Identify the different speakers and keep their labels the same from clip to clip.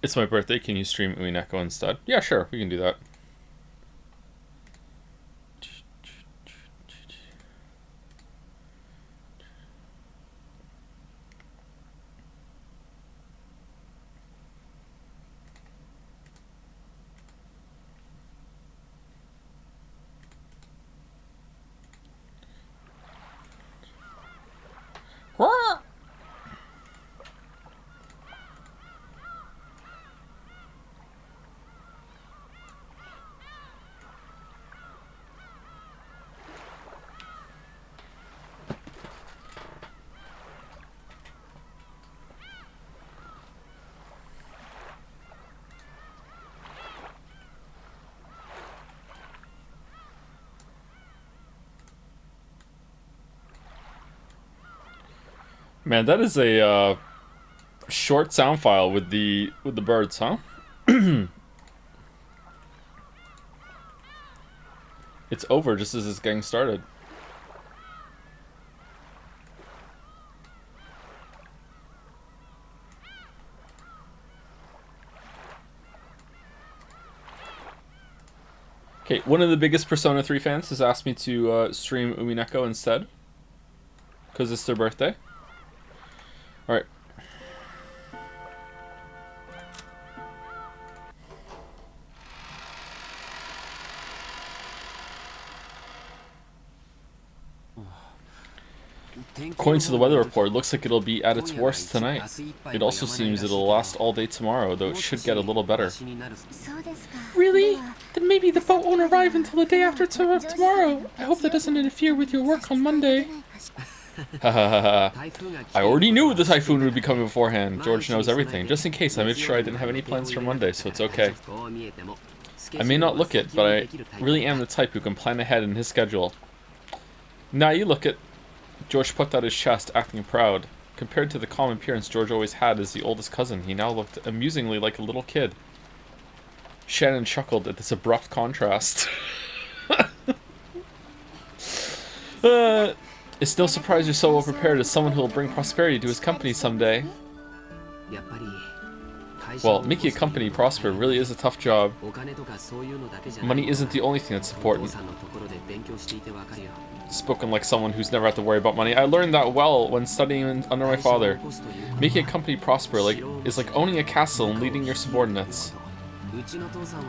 Speaker 1: It's my birthday. Can you stream Uineko instead? Yeah, sure. We can do that. Man, that is a short sound file with the birds, huh? It's over just as it's getting started. Okay, one of the biggest Persona 3 fans has asked me to stream Umineko instead. Because it's their birthday. Alright. According to the weather report, it looks like it'll be at its worst tonight. It also seems it'll last all day tomorrow, though it should get a little better. Really? Then maybe the boat won't arrive until the day after tomorrow. I hope that doesn't interfere with your work on Monday. I already knew the typhoon would be coming beforehand. George knows everything. Just in case, I made sure I didn't have any plans for Monday, so it's okay. I may not look it, but I really am the type who can plan ahead in his schedule. Now you look it. George put out his chest, acting proud. Compared to the calm appearance George always had as the oldest cousin, he now looked amusingly like a little kid. Shannon chuckled at this abrupt contrast. It's still surprised you're so well prepared as someone who will bring prosperity to his company someday. Well, making a company prosper really is a tough job. Money isn't the only thing that's important. Spoken like someone who's never had to worry about money. I learned that well when studying under my father. Making a company prosper is like owning a castle and leading your subordinates.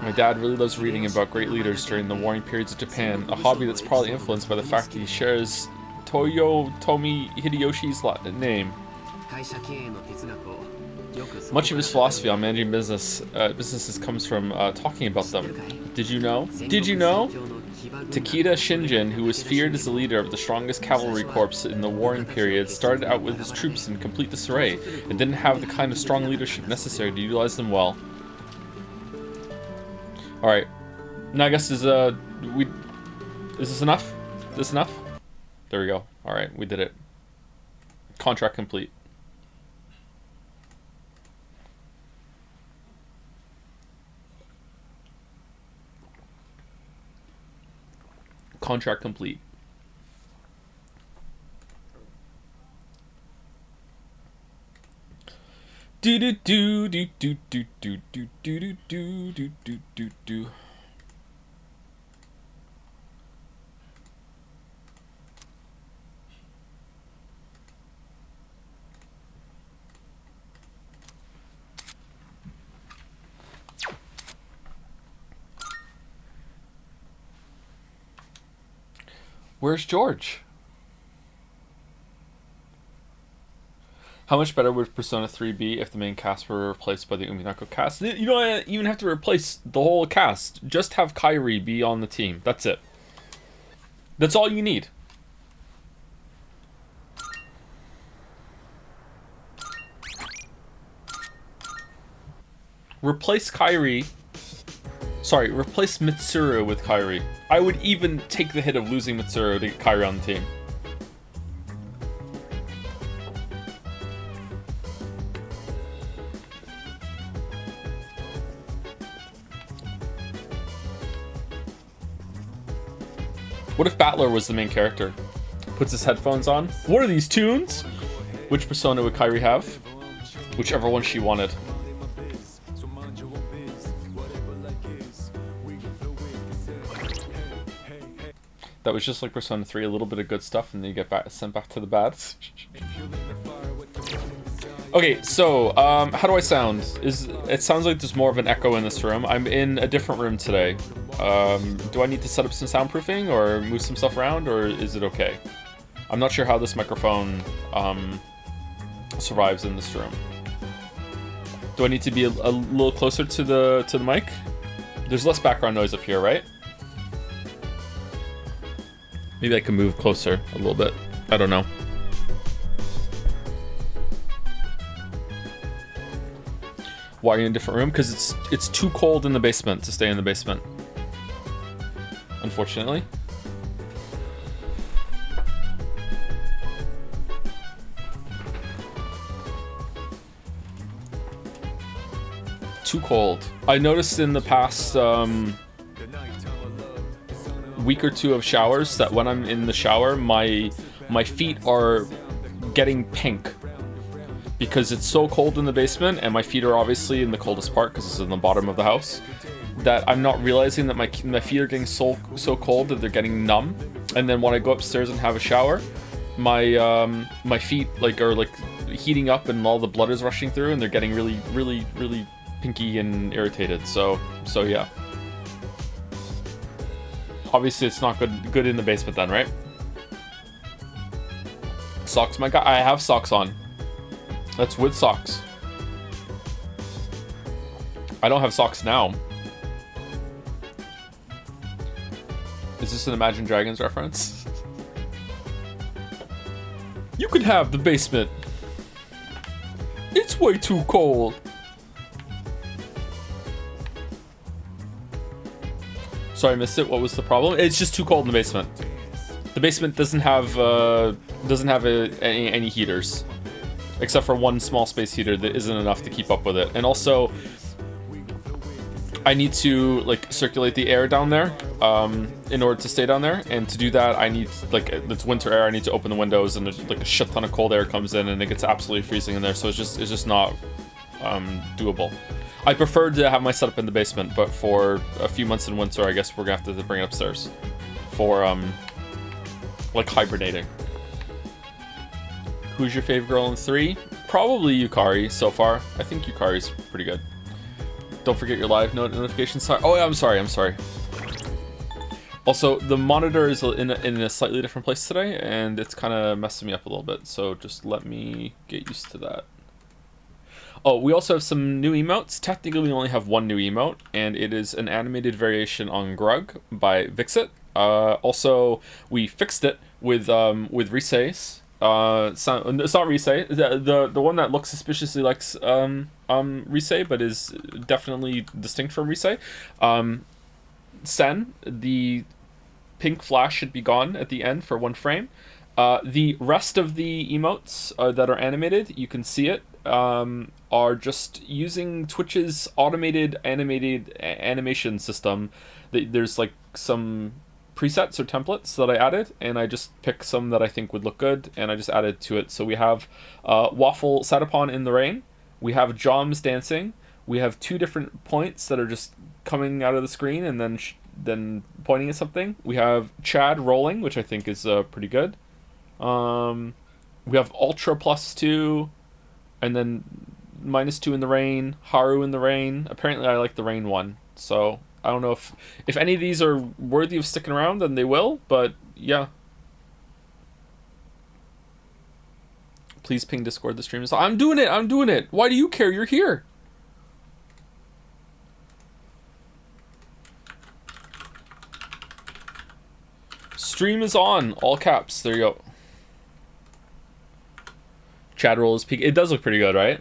Speaker 1: My dad really loves reading about great leaders during the warring periods of Japan, a hobby that's probably influenced by the fact that he shares Toyotomi Hideyoshi's Latin name. Much of his philosophy on managing businesses comes from talking about them. Did you know? Did you know? Takeda Shinjin, who was feared as the leader of the strongest cavalry corps in the warring period, started out with his troops in complete disarray and didn't have the kind of strong leadership necessary to utilize them well. Alright. Now I guess is this enough? Is this enough? There we go. Alright, we did it. Contract complete. Contract complete. Do do do do do do do do do do do do do do. Where's George? How much better would Persona 3 be if the main cast were replaced by the Umineko cast? You don't even have to replace the whole cast. Just have Kairi be on the team. That's it. That's all you need. Replace Kairi. Sorry, replace Mitsuru with Kairi. I would even take the hit of losing Mitsuru to get Kairi on the team. What if Battler was the main character? Puts his headphones on. What are these tunes? Which persona would Kairi have? Whichever one she wanted. That was just like Persona 3, a little bit of good stuff, and then you get sent back to the bad. Okay, so how do I sound? It sounds like there's more of an echo in this room. I'm in a different room today. Do I need to set up some soundproofing or move some stuff around, or is it okay? I'm not sure how this microphone survives in this room. Do I need to be a little closer to the mic? There's less background noise up here, right? Maybe I can move closer a little bit. I don't know. Why are you in a different room? Because it's too cold in the basement to stay in the basement. Unfortunately. Too cold. I noticed in the past week or two of showers that when I'm in the shower, my feet are getting pink because it's so cold in the basement, and my feet are obviously in the coldest part because it's in the bottom of the house, that I'm not realizing that my feet are getting so cold that they're getting numb. And then when I go upstairs and have a shower, my feet are heating up and all the blood is rushing through, and they're getting really pinky and irritated. So yeah. Obviously, it's not good in the basement then, right? Socks, my guy. I have socks on. That's with socks. I don't have socks now. Is this an Imagine Dragons reference? You could have the basement. It's way too cold. Sorry, I missed it. What was the problem? It's just too cold in the basement. The basement doesn't have any heaters, except for one small space heater that isn't enough to keep up with it. And also, I need to circulate the air down there in order to stay down there. And to do that, I need it's winter air. I need to open the windows, and a shit ton of cold air comes in, and it gets absolutely freezing in there. So it's just not doable. I prefer to have my setup in the basement, but for a few months in winter, I guess we're gonna have to bring it upstairs for hibernating. Who's your favorite girl in 3? Probably Yukari so far. I think Yukari's pretty good. Don't forget your live notifications. Oh yeah, I'm sorry. Also, the monitor is in a slightly different place today, and it's kind of messing me up a little bit. So just let me get used to that. Oh, we also have some new emotes. Technically, we only have one new emote, and it is an animated variation on Grug by Vixit. Also, we fixed it with Risei's. It's not Risei. The one that looks suspiciously like Risei, but is definitely distinct from Risei. Sen, the pink flash should be gone at the end for one frame. The rest of the emotes that are animated, you can see it, are just using Twitch's automated animation system. There's some presets or templates that I added, and I just picked some that I think would look good, and I just added to it. So we have Waffle sat upon in the rain, we have Joms dancing, we have 2 different points that are just coming out of the screen and then pointing at something. We have Chad rolling, which I think is pretty good. We have Ultra +2, and then -2 in the rain, Haru in the rain. Apparently I like the rain one, so I don't know if any of these are worthy of sticking around, then they will, but yeah. Please ping Discord, the stream is on. I'm doing it! Why do you care? You're here! Stream is on, all caps, there you go. Chad roll is peak. It does look pretty good, right?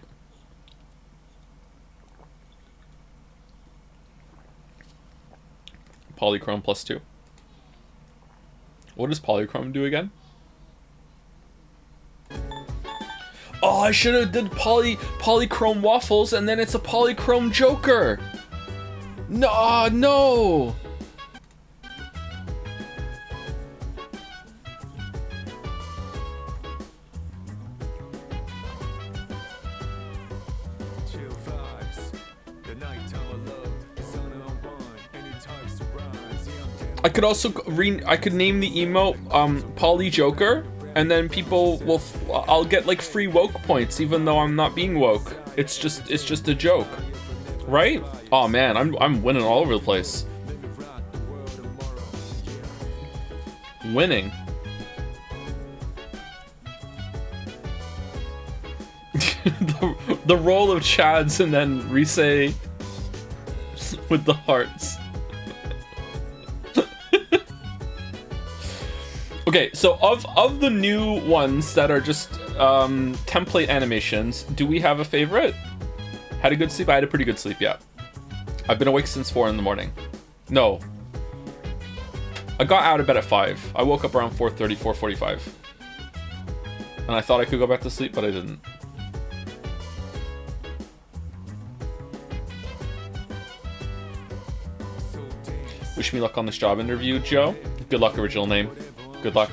Speaker 1: Polychrome +2. What does Polychrome do again? Oh, I should have did Polychrome Waffles, and then it's a Polychrome Joker. No. I could also I could name the emote Polly Joker, and then people will I'll get like free woke points even though I'm not being woke. It's just a joke. Right? Oh man, I'm winning all over the place. Winning. the roll of Chads and then Risei with the hearts. Okay, so of the new ones that are just template animations, do we have a favorite? Had a good sleep? I had a pretty good sleep, yeah. I've been awake since 4 in the morning. No. I got out of bed at 5. I woke up around 4:30, 4:45. And I thought I could go back to sleep, but I didn't. Wish me luck on this job interview, Joe. Good luck, original name. Good luck.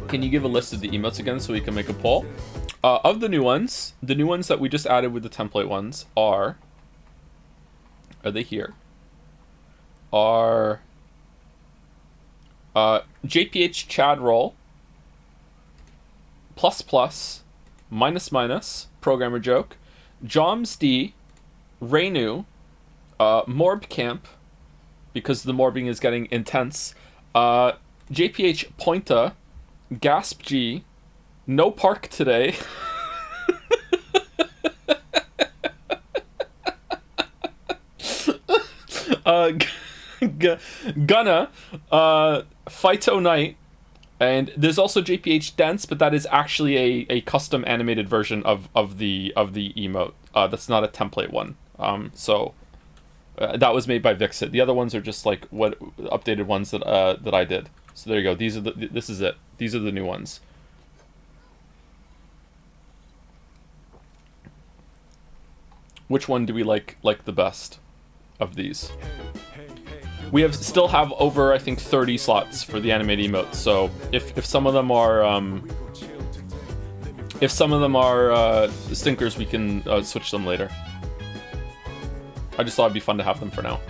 Speaker 1: Can you give a list of the emotes again so we can make a poll? Of the new ones that we just added with the template ones are they here? Are JPH Chad Roll, plus plus, minus minus, programmer joke, Joms D, Reinu, Morb Camp, because the morbing is getting intense, JPH Pointa, Gasp G, no park today. Gunna, Phyto Knight, and there's also JPH Dense, but that is actually a custom animated version of the emote. That's not a template one. So that was made by Vixit. The other ones are just like what updated ones that I did. So there you go. This is it. These are the new ones. Which one do we like the best of these? We still have over, I think, 30 slots for the animated emotes. So if some of them are stinkers, we can switch them later. I just thought it'd be fun to have them for now.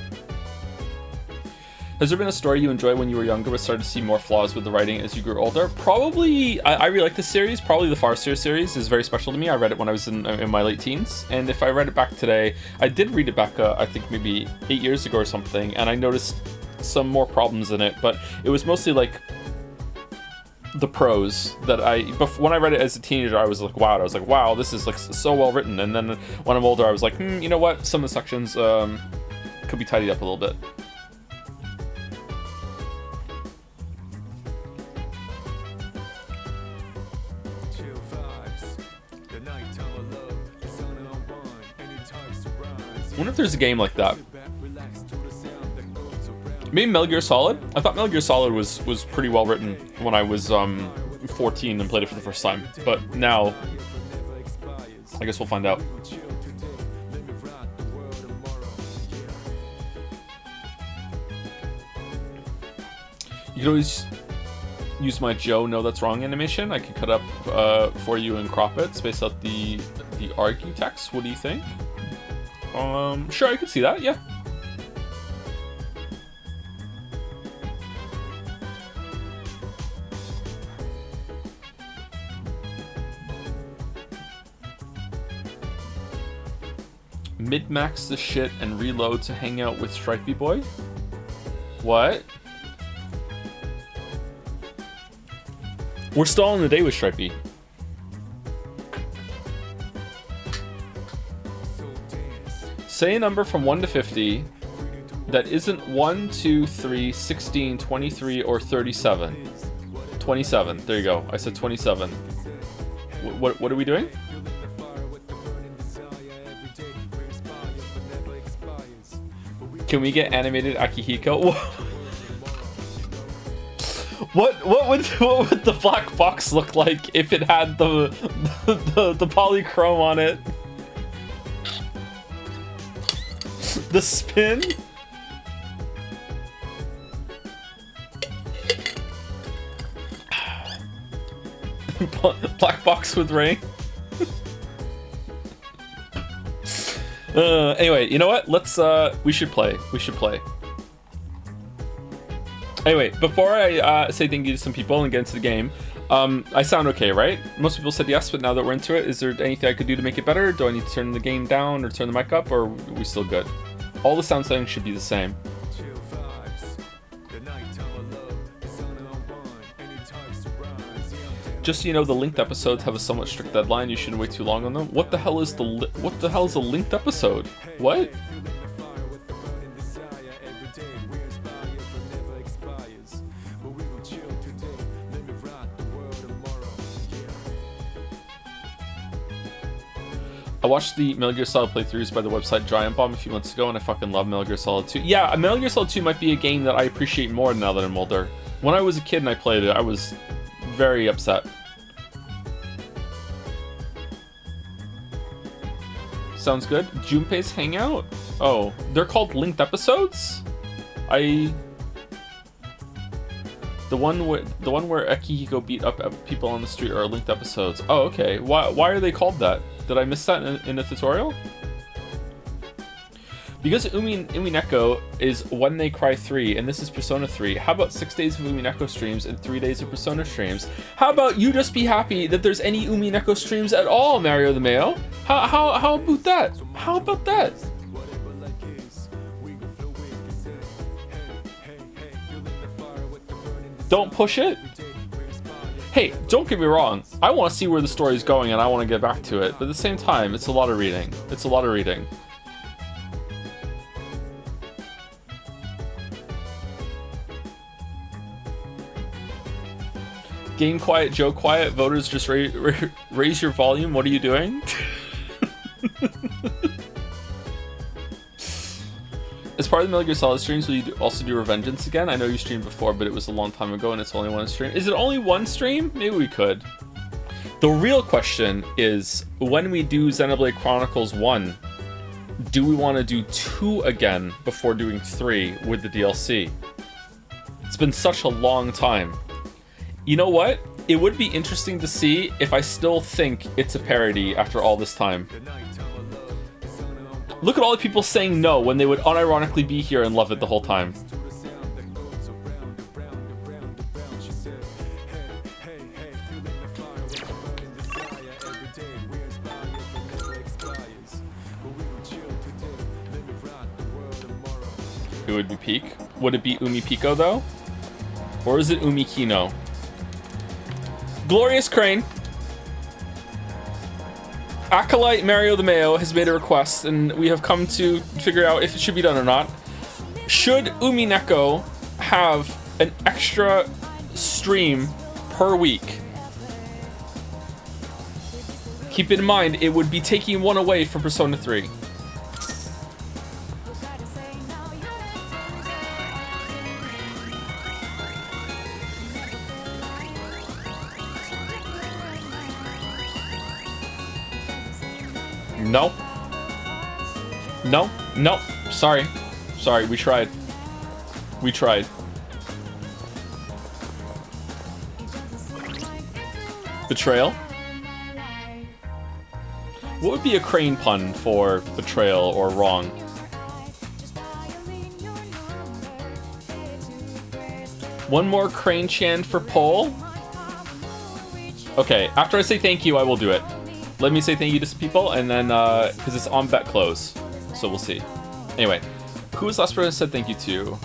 Speaker 1: Has there been a story you enjoyed when you were younger but started to see more flaws with the writing as you grew older? Probably, I really like this series. Probably the Farseer series is very special to me. I read it when I was in my late teens. And if I read it back today, I did read it back, I think maybe 8 years ago or something. And I noticed some more problems in it. But it was mostly like the prose that when I read it as a teenager, I was like, wow. I was like, wow, this is like so well written. And then when I'm older, I was like, you know what? Some of the sections could be tidied up a little bit. I wonder if there's a game like that. Maybe Metal Gear Solid? I thought Metal Gear Solid was pretty well written when I was 14 and played it for the first time. But now, I guess we'll find out. You could always use my Joe No That's Wrong animation. I could cut up for you and crop it, space out the argue text. What do you think? Sure, I could see that, yeah. Mid-max the shit and reload to hang out with Stripey Boy? What? We're still on the day with Stripey. Say a number from 1 to 50 that isn't 1, 2, 3, 16, 23, or 37. 27. There you go. I said 27. What are we doing? Can we get animated Akihiko? What would the black box look like if it had the polychrome on it? The spin? Black box with rain? Anyway, you know what? Let's, we should play. Anyway, before I say thank you to some people and get into the game, I sound okay, right? Most people said yes, but now that we're into it, is there anything I could do to make it better? Do I need to turn the game down or turn the mic up, or are we still good? All the sound settings should be the same. Just so you know, the linked episodes have a somewhat strict deadline. You shouldn't wait too long on them. What the hell is a linked episode? What? I watched the Metal Gear Solid playthroughs by the website Giant Bomb a few months ago, and I fucking love Metal Gear Solid 2. Yeah, Metal Gear Solid 2 might be a game that I appreciate more now that I'm older. When I was a kid and I played it, I was very upset. Sounds good. Junpei's Hangout? Oh, they're called linked episodes? The one where Akihiko beat up people on the street are linked episodes. Oh, okay. Why are they called that? Did I miss that in the tutorial? Because Umineko is When They Cry 3, and this is Persona 3, how about 6 days of Umineko streams and 3 days of Persona streams? How about you just be happy that there's any Umineko streams at all, Mario the Mayo? How about that? How about that? Don't push it. Hey, don't get me wrong. I want to see where the story's going and I want to get back to it, but at the same time, it's a lot of reading. It's a lot of reading. Game quiet, Joe quiet. Voters just raise your volume. What are you doing? As part of the Metal Gear Solid streams, will you also do Revengeance again? I know you streamed before, but it was a long time ago and it's only one stream. Is it only one stream? Maybe we could. The real question is, when we do Xenoblade Chronicles 1, do we want to do 2 again before doing 3 with the DLC? It's been such a long time. You know what? It would be interesting to see if I still think it's a parody after all this time. Look at all the people saying no when they would unironically be here and love it the whole time. It would be Peak. Would it be Umi Pico though? Or is it Umi Kino? Glorious Crane. Acolyte Mario the Mayo has made a request, and we have come to figure out if it should be done or not. Should Umineko have an extra stream per week? Keep in mind, it would be taking one away from Persona 3. No. No. No. Sorry. Sorry, we tried. We tried. Betrayal? What would be a crane pun for betrayal or wrong? One more crane chant for poll? Okay, after I say thank you, I will do it. Let me say thank you to some people, and then, because it's on bet close, so we'll see. Anyway, who was the last person I said thank you to?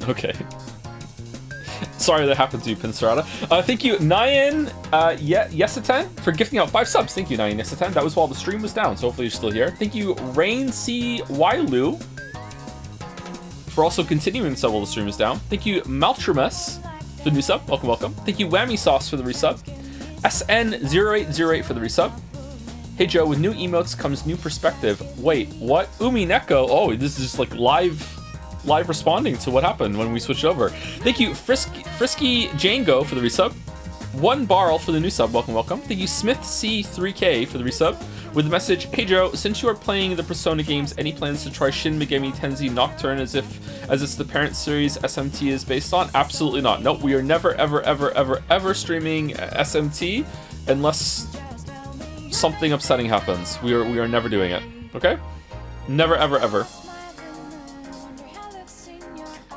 Speaker 1: Okay. Sorry that happened to you, Pincerata. Thank you, Nyan Yesatan, for gifting out 5 subs. Thank you, Nyan Yesatan. That was while the stream was down, so hopefully you're still here. Thank you, Rain C. Wailu, for also continuing sub while the stream is down. Thank you, Maltrimus, for the new sub. Welcome, welcome. Thank you, Whammy Sauce, for the resub. SN0808 for the resub. Hey Joe, with new emotes comes new perspective. Wait, what? Umineko? Oh, this is just like live responding to what happened when we switched over. Thank you, Frisky Django, for the resub. 1 Barrel for the new sub. Welcome, welcome. Thank you, Smith C3K, for the resub. with the message, "Hey Joe, since you are playing the Persona games, any plans to try Shin Megami Tensei Nocturne as it's the parent series SMT is based on?" Absolutely not. Nope, we are never ever streaming SMT unless something upsetting happens. We are never doing it. Okay? Never ever.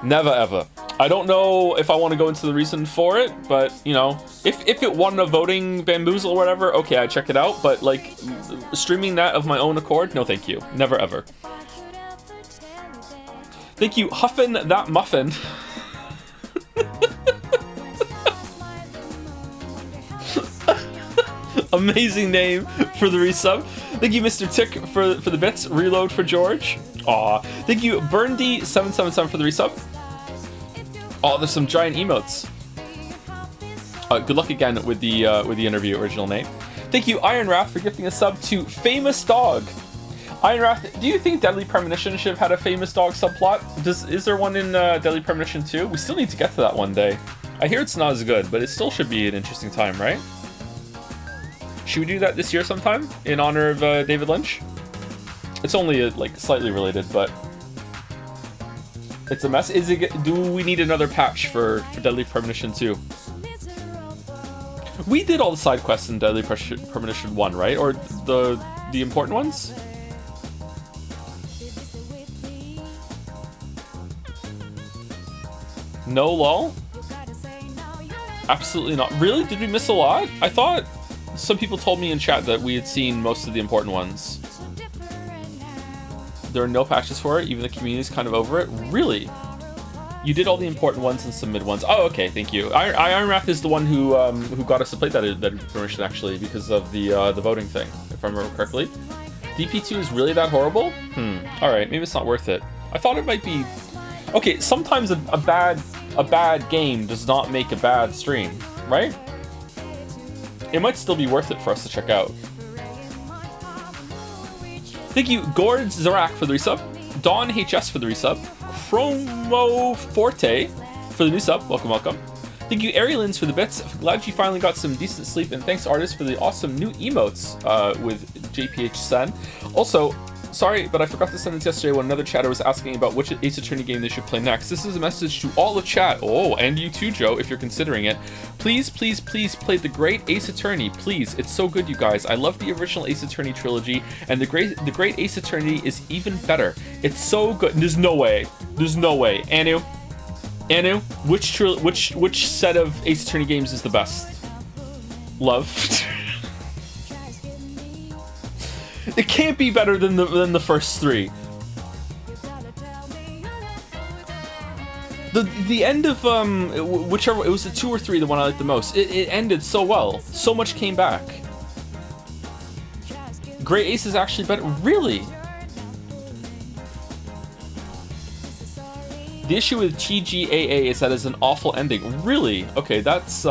Speaker 1: Never ever. I don't know if I want to go into the reason for it, but, you know, if it won a voting bamboozle or whatever, okay, I check it out, but, like, streaming that of my own accord, no thank you. Never ever. Thank you, Huffin' That Muffin. Amazing name for the resub. Thank you, Mr. Tick, for the bits. Reload for George. Aw. Thank you, Burndy777 for the resub. Oh, there's some giant emotes. Good luck again with the interview original name. Thank you, Iron Wrath, for gifting a sub to Famous Dog. Iron Wrath, do you think Deadly Premonition should have had a Famous Dog subplot? Is there one in Deadly Premonition 2? We still need to get to that one day. I hear it's not as good, but it still should be an interesting time, right? Should we do that this year sometime in honor of David Lynch? It's only like slightly related, but it's a mess. Do we need another patch for Deadly Premonition 2? We did all the side quests in Deadly Premonition 1, right? Or the important ones? No, lol? Absolutely not. Really? Did we miss a lot? I thought some people told me in chat that we had seen most of the important ones. There are no patches for it, even the community's kind of over it. Really? You did all the important ones and some mid ones. Oh, okay, thank you. Iron Wrath is the one who got us to play that permission, actually, because of the voting thing, if I remember correctly. DP2 is really that horrible? Alright, maybe it's not worth it. I thought it might be... Okay, sometimes a bad game does not make a bad stream, right? It might still be worth it for us to check out. Thank you, Gord Zorak for the resub, Dawn HS for the resub, Chromo Forte for the new sub, welcome. Thank you, Arielins, for the bits. Glad you finally got some decent sleep, and thanks, Artist, for the awesome new emotes with JPH Sen. Also, sorry, but I forgot to send this yesterday when another chatter was asking about which Ace Attorney game they should play next. This is a message to all of chat. Oh, and you too, Joe, if you're considering it. Please play the great Ace Attorney. Please, it's so good, you guys. I love the original Ace Attorney trilogy, and the great Ace Attorney is even better. It's so good. There's no way. Anu, which set of Ace Attorney games is the best? Love. It can't be better than the first three. The end of whichever it was, the 2 or 3, the one I liked the most. It ended so well. So much came back. Great Ace is actually better. Really? The issue with TGAA is that it's an awful ending. Really? Okay, that's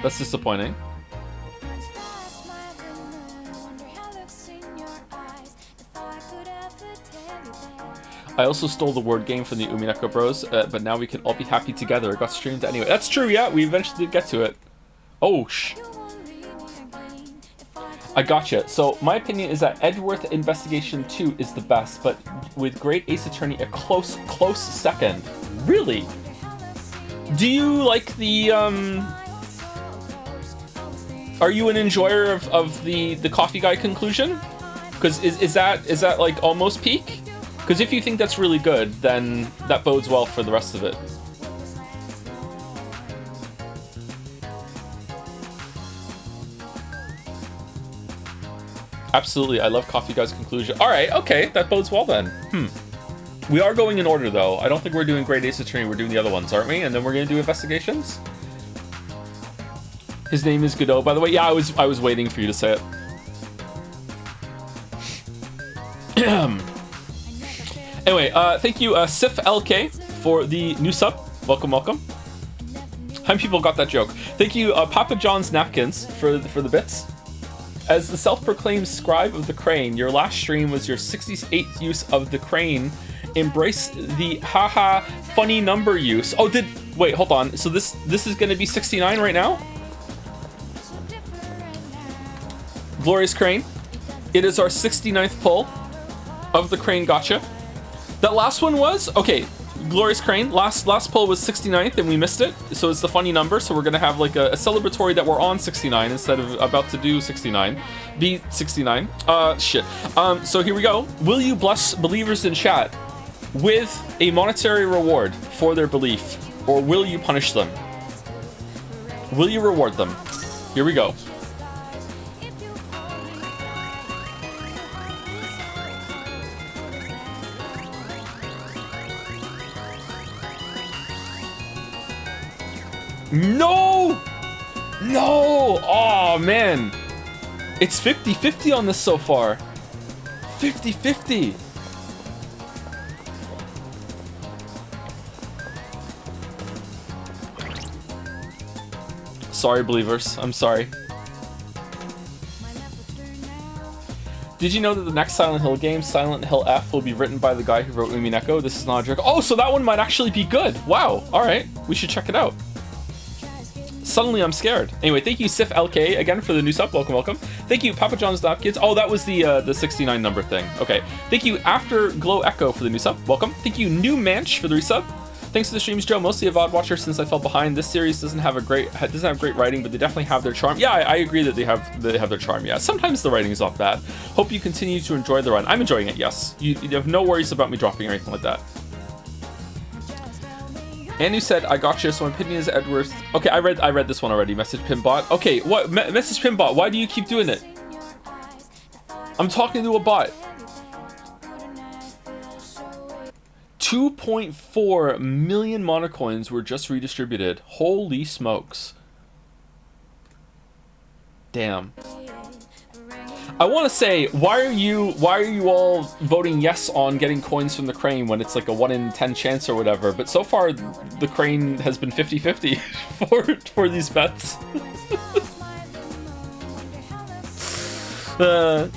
Speaker 1: that's disappointing. I also stole the word game from the Umineko Bros, but now we can all be happy together. It got streamed anyway. That's true, yeah, we eventually did get to it. Oh, I gotcha. So, my opinion is that Edgeworth Investigation 2 is the best, but with Great Ace Attorney, a close second. Really? Do you like the, Are you an enjoyer of the Coffee Guy conclusion? Because is that like almost peak? Because if you think that's really good, then that bodes well for the rest of it. Absolutely, I love Coffee Guy's conclusion. Alright, okay, that bodes well then. We are going in order though. I don't think we're doing Great Ace Attorney, we're doing the other ones, aren't we? And then we're gonna do investigations? His name is Godot, by the way. Yeah, I was waiting for you to say it. Anyway, thank you, Sif LK, for the new sub. Welcome. How many people got that joke? Thank you, Papa John's Napkins, for the bits. As the self-proclaimed scribe of the crane, your last stream was your 68th use of the crane. Embrace the haha funny number use. Oh, wait, hold on. So this is gonna be 69 right now? Glorious Crane. It is our 69th pull of the Crane Gotcha. That last one was, okay, Glorious Crane, last pull was 69th and we missed it, so it's the funny number, so we're gonna have like a celebratory that we're on 69 instead of about to do 69. Be 69. Shit. So here we go. Will you bless believers in chat with a monetary reward for their belief, or will you punish them? Will you reward them? Here we go. No! No! Oh, man. It's 50-50 on this so far. 50-50. Sorry, believers. I'm sorry. Did you know that the next Silent Hill game, Silent Hill F, will be written by the guy who wrote Umineko? This is not a joke. Oh, so that one might actually be good. Wow. All right. We should check it out. Suddenly I'm scared. Anyway, thank you Sif LK again for the new sub. Welcome, welcome. Thank you Papa John's Kids. Oh, that was the 69 number thing. Okay. Thank you Afterglow Echo for the new sub. Welcome. Thank you New Manch for the resub. Thanks to the streams, Joe. Mostly a VOD watcher since I fell behind. This series doesn't have great writing, but they definitely have their charm. Yeah, I agree that they have their charm. Yeah, sometimes the writing is not bad. Hope you continue to enjoy the run. I'm enjoying it. Yes, you have no worries about me dropping or anything like that. And you said I got you. So my opinion is Edworth. Okay, I read this one already. Message Pimbot. Okay, what message Pimbot? Why do you keep doing it? I'm talking to a bot. 2.4 million monocoins were just redistributed. Holy smokes. Damn. I want to say, why are you all voting yes on getting coins from the Crane when it's like a 1 in 10 chance or whatever? But so far, the Crane has been 50-50 for these bets.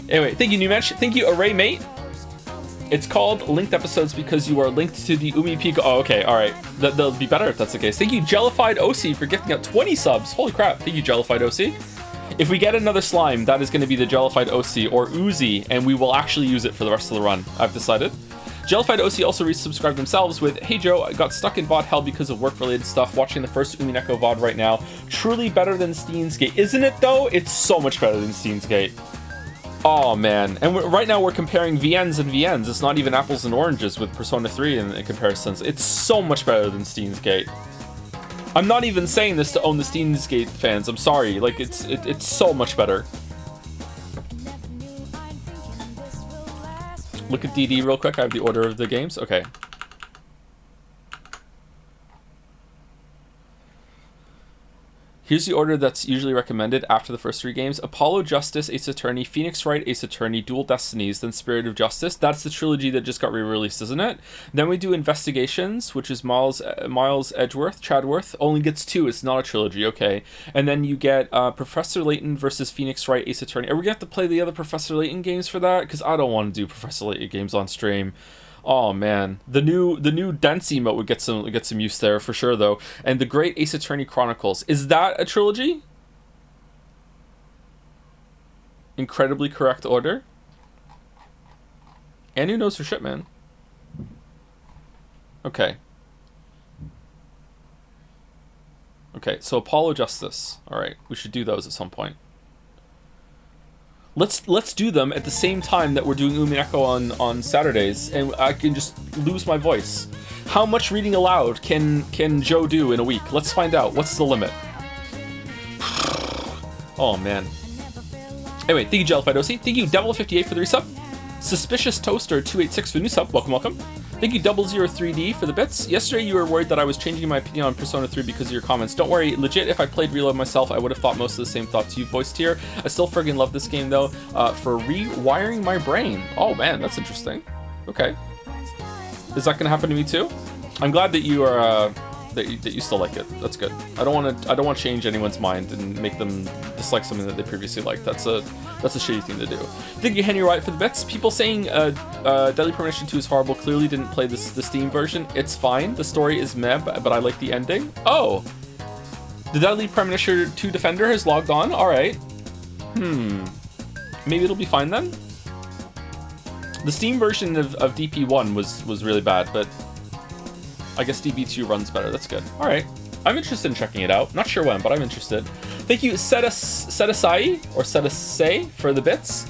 Speaker 1: Anyway, thank you, New Match. Thank you, Array Mate. It's called Linked Episodes because you are linked to the Umi Pico. Oh, okay, all right. That'll be better if that's the case. Thank you, Jellified OC, for gifting out 20 subs. Holy crap. Thank you, Jellified OC. If we get another slime, that is going to be the Jellified OC or Uzi, and we will actually use it for the rest of the run, I've decided. Jellified OC also resubscribed themselves with, hey Joe, I got stuck in VOD hell because of work-related stuff, watching the first Umineko VOD right now. Truly better than Steins Gate. Isn't it though? It's so much better than Steins Gate. Oh man, and right now we're comparing VNs and VNs. It's not even apples and oranges with Persona 3 in comparisons. It's so much better than Steins Gate. I'm not even saying this to own the Steins Gate fans. I'm sorry, like it's so much better. Look at DD real quick. I have the order of the games. Okay. Here's the order that's usually recommended after the first 3 games. Apollo Justice, Ace Attorney, Phoenix Wright, Ace Attorney, Dual Destinies, then Spirit of Justice. That's the trilogy that just got re-released, isn't it? Then we do Investigations, which is Miles Edgeworth, Chadworth. Only gets 2, it's not a trilogy, okay. And then you get Professor Layton versus Phoenix Wright, Ace Attorney. Are we going to have to play the other Professor Layton games for that? Because I don't want to do Professor Layton games on stream. Oh man, the new dance emote would get some use there for sure though. And the Great Ace Attorney Chronicles, is that a trilogy? Incredibly correct order. And who knows her shit, man? Okay. Okay, so Apollo Justice. All right, we should do those at some point. Let's do them at the same time that we're doing Umineko on Saturdays, and I can just lose my voice. How much reading aloud can Joe do in a week? Let's find out. What's the limit? Oh man. Anyway, thank you Jellified OC. Thank you Devil58 for the resub. Suspicious Toaster 286 for the new sub. Welcome, welcome. Thank you 003D for the bits. Yesterday you were worried that I was changing my opinion on Persona 3 because of your comments. Don't worry, legit, if I played Reload myself, I would have thought most of the same thoughts you voiced here. I still friggin' love this game though, for rewiring my brain. Oh man, that's interesting. Okay. Is that gonna happen to me too? I'm glad that you are, that you still like it. That's good. I don't want to change anyone's mind and make them dislike something that they previously liked. That's a shitty thing to do. Thank you, Henry Wright, for the bits. People saying Deadly Premonition 2 is horrible clearly didn't play the Steam version. It's fine. The story is meh, but I like the ending. Oh, the Deadly Premonition 2 Defender has logged on. All right. maybe it'll be fine then. The Steam version of DP1 was really bad, but I guess DB2 runs better. That's good. All right. I'm interested in checking it out. Not sure when, but I'm interested. Thank you, Setasai, or Setasay, for the bits.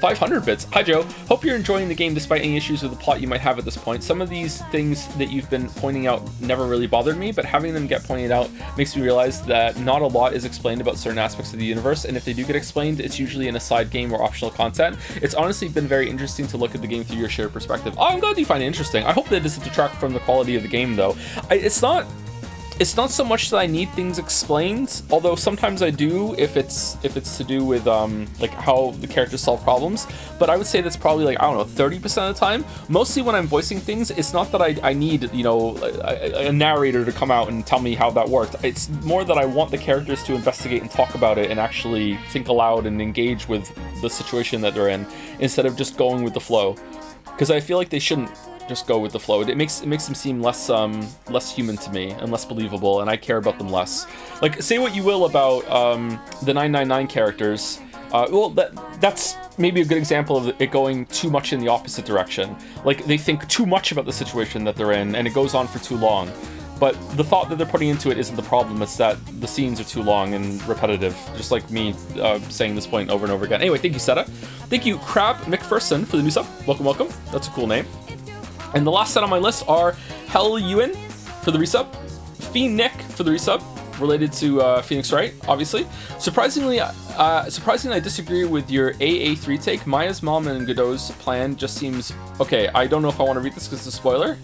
Speaker 1: 500 bits. Hi, Joe. Hope you're enjoying the game despite any issues with the plot you might have at this point. Some of these things that you've been pointing out never really bothered me, but having them get pointed out makes me realize that not a lot is explained about certain aspects of the universe, and if they do get explained, it's usually in a side game or optional content. It's honestly been very interesting to look at the game through your shared perspective. Oh, I'm glad you find it interesting. I hope that it doesn't detract from the quality of the game, though. It's not so much that I need things explained, although sometimes I do if it's to do with like how the characters solve problems. But I would say that's probably like, I don't know, 30% of the time. Mostly when I'm voicing things, it's not that I need, you know, a narrator to come out and tell me how that worked. It's more that I want the characters to investigate and talk about it and actually think aloud and engage with the situation that they're in, instead of just going with the flow. Because I feel like they shouldn't just go with the flow. It makes them seem less human to me and less believable, and I care about them less. Like, say what you will about the 999 characters. Well, that's maybe a good example of it going too much in the opposite direction. Like, they think too much about the situation that they're in, and it goes on for too long. But the thought that they're putting into it isn't the problem. It's that the scenes are too long and repetitive, just like me saying this point over and over again. Anyway, thank you, Seta. Thank you, Crab McPherson, for the new sub. Welcome, welcome. That's a cool name. And the last set on my list are Hell Ewan for the resub, Fiend Nick for the resub, related to Phoenix Wright, obviously. Surprisingly, I disagree with your AA3 take. Maya's mom and Godot's plan just seems... Okay, I don't know if I want to read this because it's a spoiler.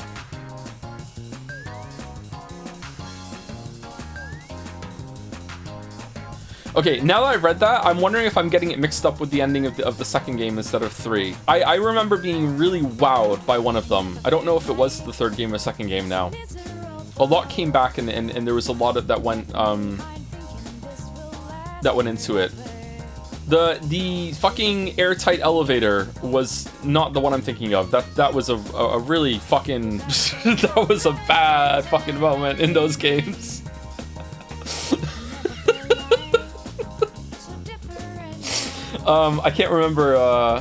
Speaker 1: Okay, now that I've read that, I'm wondering if I'm getting it mixed up with the ending of the second game instead of 3. I remember being really wowed by one of them. I don't know if it was the third game or second game now. A lot came back and there was a lot of that went into it. The fucking airtight elevator was not the one I'm thinking of. That was a really fucking that was a bad fucking moment in those games. I can't remember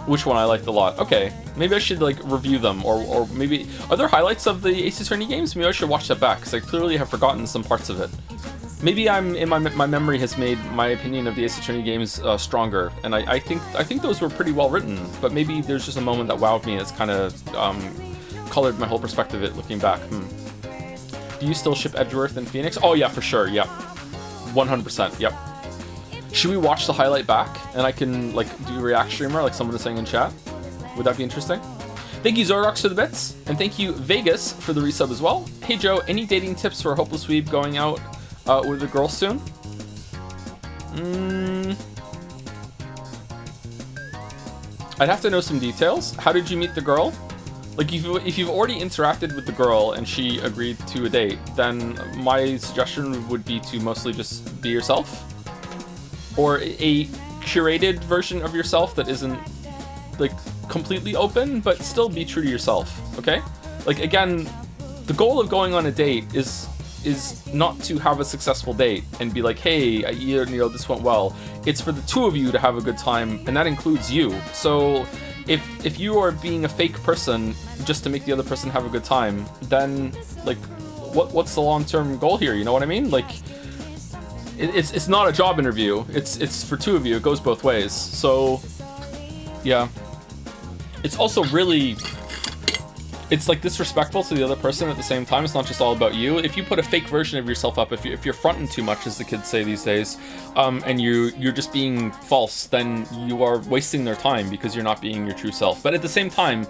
Speaker 1: which one I liked a lot. Okay, maybe I should like review them, or maybe are there highlights of the Ace Attorney games? Maybe I should watch that back because I clearly have forgotten some parts of it. Maybe my memory has made my opinion of the Ace Attorney games stronger, and I think those were pretty well written. But maybe there's just a moment that wowed me. It's kind of colored my whole perspective of it looking back. Do you still ship Edgeworth and Phoenix? Oh yeah, for sure. Yep, 100%. Yep. Should we watch the highlight back and I can like do a react streamer like someone is saying in chat? Would that be interesting? Thank you Zorox for the bits, and thank you Vegas for the resub as well. Hey Joe, any dating tips for a hopeless weeb going out with a girl soon? I'd have to know some details. How did you meet the girl? Like if you've already interacted with the girl and she agreed to a date, then my suggestion would be to mostly just be yourself. Or a curated version of yourself that isn't like completely open, but still be true to yourself, okay? Like again, the goal of going on a date is not to have a successful date and be like, hey, you know, this went well. It's for the two of you to have a good time, and that includes you. So if you are being a fake person just to make the other person have a good time, then like what's the long-term goal here? You know what I mean? Like it's not a job interview. It's for two of you. It goes both ways. So yeah, it's also really, it's like disrespectful to the other person at the same time. It's not just all about you. If you put a fake version of yourself up, if you're fronting too much, as the kids say these days, and you're just being false, then you are wasting their time because you're not being your true self. But at the same time,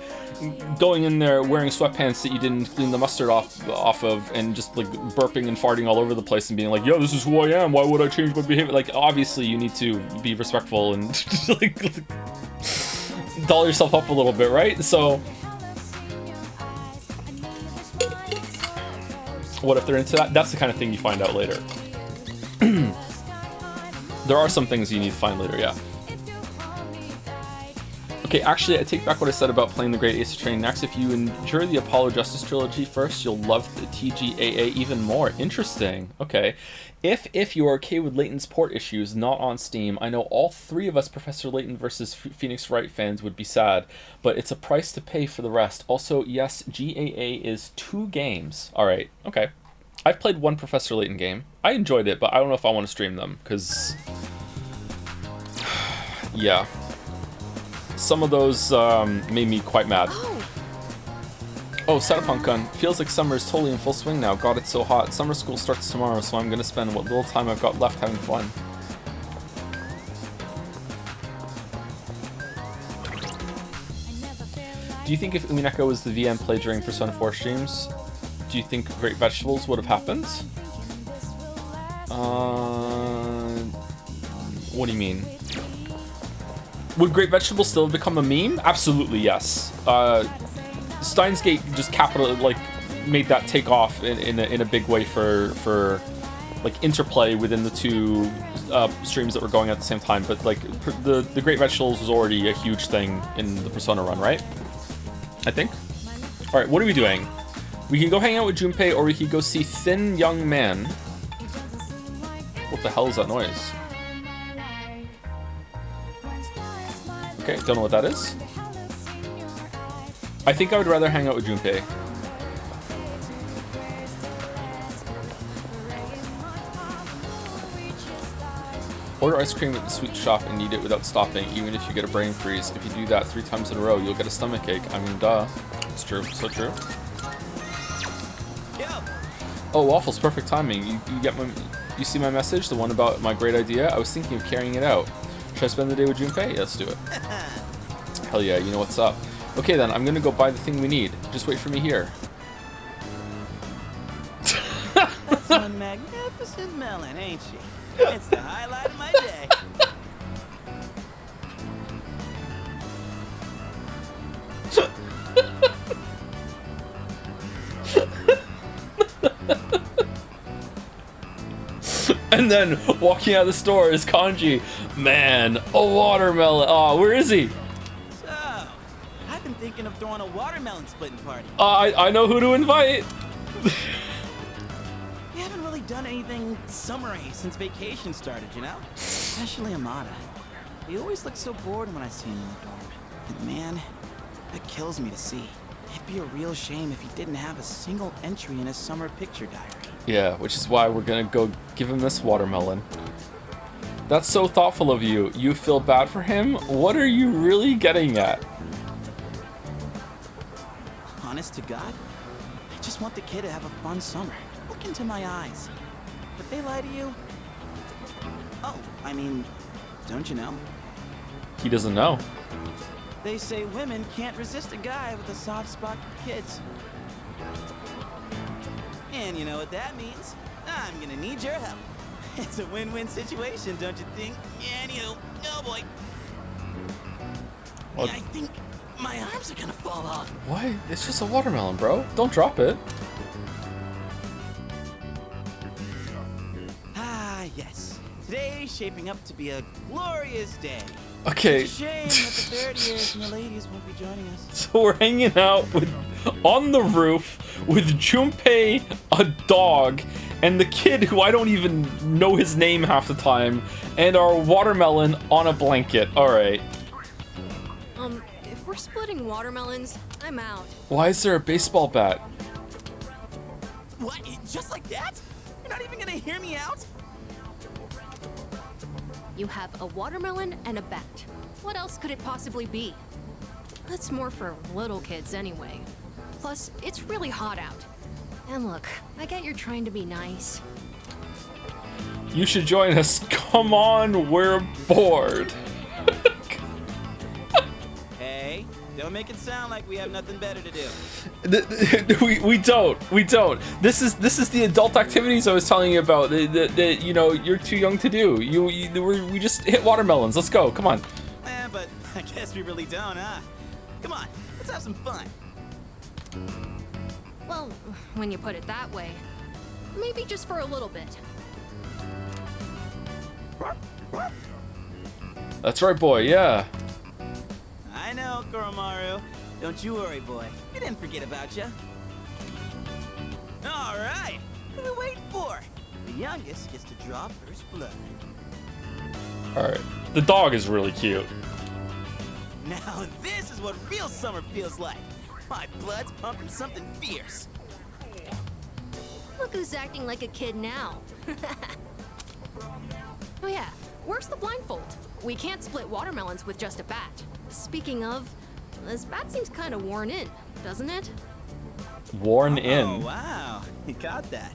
Speaker 1: going in there wearing sweatpants that you didn't clean the mustard off of, and just like burping and farting all over the place and being like, yo, this is who I am, why would I change my behavior? Like obviously you need to be respectful and like doll yourself up a little bit, right? So what if they're into that? That's the kind of thing you find out later. There are some things you need to find later, yeah. Okay, actually, I take back what I said about playing the Great Ace Attorney next. If you enjoy the Apollo Justice trilogy first, you'll love the TGAA even more. Interesting. Okay. If you're okay with Layton's port issues not on Steam, I know all three of us Professor Layton versus Phoenix Wright fans would be sad, but it's a price to pay for the rest. Also, yes, GAA is 2 games. Alright, okay. I've played one Professor Layton game. I enjoyed it, but I don't know if I want to stream them, because... yeah. Some of those made me quite mad. Oh, Cyberpunk Gun. Feels like summer is totally in full swing now. God, it's so hot. Summer school starts tomorrow, so I'm going to spend what little time I've got left having fun. Do you think if Umineko was the VM played during Persona 4 streams, do you think Great Vegetables would have happened? What do you mean? Would Great Vegetables still have become a meme? Absolutely, yes. Steins Gate just made that take off in a big way for like interplay within the two streams that were going at the same time. But like the Great Vegetables was already a huge thing in the Persona run, right? I think. All right, what are we doing? We can go hang out with Junpei, or we could go see Thin Young Man. What the hell is that noise? Okay, don't know what that is. I think I would rather hang out with Junpei. Order ice cream at the sweet shop and eat it without stopping, even if you get a brain freeze. If you do that 3 times in a row, you'll get a stomach ache. I mean, duh. It's true. So true. Oh, Waffles, perfect timing. You see my message? The one about my great idea? I was thinking of carrying it out. Should I spend the day with Junpei? Yeah, let's do it. Hell yeah, you know what's up. Okay then, I'm gonna go buy the thing we need. Just wait for me here.
Speaker 2: That's one magnificent melon, ain't she? It's the highlight of my day.
Speaker 1: And then walking out of the store is Kanji. Man, a watermelon. Oh, where is he?
Speaker 2: So, I've been thinking of throwing a watermelon splitting party.
Speaker 1: I know who to invite.
Speaker 2: We haven't really done anything summery since vacation started, you know? Especially Amada. He always looks so bored when I see him in the dorm. And man, that kills me to see. It'd be a real shame if he didn't have a single entry in his summer picture diary.
Speaker 1: Yeah, which is why we're gonna go give him this watermelon. That's so thoughtful of you. You feel bad for him? What are you really getting at?
Speaker 2: Honest to God, I just want the kid to have a fun summer. Look into my eyes. Would they lie to you? Oh, I mean, don't you know?
Speaker 1: He doesn't know.
Speaker 2: They say women can't resist a guy with a soft spot for kids. And you know what that means? I'm gonna need your help. It's a win-win situation, don't you think? Yeah, anywho, oh boy.
Speaker 1: What?
Speaker 2: I think my arms are gonna fall off.
Speaker 1: What? It's just a watermelon, bro. Don't drop it.
Speaker 2: Ah, yes. Today's shaping up to be a glorious day.
Speaker 1: Okay.
Speaker 2: It's a shame that the 30th and the ladies won't be joining us.
Speaker 1: So we're hanging out on the roof with Junpei, a dog, and the kid who I don't even know his name half the time, and our watermelon on a blanket. Alright.
Speaker 3: If we're splitting watermelons, I'm out.
Speaker 1: Why is there a baseball bat?
Speaker 2: What? Just like that? You're not even gonna hear me out?
Speaker 3: You have a watermelon and a bat. What else could it possibly be? That's more for little kids anyway. Plus, it's really hot out. And look, I get you're trying to be nice.
Speaker 1: You should join us. Come on, we're bored.
Speaker 2: Hey, don't make it sound like we have nothing better to do.
Speaker 1: We don't. This is the adult activities I was telling you about. That you know you're too young to do. We just hit watermelons. Let's go. Come on.
Speaker 2: But I guess we really don't, huh? Come on, let's have some fun.
Speaker 3: Well, when you put it that way, maybe just for a little bit.
Speaker 1: That's right, boy. Yeah.
Speaker 2: I know Don't you worry, boy. We didn't forget about you. All right. What are we waiting for? The youngest gets to draw first blood.
Speaker 1: All right. The dog is really cute.
Speaker 2: Now this is what real summer feels like. My blood's pumping something fierce.
Speaker 3: Look who's acting like a kid now. Oh yeah, where's the blindfold? We can't split watermelons with just a bat. Speaking of, this bat seems kind of worn in, doesn't it?
Speaker 1: Worn in.
Speaker 2: Oh, wow. You got that.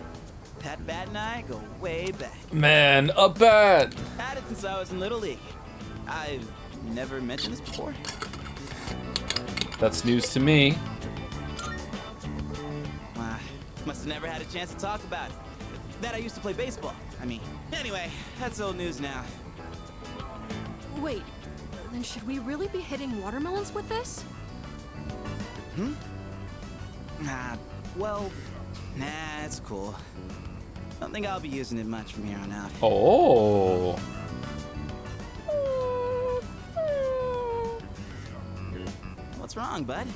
Speaker 2: That bat and I go way back.
Speaker 1: Man, a bat.
Speaker 2: Had it since I was in Little League. I've never mentioned this before.
Speaker 1: That's news to me.
Speaker 2: Must have never had a chance to talk about it. That I used to play baseball. I mean, anyway, that's old news now.
Speaker 3: Wait, then should we really be hitting watermelons with this?
Speaker 2: Well, nah, it's cool. Don't think I'll be using it much from here on out.
Speaker 1: Oh.
Speaker 2: What's wrong, bud?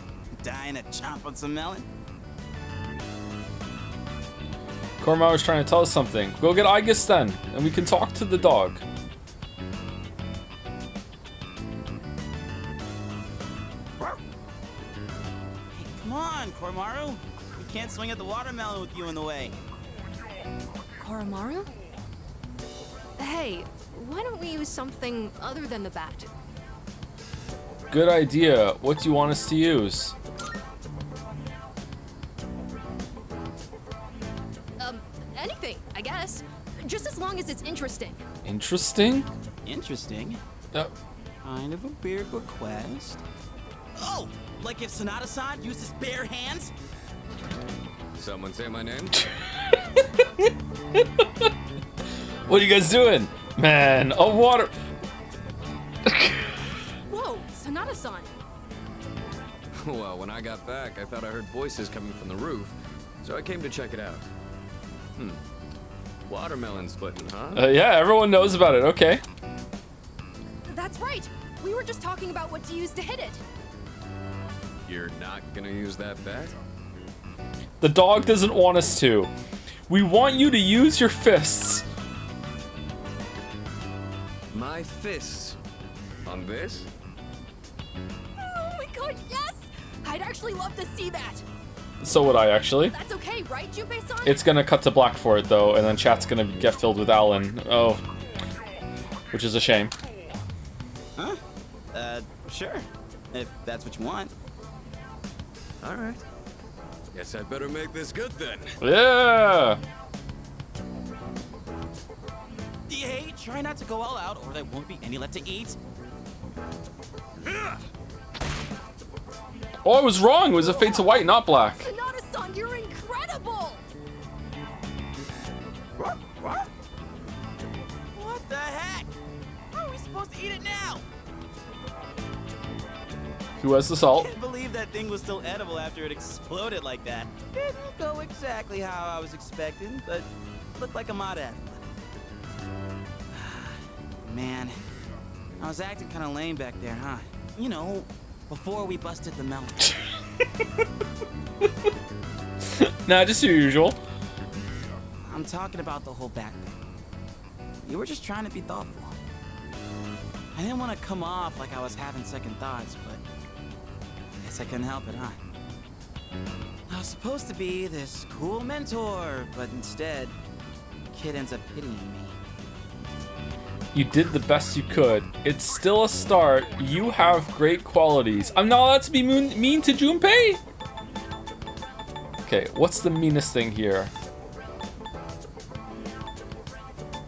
Speaker 2: Dying to chomp on some melon?
Speaker 1: Koromaru was trying to tell us something. Go get Aigis then, and we can talk to the dog.
Speaker 2: Hey, come on, Koromaru. We can't swing at the watermelon with you in the way.
Speaker 3: Koromaru? Hey, why don't we use something other than the bat?
Speaker 1: Good idea. What do you want us to use?
Speaker 3: Anything, I guess. Just as long as it's interesting.
Speaker 1: Interesting?
Speaker 2: Interesting. Kind of a weird request. Oh, like if Sonata-san used his bare hands?
Speaker 4: Someone say my name?
Speaker 1: What are you guys doing? Man, a water...
Speaker 3: Whoa, Sonata-san.
Speaker 4: Well, when I got back, I thought I heard voices coming from the roof, so I came to check it out. Watermelon splitting, huh?
Speaker 1: Yeah, everyone knows about it. Okay.
Speaker 3: That's right. We were just talking about what to use to hit it.
Speaker 4: You're not gonna use that bat?
Speaker 1: The dog doesn't want us to. We want you to use your fists.
Speaker 4: My fists? On this?
Speaker 3: Oh my god, yes! I'd actually love to see that.
Speaker 1: So would I, actually.
Speaker 3: That's okay, right, Junpei-san?
Speaker 1: It's gonna cut to black for it, though, and then chat's gonna get filled with Alan. Oh. Which is a shame.
Speaker 2: Huh? Sure. If that's what you want.
Speaker 4: All right. Guess I'd better make this good then.
Speaker 1: Yeah!
Speaker 2: Hey, try not to go all out, or there won't be any left to eat.
Speaker 1: Oh, I was wrong. It was a fade to white, not black.
Speaker 3: Sonata-san, you're incredible!
Speaker 2: What the heck? How are we supposed to eat it now?
Speaker 1: Who has the salt?
Speaker 2: I can't believe that thing was still edible after it exploded like that. Didn't go exactly how I was expecting, but looked like a mod ad. Man, I was acting kind of lame back there, huh? You know, before we busted the melon.
Speaker 1: Nah, just your usual.
Speaker 2: I'm talking about the whole back thing. You were just trying to be thoughtful. I didn't want to come off like I was having second thoughts, but I guess I couldn't help it, huh? I was supposed to be this cool mentor, but instead, the kid ends up pitying me.
Speaker 1: You did the best you could. It's still a start. You have great qualities. I'm not allowed to be mean to Junpei? Okay, what's the meanest thing here?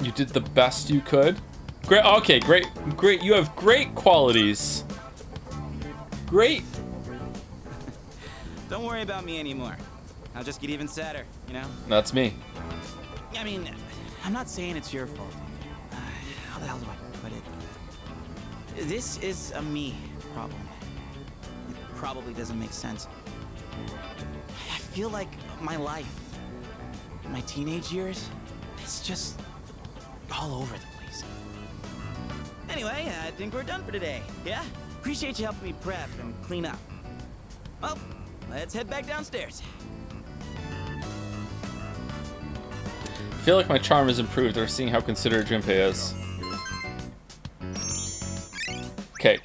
Speaker 1: You did the best you could? Great, okay, great. You have great qualities. Great.
Speaker 2: Don't worry about me anymore. I'll just get even sadder, you know?
Speaker 1: That's me.
Speaker 2: I mean, I'm not saying it's your fault. How the hell do I put it? This is a me problem. It probably doesn't make sense. I feel like my life, my teenage years, it's just all over the place. Anyway, I think we're done for today. Yeah? Appreciate you helping me prep and clean up. Well, let's head back downstairs.
Speaker 1: I feel like my charm has improved after seeing how considerate Junpei is. Okay,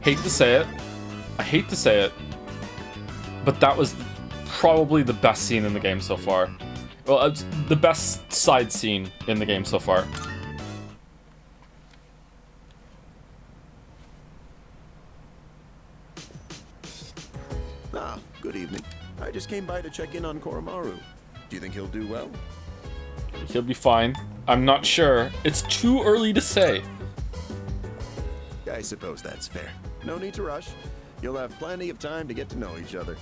Speaker 1: hate to say it. I hate to say it, but that was probably the best scene in the game so far. Well, it's the best side scene in the game so far.
Speaker 5: Ah, good evening. I just came by to check in on Koromaru. Do you think he'll do well?
Speaker 1: He'll be fine. I'm not sure. It's too early to say.
Speaker 5: I suppose that's fair. No need to rush. You'll have plenty of time to get to know each other.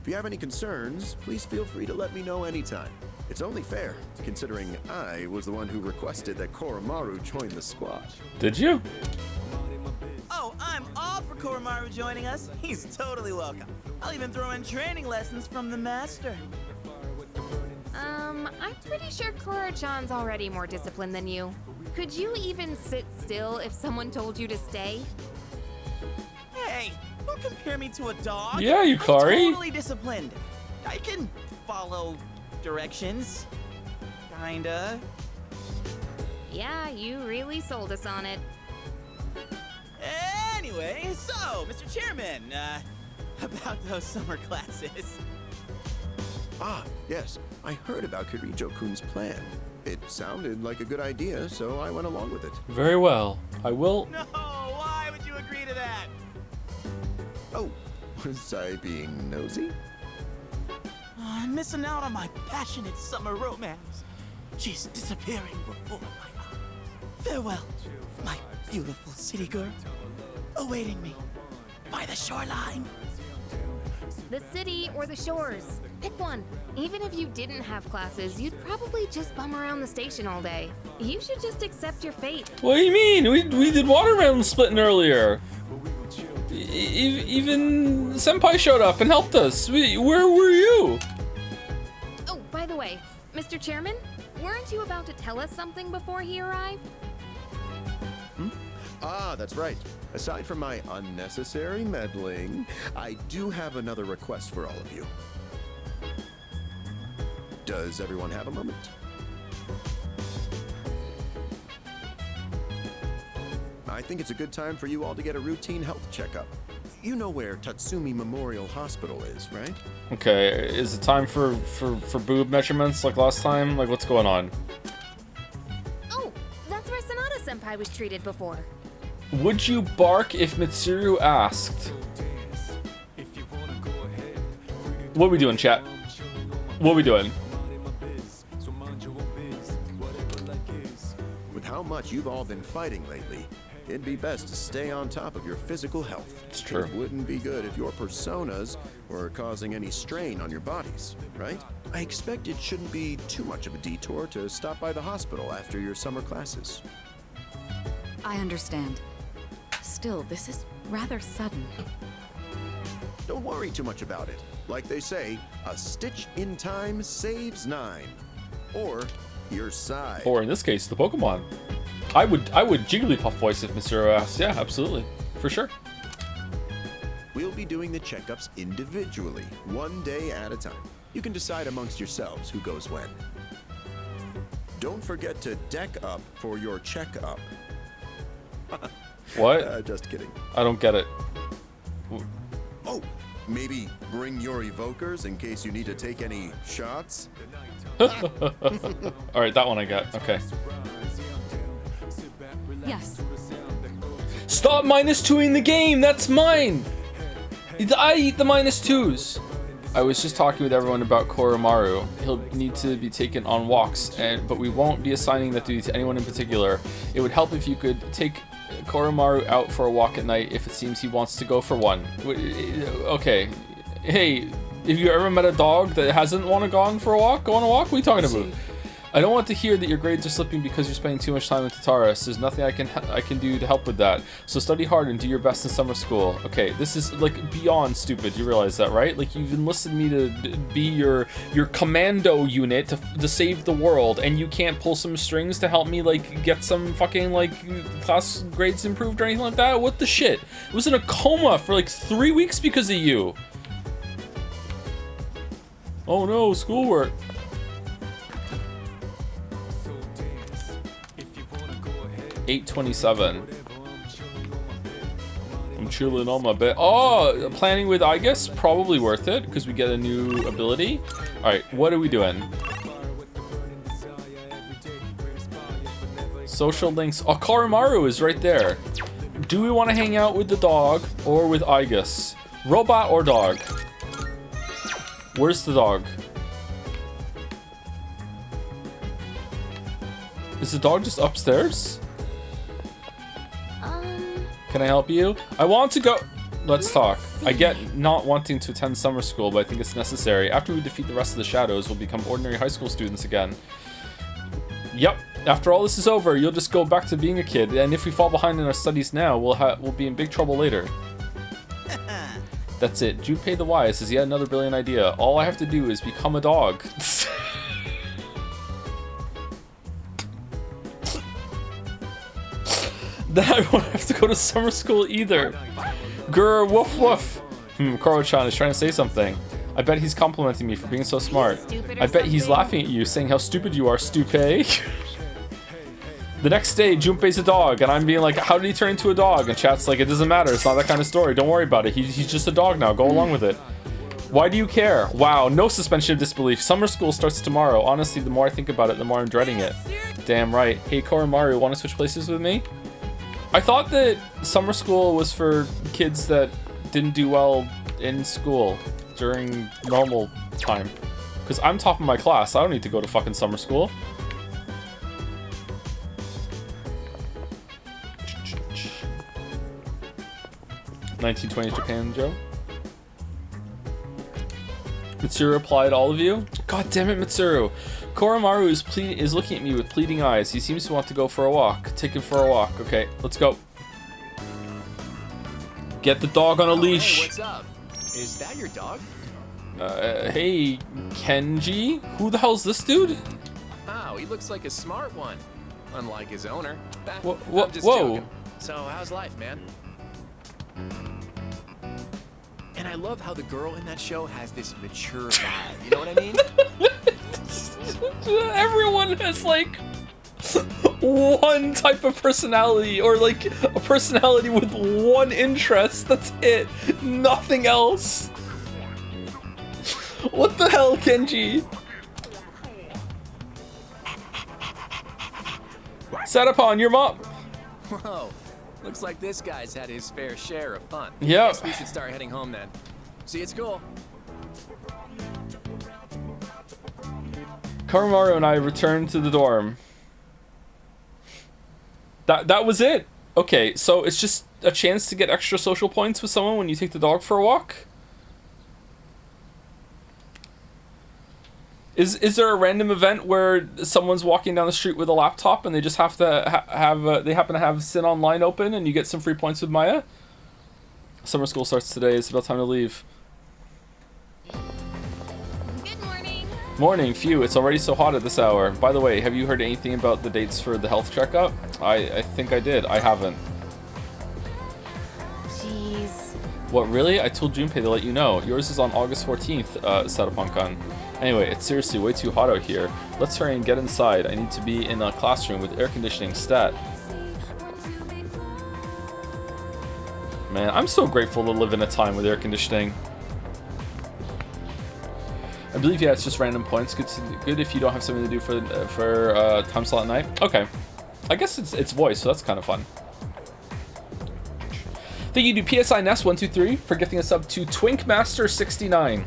Speaker 5: If you have any concerns, please feel free to let me know anytime. It's only fair, considering I was the one who requested that Koromaru join the squad.
Speaker 1: Did you?
Speaker 2: Oh, I'm all for Koromaru joining us. He's totally welcome. I'll even throw in training lessons from the master.
Speaker 6: I'm pretty sure Koro-chan's already more disciplined than you. Could you even sit still if someone told you to stay?
Speaker 2: Hey, don't compare me to a dog.
Speaker 1: Yeah, Yukari.
Speaker 2: I'm totally disciplined. I can follow directions. Kinda.
Speaker 6: Yeah, you really sold us on it.
Speaker 2: Anyway, so, Mr. Chairman, about those summer classes.
Speaker 5: Ah, yes. I heard about Kirijo-kun's plan. It sounded like a good idea, so I went along with it.
Speaker 1: Very well. I will.
Speaker 2: No, why would you agree to that?
Speaker 5: Oh, was I being nosy?
Speaker 2: I'm missing out on my passionate summer romance. She's disappearing before my eyes. Farewell, my beautiful city girl, awaiting me by the shoreline.
Speaker 6: The city or the shores. Pick one. Even if you didn't have classes, you'd probably just bum around the station all day. You should just accept your fate.
Speaker 1: What do you mean? We did watermelon splitting earlier. Even Senpai showed up and helped us. Where were you?
Speaker 6: Oh, by the way, Mr. Chairman, weren't you about to tell us something before he arrived?
Speaker 5: Ah, that's right. Aside from my unnecessary meddling, I do have another request for all of you. Does everyone have a moment? I think it's a good time for you all to get a routine health checkup. You know where Tatsumi Memorial Hospital is, right?
Speaker 1: Okay, is it time for boob measurements like last time? Like, what's going on?
Speaker 6: Oh, that's where Sanada-senpai was treated before.
Speaker 1: Would you bark if Mitsuru asked? What are we doing, chat? What are we doing?
Speaker 5: With how much you've all been fighting lately, it'd be best to stay on top of your physical health.
Speaker 1: It's true.
Speaker 5: It wouldn't be good if your personas were causing any strain on your bodies, right? I expect it shouldn't be too much of a detour to stop by the hospital after your summer classes.
Speaker 7: I understand. Still, this is rather sudden.
Speaker 5: Don't worry too much about it. Like they say, a stitch in time saves 9. Or your side.
Speaker 1: Or in this case, the Pokemon. I would Jigglypuff voice if Mitsuru asked. Yeah, absolutely. For sure.
Speaker 5: We'll be doing the checkups individually, one day at a time. You can decide amongst yourselves who goes when. Don't forget to deck up for your checkup.
Speaker 1: What?
Speaker 5: Just kidding.
Speaker 1: I don't get it.
Speaker 5: Oh, maybe bring your evokers in case you need to take any shots?
Speaker 1: Alright, that one I got. Okay.
Speaker 7: Yes.
Speaker 1: Stop -2ing the game! That's mine! I eat the -2s! I was just talking with everyone about Koromaru. He'll need to be taken on walks, but we won't be assigning that duty to anyone in particular. It would help if you could take Koromaru out for a walk at night if it seems he wants to go for one. Okay. Hey, have you ever met a dog that hasn't want to go on for a walk? Go on a walk? What are you talking about? I don't want to hear that your grades are slipping because you're spending too much time with Tataris. There's nothing I can do to help with that. So study hard and do your best in summer school. Okay, this is like beyond stupid. You realize that, right? Like you've enlisted me to be your commando unit to save the world, and you can't pull some strings to help me like get some fucking like class grades improved or anything like that. What the shit? I was in a coma for like 3 weeks because of you. Oh no, schoolwork. 8:27. I'm chilling on my bed. Oh, planning with Aigis? Probably worth it because we get a new ability. Alright, what are we doing? Social links. Oh, Koromaru is right there. Do we want to hang out with the dog or with Aigis? Robot or dog? Where's the dog? Is the dog just upstairs? Can I help you? I want to go. Let's talk. I get not wanting to attend summer school, but I think it's necessary. After we defeat the rest of the shadows, we'll become ordinary high school students again. Yep. After all this is over, you'll just go back to being a kid, and if we fall behind in our studies now, we'll be in big trouble later. That's it. Junpei the Wise has yet another brilliant idea. All I have to do is become a dog. Then I won't have to go to summer school either. Grr, woof woof. Koro-chan is trying to say something. I bet he's complimenting me for being so smart. I bet he's laughing at you, saying how stupid you are, Stupei. The next day, Junpei's a dog, and I'm being like, how did he turn into a dog? And chat's like, it doesn't matter, it's not that kind of story, don't worry about it. He's just a dog now, go along with it. Why do you care? Wow, no suspension of disbelief. Summer school starts tomorrow. Honestly, the more I think about it, the more I'm dreading it. Damn right. Hey, Koromaru, want to switch places with me? I thought that summer school was for kids that didn't do well in school during normal time. Because I'm top of my class. I don't need to go to fucking summer school. (1920s Japan, Joe. Mitsuru replied, all of you? God damn it, Mitsuru. Koromaru is looking at me with pleading eyes. He seems to want to go for a walk. Take him for a walk. Okay, let's go. Get the dog on a leash.
Speaker 4: Hey, what's up? Is that your dog?
Speaker 1: Hey, Kenji? Who the hell's this dude?
Speaker 4: Oh, he looks like a smart one. Unlike his owner.
Speaker 1: Whoa.
Speaker 4: I'm just joking. So, how's life, man? And I love how the girl in that show has this mature vibe. You know what I mean?
Speaker 1: Everyone has like one type of personality, or like a personality with one interest. That's it. Nothing else. What the hell, Kenji? Satapon, your mom.
Speaker 4: Whoa. Looks like this guy's had his fair share of fun.
Speaker 1: Yeah.
Speaker 4: Guess we should start heading home then. See you at school.
Speaker 1: Koromaru and I returned to the dorm. That was it. Okay, so it's just a chance to get extra social points with someone when you take the dog for a walk? Is there a random event where someone's walking down the street with a laptop and they just have to they happen to have Sin Online open and you get some free points with Maya? Summer school starts today. It's about time to leave.
Speaker 6: Good morning.
Speaker 1: Morning. Phew, it's already so hot at this hour. By the way, have you heard anything about the dates for the health checkup? I think I did. I haven't.
Speaker 6: Jeez.
Speaker 1: What, really? I told Junpei to let you know. Yours is on August 14th, Satapon-kan. Anyway, it's seriously way too hot out here. Let's hurry and get inside. I need to be in a classroom with air conditioning stat. Man, I'm so grateful to live in a time with air conditioning. I believe, yeah, it's just random points. Good if you don't have something to do for time slot at night. Okay. I guess it's voice, so that's kind of fun. Thank you to PSI Ness123 for gifting us up to Twinkmaster69.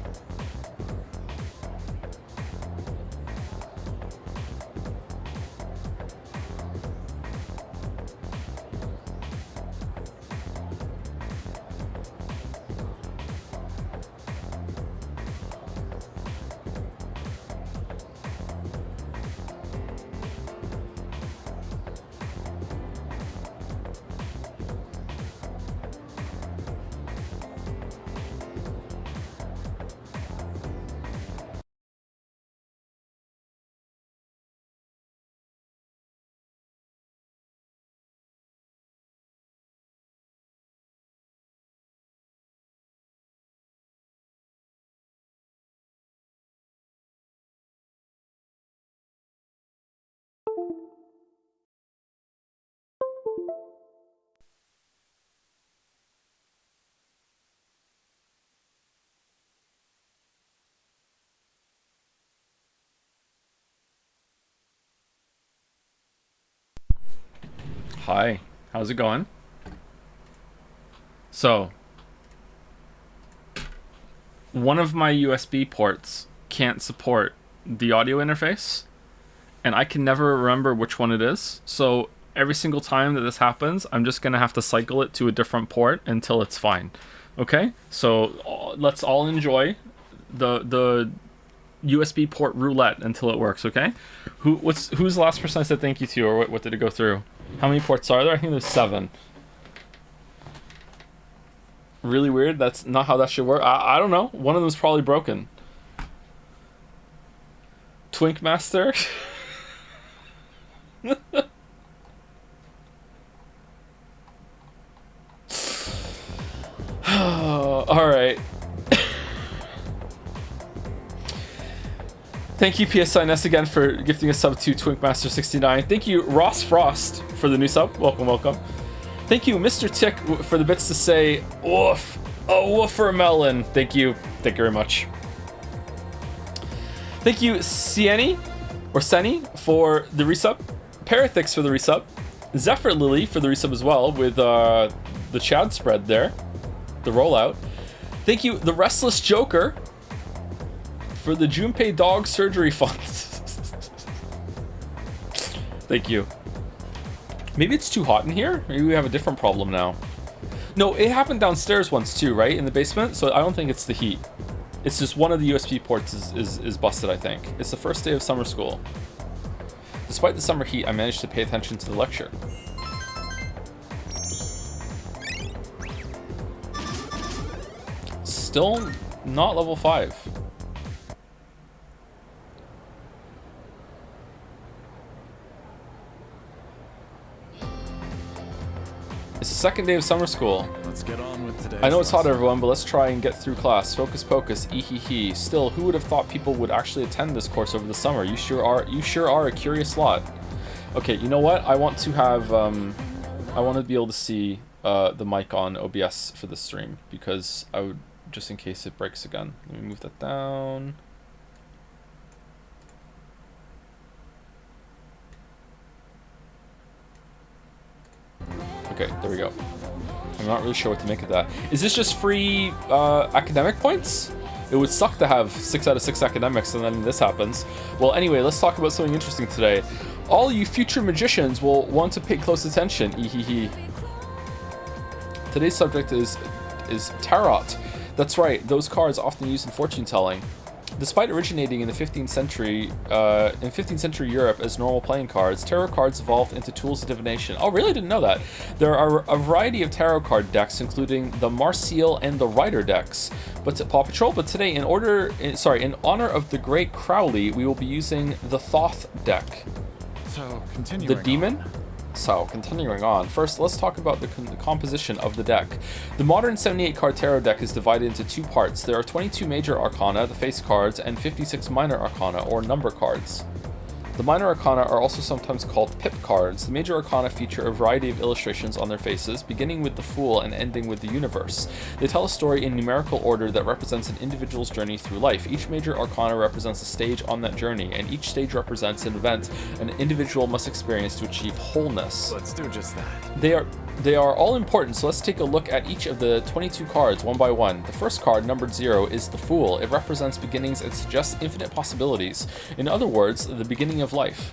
Speaker 1: Hi, how's it going? So, one of my USB ports can't support the audio interface, and I can never remember which one it is. So every single time that this happens, I'm just gonna have to cycle it to a different port until it's fine. Okay, so let's all enjoy the USB port roulette until it works. Okay, who's the last person I said thank you to, or what did it go through? How many ports are there? I think there's 7. Really weird. That's not how that should work. I don't know. One of them's probably broken. Twink Master. All right. Thank you, PSINS, again for gifting a sub to Twinkmaster69. Thank you, Ross Frost, for the new sub. Welcome, welcome. Thank you, Mr. Tick, for the bits to say woof. Oh, woofer melon. Thank you. Thank you very much. Thank you, Sieni, or Seni, for the resub. Parathix for the resub. Zephyr Lily for the resub as well, with the Chad spread there. The rollout. Thank you, the Restless Joker, for the Junpei Dog Surgery Fund. Thank you. Maybe it's too hot in here? Maybe we have a different problem now. No, it happened downstairs once too, right? In the basement? So I don't think it's the heat. It's just one of the USB ports is busted, I think. It's the first day of summer school. Despite the summer heat, I managed to pay attention to the lecture. Still not level 5. It's the second day of summer school.
Speaker 8: Let's get on with today.
Speaker 1: I know it's hot, everyone, but let's try and get through class. Focus pocus, ehehe. Still, who would have thought people would actually attend this course over the summer? You sure are a curious lot. Okay, you know what? I want to have I want to be able to see the mic on OBS for this stream, because I would, just in case it breaks again. Let me move that down. Okay, there we go. I'm not really sure what to make of that. Is this just free academic points? It would suck to have 6 out of 6 academics and then this happens. Well, anyway, let's talk about something interesting today. All you future magicians will want to pay close attention. Ehehe. Today's subject is tarot. That's right, those cards often used in fortune telling. Despite originating in the 15th century Europe as normal playing cards, tarot cards evolved into tools of divination. Oh, really? Didn't know that. There are a variety of tarot card decks, including the Marseille and the Rider decks. But Paw Patrol. But today, in honor of the great Crowley, we will be using the Thoth deck.
Speaker 8: So, continuing
Speaker 1: the demon. So, continuing on. First, let's talk about the composition of the deck. The modern 78-card tarot deck is divided into 2 parts. There are 22 major arcana, the face cards, and 56 minor arcana, or number cards. The minor arcana are also sometimes called pip cards. The major arcana feature a variety of illustrations on their faces, beginning with the Fool and ending with the Universe. They tell a story in numerical order that represents an individual's journey through life. Each major arcana represents a stage on that journey, and each stage represents an event an individual must experience to achieve wholeness.
Speaker 8: Let's do just that.
Speaker 1: They are all important, so let's take a look at each of the 22 cards one by one. The first card, numbered 0, is the Fool. It represents beginnings and suggests infinite possibilities. In other words, the beginning of life.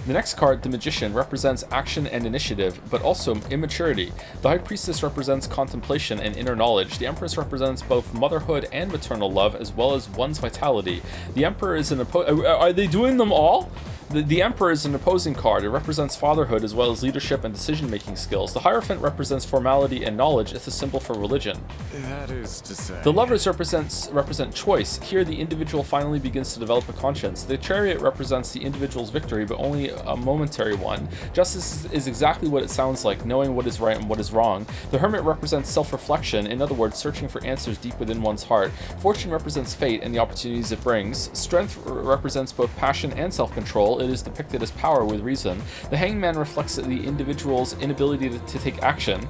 Speaker 1: The next card, the Magician, represents action and initiative, but also immaturity. The High Priestess represents contemplation and inner knowledge. The Empress represents both motherhood and maternal love, as well as one's vitality. The Emperor is an Are they doing them all? The Emperor is an opposing card. It represents fatherhood as well as leadership and decision-making skills. The Hierophant represents formality and knowledge. It's a symbol for religion.
Speaker 8: That is to say...
Speaker 1: The Lovers represent choice. Here, the individual finally begins to develop a conscience. The Chariot represents the individual's victory, but only a momentary one. Justice is exactly what it sounds like, knowing what is right and what is wrong. The Hermit represents self-reflection, in other words, searching for answers deep within one's heart. Fortune represents fate and the opportunities it brings. Strength represents both passion and self-control. It is depicted as power with reason. The Hangman reflects the individual's inability to take action.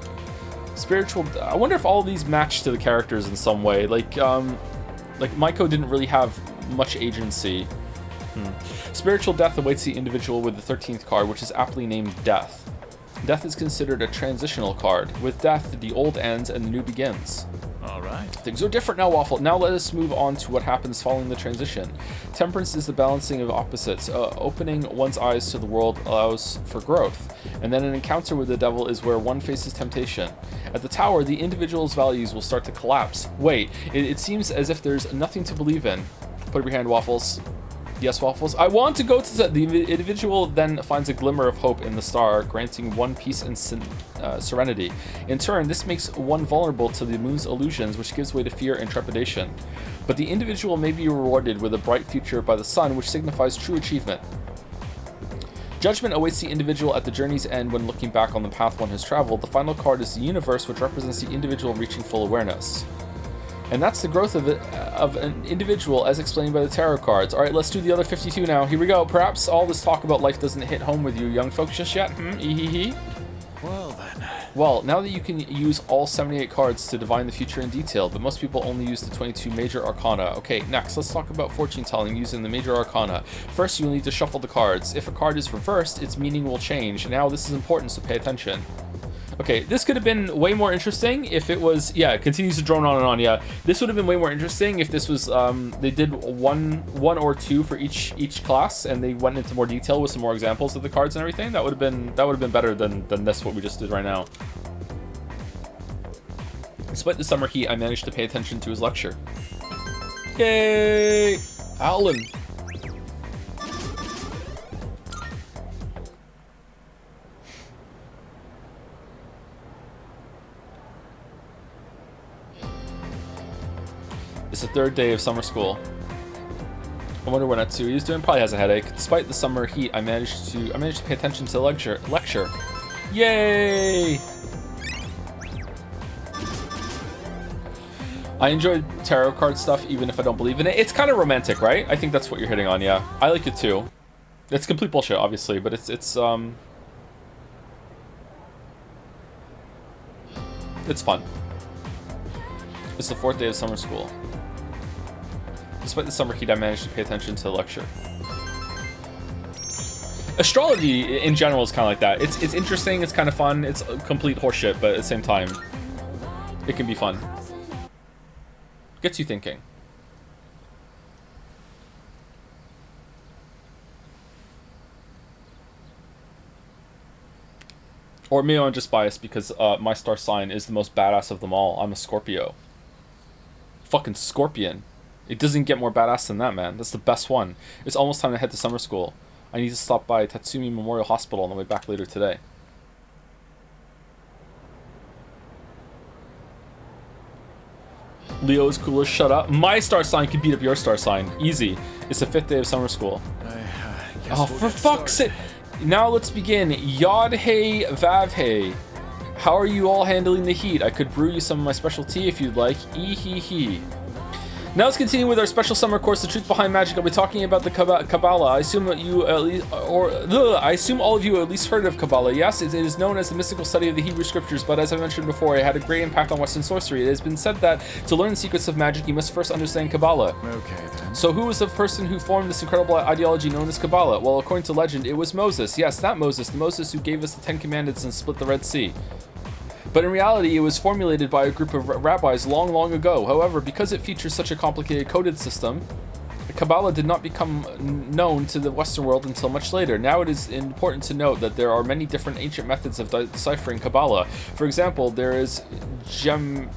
Speaker 1: Spiritual... I wonder if all of these match to the characters in some way. Like Maiko didn't really have much agency. Spiritual death awaits the individual with the 13th card, which is aptly named Death. Death is considered a transitional card. With death, the old ends and the new begins.
Speaker 8: All right.
Speaker 1: Things are different now, Waffle. Now let us move on to what happens following the transition. Temperance is the balancing of opposites. Opening one's eyes to the world allows for growth. And then an encounter with the devil is where one faces temptation. At the tower, the individual's values will start to collapse. Wait, it seems as if there's nothing to believe in. Put up your hand, Waffles. Yes, Waffles. I want to go to the individual then finds a glimmer of hope in the star, granting one peace and serenity. In turn, this makes one vulnerable to the moon's illusions, which gives way to fear and trepidation. But the individual may be rewarded with a bright future by the sun, which signifies true achievement. Judgment awaits the individual at the journey's end when looking back on the path one has traveled. The final card is the universe, which represents the individual reaching full awareness. And that's the growth of an individual as explained by the tarot cards. All right, let's do the other 52 now. Here we go. Perhaps all this talk about life doesn't hit home with you young folks just yet.
Speaker 8: Well then.
Speaker 1: Well, now that you can use all 78 cards to divine the future in detail, but most people only use the 22 major arcana. Okay, next, let's talk about fortune telling using the major arcana. First, you'll need to shuffle the cards. If a card is reversed, its meaning will change. Now, this is important, so pay attention. Okay, this could have been way more interesting if it was, yeah, it continues to drone on and on, yeah. This would have been way more interesting if this was, they did one or two for each class, and they went into more detail with some more examples of the cards and everything. That would have been better than this, what we just did right now. Despite the summer heat, I managed to pay attention to his lecture. Yay! Alan! It's the third day of summer school. I wonder what Natsui's doing. Probably has a headache. Despite the summer heat, I managed to pay attention to the lecture. Yay! I enjoy tarot card stuff even if I don't believe in it. It's kind of romantic, right? I think that's what you're hitting on, yeah. I like it too. It's complete bullshit, obviously, but it's fun. It's the fourth day of summer school. Despite the summer heat, I managed to pay attention to the lecture. Astrology in general is kind of like that. It's interesting, it's kind of fun, it's complete horseshit, but at the same time, it can be fun. Gets you thinking. Or maybe I'm just biased because my star sign is the most badass of them all. I'm a Scorpio. Fucking Scorpion. It doesn't get more badass than that, man. That's the best one. It's almost time to head to summer school. I need to stop by Tatsumi Memorial Hospital on the way back later today. Leo is cool as shut up. My star sign can beat up your star sign. Easy. It's the 5th day of summer school. Oh, for fuck's sake. Now let's begin. Yod-hey, Vav-hey. How are you all handling the heat? I could brew you some of my special tea if you'd like. Ee-hee-hee. Now let's continue with our special summer course, The Truth Behind Magic. I'll be talking about the Kabbalah. I assume that you at least, I assume all of you at least heard of Kabbalah. Yes, it is known as the mystical study of the Hebrew Scriptures, but as I mentioned before, it had a great impact on Western sorcery. It has been said that to learn the secrets of magic, you must first understand Kabbalah.
Speaker 8: Okay, then.
Speaker 1: So who was the person who formed this incredible ideology known as Kabbalah? Well, according to legend, it was Moses. Yes, that Moses, the Moses who gave us the 10 Commandments and split the Red Sea. But in reality, it was formulated by a group of rabbis long, long ago. However, because it features such a complicated coded system, Kabbalah did not become known to the Western world until much later. Now it is important to note that there are many different ancient methods of deciphering Kabbalah. For example, there is gematria,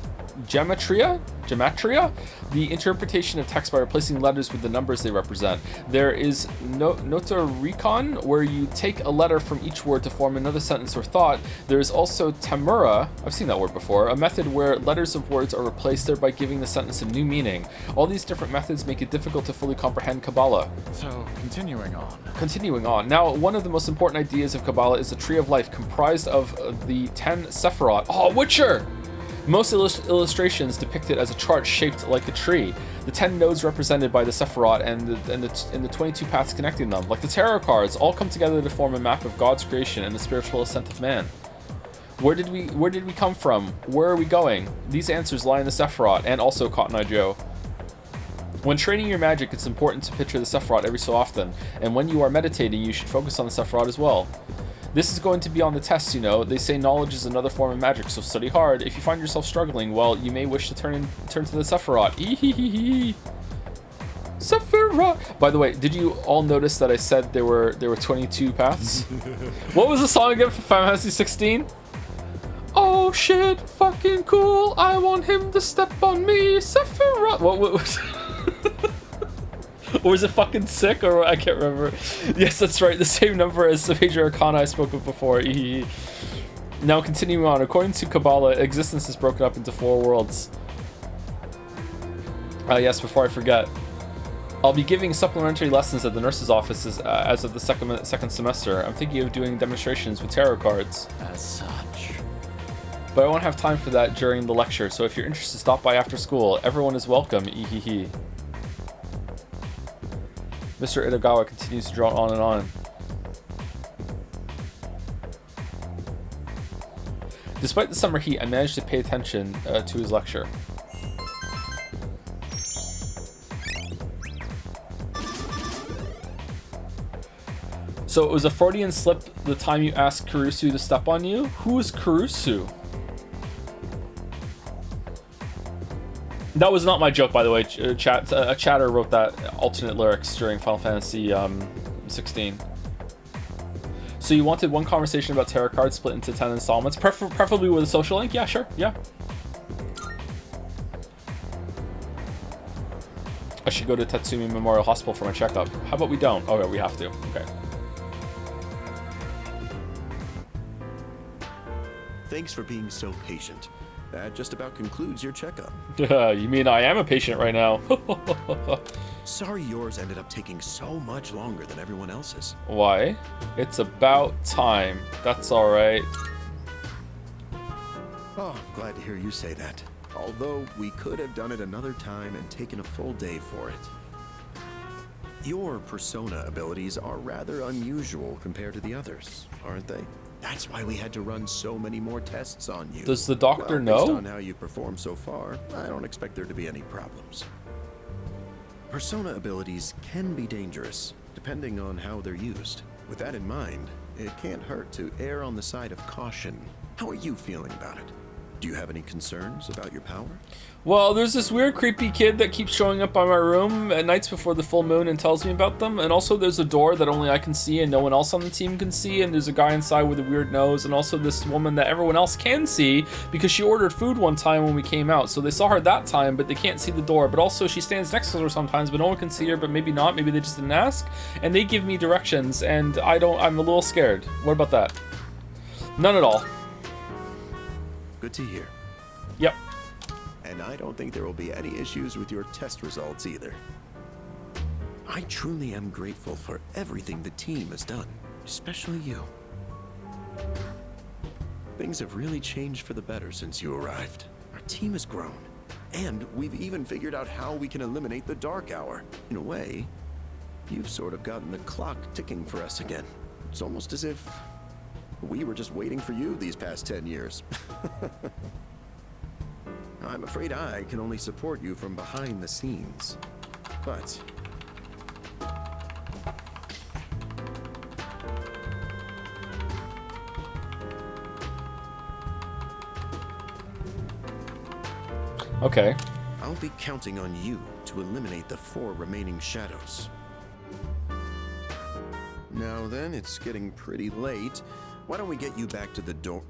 Speaker 1: the interpretation of text by replacing letters with the numbers they represent. There is notarikon, where you take a letter from each word to form another sentence or thought. There is also tamura, I've seen that word before, a method where letters of words are replaced, thereby giving the sentence a new meaning. All these different methods make it difficult to fully comprehend Kabbalah.
Speaker 8: So, continuing on.
Speaker 1: Now, one of the most important ideas of Kabbalah is the Tree of Life, comprised of the 10 Sephiroth. Oh, Witcher! Most illustrations depict it as a chart shaped like a tree. The 10 nodes represented by the Sephiroth and the 22 paths connecting them, like the tarot cards, all come together to form a map of God's creation and the spiritual ascent of man. Where did we come from? Where are we going? These answers lie in the Sephiroth and also Cotton Eye Joe. When training your magic, it's important to picture the Sephiroth every so often, and when you are meditating, you should focus on the Sephiroth as well. This is going to be on the test, you know. They say knowledge is another form of magic, so study hard. If you find yourself struggling, well, you may wish to turn to the Sephiroth. Ehehehe. Sephiroth. By the way, did you all notice that I said there were 22 paths? What was the song again for Final Fantasy 16? Oh shit, fucking cool. I want him to step on me, Sephiroth. What was or was it fucking sick, or I can't remember. Yes, that's right, the same number as the major arcana I spoke of before. Now continuing on, according to Kabbalah, existence is broken up into 4 worlds. Yes, before I forget, I'll be giving supplementary lessons at the nurse's office as of the second semester. I'm thinking of doing demonstrations with tarot cards.
Speaker 8: As such.
Speaker 1: But I won't have time for that during the lecture, so if you're interested, stop by after school. Everyone is welcome, ehehe. Mr. Itagawa continues to draw on and on. Despite the summer heat, I managed to pay attention to his lecture. So it was a Freudian slip the time you asked Kurusu to step on you? Who is Kurusu? That was not my joke, by the way. A chatter wrote that alternate lyrics during Final Fantasy 16. So you wanted one conversation about tarot cards split into 10 installments, preferably with a social link? Yeah, sure. Yeah. I should go to Tatsumi Memorial Hospital for my checkup. How about we don't? Okay, we have to. Okay.
Speaker 5: Thanks for being so patient. That just about concludes your checkup.
Speaker 1: You mean I am a patient right now?
Speaker 5: Sorry yours ended up taking so much longer than everyone else's.
Speaker 1: Why? It's about time. That's alright.
Speaker 5: Oh, glad to hear you say that. Although we could have done it another time and taken a full day for it. Your persona abilities are rather unusual compared to the others, aren't they? That's why we had to run so many more tests on you.
Speaker 1: Does the doctor
Speaker 5: Based
Speaker 1: know?
Speaker 5: on how you performed so far, I don't expect there to be any problems. Persona abilities can be dangerous, depending on how they're used. With that in mind, it can't hurt to err on the side of caution. How are you feeling about it? Do you have any concerns about your power?
Speaker 1: Well, there's this weird creepy kid that keeps showing up by my room at nights before the full moon and tells me about them. And also there's a door that only I can see and no one else on the team can see. And there's a guy inside with a weird nose. And also this woman that everyone else can see because she ordered food one time when we came out. So they saw her that time, but they can't see the door. But also she stands next to her sometimes, but no one can see her, but maybe not. Maybe they just didn't ask. And they give me directions and I'm a little scared. What about that? None at all.
Speaker 5: Good to hear.
Speaker 1: Yep.
Speaker 5: And I don't think there will be any issues with your test results either. I truly am grateful for everything the team has done, especially you. Things have really changed for the better since you arrived. Our team has grown, and we've even figured out how we can eliminate the Dark Hour. In a way, you've sort of gotten the clock ticking for us again. It's almost as if we were just waiting for you these past 10 years. I'm afraid I can only support you from behind the scenes. But
Speaker 1: Okay.
Speaker 5: I'll be counting on you to eliminate the 4 remaining shadows. Now then, it's getting pretty late. Why don't we get you back to the door?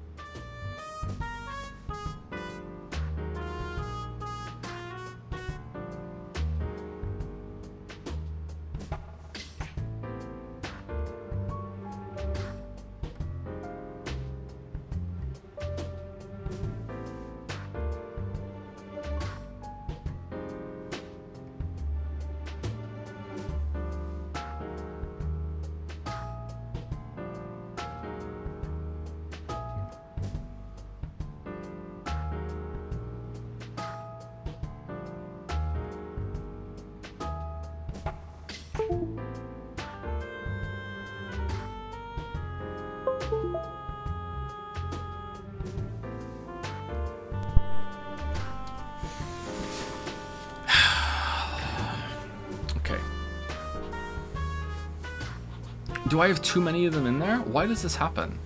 Speaker 1: Do I have too many of them in there? Why does this happen?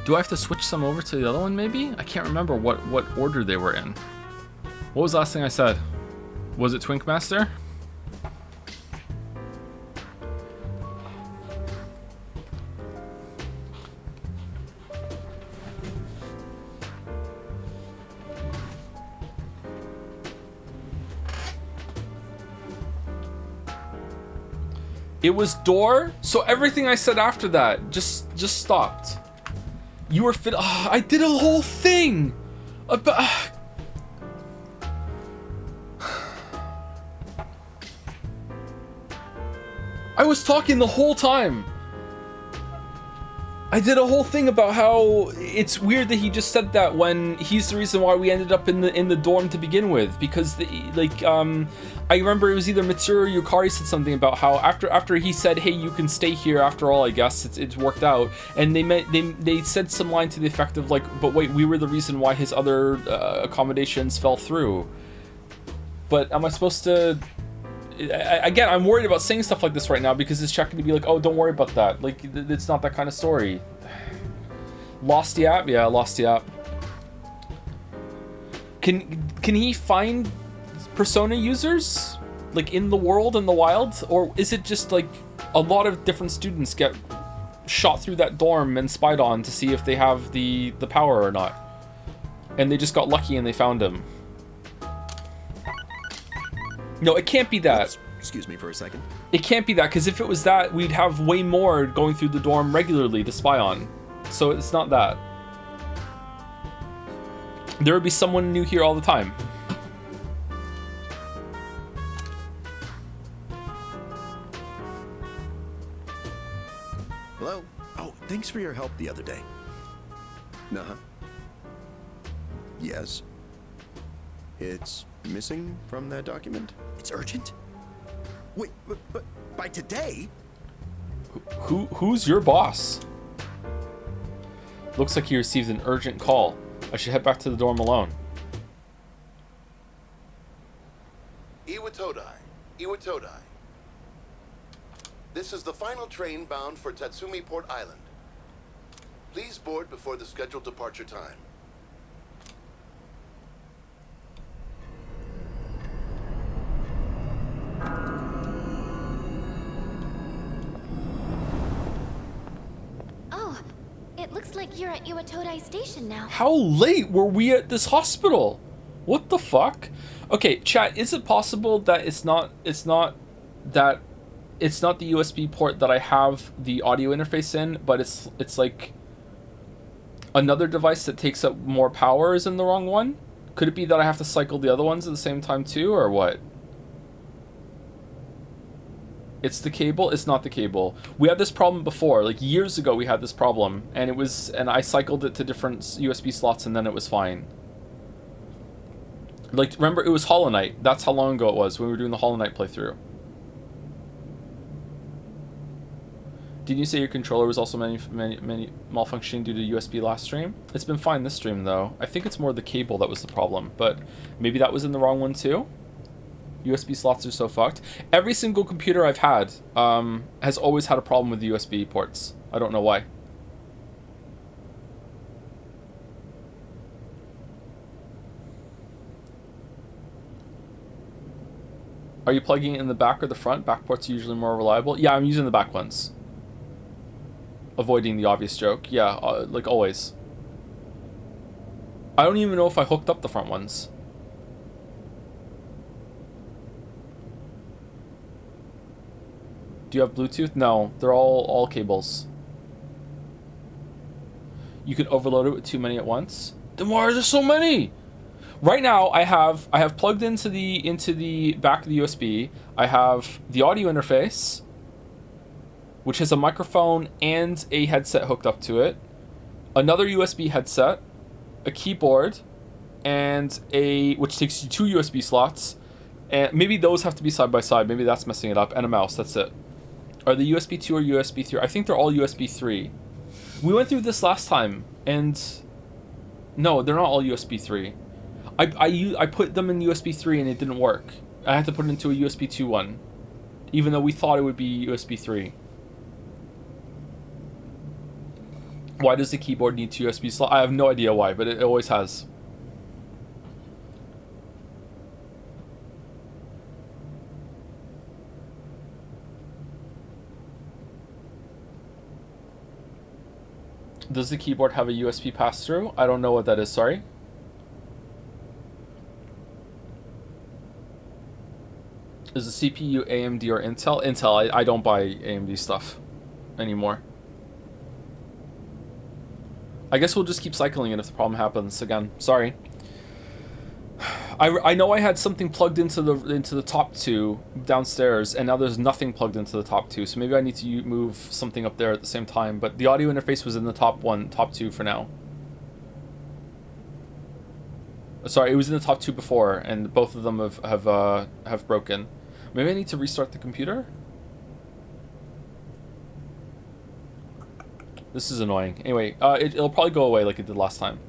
Speaker 1: Do I have to switch some over to the other one maybe? I can't remember what order they were in. What was the last thing I said? Was it Twinkmaster? It was door, so everything I said after that just stopped. You were fit. Oh, I did a whole thing about. I was talking the whole time. I did a whole thing about how it's weird that he just said that when he's the reason why we ended up in the dorm to begin with, because I remember it was either Mitsuru or Yukari said something about how after he said, hey, you can stay here after all, I guess it's worked out, and they said some line to the effect of like, but wait, we were the reason why his other accommodations fell through. But am I supposed to? Again, I'm worried about saying stuff like this right now because it's checking to be like, oh, don't worry about that. Like, it's not that kind of story. Lost the app? Yeah, lost the app. Can he find Persona users? Like, in the world, in the wild? Or is it just, like, a lot of different students get shot through that dorm and spied on to see if they have the power or not? And they just got lucky and they found him. No, it can't be that.
Speaker 5: Excuse me for a second.
Speaker 1: It can't be that, because if it was that, we'd have way more going through the dorm regularly to spy on. So it's not that. There would be someone new here all the time.
Speaker 5: Hello? Oh, thanks for your help the other day. Uh-huh. Yes. It's missing from that document? It's urgent? Wait, but by today?
Speaker 1: Who's your boss? Looks like he received an urgent call. I should head back to the dorm alone.
Speaker 9: Iwatodai. This is the final train bound for Tatsumi Port Island. Please board before the scheduled departure time.
Speaker 6: Oh, it looks like you're at Iwatodai Station now.
Speaker 1: How late were we at this hospital? What the fuck? Okay, chat, is it possible that it's not the USB port that I have the audio interface in, but it's like another device that takes up more power is in the wrong one? Could it be that I have to cycle the other ones at the same time too, or what? It's the cable? It's not the cable. We had this problem before, like years ago we had this problem, and I cycled it to different USB slots and then it was fine. Like, remember, it was Hollow Knight. That's how long ago it was when we were doing the Hollow Knight playthrough. Didn't you say your controller was also many malfunctioning due to USB last stream? It's been fine this stream, though. I think it's more the cable that was the problem, but maybe that was in the wrong one, too? USB slots are so fucked. Every single computer I've had has always had a problem with the USB ports. I don't know why. Are you plugging it in the back or the front? Back ports are usually more reliable. Yeah, I'm using the back ones. Avoiding the obvious joke. Yeah, like always. I don't even know if I hooked up the front ones. Do you have Bluetooth? No, they're all cables. You can overload it with too many at once. Then why are there so many? Right now, I have plugged into the back of the USB. I have the audio interface, which has a microphone and a headset hooked up to it, another USB headset, a keyboard, and which takes you 2 USB slots, and maybe those have to be side by side. Maybe that's messing it up, and a mouse. That's it. Are they USB 2 or USB 3? I think they're all USB 3. We went through this last time, and no, they're not all USB 3. I put them in USB 3 and it didn't work. I had to put it into a USB 2 one, even though we thought it would be USB 3. Why does the keyboard need 2 USB slots? I have no idea why, but it always has. Does the keyboard have a USB pass-through? I don't know what that is, sorry. Is the CPU AMD or Intel? Intel, I don't buy AMD stuff anymore. I guess we'll just keep cycling it if the problem happens again. Sorry. I know I had something plugged into the top 2 downstairs, and now there's nothing plugged into the top 2. So maybe I need to move something up there at the same time. But the audio interface was in the top 2 for now. Sorry, it was in the top 2 before, and both of them have broken. Maybe I need to restart the computer. This is annoying. Anyway, it'll probably go away like it did last time.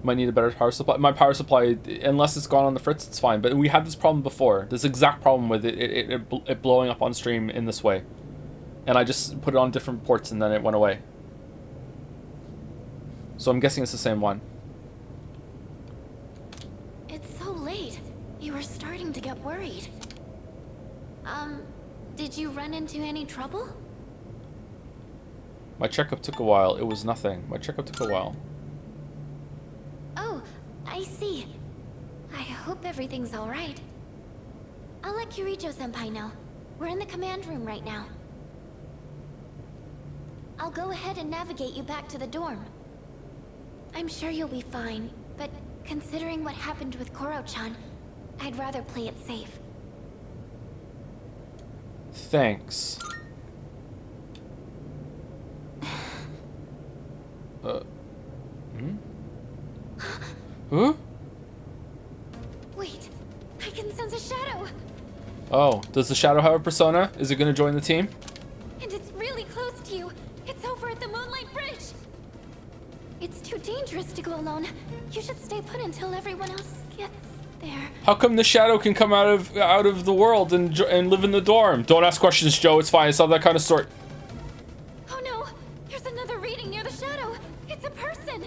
Speaker 1: Might need a better power supply. My power supply, unless it's gone on the fritz, it's fine. But we had this problem before. This exact problem with it blowing up on stream in this way. And I just put it on different ports and then it went away. So I'm guessing it's the same one.
Speaker 6: It's so late. You were starting to get worried. Did you run into any trouble?
Speaker 1: My checkup took a while. It was nothing. My checkup took a while.
Speaker 6: Oh, I see. I hope everything's all right. I'll let Kirijo-senpai know. We're in the command room right now. I'll go ahead and navigate you back to the dorm. I'm sure you'll be fine, but considering what happened with Koro-chan, I'd rather play it safe.
Speaker 1: Thanks. Huh?
Speaker 6: Wait, I can sense a shadow.
Speaker 1: Oh, does the shadow have a persona? Is it gonna join the team?
Speaker 6: And it's really close to you. It's over at the Moonlight Bridge. It's too dangerous to go alone. You should stay put until everyone else gets there.
Speaker 1: How come the shadow can come out of the world and live in the dorm? Don't ask questions, Joe. It's fine. It's not that kind of story.
Speaker 6: Oh no! There's another reading near the shadow. It's a person.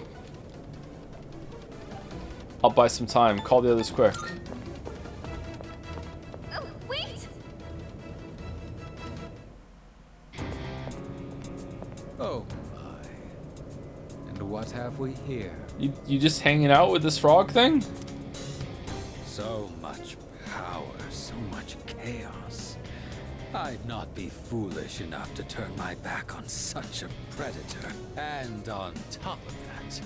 Speaker 1: I'll buy some time. Call the others quick.
Speaker 6: Oh, wait!
Speaker 10: Oh my. And what have we here?
Speaker 1: You just hanging out with this frog thing?
Speaker 10: So much power, so much chaos. I'd not be foolish enough to turn my back on such a predator. And on top of that,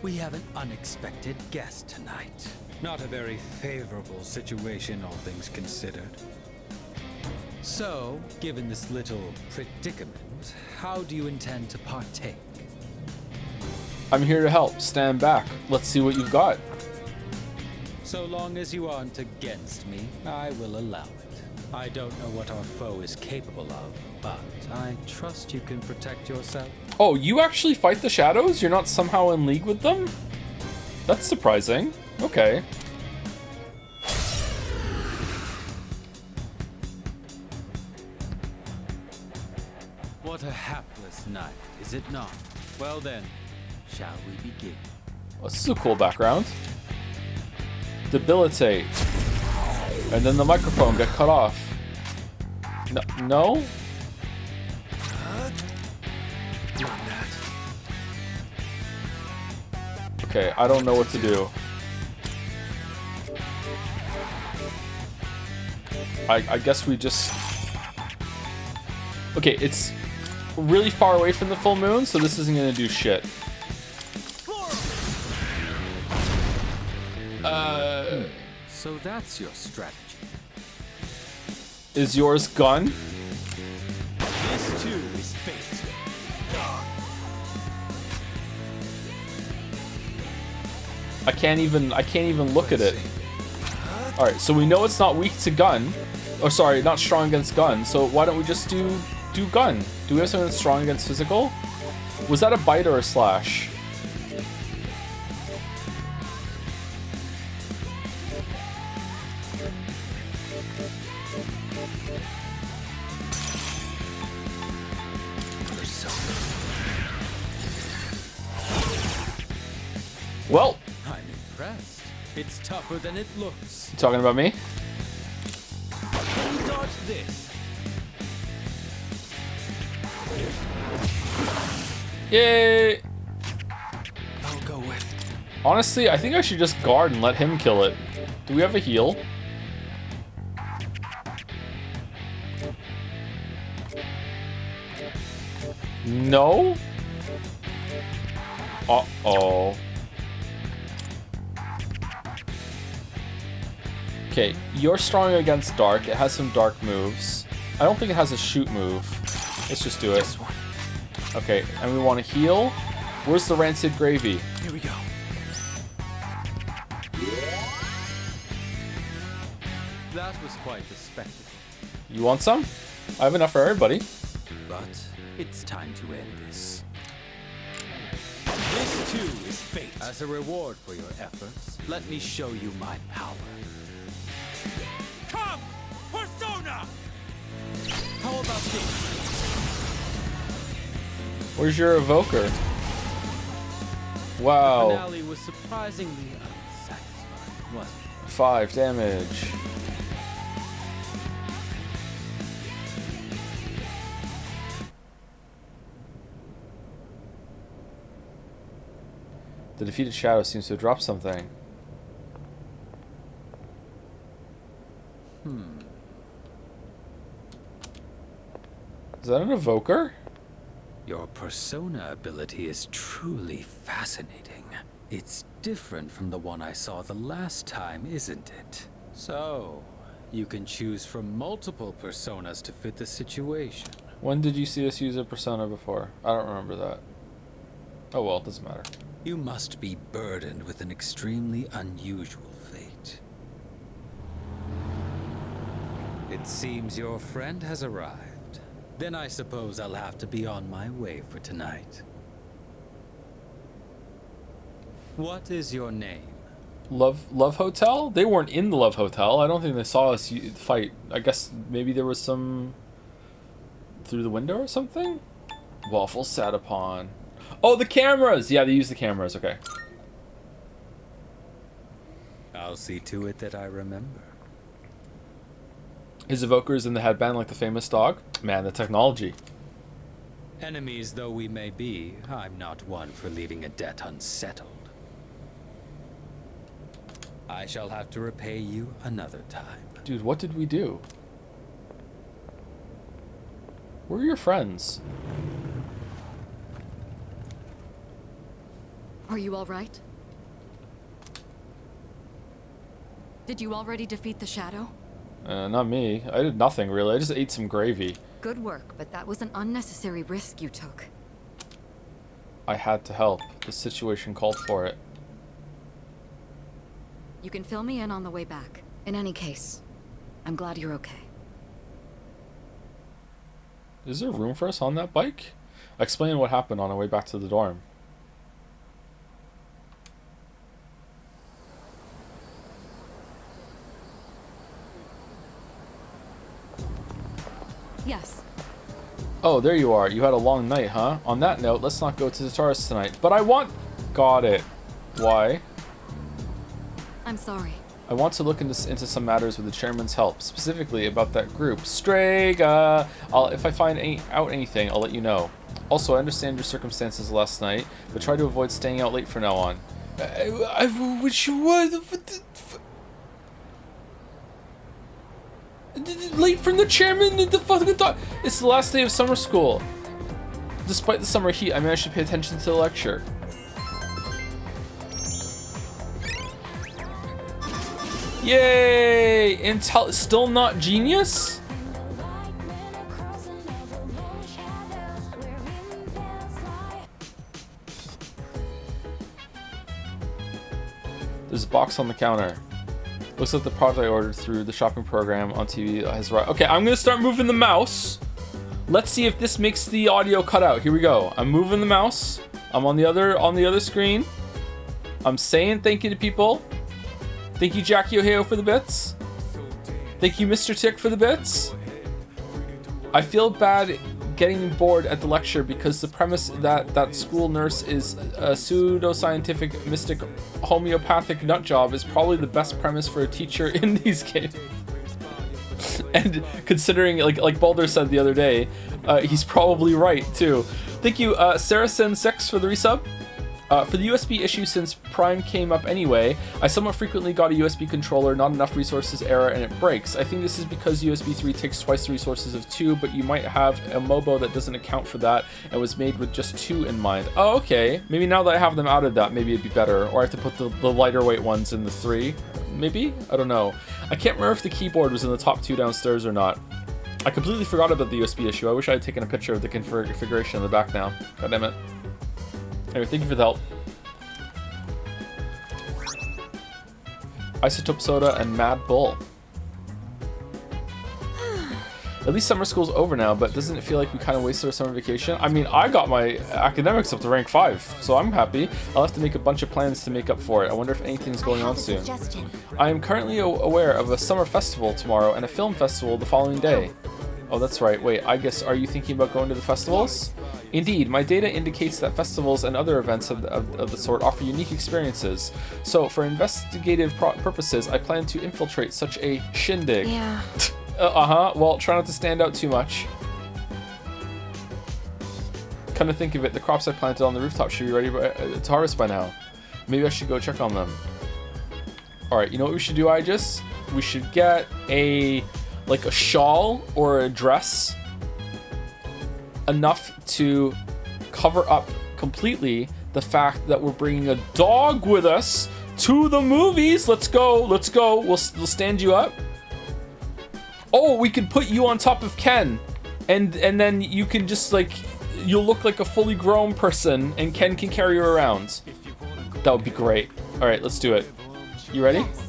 Speaker 10: we have an unexpected guest tonight. Not a very favorable situation, all things considered. So, given this little predicament, how do you intend to partake?
Speaker 1: I'm here to help. Stand back. Let's see what you've got.
Speaker 10: So long as you aren't against me, I will allow it. I don't know what our foe is capable of, but I trust you can protect yourself.
Speaker 1: Oh, you actually fight the shadows? You're not somehow in league with them? That's surprising. Okay.
Speaker 10: What a hapless night, is it not? Well then, shall we begin?
Speaker 1: Well, this is a cool background. Debilitate. And then the microphone got cut off. No? Okay, I don't know what to do. I guess we just... Okay, it's really far away from the full moon, so this isn't gonna do shit.
Speaker 10: So that's your strategy.
Speaker 1: Is yours gun?
Speaker 10: This too is fate.
Speaker 1: I can't even look at it. Alright, so we know it's not weak to gun. Oh, sorry, not strong against gun. So why don't we just do gun? Do we have something that's strong against physical? Was that a bite or a slash?
Speaker 10: impressed. It's tougher than it looks.
Speaker 1: You talking about me?
Speaker 10: Dodge this.
Speaker 1: Yay!
Speaker 10: I'll go with.
Speaker 1: Honestly, I think I should just guard and let him kill it. Do we have a heal? No? Uh-oh. Okay, you're strong against dark. It has some dark moves. I don't think it has a shoot move. Let's just do it. Okay, and we want to heal. Where's the rancid gravy?
Speaker 10: Here we go. That was quite the spectacle.
Speaker 1: You want some? I have enough for everybody.
Speaker 10: But it's time to end this. This too is fate. As a reward for your efforts, let me show you my power. Come, Persona! How about this?
Speaker 1: Where's your evoker? Wow.
Speaker 10: The finale was surprisingly unsatisfying, wasn't it?
Speaker 1: 5 damage. The defeated shadow seems to have dropped something. Is that an evoker?
Speaker 10: Your persona ability is truly fascinating. It's different from the one I saw the last time, isn't it? So, you can choose from multiple personas to fit the situation.
Speaker 1: When did you see us use a persona before? I don't remember that. Oh well, it doesn't matter.
Speaker 10: You must be burdened with an extremely unusual fate. It seems your friend has arrived. Then I suppose I'll have to be on my way for tonight. What is your name?
Speaker 1: Love Hotel? They weren't in the Love Hotel. I don't think they saw us fight. I guess maybe there was some through the window or something? Waffle sat upon. Oh, the cameras! Yeah, they use the cameras. Okay.
Speaker 10: I'll see to it that I remember.
Speaker 1: His evoker's in the headband like the famous dog. Man, the technology.
Speaker 10: Enemies though we may be, I'm not one for leaving a debt unsettled. I shall have to repay you another time.
Speaker 1: Dude, what did we do? Where are your friends?
Speaker 7: Are you all right? Did you already defeat the shadow?
Speaker 1: Not me. I did nothing really. I just ate some gravy.
Speaker 7: Good work, but that was an unnecessary risk you took.
Speaker 1: I had to help. The situation called for it.
Speaker 7: You can fill me in on the way back. In any case, I'm glad you're okay.
Speaker 1: Is there room for us on that bike? Explain what happened on our way back to the dorm.
Speaker 7: Yes.
Speaker 1: Oh, there you are. You had a long night, huh? On that note, let's not go to the Taurus tonight. But I want... Got it. Why?
Speaker 7: I'm sorry.
Speaker 1: I want to look into some matters with the chairman's help, specifically about that group. Strega! If I find out anything, I'll let you know. Also, I understand your circumstances last night, but try to avoid staying out late from now on. I wish you would... Late from the chairman and the fucking thought. It's the last day of summer school. Despite the summer heat, I managed to pay attention to the lecture. Yay! Intel still not genius? There's a box on the counter. Looks like the product I ordered through the shopping program on TV has arrived. Okay, I'm gonna start moving the mouse. Let's see if this makes the audio cut out. Here we go. I'm moving the mouse. I'm on the other screen. I'm saying thank you to people. Thank you, Jackie Ohio, for the bits. Thank you, Mr. Tick, for the bits. I feel bad getting bored at the lecture because the premise that school nurse is a pseudoscientific, mystic, homeopathic nutjob is probably the best premise for a teacher in these games. And considering, like Baldur said the other day, he's probably right too. Thank you, Saracen6 for the resub. For the USB issue, since Prime came up anyway, I somewhat frequently got a USB controller, not enough resources error, and it breaks. I think this is because USB 3 takes twice the resources of 2, but you might have a MOBO that doesn't account for that and was made with just 2 in mind. Oh, okay. Maybe now that I have them out of that, maybe it'd be better. Or I have to put the lighter weight ones in the 3. Maybe? I don't know. I can't remember if the keyboard was in the top 2 downstairs or not. I completely forgot about the USB issue. I wish I had taken a picture of the configuration in the back now. God damn it. Anyway, thank you for the help. Isotope Soda and Mad Bull. At least summer school's over now, but doesn't it feel like we kind of wasted our summer vacation? I mean, I got my academics up to rank 5, so I'm happy. I'll have to make a bunch of plans to make up for it. I wonder if anything's going on soon. I am currently aware of a summer festival tomorrow and a film festival the following day. Oh, that's right. Wait, I guess, are you thinking about going to the festivals? Indeed, my data indicates that festivals and other events of the sort offer unique experiences. So, for investigative purposes, I plan to infiltrate such a shindig.
Speaker 6: Yeah.
Speaker 1: Well, try not to stand out too much. Come to think of it, the crops I planted on the rooftop should be ready to harvest by now. Maybe I should go check on them. Alright, you know what we should do, Aegis? We should get a shawl or a dress enough to cover up completely the fact that we're bringing a dog with us to the movies. Let's go. We'll stand you up. Oh, we can put you on top of Ken, and then you can just you'll look like a fully grown person, and Ken can carry you around. That would be great. All right, let's do it. You ready?
Speaker 6: Yes.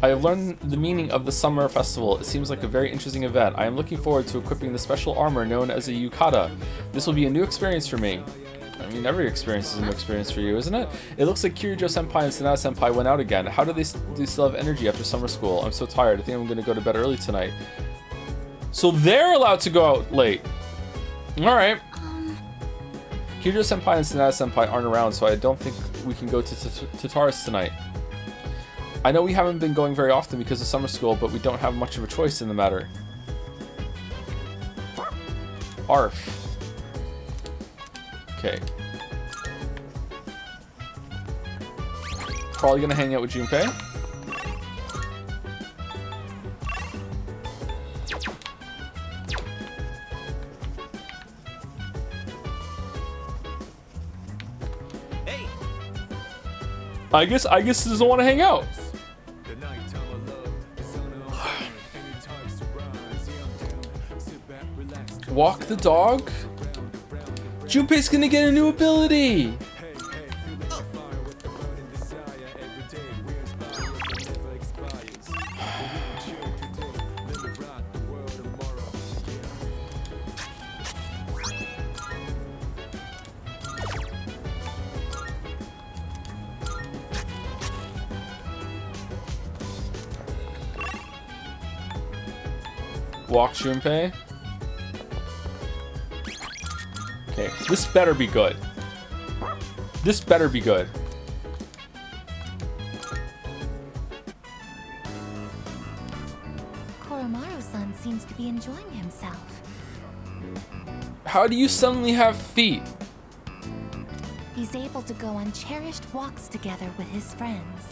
Speaker 1: I have learned the meaning of the summer festival. It seems like a very interesting event. I am looking forward to equipping the special armor known as a yukata. This will be a new experience for me. I mean, every experience is a new experience for you, isn't it? It looks like Kirijo-senpai and Sanada-senpai went out again. How do they still have energy after summer school? I'm so tired. I think I'm going to go to bed early tonight. So they're allowed to go out late. Alright. Kirijo-senpai and Sanada-senpai aren't around, so I don't think we can go to Tataris tonight. I know we haven't been going very often because of summer school, but we don't have much of a choice in the matter. Arf. Okay. Probably gonna hang out with Junpei.
Speaker 2: Hey.
Speaker 1: I guess he doesn't want to hang out. Walk the dog? Junpei's gonna get a new ability! Walk Junpei. Okay, this better be good. This better be good.
Speaker 6: Koromaru-san seems to be enjoying himself.
Speaker 1: How do you suddenly have feet?
Speaker 6: He's able to go on cherished walks together with his friends.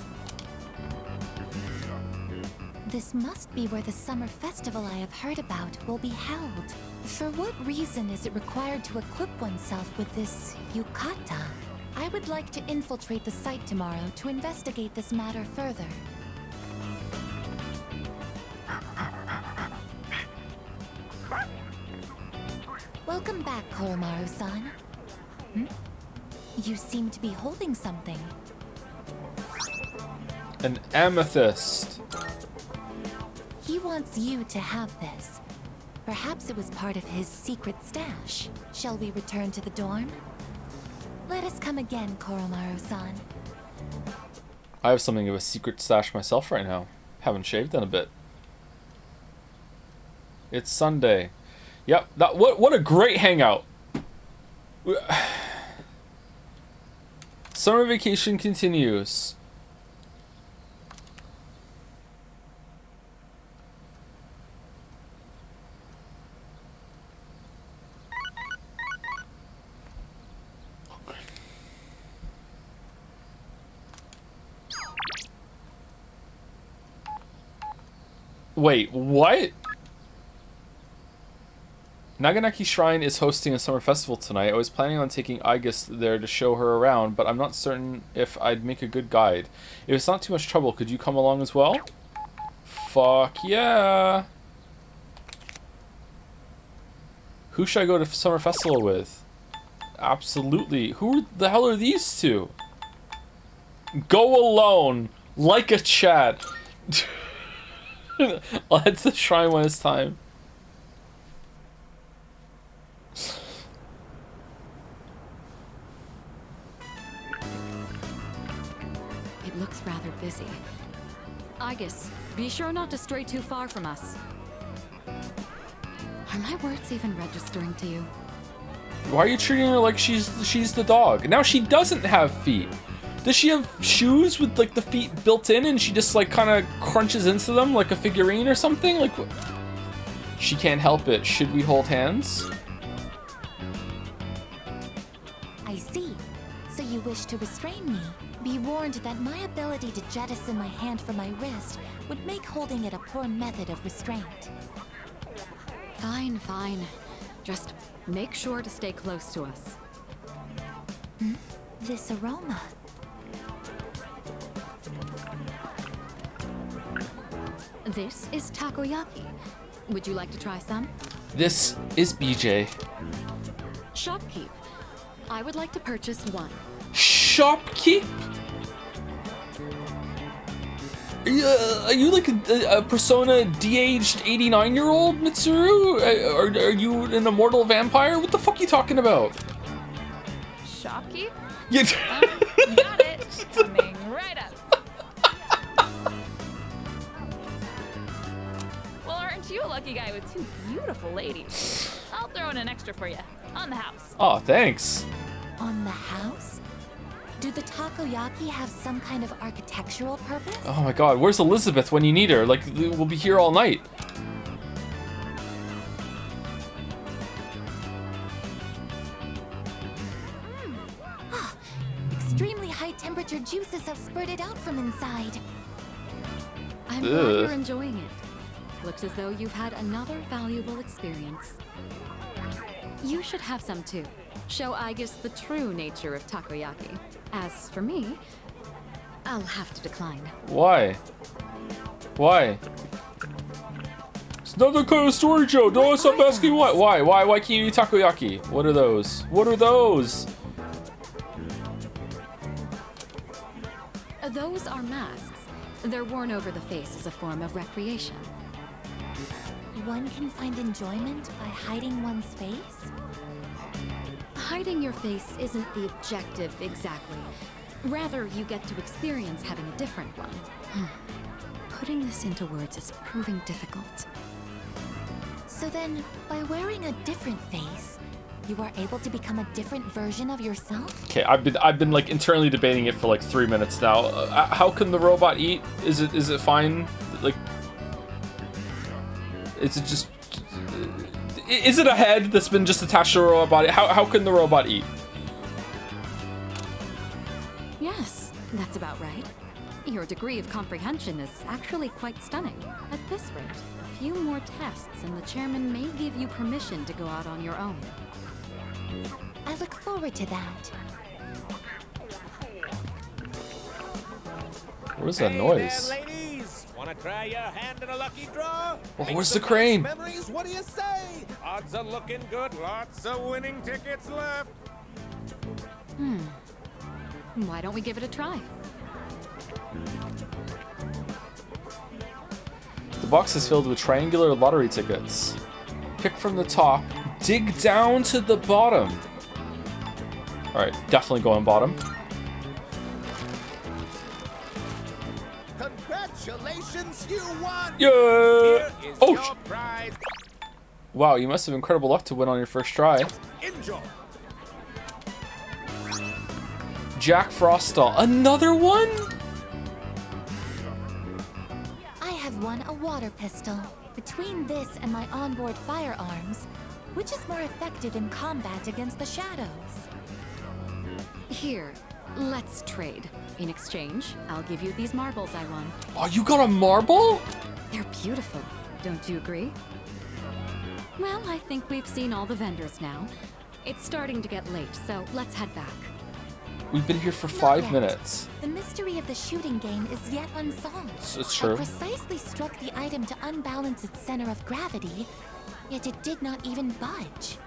Speaker 6: This must be where the summer festival I have heard about will be held. For what reason is it required to equip oneself with this yukata? I would like to infiltrate the site tomorrow to investigate this matter further. Welcome back, Koromaru-san. You seem to be holding something.
Speaker 1: An amethyst.
Speaker 6: He wants you to have this. Perhaps it was part of his secret stash. Shall we return to the dorm? Let us come again, Koromaru-san.
Speaker 1: I have something of a secret stash myself right now. Haven't shaved in a bit. It's Sunday. Yep. What a great hangout. Summer vacation continues. Wait, what? Naganaki Shrine is hosting a summer festival tonight. I was planning on taking Aigis there to show her around, but I'm not certain if I'd make a good guide. If it's not too much trouble, could you come along as well? Fuck yeah! Who should I go to summer festival with? Absolutely. Who the hell are these two? Go alone, like a Chad. I'll head to the shrine when it's time.
Speaker 7: It looks rather busy. Aigis, be sure not to stray too far from us. Are my words even registering to you?
Speaker 1: Why are you treating her like she's the dog? Now she doesn't have feet. Does she have shoes with like the feet built in and she just like kind of crunches into them like a figurine or something? Like, she can't help it. Should we hold hands?
Speaker 6: I see. So you wish to restrain me? Be warned that my ability to jettison my hand from my wrist would make holding it a poor method of restraint.
Speaker 7: Fine, fine. Just make sure to stay close to us.
Speaker 6: This aroma.
Speaker 7: This is takoyaki. Would you like to try some?
Speaker 1: This is BJ.
Speaker 7: Shopkeep. I would like to purchase one.
Speaker 1: Shopkeep? Are you like a Persona de-aged 89-year-old, Mitsuru? Are you an immortal vampire? What the fuck are you talking about?
Speaker 11: Shopkeep?
Speaker 1: Yeah.
Speaker 11: Got it. Coming right up. Well, aren't you a lucky guy with two beautiful ladies? I'll throw in an extra for you. On the house.
Speaker 1: Oh, thanks.
Speaker 6: On the house? Do the takoyaki have some kind of architectural purpose?
Speaker 1: Oh my god, where's Elizabeth when you need her? Like, we'll be here all night.
Speaker 6: Extremely high temperature juices have spurted out from inside.
Speaker 7: I'm glad you're enjoying it. Looks as though you've had another valuable experience. You should have some too. Show Aigis the true nature of takoyaki. As for me, I'll have to decline.
Speaker 1: Why? Why? It's not that kind of story, Joe. Don't stop asking why. Why can't you eat takoyaki? What are those? What are those?
Speaker 7: Those are masks. They're worn over the face as a form of recreation.
Speaker 6: One can find enjoyment by hiding one's face?
Speaker 7: Hiding your face isn't the objective exactly. Rather, you get to experience having a different one. Putting this into words is proving difficult.
Speaker 6: So then, by wearing a different face, you are able to become a different version of yourself?
Speaker 1: Okay, I've been like internally debating it for like 3 minutes now. How can the robot eat? Is it fine? Like, is it just? Is it a head that's been just attached to a robot body? How can the robot eat?
Speaker 7: Yes, that's about right. Your degree of comprehension is actually quite stunning. At this rate, a few more tests and the chairman may give you permission to go out on your own.
Speaker 6: I look forward to that.
Speaker 1: What is that noise?
Speaker 12: Hey there, ladies. Wanna try your hand in a lucky draw?
Speaker 1: Oh, where's the crane?
Speaker 12: Memories, what do you say? Odds are looking good. Lots of winning tickets left.
Speaker 7: Why don't we give it a try?
Speaker 1: The box is filled with triangular lottery tickets. Pick from the top, dig down to the bottom. Alright, definitely going bottom.
Speaker 12: Congratulations, you won!
Speaker 1: Yeah!
Speaker 12: Here is
Speaker 1: Oh,
Speaker 12: your prize.
Speaker 1: Wow, you must have incredible luck to win on your first try.
Speaker 12: Enjoy.
Speaker 1: Jack Frost doll. Another one?
Speaker 6: I have won a water pistol. Between this and my onboard firearms, which is more effective in combat against the shadows?
Speaker 7: Here, let's trade. In exchange, I'll give you these marbles I won.
Speaker 1: Oh, you got a marble?
Speaker 7: They're beautiful. Don't you agree? Well, I think we've seen all the vendors now. It's starting to get late, so let's head back.
Speaker 1: We've been here for
Speaker 6: Not
Speaker 1: 5
Speaker 6: yet.
Speaker 1: minutes.
Speaker 6: The mystery of the shooting game is yet unsolved.
Speaker 1: It's true.
Speaker 6: I precisely struck the item to unbalance its center of gravity, yet it did not even budge.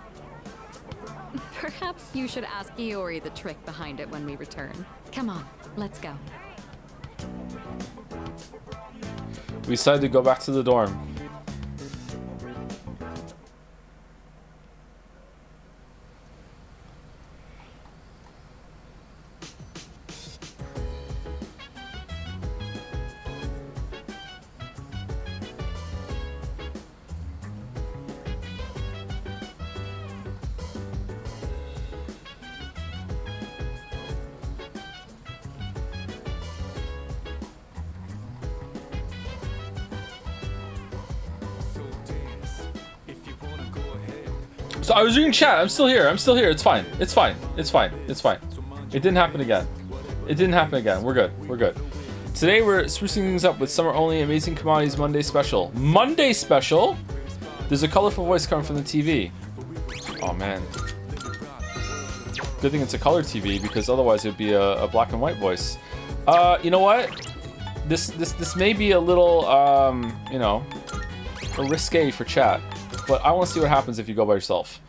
Speaker 7: Perhaps you should ask Iori the trick behind it when we return. Come on, let's go.
Speaker 1: We decided to go back to the dorm. So I was reading chat. I'm still here. I'm still here. It's fine. It's fine. It's fine. It's fine. It didn't happen again. It didn't happen again. We're good. We're good. Today we're sprucing things up with summer only Amazing Commodities Monday special. Monday special? There's a colorful voice coming from the TV. Oh man. Good thing it's a color TV because otherwise it would be a black and white voice. You know what? This may be a little you know, risque for chat. But I want to see what happens if you go by yourself.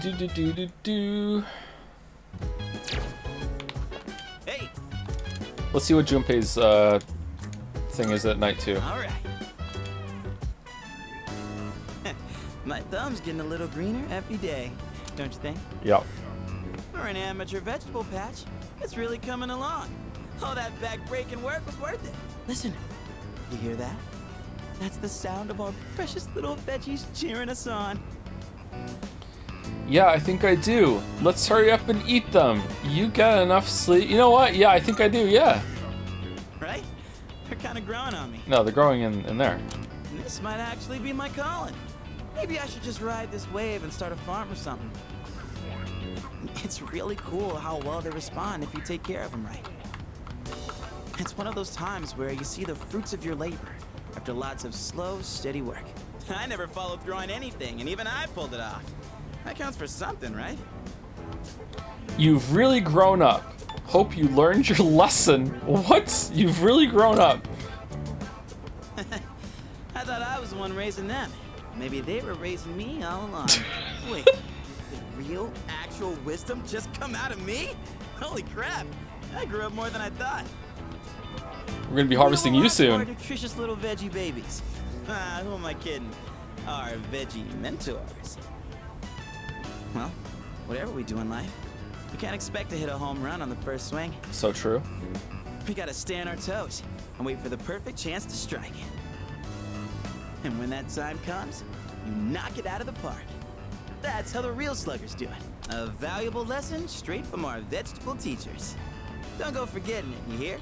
Speaker 2: Hey.
Speaker 1: Let's see what Junpei's thing is at night too.
Speaker 2: All right. My thumb's getting a little greener every day, don't you think?
Speaker 1: Yep.
Speaker 2: For an amateur vegetable patch, it's really coming along. All that back-breaking work was worth it. Listen, you hear that? That's the sound of our precious little veggies cheering us on.
Speaker 1: Yeah, I think I do. Let's hurry up and eat them. You get enough sleep. You know what? Yeah, I think I do, yeah.
Speaker 2: Right? They're kind of growing on me.
Speaker 1: No, they're growing in there.
Speaker 2: This might actually be my calling. Maybe I should just ride this wave and start a farm or something. It's really cool how well they respond if you take care of them right. It's one of those times where you see the fruits of your labor after lots of slow, steady work. I never followed through on anything, and even I pulled it off. That counts for something, right?
Speaker 1: You've really grown up. Hope you learned your lesson. What? You've really grown up.
Speaker 2: I thought I was the one raising them. Maybe they were raising me all along. Wait, did real, actual wisdom just come out of me? Holy crap! I grew up more than I thought.
Speaker 1: We're gonna be harvesting you soon.
Speaker 2: More nutritious little veggie babies. Who am I kidding? Our veggie mentors. Well, whatever we do in life, we can't expect to hit a home run on the first swing.
Speaker 1: So true.
Speaker 2: We gotta stay on our toes and wait for the perfect chance to strike. And when that time comes, you knock it out of the park. That's how the real sluggers do it. A valuable lesson straight from our vegetable teachers. Don't go forgetting it, you hear?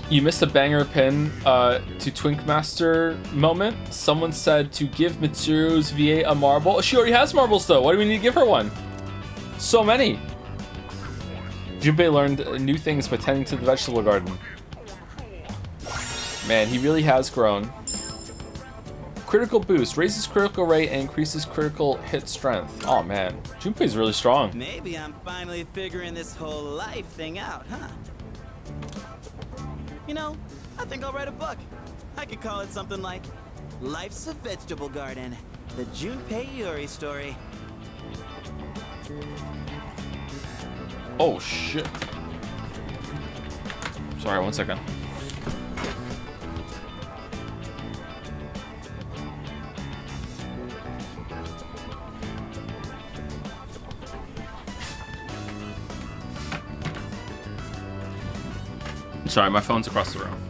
Speaker 1: You missed a banger pin to Twinkmaster moment. Someone said to give Mitsuru's VA a marble. She already has marbles though. Why do we need to give her one? So many. Junpei learned new things by tending to the vegetable garden. Man, he really has grown. Critical boost. Raises critical rate and increases critical hit strength. Oh man, Junpei's really strong.
Speaker 2: Maybe I'm finally figuring this whole life thing out, huh? You know, I think I'll write a book. I could call it something like Life's a Vegetable Garden, the Junpei Iori story.
Speaker 1: Oh shit. Sorry, 1 second. Sorry, my phone's across the room.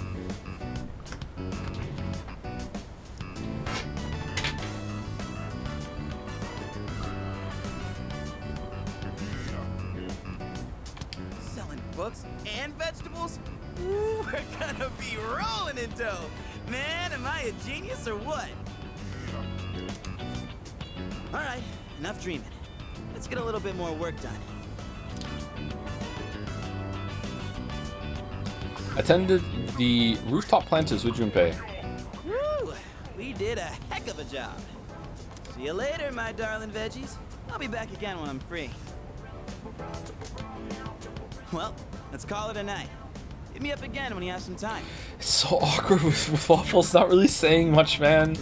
Speaker 2: books and vegetables? Ooh, we're gonna be rolling in dough. Man, am I a genius or what? All right, enough dreaming. Let's get a little bit more work done.
Speaker 1: Attended the rooftop planters with Junpei.
Speaker 2: Woo! We did a heck of a job. See you later, my darling veggies. I'll be back again when I'm free. Well, let's call it a night. Hit me up again when you have some time.
Speaker 1: It's so awkward with Waffles not really saying much, man.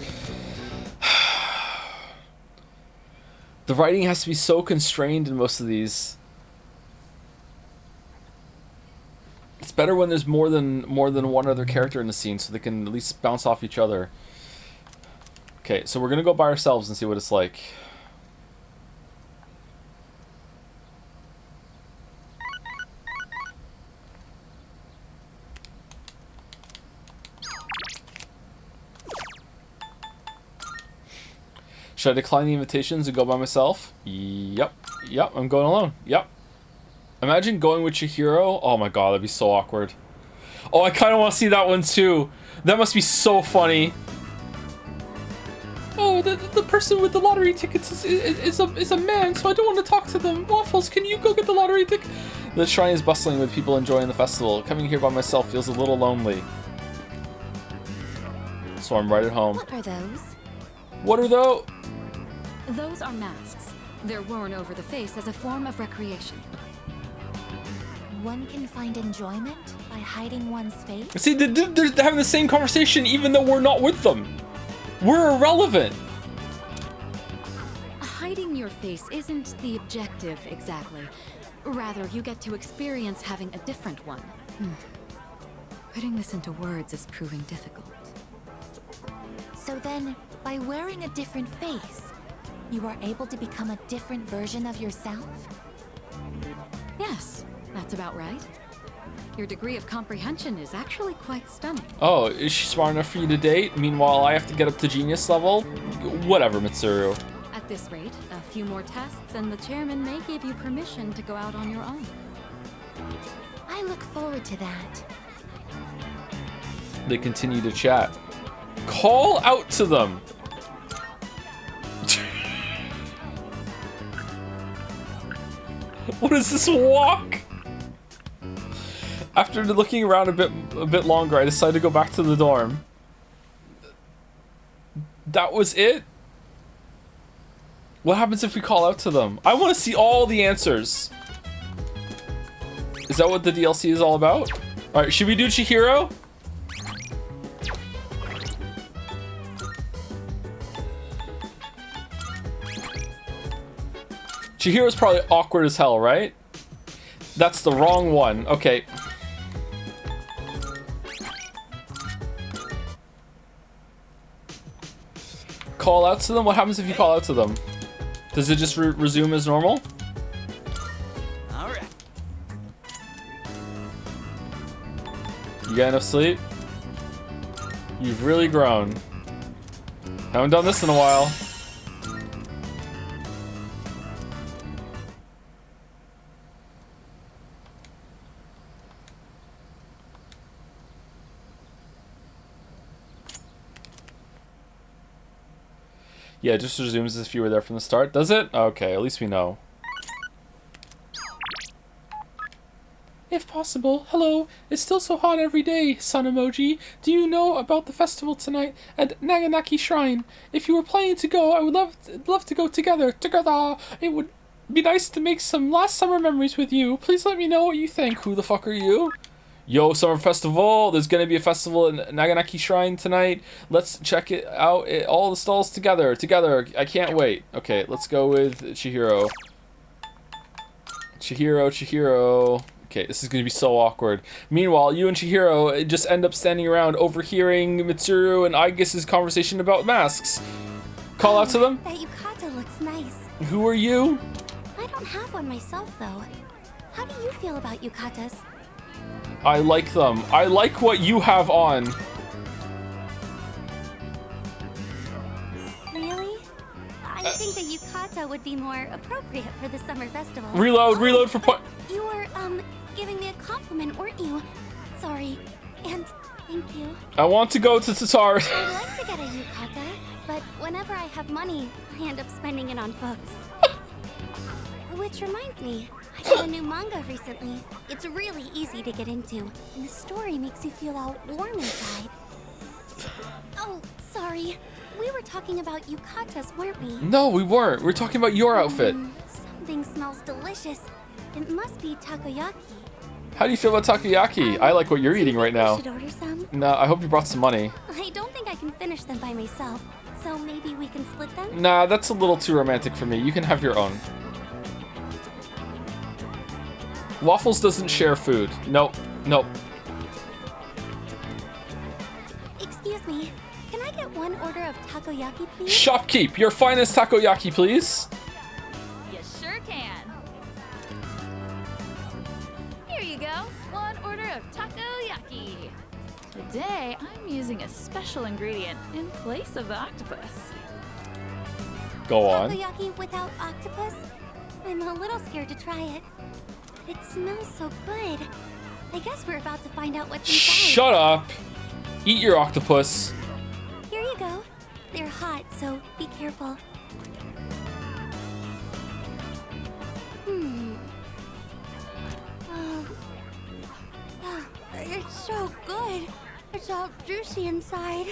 Speaker 1: The writing has to be so constrained in most of these. It's better when there's more than one other character in the scene, so they can at least bounce off each other. Okay, so we're gonna go by ourselves and see what it's like. Should I decline the invitations and go by myself? Yep, I'm going alone. Yep. Imagine going with Chihiro. Oh my god, that'd be so awkward. Oh, I kind of want to see that one too. That must be so funny. Oh, the person with the lottery tickets is a man, so I don't want to talk to them. Waffles, can you go get the lottery ticket? The shrine is bustling with people enjoying the festival. Coming here by myself feels a little lonely. So I'm right at home.
Speaker 6: What are those?
Speaker 1: What are those?
Speaker 7: Those are masks. They're worn over the face as a form of recreation.
Speaker 6: One can find enjoyment by hiding one's face?
Speaker 1: See, they're having the same conversation even though we're not with them. We're irrelevant.
Speaker 7: Hiding your face isn't the objective exactly. Rather, you get to experience having a different one. Putting this into words is proving difficult.
Speaker 6: So then, by wearing a different face, you are able to become a different version of yourself?
Speaker 7: Yes, that's about right. Your degree of comprehension is actually quite stunning.
Speaker 1: Oh, is she smart enough for you to date? Meanwhile, I have to get up to genius level? Whatever, Mitsuru.
Speaker 7: At this rate, a few more tests and the chairman may give you permission to go out on your own.
Speaker 6: I look forward to that.
Speaker 1: They continue to chat. Call out to them! What is this walk? After looking around a bit longer, I decided to go back to the dorm. That was it? What happens if we call out to them? I want to see all the answers. Is that what the DLC is all about? Alright, should we do Chihiro? Chihiro's probably awkward as hell, right? That's the wrong one. Okay. Call out to them? What happens if you call out to them? Does it just resume as normal?
Speaker 2: Alright.
Speaker 1: You got enough sleep? You've really grown. Haven't done this in a while. Yeah, it just resumes as if you were there from the start. Does it? Okay, at least we know. If possible, hello. It's still so hot every day, sun emoji. Do you know about the festival tonight at Naganaki Shrine? If you were planning to go, I would love to go together. Together. It would be nice to make some last summer memories with you. Please let me know what you think. Who the fuck are you? Yo, summer festival. There's gonna be a festival in Naganaki Shrine tonight. Let's check it out. All the stalls together. I can't wait. Okay, let's go with Chihiro. Chihiro. Okay, this is gonna be so awkward. Meanwhile, you and Chihiro just end up standing around overhearing Mitsuru and Aigis' conversation about masks. Call out to them.
Speaker 6: That yukata looks nice.
Speaker 1: Who are you?
Speaker 6: I don't have one myself, though. How do you feel about yukatas?
Speaker 1: I like them. I like what you have on.
Speaker 6: Really? I think the would be more appropriate for the summer festival.
Speaker 1: Reload for point.
Speaker 6: You were, giving me a
Speaker 13: compliment, weren't you? Sorry. And thank you.
Speaker 1: I want to go to Tatar.
Speaker 13: I'd like to get a yukata, but whenever I have money, I end up spending it on books. Which reminds me, I got a new manga recently. It's really easy to get into, and the story makes you feel all warm inside. Oh, sorry. We were talking about yukatas, weren't we?
Speaker 1: No, we weren't. We were talking about your outfit.
Speaker 13: Something smells delicious. It must be takoyaki.
Speaker 1: How do you feel about takoyaki? I like what you're eating right now.
Speaker 13: Should order some?
Speaker 1: No, I hope you brought some money.
Speaker 13: I don't think I can finish them by myself, so maybe we can split them?
Speaker 1: Nah, that's a little too romantic for me. You can have your own. Waffles doesn't share food. Nope. Nope.
Speaker 13: Excuse me. Can I get one order of takoyaki, please?
Speaker 1: Shopkeep, your finest takoyaki, please.
Speaker 11: You sure can. Here you go. One order of takoyaki. Today, I'm using a special ingredient in place of the octopus.
Speaker 1: Go on.
Speaker 13: Takoyaki without octopus? I'm a little scared to try it. It smells so good. I guess we're about to find out what's inside.
Speaker 1: Shut up. Eat your octopus.
Speaker 13: Here you go. They're hot, so be careful. It's so good. It's all juicy inside.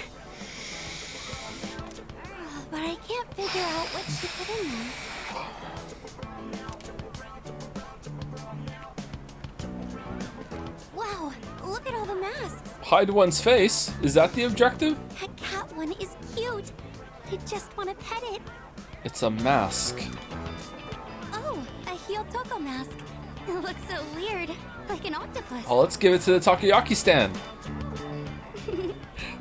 Speaker 13: But I can't figure out what she put in there. Wow, look at all the masks.
Speaker 1: Hide one's face. Is that the objective?
Speaker 13: That cat one is cute. I just want to pet it.
Speaker 1: It's a mask.
Speaker 13: Oh, a Hyotoko mask. It looks so weird, like an octopus.
Speaker 1: Oh, let's give it to the takoyaki stand.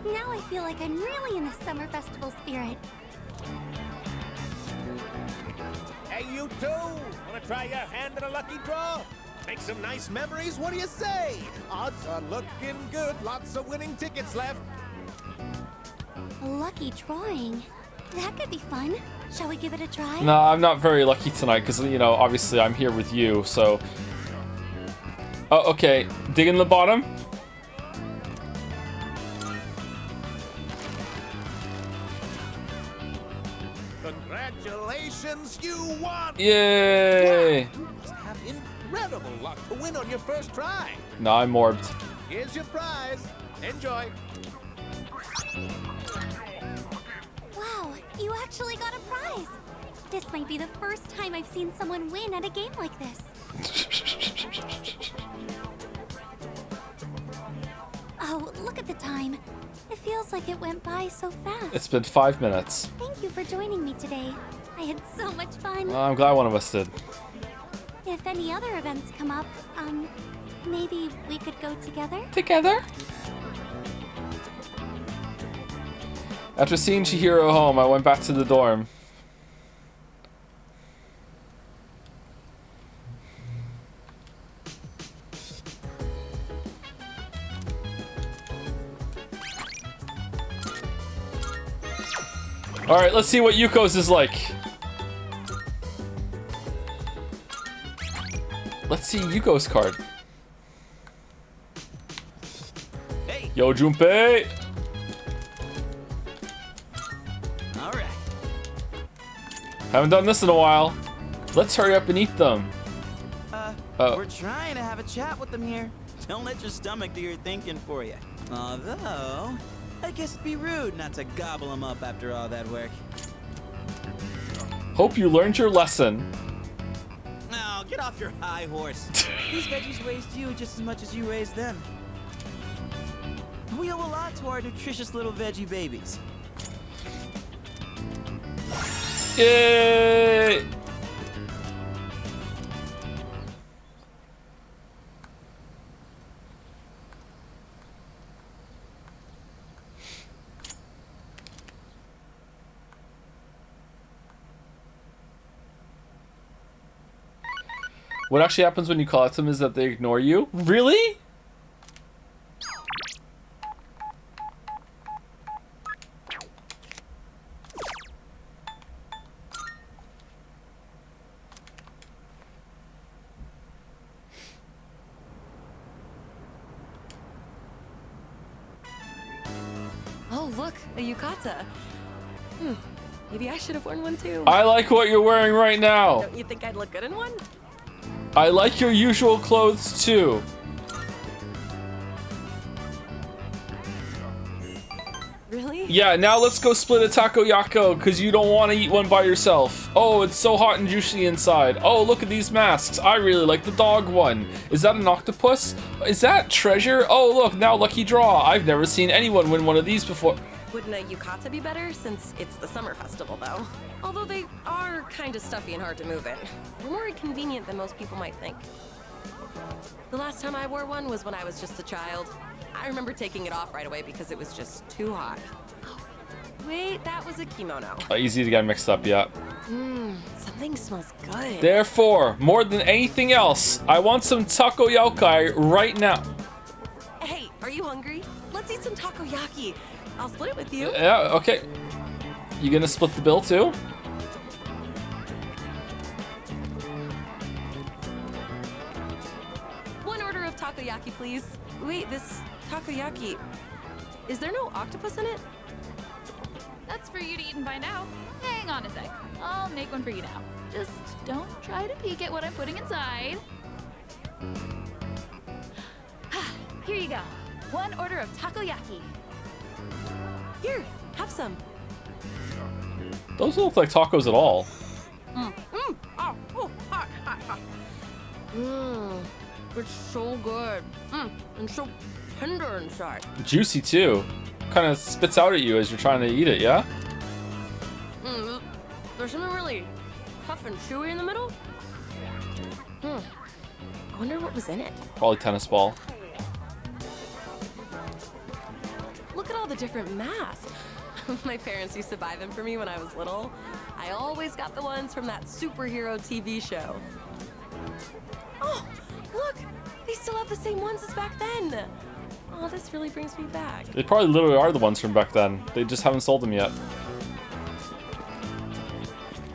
Speaker 13: Now I feel like I'm really in the summer festival spirit.
Speaker 12: Hey, you two! Wanna try your hand at a lucky draw? Make some nice memories, what do you say? Odds are looking good, lots of winning tickets left.
Speaker 13: A lucky drawing. That could be fun. Shall we give it a try?
Speaker 1: No, I'm not very lucky tonight because, you know, obviously I'm here with you, so... Oh, okay. Dig in the bottom.
Speaker 12: Congratulations, you won!
Speaker 1: Yay!
Speaker 12: Wow, you must have incredible luck to win on your first try.
Speaker 1: No, I'm morbed.
Speaker 12: Here's your prize. Enjoy.
Speaker 13: Wow, you actually got a prize. This might be the first time I've seen someone win at a game like this. Oh, look at the time. It feels like it went by so fast.
Speaker 1: It's been 5 minutes.
Speaker 13: Thank you for joining me today. I had so much fun.
Speaker 1: Well, I'm glad one of us did.
Speaker 13: If any other events come up, maybe we could go together?
Speaker 1: Together? After seeing Chihiro home, I went back to the dorm. Alright, let's see what Yuko's is like. Let's see Yuko's card.
Speaker 2: Hey.
Speaker 1: Yo, Junpei!
Speaker 2: Alright.
Speaker 1: Haven't done this in a while. Let's hurry up and eat them.
Speaker 2: We're trying to have a chat with them here. Don't let your stomach do your thinking for you. Although, I guess it'd be rude not to gobble them up after all that work.
Speaker 1: Hope you learned your lesson.
Speaker 2: Now, get off your high horse. These veggies raised you just as much as you raised them. We owe a lot to our nutritious little veggie babies.
Speaker 1: Yay! What actually happens when you call out to them is that they ignore you? Really?
Speaker 14: Look, a yukata. Maybe I should have worn one too.
Speaker 1: I like what you're wearing right now.
Speaker 14: Don't you think I'd look good in one?
Speaker 1: I like your usual clothes too.
Speaker 14: Really?
Speaker 1: Yeah, now let's go split a takoyaki because you don't want to eat one by yourself. Oh, it's so hot and juicy inside. Oh, look at these masks. I really like the dog one. Is that an octopus? Is that treasure? Oh, look, now lucky draw. I've never seen anyone win one of these before.
Speaker 14: Wouldn't a yukata be better since it's the summer festival though? Although they are kind of stuffy and hard to move in. They're more inconvenient than most people might think. The last time I wore one was when I was just a child. I remember taking it off right away because it was just too hot. Wait, that was a kimono.
Speaker 1: Easy to get mixed up, yeah.
Speaker 14: Something smells good.
Speaker 1: Therefore, more than anything else, I want some takoyaki right now.
Speaker 14: Hey, are you hungry? Let's eat some takoyaki. I'll split it with you.
Speaker 1: Yeah, okay. You gonna split the bill too?
Speaker 14: One order of takoyaki, please. Wait, this takoyaki, is there no octopus in it?
Speaker 11: That's for you to eat and find out. Hang on a sec. I'll make one for you now. Just don't try to peek at what I'm putting inside. Here you go. One order of takoyaki.
Speaker 14: Here, have some.
Speaker 1: Those don't look like tacos at all.
Speaker 14: It's so good. And so tender inside.
Speaker 1: Juicy too. Kind of spits out at you as you're trying to eat it, yeah?
Speaker 14: There's something really tough and chewy in the middle. I wonder what was in it.
Speaker 1: Probably tennis ball.
Speaker 14: Look at all the different masks. My parents used to buy them for me when I was little. I always got the ones from that superhero TV show. Oh, look! They still have the same ones as back then. Oh, this really brings me back.
Speaker 1: They probably literally are the ones from back then. They just haven't sold them yet.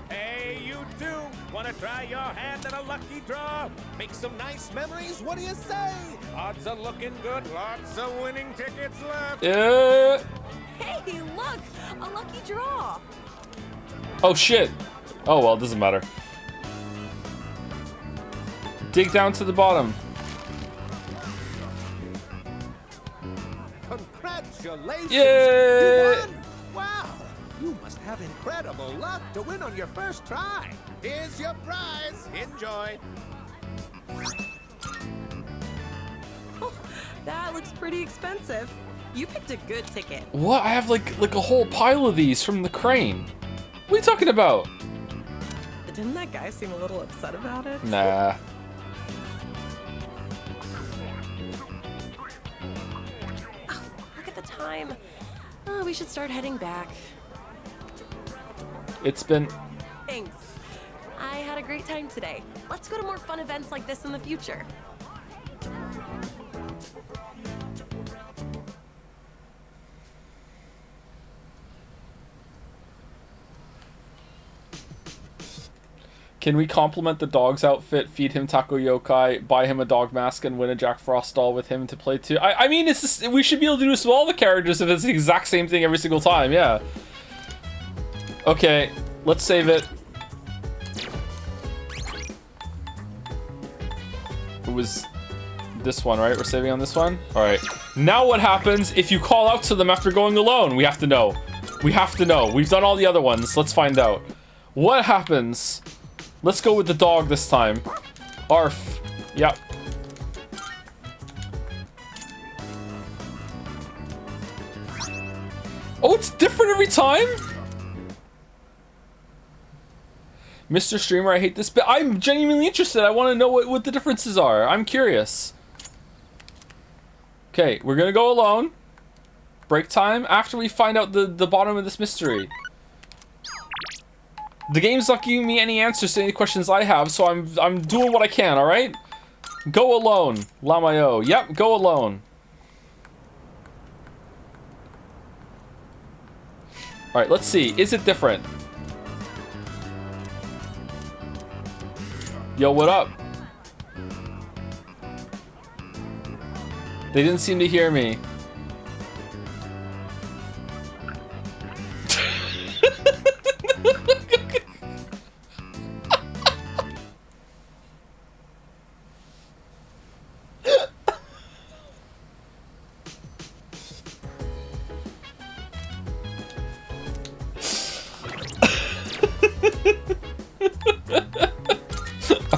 Speaker 12: Hey, you two! Wanna try your hand at a lucky draw? Make some nice memories? What do you say? Odds are looking good. Lots of winning tickets left.
Speaker 1: Yeah.
Speaker 14: Hey, look! A lucky draw!
Speaker 1: Oh shit. Oh well, it doesn't matter. Dig down to the bottom.
Speaker 12: Congratulations!
Speaker 1: Yay!
Speaker 12: You won! Wow! You must have incredible luck to win on your first try. Here's your prize. Enjoy.
Speaker 14: Oh, that looks pretty expensive. You picked a good ticket.
Speaker 1: What? I have like a whole pile of these from the crane. What are you talking about?
Speaker 14: Didn't that guy seem a little upset about it?
Speaker 1: Nah.
Speaker 14: Oh, look at the time. Oh, we should start heading back.
Speaker 1: It's been...
Speaker 14: Thanks. I had a great time today. Let's go to more fun events like this in the future.
Speaker 1: Can we compliment the dog's outfit, feed him takoyaki, buy him a dog mask, and win a Jack Frost doll with him to play too? I mean, it's just, we should be able to do this with all the characters if it's the exact same thing every single time, yeah. Okay, let's save it. It was this one, right? We're saving on this one? Alright. Now what happens if you call out to them after going alone? We have to know. We have to know. We've done all the other ones. Let's find out. What happens? Let's go with the dog this time. Arf. Yep. Oh, it's different every time? Mr. Streamer, I hate this bit. I'm genuinely interested. I want to know what the differences are. I'm curious. Okay, we're gonna go alone. Break time after we find out the bottom of this mystery. The game's not giving me any answers to any questions I have, so I'm doing what I can, alright? Go alone, Lamayo. Yep, go alone. Alright, let's see. Is it different? Yo, what up? They didn't seem to hear me.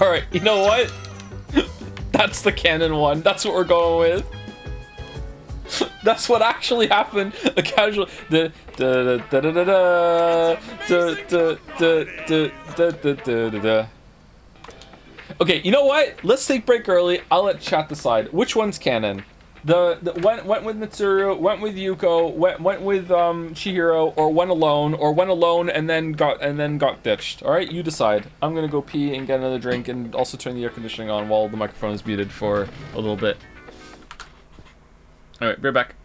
Speaker 1: Alright, you know what? That's the canon one. That's what we're going with. That's what actually happened. The casual. Okay, you know what? Let's take break early. I'll let chat decide. Which one's canon? The went with Mitsuru, went with Yuko, went with Chihiro, or went alone and then got ditched. All right, you decide. I'm gonna go pee and get another drink and also turn the air conditioning on while the microphone is muted for a little bit. All right, be right back.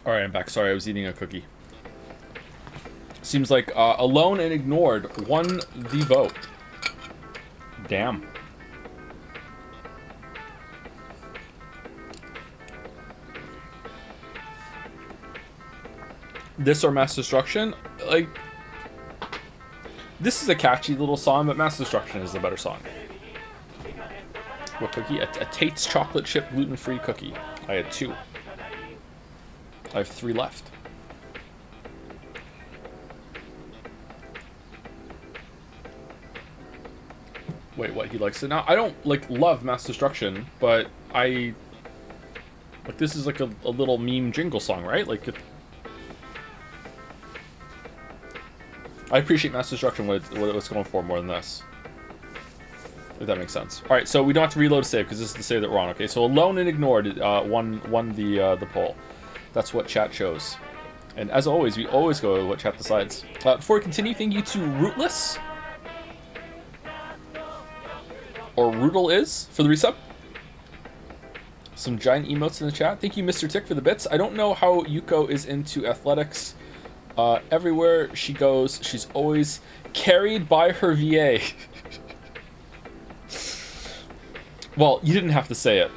Speaker 1: Alright, I'm back. Sorry, I was eating a cookie. Seems like Alone and Ignored won the vote. Damn. This or Mass Destruction? Like, this is a catchy little song, but Mass Destruction is the better song. What cookie? A Tate's chocolate chip gluten-free cookie. I had 2. I have 3 left. Wait, what? He likes it now? I don't, like, love Mass Destruction, but I... Like, this is like a little meme jingle song, right? Like, I appreciate Mass Destruction, what it was going for more than this. If that makes sense. Alright, so we don't have to reload a save, because this is the save that we're on. Okay, so Alone and Ignored won the poll. That's what chat shows. And as always, we always go with what chat decides. Before we continue, thank you to Rootless. Or Rootle is for the resub. Some giant emotes in the chat. Thank you, Mr. Tick, for the bits. I don't know how Yuko is into athletics. Everywhere she goes, she's always carried by her VA. Well, you didn't have to say it.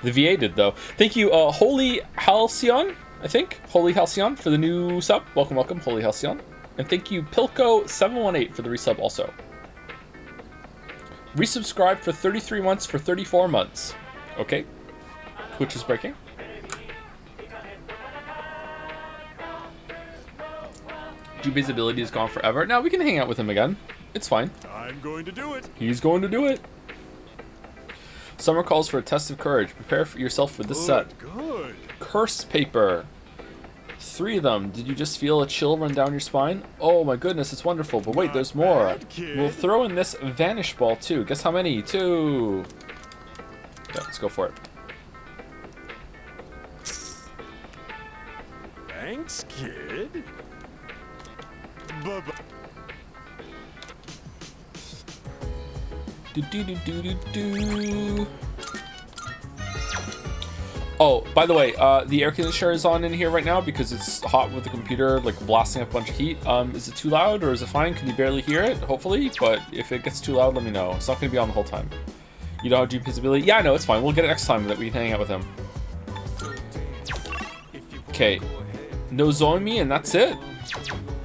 Speaker 1: The VA did, though. Thank you, Holy Halcyon, I think. Holy Halcyon for the new sub. Welcome, welcome, Holy Halcyon. And thank you, Pilko718 for the resub also. Resubscribe for 33 months for 34 months. Okay. Twitch is breaking. Jube's ability is gone forever. Now we can hang out with him again. It's fine.
Speaker 12: I'm going to do it.
Speaker 1: He's going to do it. Summer calls for a test of courage. Prepare for yourself for this set.
Speaker 12: Good.
Speaker 1: Curse paper. 3 of them. Did you just feel a chill run down your spine? Oh my goodness, it's wonderful. But wait, there's more. We'll throw in this vanish ball too. Guess how many? 2. Okay, let's go for it.
Speaker 12: Thanks, kid. Bye-bye.
Speaker 1: Do. Oh, by the way, the air conditioner is on in here right now because it's hot with the computer, like blasting up a bunch of heat. Is it too loud or is it fine? Can you barely hear it? Hopefully, but if it gets too loud, let me know. It's not going to be on the whole time. You know how GP's ability? Yeah, no, it's fine. We'll get it next time that we can hang out with him. Okay. Nozomi and that's it?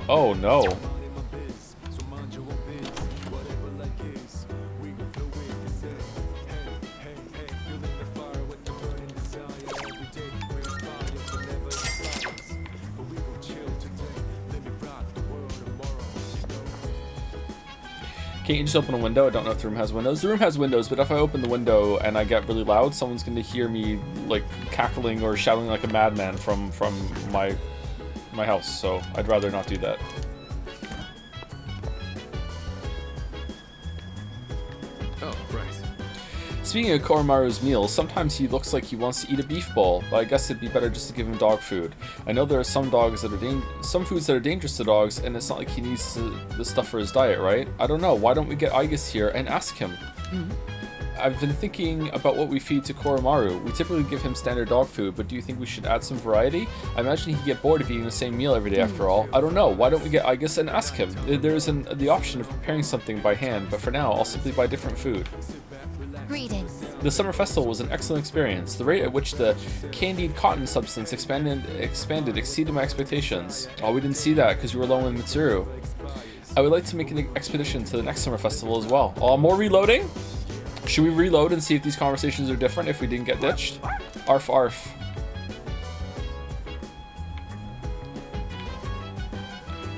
Speaker 1: Oh, no. Can't you just open a window? I don't know if the room has windows. The room has windows, but if I open the window and I get really loud, someone's going to hear me like cackling or shouting like a madman from my house. So I'd rather not do that.
Speaker 4: Oh, right.
Speaker 1: Speaking of Koromaru's meals, sometimes he looks like he wants to eat a beef bowl, but I guess it'd be better just to give him dog food. I know there are some dogs that are some foods that are dangerous to dogs, and it's not like he needs this stuff for his diet, right? I don't know. Why don't we get Aigis here and ask him? I've been thinking about what we feed to Koromaru. We typically give him standard dog food, but do you think we should add some variety? I imagine he'd get bored of eating the same meal every day after all. I don't know. Why don't we get Aigis and ask him? There's the option of preparing something by hand, but for now, I'll simply buy different food.
Speaker 6: Greetings.
Speaker 1: The summer festival was an excellent experience. The rate at which the candied cotton substance expanded exceeded my expectations. Oh, we didn't see that because you were alone with Mitsuru. I would like to make an expedition to the next summer festival as well. Oh, more reloading? Should we reload and see if these conversations are different if we didn't get ditched? Arf arf.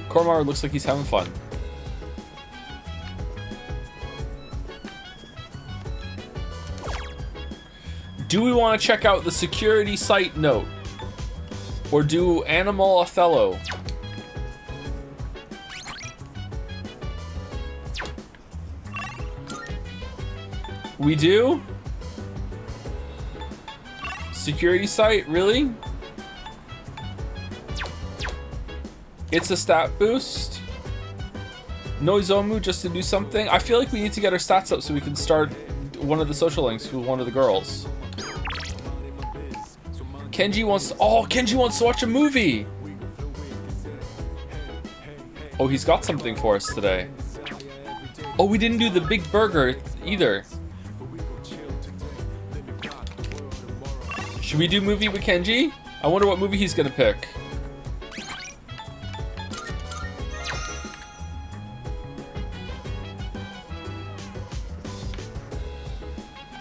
Speaker 1: Koromaru looks like he's having fun. Do we want to check out the security site note? Or do Animal Othello? We do? Security site? Really? It's a stat boost? Noizomu just to do something? I feel like we need to get our stats up so we can start one of the social links with one of the girls. Kenji wants to watch a movie. Oh, he's got something for us today. Oh, we didn't do the big burger either. Should we do movie with Kenji? I wonder what movie he's gonna pick.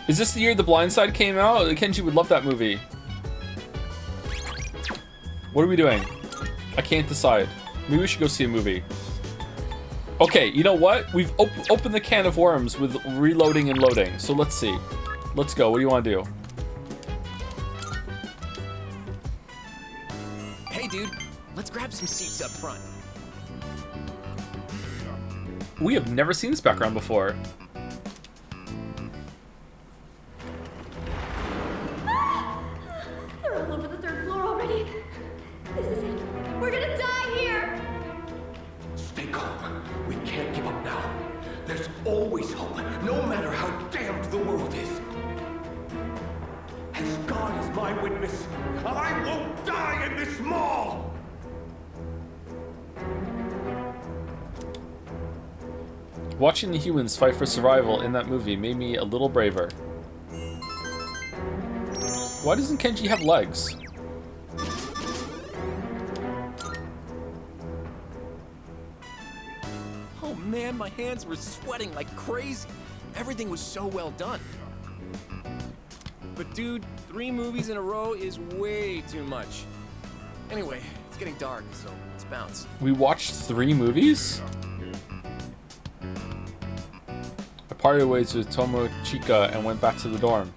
Speaker 1: Is this the year The Blind Side came out? Kenji would love that movie. What are we doing? I can't decide. Maybe we should go see a movie. Okay, you know what? We've opened the can of worms with reloading and loading. So let's see. Let's go. What do you want to do?
Speaker 15: Hey, dude. Let's grab some seats up front.
Speaker 1: We have never seen this background before.
Speaker 16: They're all over the 3rd floor already. This is it. We're gonna die here.
Speaker 17: Stay calm. We can't give up now. There's always hope, no matter how damned the world is. As God is my witness, I won't die in this mall!
Speaker 1: Watching the humans fight for survival in that movie made me a little braver. Why doesn't Kenji have legs?
Speaker 15: Oh man, my hands were sweating like crazy. Everything was so well done. But dude, 3 movies in a row is way too much. Anyway, it's getting dark, so let's bounce.
Speaker 1: We watched 3 movies? I parted ways with Tomochika and went back to the dorm.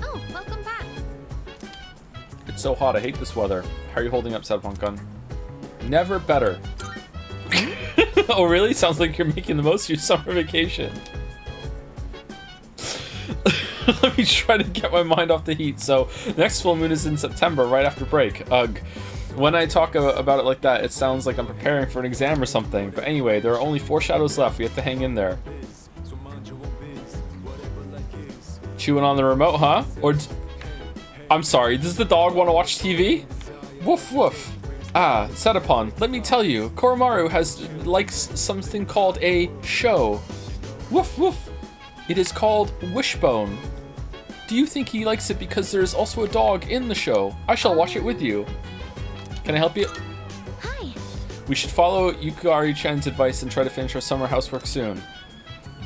Speaker 13: Oh, welcome back.
Speaker 1: It's so hot, I hate this weather. How are you holding up, Sadpunk? Never better. Oh really? Sounds like you're making the most of your summer vacation. Let me try to get my mind off the heat. So, next full moon is in September, right after break. Ugh. When I talk about it like that, it sounds like I'm preparing for an exam or something. But anyway, there are only 4 shadows left. We have to hang in there. Chewing on the remote, huh? Or... I'm sorry, does the dog want to watch TV? Woof woof. Ah, Setupon, let me tell you, Koromaru likes something called a show. Woof woof. It is called Wishbone. Do you think he likes it because there's also a dog in the show? I shall watch it with you. Can I help you?
Speaker 13: Hi.
Speaker 1: We should follow Yukari-chan's advice and try to finish our summer housework soon.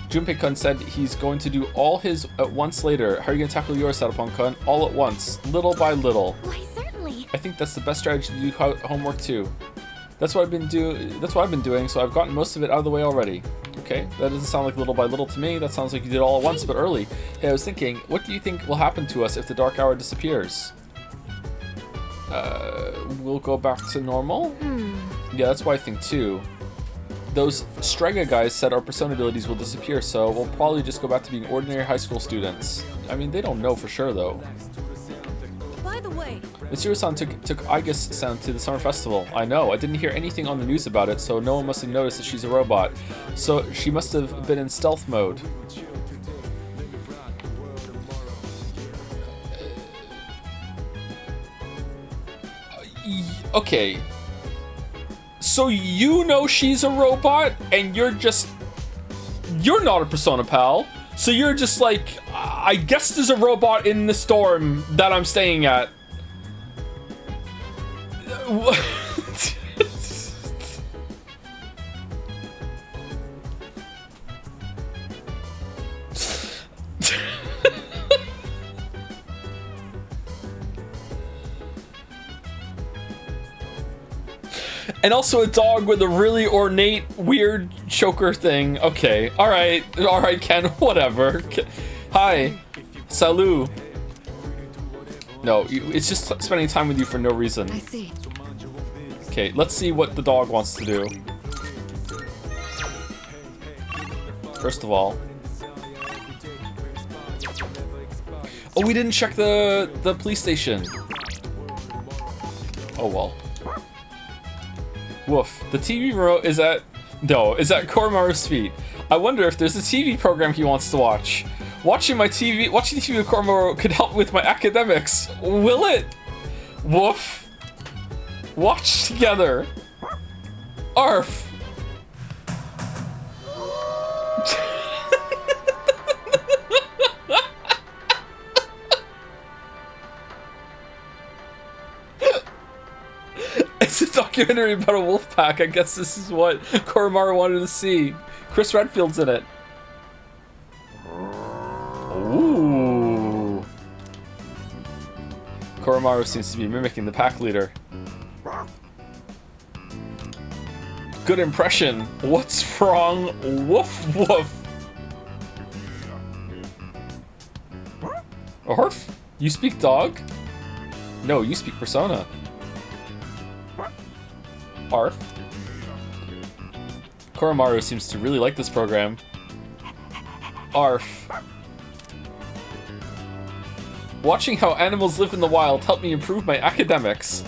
Speaker 1: Junpei-kun said he's going to do all his at once later. How are you going to tackle yours, Setupon-kun? All at once, little by little.
Speaker 13: Why, certainly.
Speaker 1: I think that's the best strategy to do homework too. That's what I've been doing, so I've gotten most of it out of the way already. Okay, that doesn't sound like little by little to me. That sounds like you did all at once, but early. Hey, I was thinking, what do you think will happen to us if the dark hour disappears? We'll go back to normal? Yeah, that's what I think too. Those Strega guys said our persona abilities will disappear, so we'll probably just go back to being ordinary high school students. I mean, they don't know for sure though.
Speaker 14: By the way,
Speaker 1: Mitsuru-san took Aigis-san to the summer festival. I know, I didn't hear anything on the news about it, so no one must have noticed that she's a robot. So she must have been in stealth mode. Okay. So you know she's a robot, and you're not a Persona pal. So you're just like, I guess there's a robot in the storm that I'm staying at. And also a dog with a really ornate, weird choker thing. Okay, alright, Ken, whatever. Hi, salut. No, it's just spending time with you for no reason.
Speaker 7: I see.
Speaker 1: Okay, let's see what the dog wants to do. First of all. Oh, we didn't check the police station. Oh well. Woof. The TV remote is at Koromaru's feet. I wonder if there's a TV program he wants to watch. Watching TV with Koromaru could help with my academics. Will it? Woof. Watch together. Arf. It's a documentary about a wolf pack. I guess this is what Koromaru wanted to see. Chris Redfield's in it. Ooh. Koromaru seems to be mimicking the pack leader. Good impression. What's wrong? Woof woof. Arf? You speak dog? No, you speak Persona. Arf. Koromaru seems to really like this program. Arf. Watching how animals live in the wild helped me improve my academics.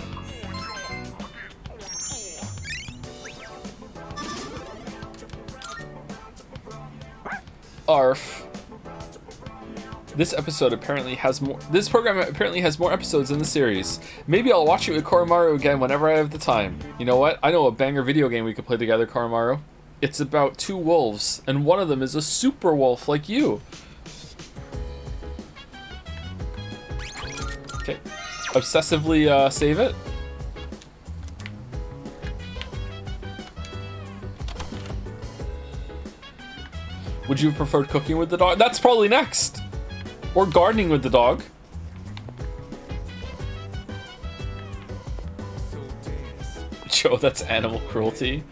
Speaker 1: Arf. This program apparently has more episodes in the series. Maybe I'll watch it with Koromaru again whenever I have the time. You know what? I know a banger video game we could play together, Koromaru. It's about 2 wolves, and one of them is a super wolf like you. Okay. Obsessively save it. Would you have preferred cooking with the dog? That's probably next. Or gardening with the dog. Joe, that's animal cruelty.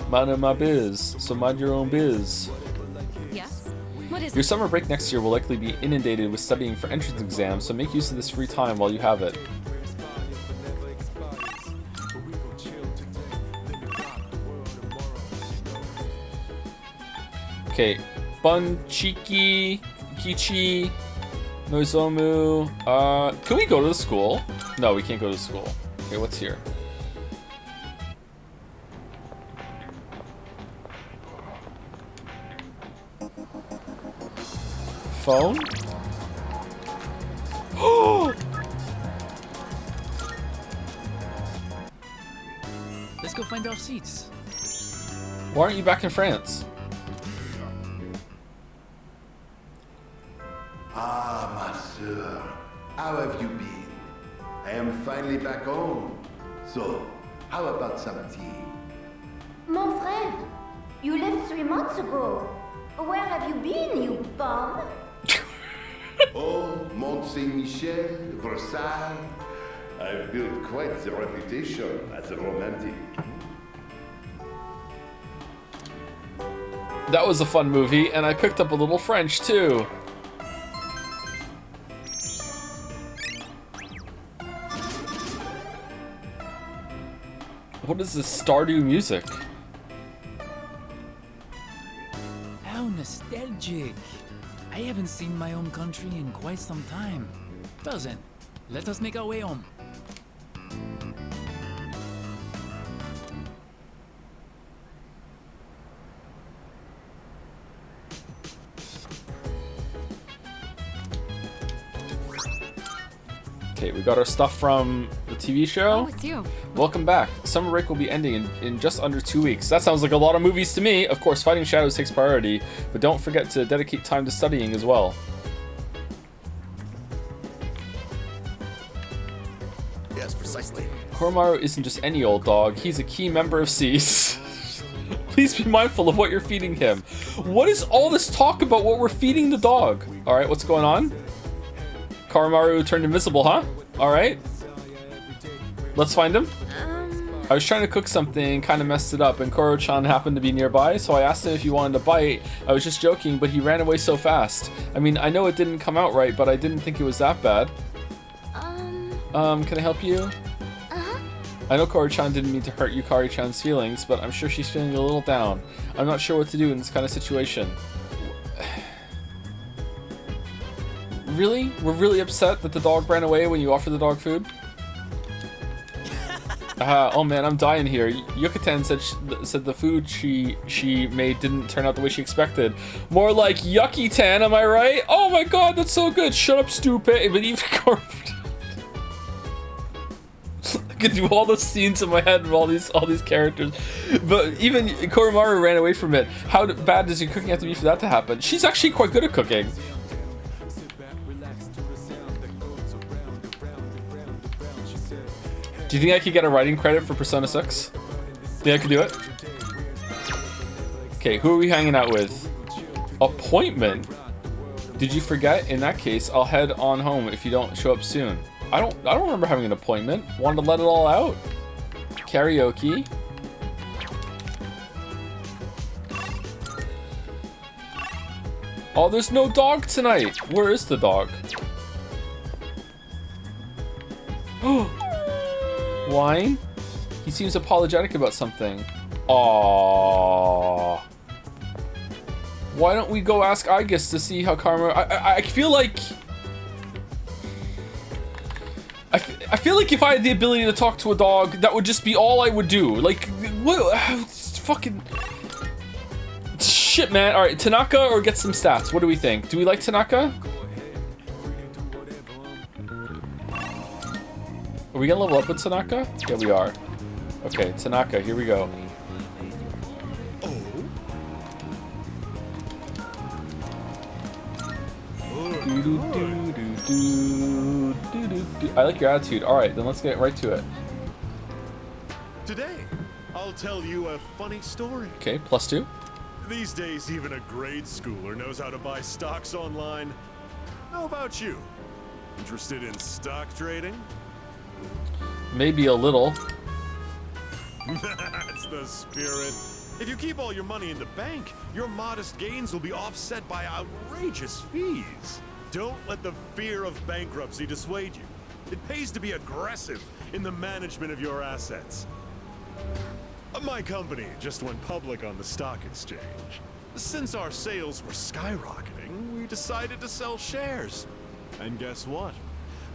Speaker 1: Mind my biz, so mind your own biz.
Speaker 7: Yes? What is
Speaker 1: Your summer break next year will likely be inundated with studying for entrance exams, so make use of this free time while you have it. Okay, Bunchiki, Kichi, Noizomu. Can we go to the school? No, we can't go to school. Okay, what's here? Phone? Oh!
Speaker 18: Let's go find our seats.
Speaker 1: Why aren't you back in France?
Speaker 9: Ah, ma sœur, how have you been? I am finally back home. So, how about some tea?
Speaker 16: Mon frère, you left 3 months ago. Where have you been, you bum?
Speaker 9: Oh, Mont Saint-Michel, Versailles. I've built quite the reputation as a romantic.
Speaker 1: That was a fun movie, and I picked up a little French too. What is this Stardew music?
Speaker 18: How nostalgic. I haven't seen my home country in quite some time. Well then, let us make our way home.
Speaker 1: Okay, we got our stuff from the TV show.
Speaker 7: Oh, it's you.
Speaker 1: Welcome back. Summer break will be ending in just under 2 weeks. That sounds like a lot of movies to me. Of course, Fighting Shadows takes priority, but don't forget to dedicate time to studying as well.
Speaker 5: Yes, precisely.
Speaker 1: Koromaru isn't just any old dog. He's a key member of SEAS. Please be mindful of what you're feeding him. What is all this talk about what we're feeding the dog? All right, what's going on? Koromaru turned invisible, huh? All right. Let's find him. I was trying to cook something, kind of messed it up, and Koro-chan happened to be nearby, so I asked him if he wanted to bite. I was just joking, but he ran away so fast. I mean, I know it didn't come out right, but I didn't think it was that bad. Can I help you? I know Koro-chan didn't mean to hurt Yukari-chan's feelings, but I'm sure she's feeling a little down. I'm not sure what to do in this kind of situation. Really? We're really upset that the dog ran away when you offered the dog food? Oh man, I'm dying here. Yucatan said the food she made didn't turn out the way she expected. More like Yucky Tan, am I right? Oh my god, that's so good. Shut up, stupid. But even I could do all the scenes in my head of all these characters, but even Koromaru ran away from it. How bad does your cooking have to be for that to happen? She's actually quite good at cooking. Do you think I could get a writing credit for Persona 6? Think I could do it? Okay, who are we hanging out with? Appointment? Did you forget? In that case, I'll head on home if you don't show up soon. I don't remember having an appointment. Wanted to let it all out. Karaoke. Oh, there's no dog tonight. Where is the dog? Wine? He seems apologetic about something. Aww. Why don't we go ask Aigis to see how Karma... I feel like... I feel like if I had the ability to talk to a dog, that would just be all I would do. Like, what? Fucking... Shit, man. Alright, Tanaka or get some stats? What do we think? Do we like Tanaka? Are we gonna level up with Tanaka? Yeah, we are. Okay, Tanaka, here we go. I like your attitude. Alright, then let's get right to it.
Speaker 19: Today, I'll tell you a funny story.
Speaker 1: Okay, +2.
Speaker 19: These days, even a grade schooler knows how to buy stocks online. How about you? Interested in stock trading?
Speaker 1: Maybe a little.
Speaker 19: That's the spirit. If you keep all your money in the bank, your modest gains will be offset by outrageous fees. Don't let the fear of bankruptcy dissuade you. It pays to be aggressive in the management of your assets. My company just went public on the stock exchange. Since our sales were skyrocketing, we decided to sell shares. And guess what?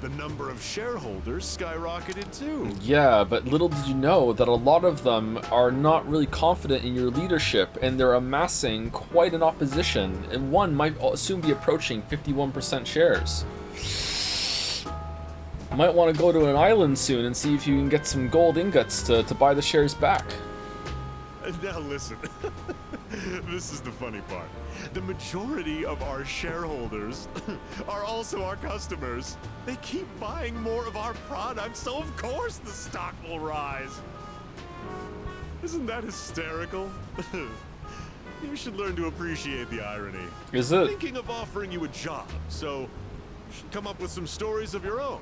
Speaker 19: The number of shareholders skyrocketed too.
Speaker 1: Yeah, but little did you know that a lot of them are not really confident in your leadership, and they're amassing quite an opposition, and one might soon be approaching 51% shares. Might want to go to an island soon and see if you can get some gold ingots to buy the shares back.
Speaker 19: Now listen, this is the funny part. The majority of our shareholders are also our customers. They keep buying more of our products, so of course the stock will rise. Isn't that hysterical? You should learn to appreciate the irony.
Speaker 1: Is it?
Speaker 19: Thinking of offering you a job, so come up with some stories of your own.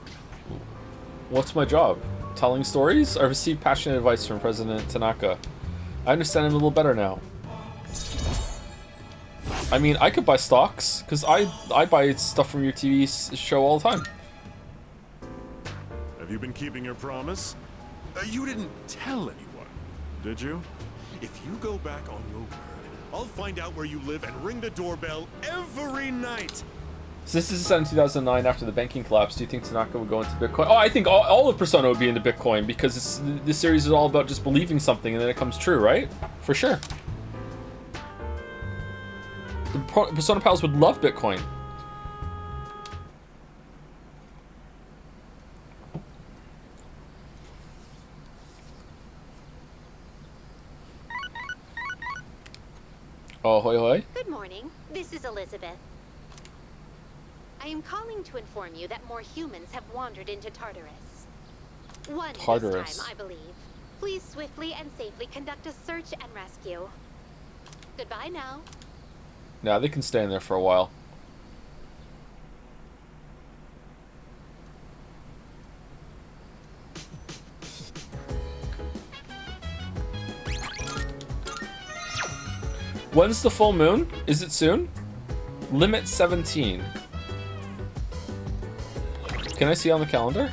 Speaker 1: What's my job? Telling stories? I received passionate advice from President Tanaka. I understand him a little better now. I mean, I could buy stocks, because I buy stuff from your TV show all the time.
Speaker 19: Have you been keeping your promise? You didn't tell anyone, did you? If you go back on your word, I'll find out where you live and ring the doorbell every night.
Speaker 1: So this is set in 2009 after the banking collapse. Do you think Tanaka would go into Bitcoin? Oh, I think all of Persona would be into Bitcoin, because this series is all about just believing something and then it comes true, right? For sure. The Persona pals would love Bitcoin. Oh, hoi hoi.
Speaker 20: Good morning. This is Elizabeth. I am calling to inform you that more humans have wandered into Tartarus. One this time, I believe. Please swiftly and safely conduct a search and rescue. Goodbye now.
Speaker 1: Nah, they can stay in there for a while. When's the full moon? Is it soon? Limit 17. Can I see on the calendar?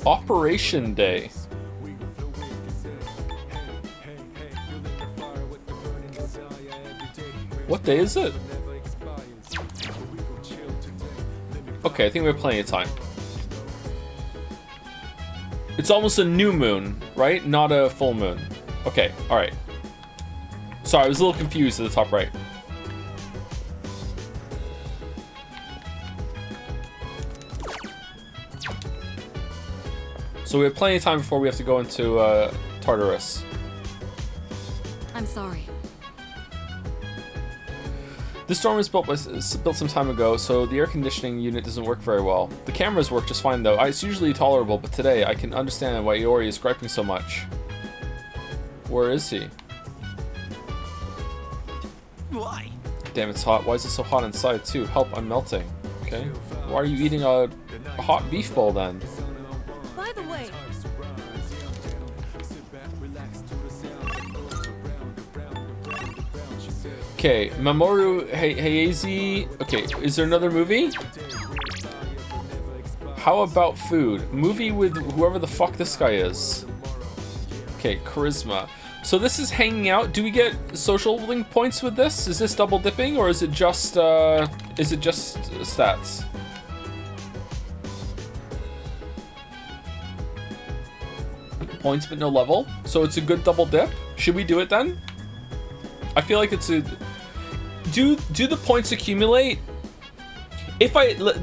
Speaker 1: Operation Day. What day is it? Okay, I think we have plenty of time. It's almost a new moon, right? Not a full moon. Okay, alright. Sorry, I was a little confused at the top right. So we have plenty of time before we have to go into Tartarus.
Speaker 7: I'm sorry.
Speaker 1: This dorm was built some time ago, so the air conditioning unit doesn't work very well. The cameras work just fine though. It's usually tolerable, but today I can understand why Iori is griping so much. Where is he?
Speaker 2: Why?
Speaker 1: Damn, it's hot. Why is it so hot inside too? Help, I'm melting. Okay. Why are you eating a hot beef bowl then?
Speaker 14: By the way,
Speaker 1: Okay, Mamoru Hayase. Okay, is there another movie? How about food? Movie with whoever the fuck this guy is. Okay, charisma. So this is hanging out. Do we get social link points with this? Is this double dipping or is it just stats? Points but no level. So it's a good double dip. Should we do it then? I feel like it's a... Do the points accumulate? If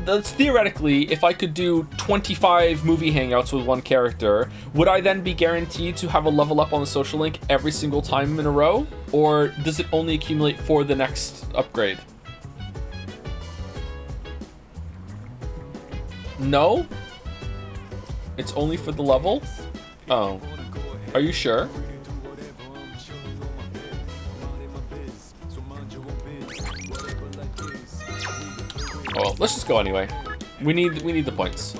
Speaker 1: that's theoretically, if I could do 25 movie hangouts with one character, would I then be guaranteed to have a level up on the social link every single time in a row? Or does it only accumulate for the next upgrade? No? It's only for the level? Oh. Are you sure? Well, let's just go anyway. We need the points.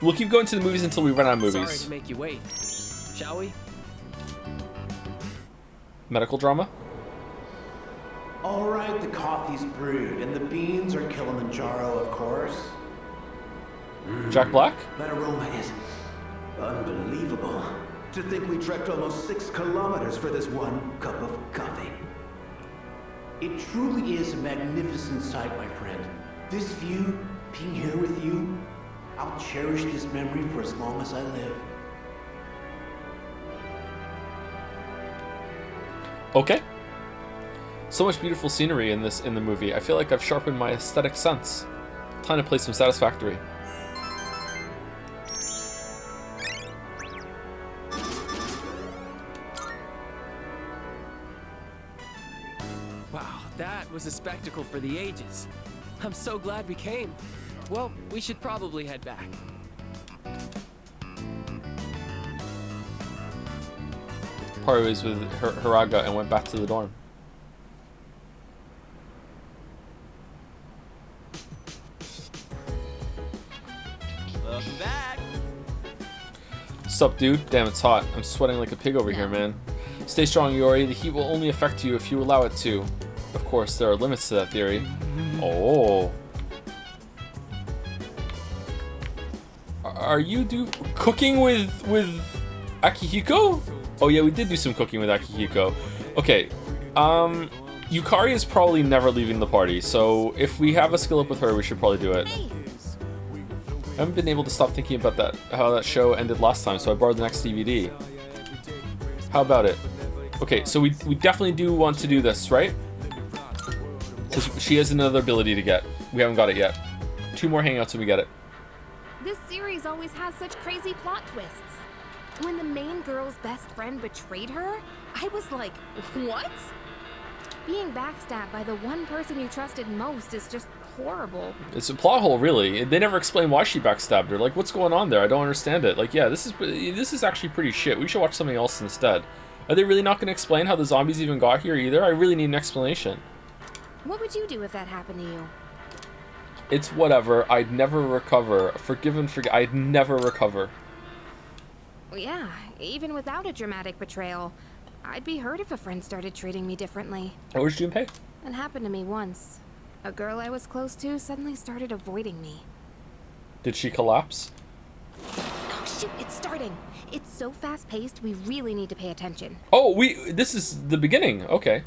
Speaker 1: We'll keep going to the movies until we run out of movies.
Speaker 2: Sorry to make you wait. Shall we?
Speaker 1: Medical drama?
Speaker 17: All right, the coffee's brewed, and the beans are Kilimanjaro, of course.
Speaker 1: Jack Black?
Speaker 17: That aroma is unbelievable. To think we trekked almost 6 kilometers for this one cup of coffee. It truly is a magnificent sight, my friend. This view, being here with you, I'll cherish this memory for as long as I live.
Speaker 1: Okay. So much beautiful scenery in the movie. I feel like I've sharpened my aesthetic sense. Time to play some Satisfactory.
Speaker 2: Wow, that was a spectacle for the ages. I'm so glad we came. Well, we should probably head back.
Speaker 1: Parted ways with Hiraga and went back to the dorm.
Speaker 2: Welcome back.
Speaker 1: Sup, dude? Damn, it's hot. I'm sweating like a pig over here, man. Stay strong, Iori. The heat will only affect you if you allow it to. Of course, there are limits to that theory. Oh. Are you cooking with Akihiko? Oh yeah, we did do some cooking with Akihiko. Okay. Yukari is probably never leaving the party, so if we have a skill up with her, we should probably do it. I haven't been able to stop thinking about how that show ended last time, so I borrowed the next DVD. How about it? Okay, so we definitely do want to do this, right? Because she has another ability to get. We haven't got it yet. 2 more hangouts and we get it.
Speaker 21: This series always has such crazy plot twists. When the main girl's best friend betrayed her, I was like, what? Being backstabbed by the one person you trusted most is just horrible.
Speaker 1: It's a plot hole, really. They never explain why she backstabbed her. Like, what's going on there? I don't understand it. Like, yeah, this is actually pretty shit. We should watch something else instead. Are they really not going to explain how the zombies even got here either? I really need an explanation.
Speaker 21: What would you do if that happened to you?
Speaker 1: It's whatever. I'd never recover. Forgive and forget. I'd never recover.
Speaker 21: Yeah, even without a dramatic betrayal, I'd be hurt if a friend started treating me differently.
Speaker 1: Where's Junpei?
Speaker 21: It happened to me once. A girl I was close to suddenly started avoiding me.
Speaker 1: Did she collapse?
Speaker 21: Oh, Shoot, it's starting. It's so fast-paced, we really need to pay attention.
Speaker 1: Oh, this is the beginning. Okay.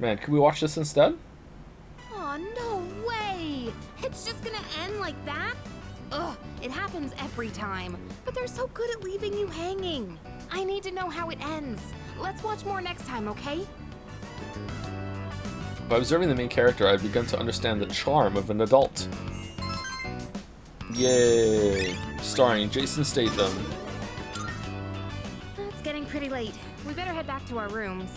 Speaker 1: Man, can we watch this instead?
Speaker 21: Oh, no way! It's just gonna end like that? Ugh, it happens every time. But they're so good at leaving you hanging. I need to know how it ends. Let's watch more next time, okay?
Speaker 1: By observing the main character, I've begun to understand the charm of an adult. Yay! Starring Jason Statham.
Speaker 21: It's getting pretty late. We better head back to our rooms.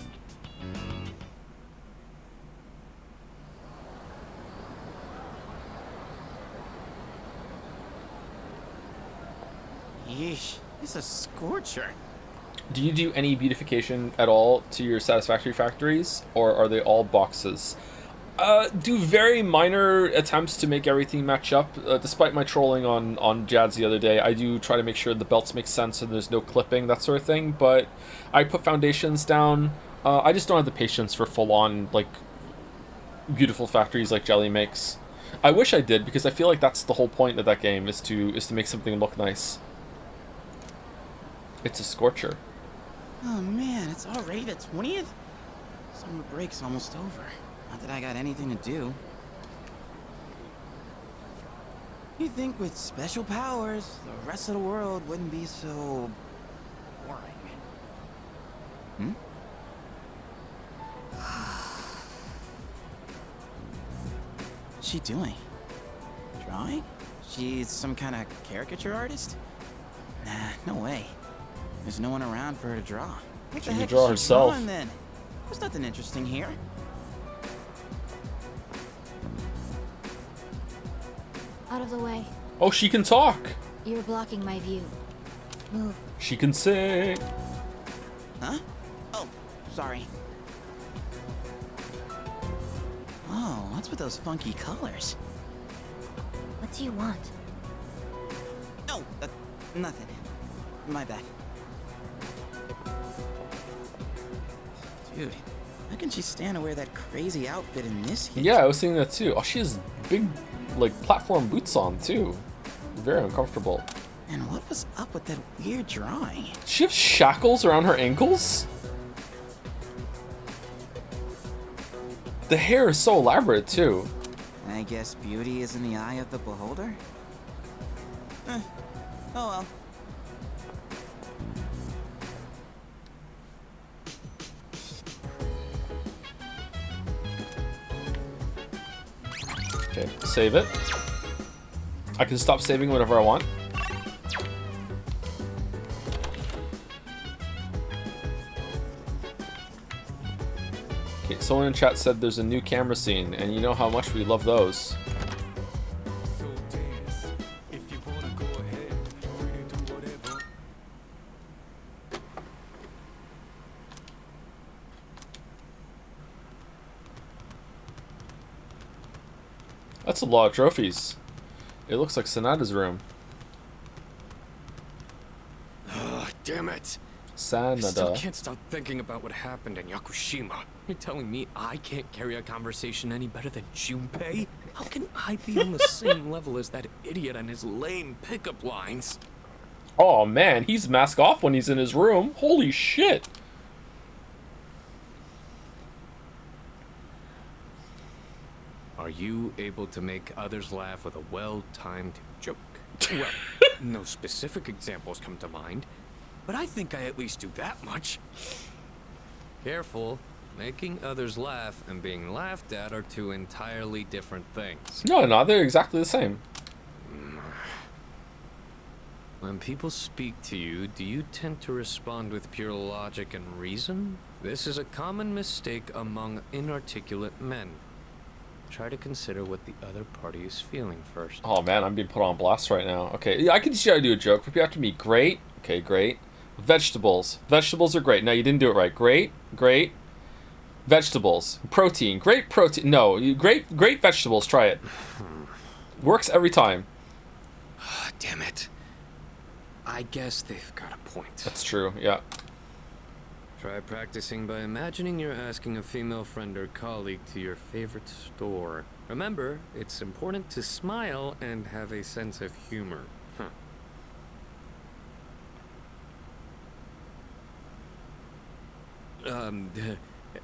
Speaker 2: Yeesh, it's a scorcher.
Speaker 1: Do you do any beautification at all to your Satisfactory factories, or are they all boxes? Do very minor attempts to make everything match up. Despite my trolling on Jads the other day, I do try to make sure the belts make sense and there's no clipping, that sort of thing. But I put foundations down. I just don't have the patience for full-on, like, beautiful factories like Jelly makes. I wish I did, because I feel like that's the whole point of that game, is to make something look nice. It's a scorcher.
Speaker 2: Oh man, it's already the 20th? Summer break's almost over. Not that I got anything to do. You'd think with special powers, the rest of the world wouldn't be so boring. Hmm? What's she doing? Drawing? She's some kind of caricature artist? Nah, no way. There's no one around for her to draw. What
Speaker 1: She
Speaker 2: the
Speaker 1: can
Speaker 2: heck
Speaker 1: draw
Speaker 2: is she
Speaker 1: herself.
Speaker 2: drawing, then? There's nothing interesting here.
Speaker 21: Out of the way.
Speaker 1: Oh, she can talk!
Speaker 21: You're blocking my view. Move.
Speaker 1: She can sing!
Speaker 2: Huh? Oh, sorry. Oh, what's with those funky colors?
Speaker 21: What do you want?
Speaker 2: No, nothing. My bad. Dude, how can she stand to wear that crazy outfit in this heat?
Speaker 1: Yeah, I was thinking that too. Oh, she has big, like, platform boots on too. Very uncomfortable.
Speaker 2: And what was up with that weird drawing?
Speaker 1: She has shackles around her ankles? The hair is so elaborate too.
Speaker 2: I guess beauty is in the eye of the beholder? Oh well.
Speaker 1: Okay, save it. I can stop saving whenever I want. Okay, someone in chat said there's a new camera scene, and you know how much we love those. That's a lot of trophies. It looks like Sanada's room.
Speaker 4: Ugh, damn it.
Speaker 1: Sanada.
Speaker 4: I still can't stop thinking about what happened in Yakushima. You're telling me I can't carry a conversation any better than Junpei? How can I be on the same level as that idiot and his lame pickup lines?
Speaker 1: Oh man, he's mask off when he's in his room. Holy shit.
Speaker 4: Are you able to make others laugh with a well-timed joke? Well, no specific examples come to mind, but I think I at least do that much. Careful. Making others laugh and being laughed at are two entirely different things.
Speaker 1: No, they're exactly the same.
Speaker 4: When people speak to you, do you tend to respond with pure logic and reason? This is a common mistake among inarticulate men. Try to consider what the other party is feeling first.
Speaker 1: Oh man, I'm being put on blast right now. Okay, yeah, I can teach you how to do a joke. Repeat after me. Great. Okay, great. Vegetables. Vegetables are great. No, you didn't do it right. Great. Great. Vegetables. Protein. Great protein. No, great vegetables. Try it. Works every time.
Speaker 4: Damn it. I guess they've got a point.
Speaker 1: That's true, yeah.
Speaker 4: Try practicing by imagining you're asking a female friend or colleague to your favorite store. Remember, it's important to smile and have a sense of humor. Huh.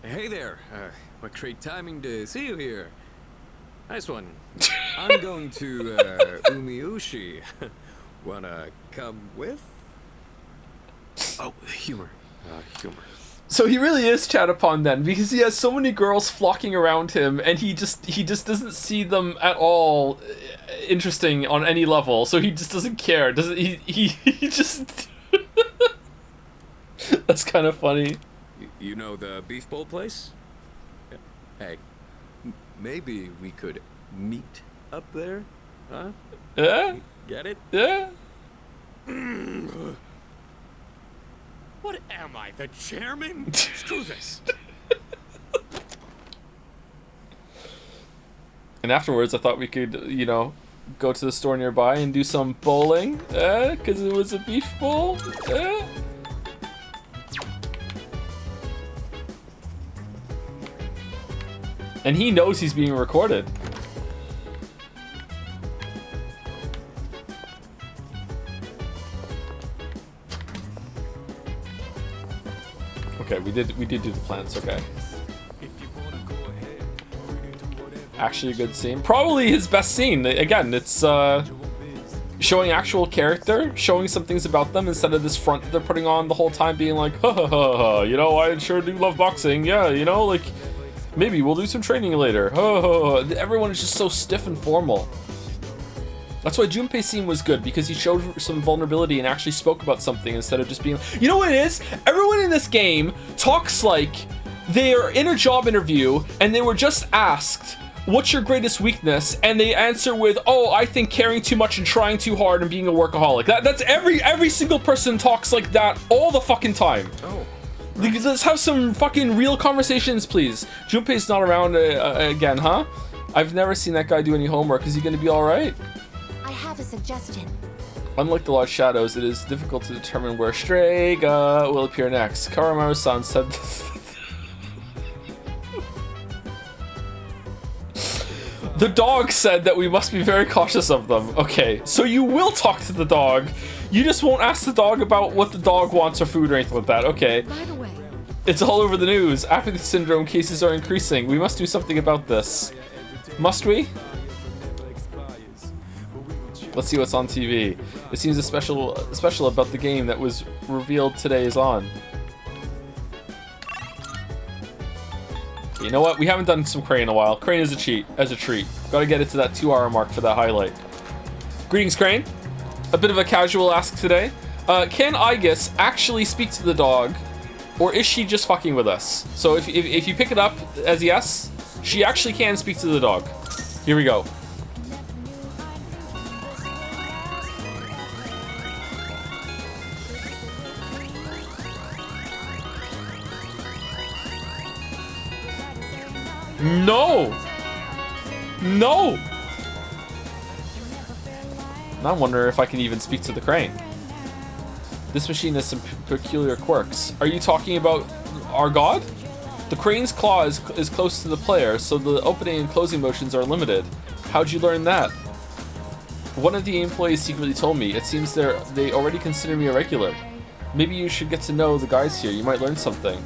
Speaker 4: Hey there. What great timing to see you here. Nice one. I'm going to Umiushi. Wanna come with? Oh, humor. Humor.
Speaker 1: So he really is Chatapon then, because he has so many girls flocking around him, and he just doesn't see them at all interesting on any level. So he just doesn't care. Doesn't he just That's kind of funny.
Speaker 4: You know the beef bowl place? Hey, maybe we could meet up there, huh?
Speaker 1: Yeah?
Speaker 4: Get it?
Speaker 1: Yeah?
Speaker 4: What am I, the chairman? Screw this.
Speaker 1: And afterwards, I thought we could, you know, go to the store nearby and do some bowling, because it was a beef bowl, And he knows he's being recorded. Okay, we did do the plants, okay. Actually a good scene. Probably his best scene. Again, it's showing actual character, showing some things about them instead of this front that they're putting on the whole time being like, ha ha ha ha, you know, I sure do love boxing, yeah, you know, like, maybe we'll do some training later. Ha ha ha. Everyone is just so stiff and formal. That's why Junpei's scene was good, because he showed some vulnerability and actually spoke about something instead of just being, you know what it is? Everyone in this game talks like they're in a job interview and they were just asked, what's your greatest weakness? And they answer with, oh, I think caring too much and trying too hard and being a workaholic. That's every single person talks like that all the fucking time.
Speaker 4: Oh.
Speaker 1: Let's have some fucking real conversations, please. Junpei's not around again, huh? I've never seen that guy do any homework. Is he gonna be alright?
Speaker 6: I have a suggestion.
Speaker 1: Unlike the Lost Shadows, it is difficult to determine where Strega will appear next. Kawamaru-san said the dog said that we must be very cautious of them. Okay, so you will talk to the dog. You just won't ask the dog about what the dog wants or food or anything like that. Okay.
Speaker 7: By the way,
Speaker 1: it's all over the news. Apathy syndrome cases are increasing. We must do something about this. Must we? Let's see what's on TV. It seems a special about the game that was revealed today is on. You know what? We haven't done some Crane in a while. Crane is a treat. Gotta get it to that 2-hour mark for that highlight. Greetings, Crane. A bit of a casual ask today. Can Aigis actually speak to the dog, or is she just fucking with us? So if you pick it up as yes, she actually can speak to the dog. Here we go. No! No! I wonder if I can even speak to the crane. This machine has some peculiar quirks. Are you talking about our god? The crane's claw is close to the player, so the opening and closing motions are limited. How'd you learn that? One of the employees secretly told me. It seems they already consider me a regular. Maybe you should get to know the guys here. You might learn something.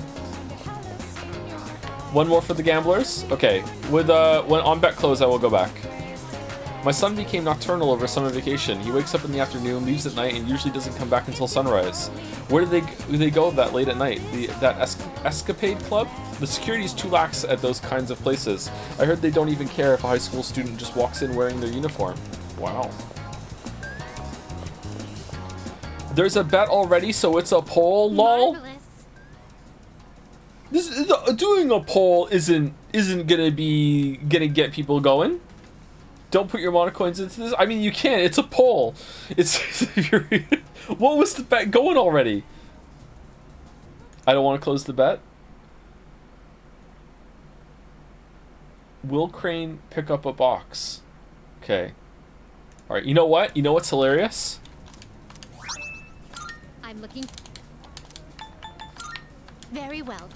Speaker 1: One more for the gamblers? Okay. When on bet close, I will go back. My son became nocturnal over summer vacation. He wakes up in the afternoon, leaves at night, and usually doesn't come back until sunrise. Where do they go that late at night? That escapade club? The security is too lax at those kinds of places. I heard they don't even care if a high school student just walks in wearing their uniform. Wow. There's a bet already, so it's a poll, lol. Doing a poll isn't gonna get people going. Don't put your monocoins into this. I mean, you can. It's a poll. It's what was the bet going already? I don't want to close the bet. Will Crane pick up a box? Okay. All right. You know what? You know what's hilarious?
Speaker 6: I'm looking. Very well.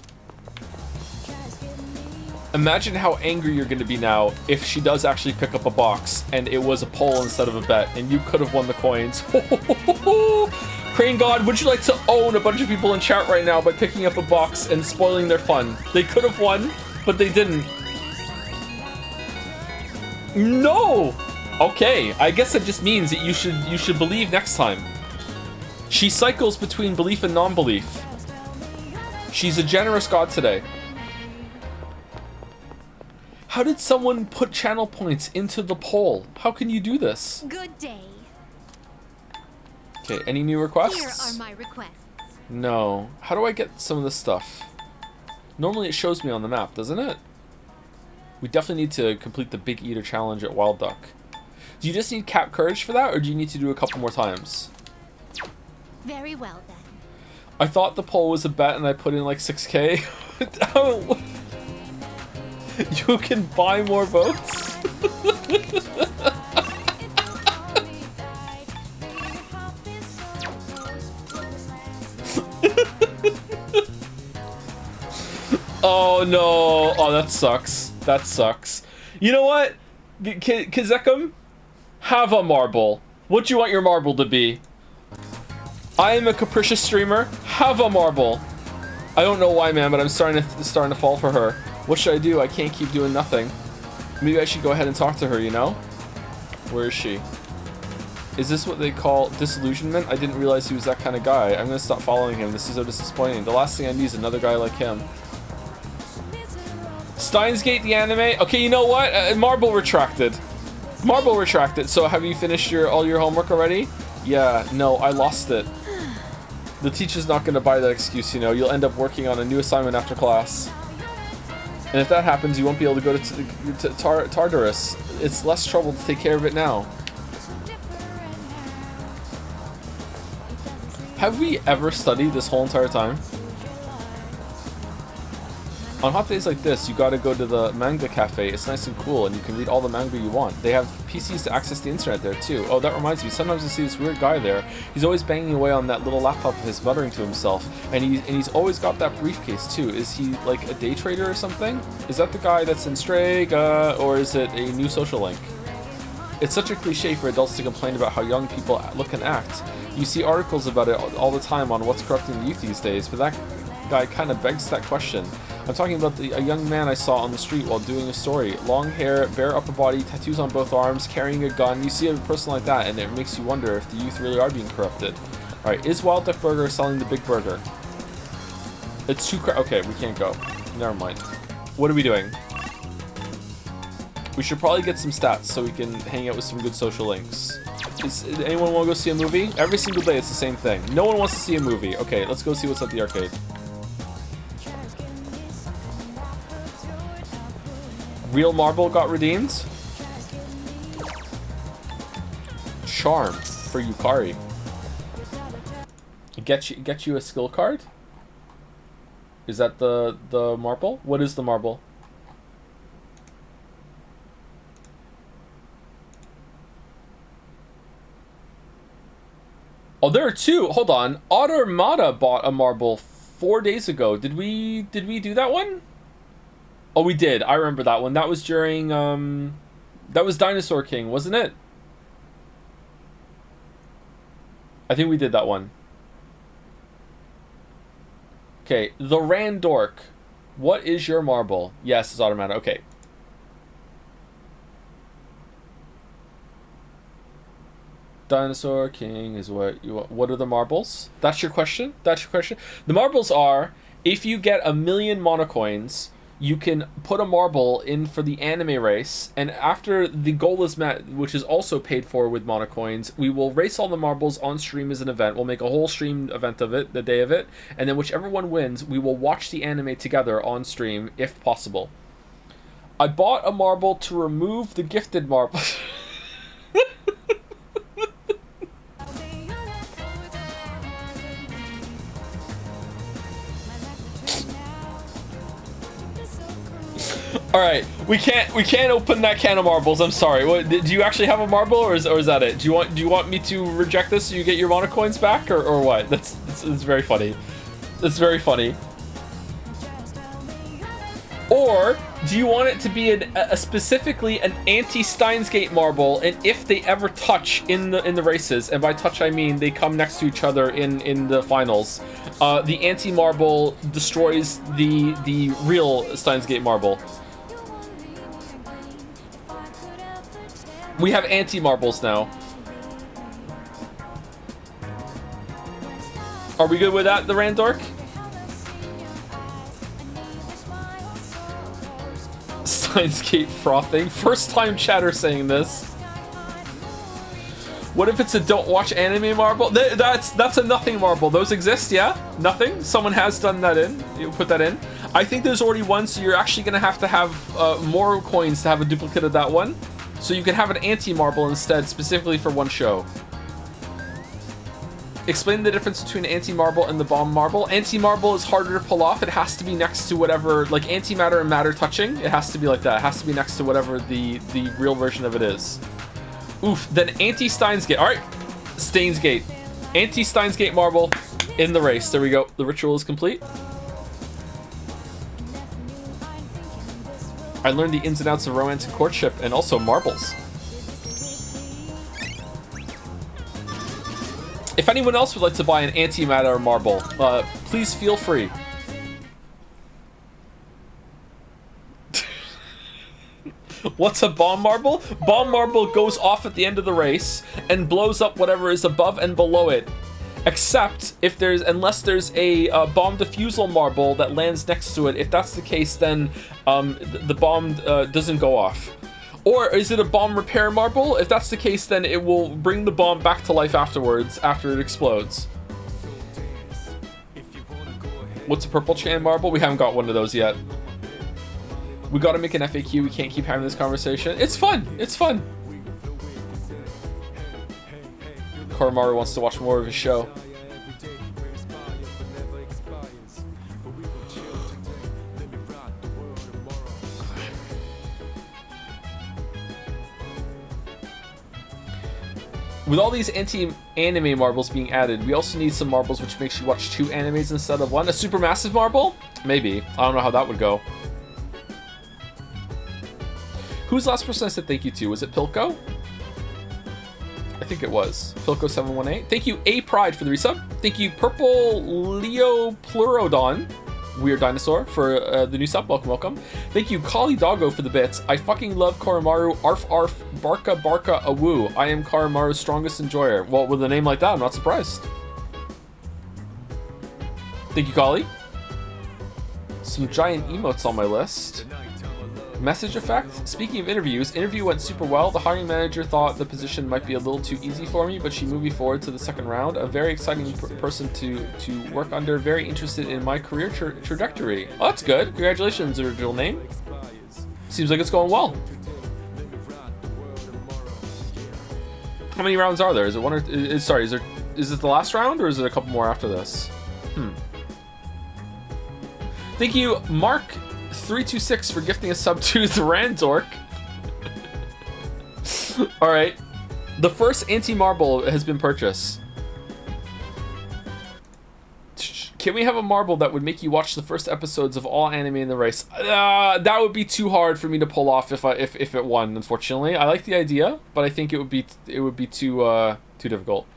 Speaker 1: Imagine how angry you're going to be now if she does actually pick up a box and it was a poll instead of a bet and you could have won the coins. Crane God, would you like to own a bunch of people in chat right now by picking up a box and spoiling their fun? They could have won, but they didn't. No! Okay, I guess that just means that you should believe next time. She cycles between belief and non-belief. She's a generous god today. How did someone put channel points into the poll? How can you do this?
Speaker 6: Good day.
Speaker 1: Okay, any new requests?
Speaker 6: Here are my requests.
Speaker 1: No. How do I get some of this stuff? Normally it shows me on the map, doesn't it? We definitely need to complete the Big Eater challenge at Wild Duck. Do you just need Cap Courage for that, or do you need to do a couple more times?
Speaker 6: Very well then.
Speaker 1: I thought the poll was a bet and I put in like 6K. You can buy more votes? Oh no! Oh, that sucks. That sucks. You know what? Kazekum, have a marble. What do you want your marble to be? I am a capricious streamer. Have a marble. I don't know why, man, but I'm starting to fall for her. What should I do? I can't keep doing nothing. Maybe I should go ahead and talk to her, you know? Where is she? Is this what they call disillusionment? I didn't realize he was that kind of guy. I'm gonna stop following him. This is so disappointing. The last thing I need is another guy like him. Steins Gate, the anime? Okay, you know what? Marble retracted. Marble retracted. So have you finished all your homework already? Yeah, no, I lost it. The teacher's not going to buy that excuse, you know. You'll end up working on a new assignment after class. And if that happens, you won't be able to go to Tartarus. It's less trouble to take care of it now. Have we ever studied this whole entire time? On hot days like this, you gotta go to the manga cafe. It's nice and cool, and you can read all the manga you want. They have PCs to access the internet there too. Oh, that reminds me. Sometimes I see this weird guy there. He's always banging away on that little laptop of his, muttering to himself. And he's always got that briefcase too. Is he like a day trader or something? Is that the guy that's in Strega, or is it a new social link? It's such a cliche for adults to complain about how young people look and act. You see articles about it all the time on what's corrupting the youth these days, but that guy kind of begs that question. I'm talking about a young man I saw on the street while doing a story. Long hair, bare upper body, tattoos on both arms, carrying a gun. You see a person like that and it makes you wonder if the youth really are being corrupted. Alright, is Wild Duck Burger selling the big burger? It's too okay, we can't go. Never mind. What are we doing? We should probably get some stats so we can hang out with some good social links. Anyone want to go see a movie? Every single day it's the same thing. No one wants to see a movie. Okay, let's go see what's at the arcade. Real Marble got redeemed. Charm for Yukari. Get you a skill card? Is that the marble? What is the marble? Oh, there are two. Hold on. Automata bought a marble 4 days ago. Did we do that one? Oh, we did. I remember that one. That was during, that was Dinosaur King, wasn't it? I think we did that one. Okay, the Randork. What is your marble? Yes, it's Automata. Okay. Dinosaur King is what you want. What are the marbles? That's your question? That's your question? The marbles are, if you get 1,000,000 monocoins, you can put a marble in for the anime race, and after the goal is met, which is also paid for with monocoins, we will race all the marbles on stream as an event. We'll make a whole stream event of it, the day of it, and then whichever one wins, we will watch the anime together on stream, if possible. I bought a marble to remove the gifted marble. All right, we can't open that can of marbles. I'm sorry. What, do you actually have a marble, or is that it? Do you want me to reject this so you get your monocoins back, or what? That's very funny. That's very funny. Or Do you want it to be specifically an anti-Steins Gate marble, and if they ever touch in the races, and by touch I mean they come next to each other in the finals, the anti-marble destroys the real Steins Gate marble. We have anti-marbles now. Are we good with that, the Randork? Steins Gate frothing. First time chatter saying this. What if it's a don't watch anime marble? That's a nothing marble. Those exist, yeah? Nothing? Someone has done that in. You put that in. I think there's already one, so you're actually going to have more coins to have a duplicate of that one. So you can have an anti-marble instead, specifically for one show. Explain the difference between anti-marble and the bomb marble. Anti-marble is harder to pull off. It has to be next to whatever, like antimatter and matter touching. It has to be like that. It has to be next to whatever the real version of it is. Oof. Then anti-Steins Gate. All right. Steins Gate. Anti-Steins Gate marble in the race. There we go. The ritual is complete. I learned the ins and outs of romance and courtship and also marbles. If anyone else would like to buy an antimatter marble, please feel free. What's a bomb marble? Bomb marble goes off at the end of the race and blows up whatever is above and below it. Except if unless there's a bomb defusal marble that lands next to it. If that's the case, then the bomb doesn't go off. Or is it a bomb repair marble? If that's the case, then it will bring the bomb back to life afterwards, after it explodes. What's a purple chain marble? We haven't got one of those yet. We gotta make an FAQ. We can't keep having this conversation. It's fun. It's fun. Koromaru wants to watch more of his show. With all these anti-anime marbles being added, we also need some marbles which makes you watch 2 animes instead of 1. A supermassive marble? Maybe. I don't know how that would go. Who's the last person I said thank you to? Was it Pilko? I think it was. Pilko718. Thank you, A Pride, for the resub. Thank you, Purple Leo Pleurodon, Weird Dinosaur, for the new sub. Welcome, welcome. Thank you, Kali Doggo, for the bits. I fucking love Koromaru. Arf arf, barka barka awoo. I am Koromaru's strongest enjoyer. Well, with a name like that, I'm not surprised. Thank you, Kali. Some giant emotes on my list. Message effect. Speaking of interviews, interview went super well. The hiring manager thought the position might be a little too easy for me, but she moved me forward to the second round. A very exciting person to work under. Very interested in my career trajectory. Oh, that's good. Congratulations, original name. Seems like it's going well. How many rounds are there? Is it one or sorry? Is it the last round or is it a couple more after this? Thank you, Mark326, for gifting a sub to the Randork. Alright. The first anti-marble has been purchased. Can we have a marble that would make you watch the first episodes of all anime in the race? That would be too hard for me to pull off if it won, unfortunately. I like the idea, but I think it would be too difficult.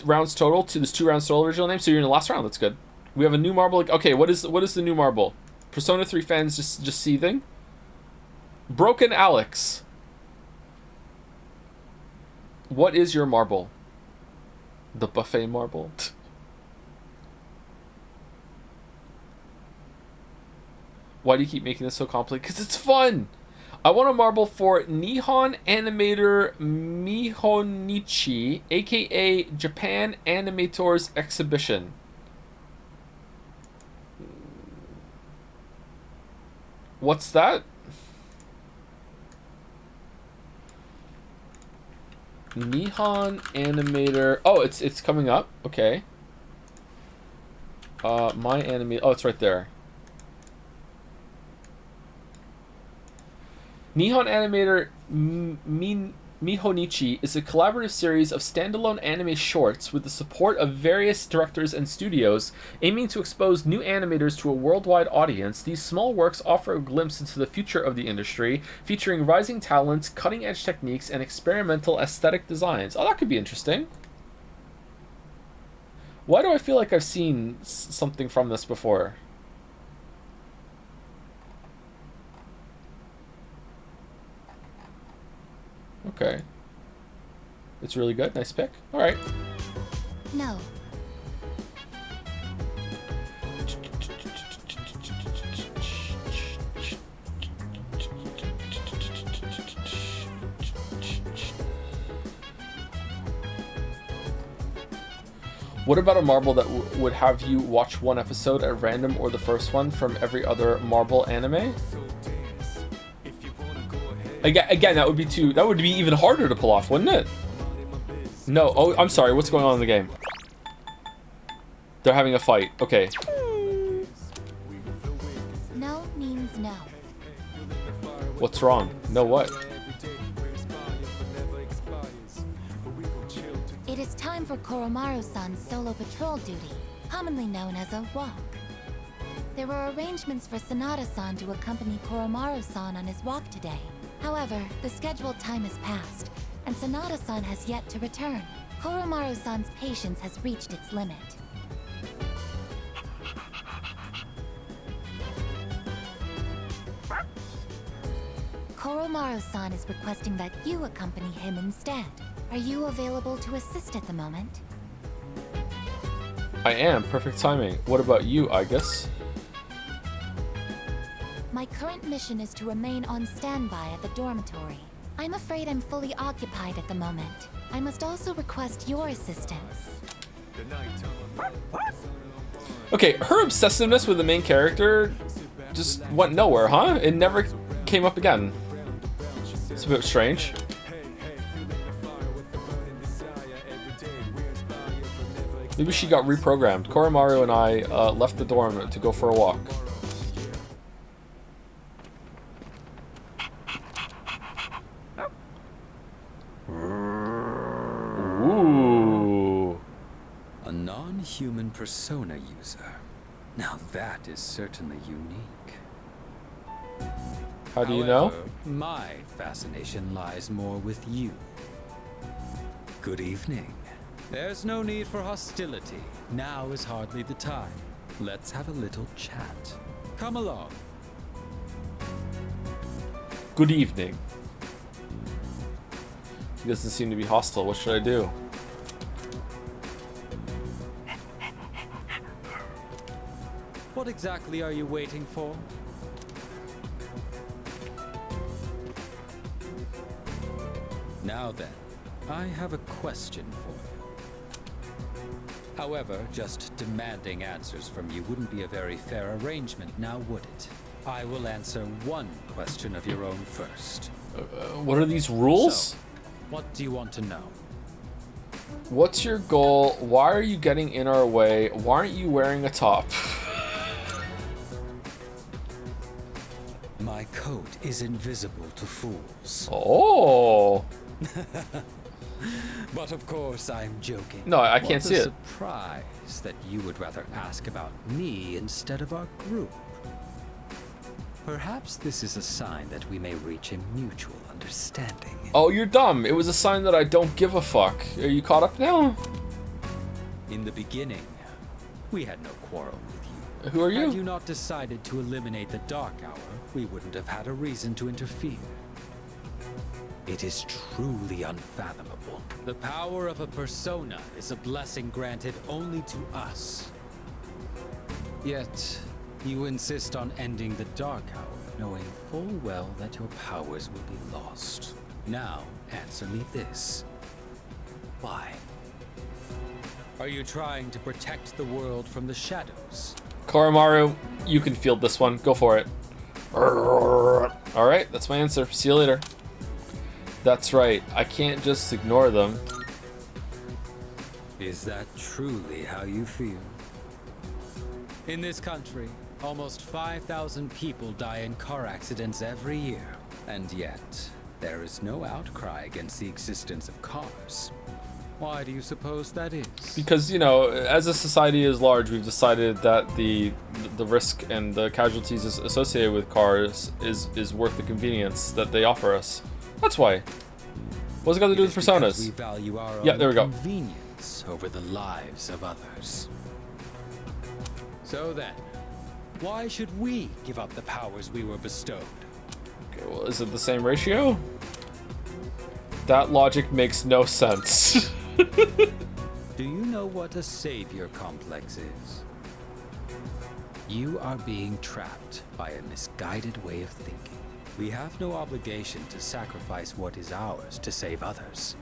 Speaker 1: Rounds total. There's 2 rounds total, original name, so you're in the last round. That's good. We have a new marble. Okay, what is the new marble? Persona 3 fans just seething. Broken Alex. What is your marble? The buffet marble? Why do you keep making this so complicated? Because it's fun! I want a marble for Nihon Animator Mihonichi, aka Japan Animators Exhibition. What's that? Nihon Animator. Oh, it's coming up. Okay. My anime. Oh, it's right there. Nihon Animator Mihonichi is a collaborative series of standalone anime shorts with the support of various directors and studios, aiming to expose new animators to a worldwide audience. These small works offer a glimpse into the future of the industry, featuring rising talents, cutting-edge techniques, and experimental aesthetic designs. Oh, that could be interesting. Why do I feel like I've seen something from this before? Okay. It's really good. Nice pick. All right.
Speaker 6: No.
Speaker 1: What about a Marvel that would have you watch one episode at random or the first one from every other Marvel anime? Again, that would be even harder to pull off, wouldn't it? No. Oh, I'm sorry. What's going on in the game? They're having a fight. Okay.
Speaker 6: No means no.
Speaker 1: What's wrong? No what?
Speaker 6: It is time for Koromaru-san's solo patrol duty, commonly known as a walk. There were arrangements for Sanada-san to accompany Koromaru-san on his walk today. However, the scheduled time has passed, and Sanada-san has yet to return. Koromaru-san's patience has reached its limit. Koromaru-san is requesting that you accompany him instead. Are you available to assist at the moment?
Speaker 1: I am. Perfect timing. What about you, Aigis?
Speaker 6: My current mission is to remain on standby at the dormitory. I'm afraid I'm fully occupied at the moment. I must also request your assistance.
Speaker 1: Okay, her obsessiveness with the main character just went nowhere, huh? It never came up again. It's a bit strange. Maybe she got reprogrammed. Koromaru and I left the dorm to go for a walk. Ooh.
Speaker 10: A non-human persona user. Now that is certainly unique.
Speaker 1: How do you know?
Speaker 10: However, my fascination lies more with you. Good evening. There's no need for hostility. Now is hardly the time. Let's have a little chat. Come along.
Speaker 1: Good evening. He doesn't seem to be hostile. What should I do?
Speaker 10: What exactly are you waiting for? Now then, I have a question for you. However, just demanding answers from you wouldn't be a very fair arrangement, now would it? I will answer one question of your own first.
Speaker 1: What are these rules?
Speaker 10: So, what do you want to know?
Speaker 1: What's your goal? Why are you getting in our way? Why aren't you wearing a top?
Speaker 10: My coat is invisible to fools.
Speaker 1: Oh.
Speaker 10: But of course, I'm joking.
Speaker 1: No, I can't see it.
Speaker 10: What a surprise that you would rather ask about me instead of our group. Perhaps this is a sign that we may reach a mutual understanding.
Speaker 1: Oh, you're dumb. It was a sign that I don't give a fuck. Are you caught up now?
Speaker 10: In the beginning, we had no quarrel with you.
Speaker 1: Who are you?
Speaker 10: Had you not decided to eliminate the Dark Hour, we wouldn't have had a reason to interfere. It is truly unfathomable. The power of a persona is a blessing granted only to us. Yet, you insist on ending the Dark Hour, knowing full well that your powers will be lost. Now, answer me this. Why? Are you trying to protect the world from the shadows?
Speaker 1: Koromaru, you can field this one. Go for it. Alright, that's my answer. See you later. That's right. I can't just ignore them.
Speaker 10: Is that truly how you feel? In this country, almost 5,000 people die in car accidents every year. And yet, there is no outcry against the existence of cars. Why do you suppose that is?
Speaker 1: Because, you know, as a society as large, we've decided that the risk and the casualties associated with cars is worth the convenience that they offer us. That's why. What's it got to do with personas?
Speaker 10: We value our
Speaker 1: Yeah,
Speaker 10: own
Speaker 1: there we go.
Speaker 10: convenience over the lives of others. So then, why should we give up the powers we were bestowed?
Speaker 1: Okay, well, is it the same ratio? That logic makes no sense.
Speaker 10: Do you know what a savior complex is? You are being trapped by a misguided way of thinking. We have no obligation to sacrifice what is ours to save others.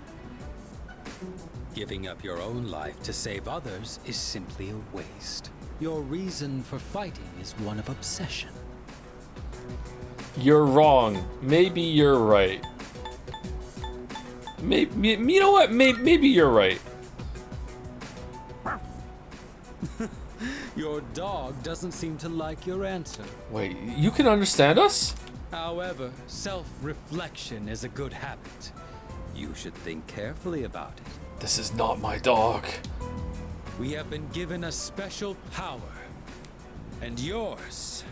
Speaker 10: Giving up your own life to save others is simply a waste. Your reason for fighting is one of obsession.
Speaker 1: You're wrong. Maybe you're right. Maybe, you know what? Maybe you're right.
Speaker 10: Your dog doesn't seem to like your answer.
Speaker 1: Wait, you can understand us?
Speaker 10: However, self-reflection is a good habit. You should think carefully about it.
Speaker 1: This is not my dog.
Speaker 10: We have been given a special power. And yours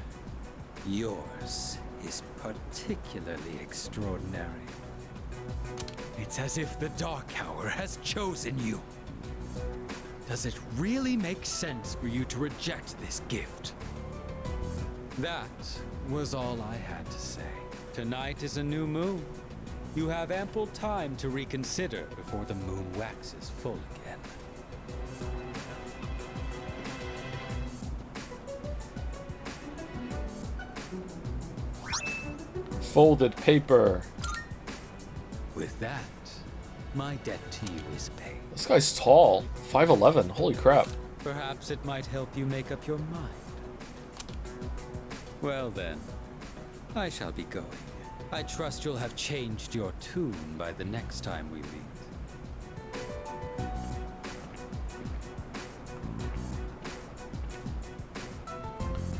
Speaker 10: is particularly extraordinary. It's as if the Dark Hour has chosen you. Does it really make sense for you to reject this gift? That was all I had to say. Tonight is a new moon. You have ample time to reconsider before the moon waxes full again.
Speaker 1: Folded paper.
Speaker 10: With that, my debt to you is paid.
Speaker 1: This guy's tall. 5'11". Holy crap.
Speaker 10: Perhaps it might help you make up your mind. Well then, I shall be going. I trust you'll have changed your tune by the next time we meet.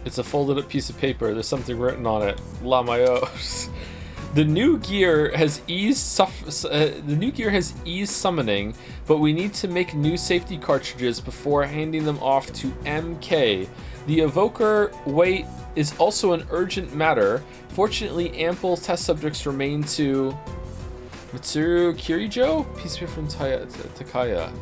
Speaker 1: It's a folded up piece of paper. There's something written on it. Lamayo. The new gear has eased summoning, but we need to make new safety cartridges before handing them off to MK. The evoker weight is also an urgent matter. Fortunately, ample test subjects remain to Mitsuru Kirijo, piece of paper from Takaya.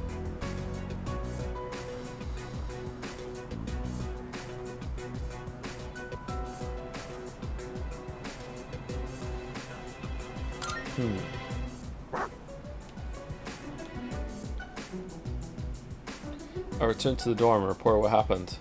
Speaker 1: I returned to the dorm and report what happened.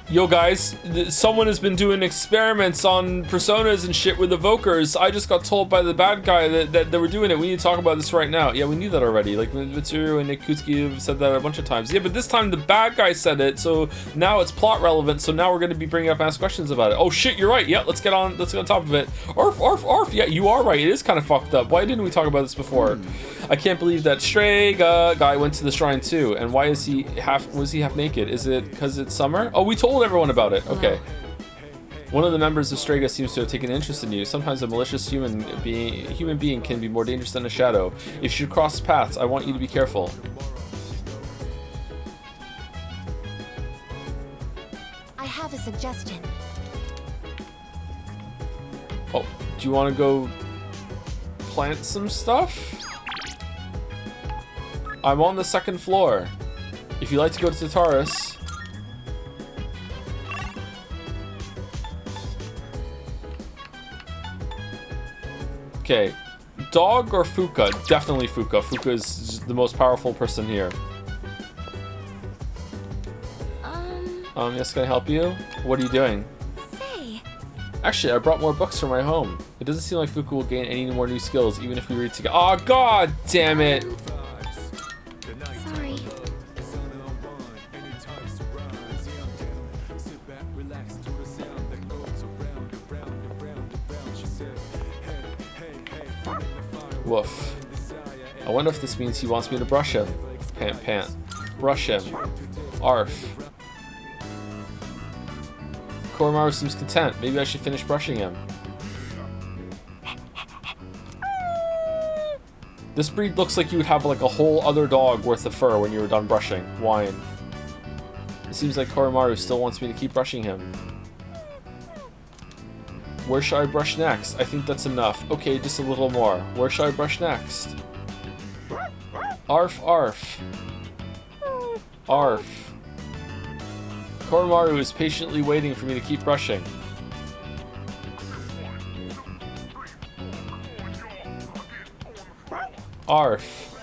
Speaker 1: Yo guys, someone has been doing experiments on personas and shit with evokers. I just got told by the bad guy that they were doing it. We need to talk about this right now. Yeah, we knew that already. Like, Mitsuru and Nikutsuki have said that a bunch of times. Yeah, but this time the bad guy said it, so now it's plot relevant, so now we're going to be bringing up ask questions about it. Oh shit, you're right. Yeah, let's get on top of it. Arf, yeah, you are right. It is kind of fucked up. Why didn't we talk about this before? I can't believe that Strega guy went to the shrine too. And why is he half naked? Is it because it's summer? Oh, we told everyone about it. Okay. One of the members of Strega seems to have taken an interest in you. Sometimes a malicious human being can be more dangerous than a shadow. If you cross paths, I want you to be careful.
Speaker 6: I have a suggestion.
Speaker 1: Oh, do you want to go plant some stuff? I'm on the second floor. If you'd like to go to Tartarus. Okay, dog or Fuka? Definitely Fuka. Fuka is the most powerful person here. Yes, can I help you? What are you doing?
Speaker 6: Say.
Speaker 1: Actually, I brought more books from my home. It doesn't seem like Fuka will gain any more new skills, even if we read together. Oh, god damn it!
Speaker 6: Sorry.
Speaker 1: Woof. I wonder if this means he wants me to brush him. Pant. Brush him. Arf. Koromaru seems content. Maybe I should finish brushing him. This breed looks like you would have like a whole other dog worth of fur when you were done brushing. Whine. It seems like Koromaru still wants me to keep brushing him. Where should I brush next? I think that's enough. Okay, just a little more. Where should I brush next? Arf, arf. Arf. Koromaru is patiently waiting for me to keep brushing. Arf.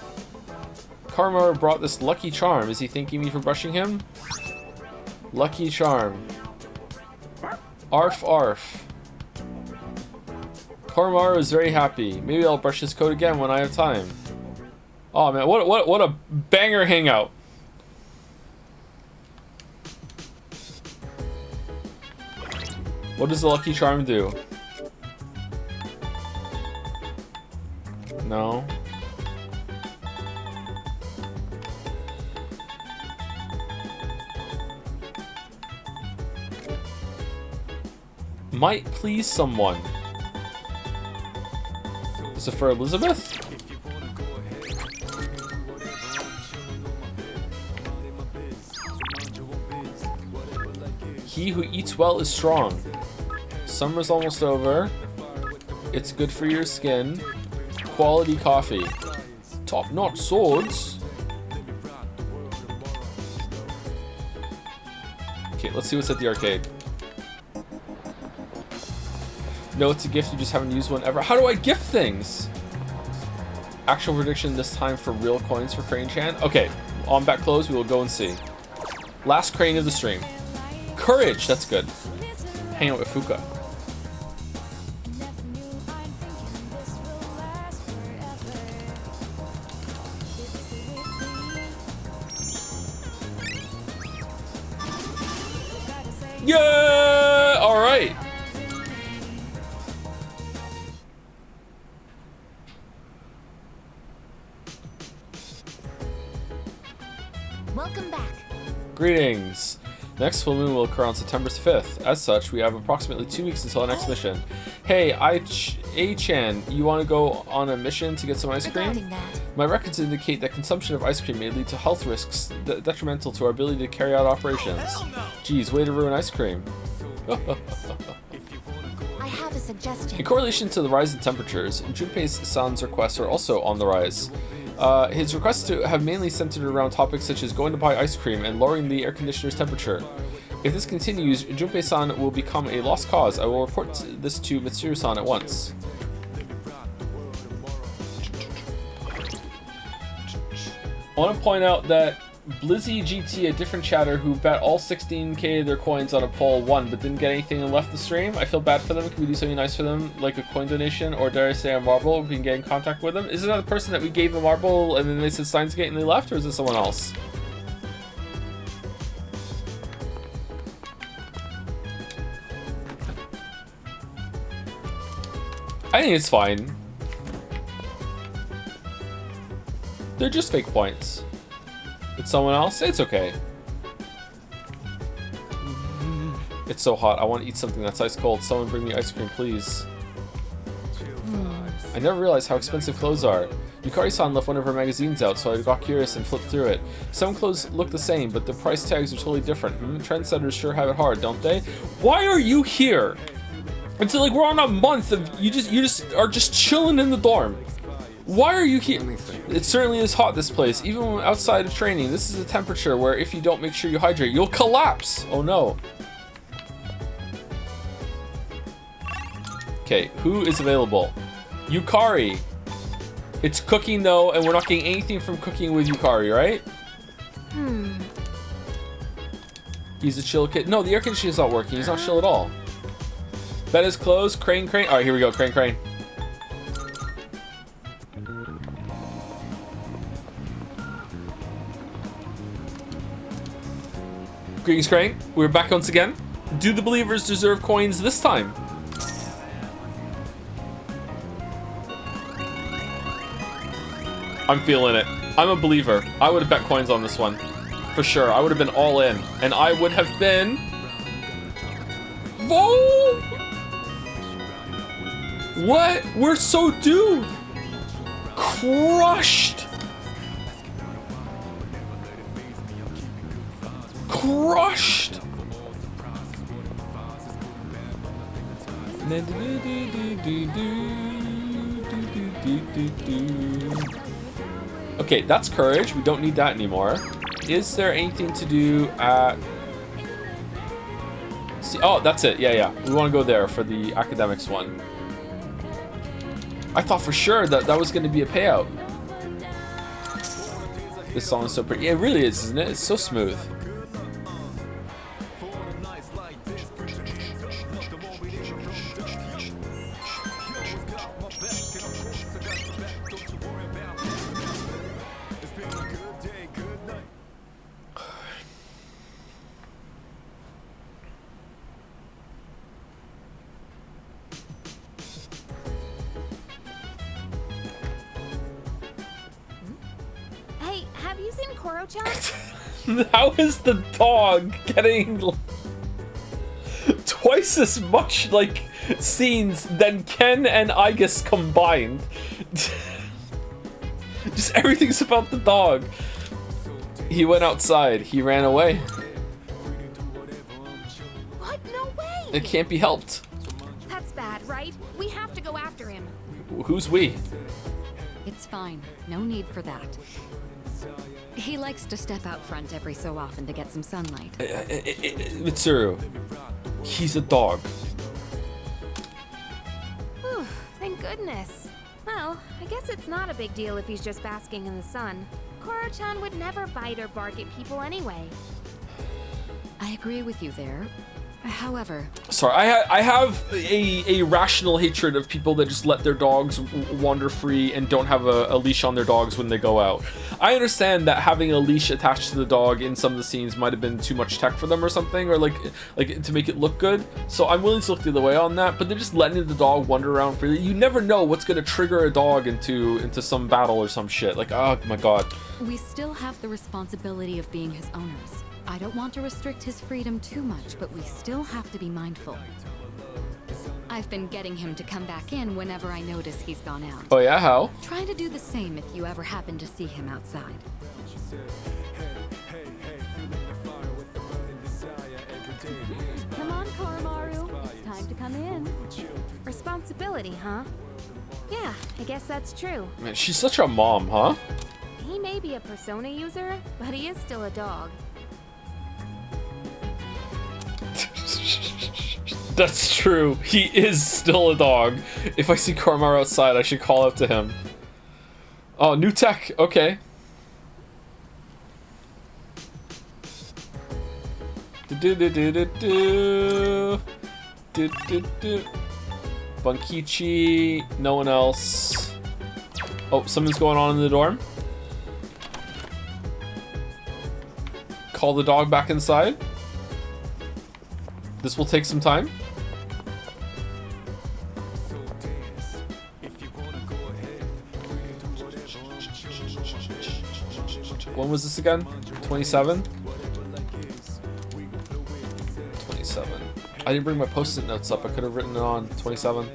Speaker 1: Koromaru brought this lucky charm. Is he thanking me for brushing him? Lucky charm. Arf, arf. Koromaru is very happy. Maybe I'll brush his coat again when I have time. Oh man, what a banger hangout. What does the lucky charm do? No. Might please someone. Is it for Elizabeth? He who eats well is strong. Summer's almost over. It's good for your skin. Quality coffee. Top-notch swords. Okay, let's see what's at the arcade. No, it's a gift, you just haven't used one ever. How do I gift things? Actual prediction this time for real coins for Crane-chan. Okay, on back close, we will go and see. Last crane of the stream. Courage, that's good. Hang out with Fuka. Yeah! All right.
Speaker 6: Welcome back.
Speaker 1: Greetings. Next full moon will occur on September 5th. As such, we have approximately 2 weeks until our next mission. Hey, A-chan, you want to go on a mission to get some ice cream? My records indicate that consumption of ice cream may lead to health risks detrimental to our ability to carry out operations. Geez, way to ruin ice cream.
Speaker 6: I have a suggestion.
Speaker 1: In correlation to the rise in temperatures, Junpei-san's requests are also on the rise. His requests have mainly centered around topics such as going to buy ice cream and lowering the air conditioner's temperature. If this continues, Junpei-san will become a lost cause. I will report this to Mitsuru-san at once. I want to point out that Blizzy GT, a different chatter who bet all 16k of their coins on a poll, won but didn't get anything and left the stream. I feel bad for them. Can we do something nice for them, like a coin donation, or dare I say a marble, if we can get in contact with them? Is it that the person that we gave a marble and then they said Steins Gate and they left, or is it someone else? I think it's fine. They're just fake points. It's someone else? It's okay. It's so hot. I want to eat something that's ice cold. Someone bring me ice cream, please. I never realized how expensive clothes are. Yukari-san left one of her magazines out, so I got curious and flipped through it. Some clothes look the same, but the price tags are totally different. Trendsetters sure have it hard, don't they? Why are you here? It's like we're on a month of you just are just chilling in the dorm. Why are you here? It certainly is hot, this place, even when outside of training. This is a temperature where if you don't make sure you hydrate, you'll collapse. Oh no. Okay, who is available? Yukari. It's cooking though, and we're not getting anything from cooking with Yukari, right? He's a chill kid. No, the air conditioning's not working. He's not chill at all. Bed is closed. Crane. All right, here we go. Crane. Greetings, Crane. We're back once again. Do the believers deserve coins this time? I'm feeling it. I'm a believer. I would have bet coins on this one. For sure. I would have been all in. And I would have been Whoa! What? We're so doomed! Crushed! Crushed! Okay, that's courage. We don't need that anymore. Is there anything to do at... See, oh, that's it. Yeah. We want to go there for the academics one. I thought for sure that was going to be a payout. This song is so pretty. Yeah, it really is, isn't it? It's so smooth. How is the dog getting twice as much like scenes than Ken and Aigis combined? Just everything's about the dog. He went outside. He ran away.
Speaker 21: What? No way!
Speaker 1: It can't be helped.
Speaker 21: That's bad, right? We have to go after him.
Speaker 1: Who's we?
Speaker 7: It's fine. No need for that. He likes to step out front every so often to get some sunlight.
Speaker 1: Mitsuru, he's a dog.
Speaker 21: Whew, thank goodness. Well, I guess it's not a big deal if he's just basking in the sun. Koro-chan would never bite or bark at people anyway.
Speaker 7: I agree with you there. However...
Speaker 1: Sorry, I have a rational hatred of people that just let their dogs wander free and don't have a leash on their dogs when they go out. I understand that having a leash attached to the dog in some of the scenes might have been too much tech for them or something, or like to make it look good. So I'm willing to look the other way on that, but they're just letting the dog wander around freely. You never know what's going to trigger a dog into some battle or some shit. Like, oh my god.
Speaker 7: We still have the responsibility of being his owners. I don't want to restrict his freedom too much, but we still have to be mindful. I've been getting him to come back in whenever I notice he's gone out.
Speaker 1: Oh yeah, how?
Speaker 7: Try to do the same if you ever happen to see him outside.
Speaker 21: Come on, Koromaru. It's time to come in. Responsibility, huh? Yeah, I guess that's true.
Speaker 1: Man, she's such a mom, huh?
Speaker 21: He may be a Persona user, but he is still a dog.
Speaker 1: That's true. He is still a dog. If I see Koromaru outside, I should call out to him. Oh, new tech. Okay. Bunkichi. No one else. Oh, something's going on in the dorm. Call the dog back inside. This will take some time. When was this again? 27? 27. I didn't bring my post-it notes up. I could have written it on 27.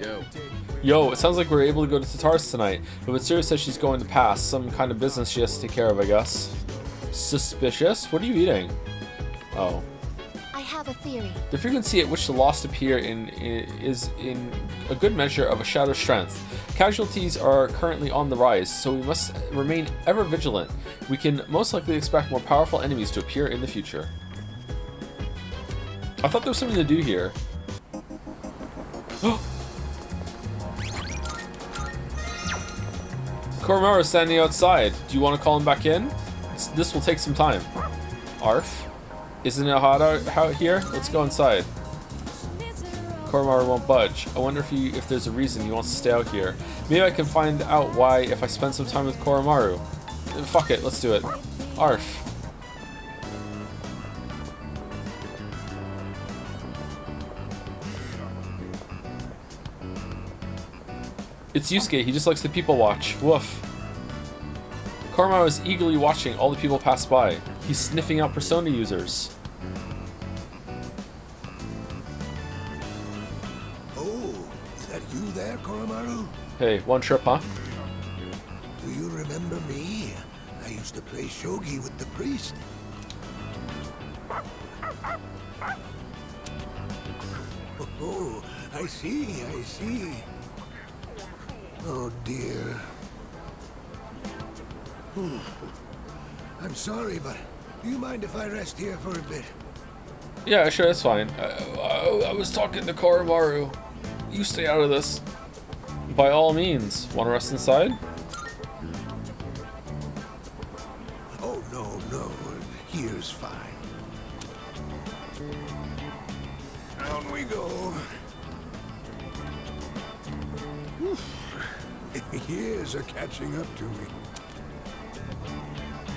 Speaker 1: Yo, it sounds like we're able to go to Tataris tonight. But Mitsuru says she's going to pass. Some kind of business she has to take care of, I guess. Suspicious? What are you eating? Oh.
Speaker 6: I have a theory.
Speaker 1: The frequency at which the lost appear is in a good measure of a shadow's strength. Casualties are currently on the rise, so we must remain ever vigilant. We can most likely expect more powerful enemies to appear in the future. I thought there was something to do here. Koromaru is standing outside. Do you want to call him back in? This will take some time. Arf? Isn't it hot out here? Let's go inside. Koromaru won't budge. I wonder if there's a reason he wants to stay out here. Maybe I can find out why if I spend some time with Koromaru. Fuck it, let's do it. Arf. It's Yusuke, he just likes to people watch. Woof. Koromaru is eagerly watching all the people pass by. He's sniffing out Persona users.
Speaker 3: that you there, Koromaru?
Speaker 1: Hey, one trip, huh?
Speaker 3: Do you remember me? I used to play shogi with the priest. Oh, I see, I see. Oh, dear. I'm sorry, but do you mind if I rest here for a bit?
Speaker 1: Yeah, sure, that's fine. I was talking to Koromaru. You stay out of this. By all means. Want to rest inside?
Speaker 3: Oh, no. Here's fine. Down we go. Years are catching up to me.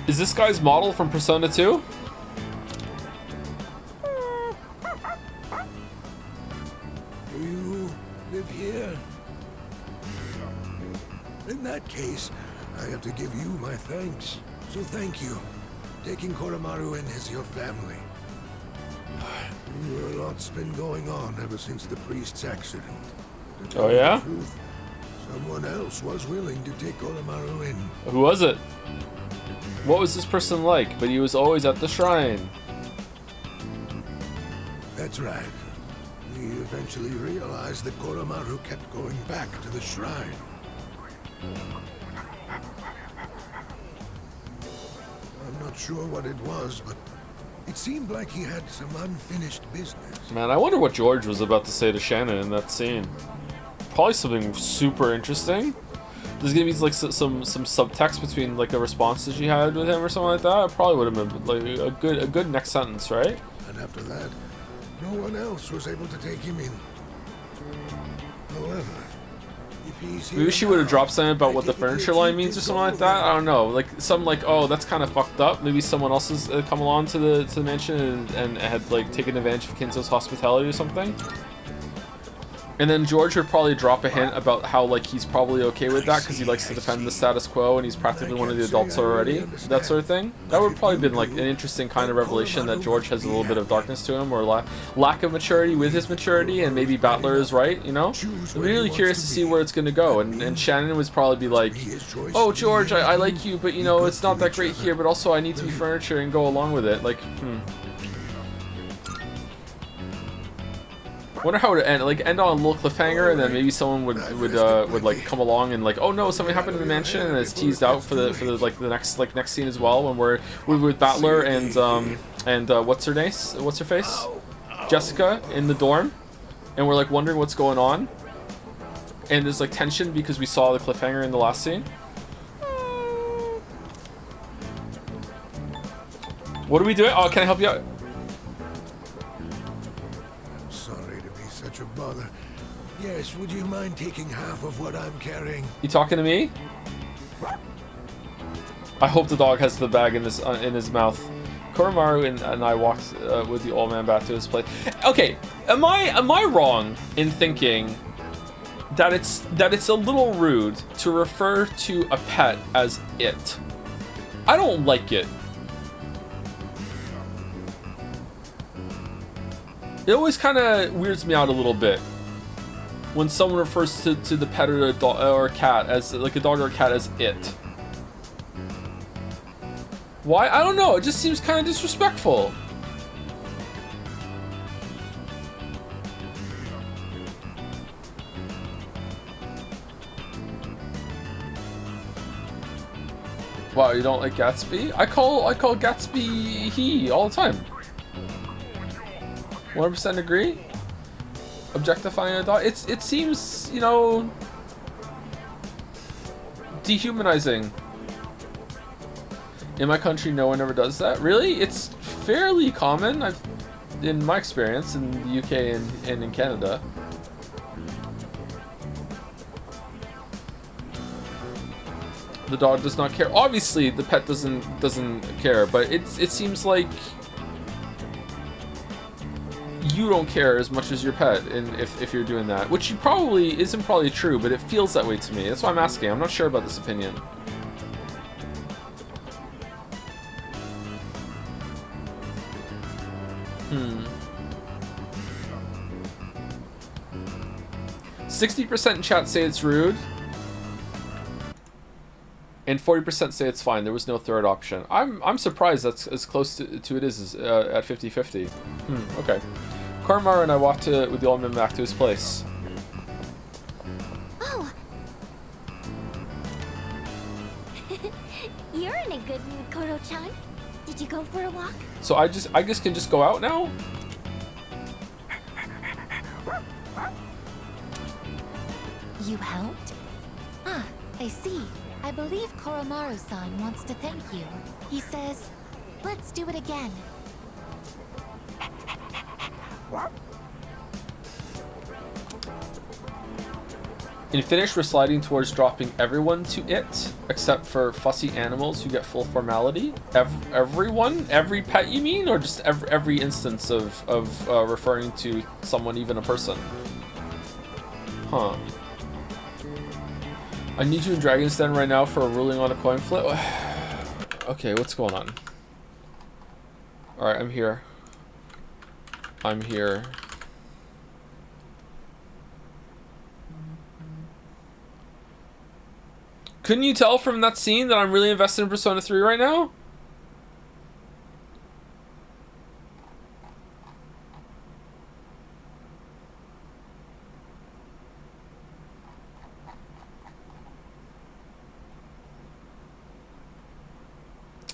Speaker 1: Is this guy's model from Persona 2?
Speaker 3: Do you live here? In that case, I have to give you my thanks. So thank you. Taking Koromaru in as your family. A lot's been going on ever since the priest's accident. To tell you the truth, someone else was willing to take Koromaru in.
Speaker 1: Who was it? What was this person like? But he was always at the shrine.
Speaker 3: That's right. We eventually realized that Koromaru kept going back to the shrine. I'm not sure what it was, but it seemed like he had some unfinished business.
Speaker 1: Man, I wonder what George was about to say to Shannon in that scene. Probably something super interesting. There's gonna be like some subtext between like a response that she had with him or something like that. It probably would have been like a good next sentence, right?
Speaker 3: And after that, no one else was able to take him in. However, if he's here
Speaker 1: maybe she would have dropped something about what the furniture line means or something like that. I don't know. Like some like, oh, that's kind of fucked up. Maybe someone else has come along to the mansion and had like taken advantage of Kinzo's hospitality or something. And then George would probably drop a hint about how like he's probably okay with that because he likes to defend the status quo and he's practically one of the adults already, that sort of thing. That would probably been like an interesting kind of revelation that George has a little bit of darkness to him or lack of maturity with his maturity, and maybe Battler is right, you know? I'm really curious to see where it's going to go, and Shannon would probably be like, oh George, I like you, but you know, it's not that great here, but also I need to be furniture and go along with it. Like, Wonder how it would end. Like end on a little cliffhanger, and then maybe someone would like come along and like, oh no, something happened in the mansion, and it's teased out for the next scene as well when we're with Battler and what's her face, Jessica in the dorm, and we're like wondering what's going on, and there's like tension because we saw the cliffhanger in the last scene. What are we doing? Oh, can I help you out?
Speaker 3: Such a bother. Yes, would you mind taking half of what I'm carrying?
Speaker 1: You talking to me? I hope the dog has the bag in his mouth. Koromaru and I walked with the old man back to his place. Okay, am I wrong in thinking that it's a little rude to refer to a pet as it? I don't like it. It always kind of weirds me out a little bit when someone refers to the pet or a cat as like a dog or a cat as it. Why? I don't know. It just seems kind of disrespectful. Wow, you don't like Gatsby? I call Gatsby he all the time. 100% agree. Objectifying a dog. It seems, you know, dehumanizing. In my country, no one ever does that. Really? It's fairly common. In my experience in the UK and in Canada. The dog does not care. Obviously, the pet doesn't care, but it seems like you don't care as much as your pet, and if you're doing that, which you probably isn't probably true, but it feels that way to me. That's why I'm asking. I'm not sure about this opinion. 60% in chat say it's rude. And 40% say it's fine. There was no third option. I'm surprised that's as close to it is at 50-50. Okay. Koromaru and I walked with the old man back to his place.
Speaker 13: Oh. You're in a good mood, Koro-chan. Did you go for a walk?
Speaker 1: So I guess can just go out now?
Speaker 6: You helped? Ah, I see. I believe Koromaru-san wants to thank you. He says, let's do it again.
Speaker 1: In Finnish, we're sliding towards dropping everyone to it, except for fussy animals who get full formality. Everyone? Every pet, you mean? Or just every instance of referring to someone, even a person? Huh. I need you in Dragon's Den right now for a ruling on a coin flip. Okay, what's going on? Alright, I'm here. I'm here. Couldn't you tell from that scene that I'm really invested in Persona 3 right now?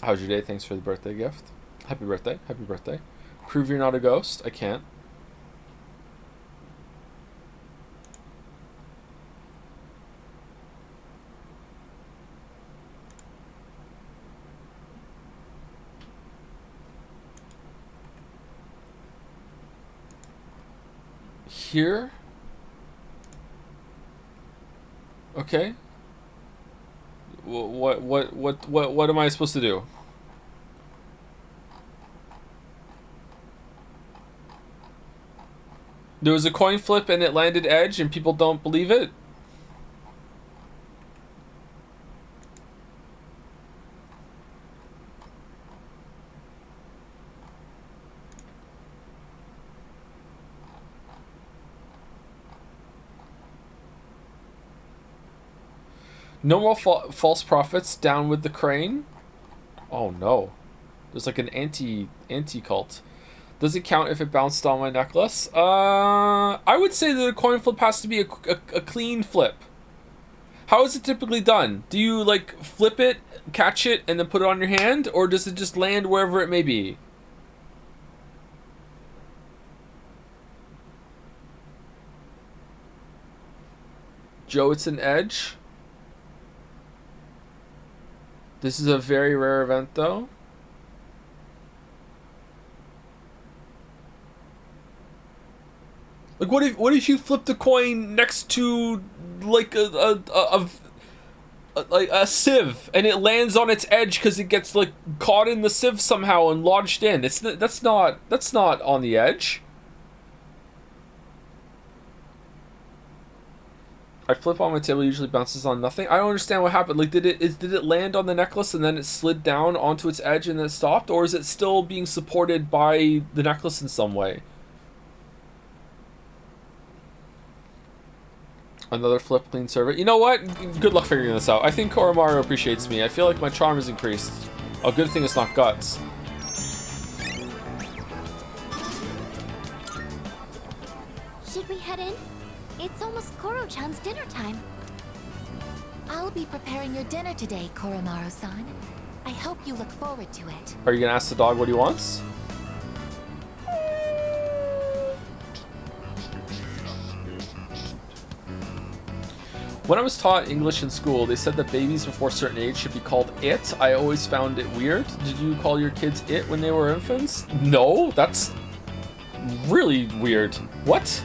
Speaker 1: How's your day? Thanks for the birthday gift. Happy birthday. Happy birthday. Prove you're not a ghost. I can't. Here? Okay. What am I supposed to do? There was a coin flip and it landed edge and people don't believe it? No more false prophets. Down with the crane. Oh no. There's like an anti-cult. Does it count if it bounced on my necklace? I would say that a coin flip has to be a clean flip. How is it typically done? Do you like flip it, catch it, and then put it on your hand? Or does it just land wherever it may be? Joe, it's an edge. This is a very rare event, though. Like, what if you flip the coin next to like a sieve and it lands on its edge because it gets like caught in the sieve somehow and lodged in? That's not on the edge. I flip on my table, usually bounces on nothing. I don't understand what happened. Like, did it land on the necklace and then it slid down onto its edge and then it stopped, or is it still being supported by the necklace in some way? Another flip, clean server. You know what? Good luck figuring this out. I think Koromaru appreciates me. I feel like my charm is increased. A good thing it's not guts.
Speaker 13: Should we head in? It's almost Koro-chan's dinner time.
Speaker 6: I'll be preparing your dinner today, Koromaru-san. I hope you look forward to it.
Speaker 1: Are you gonna ask the dog what he wants? When I was taught English in school, they said that babies before a certain age should be called it. I always found it weird. Did you call your kids it when they were infants? No, that's really weird. What?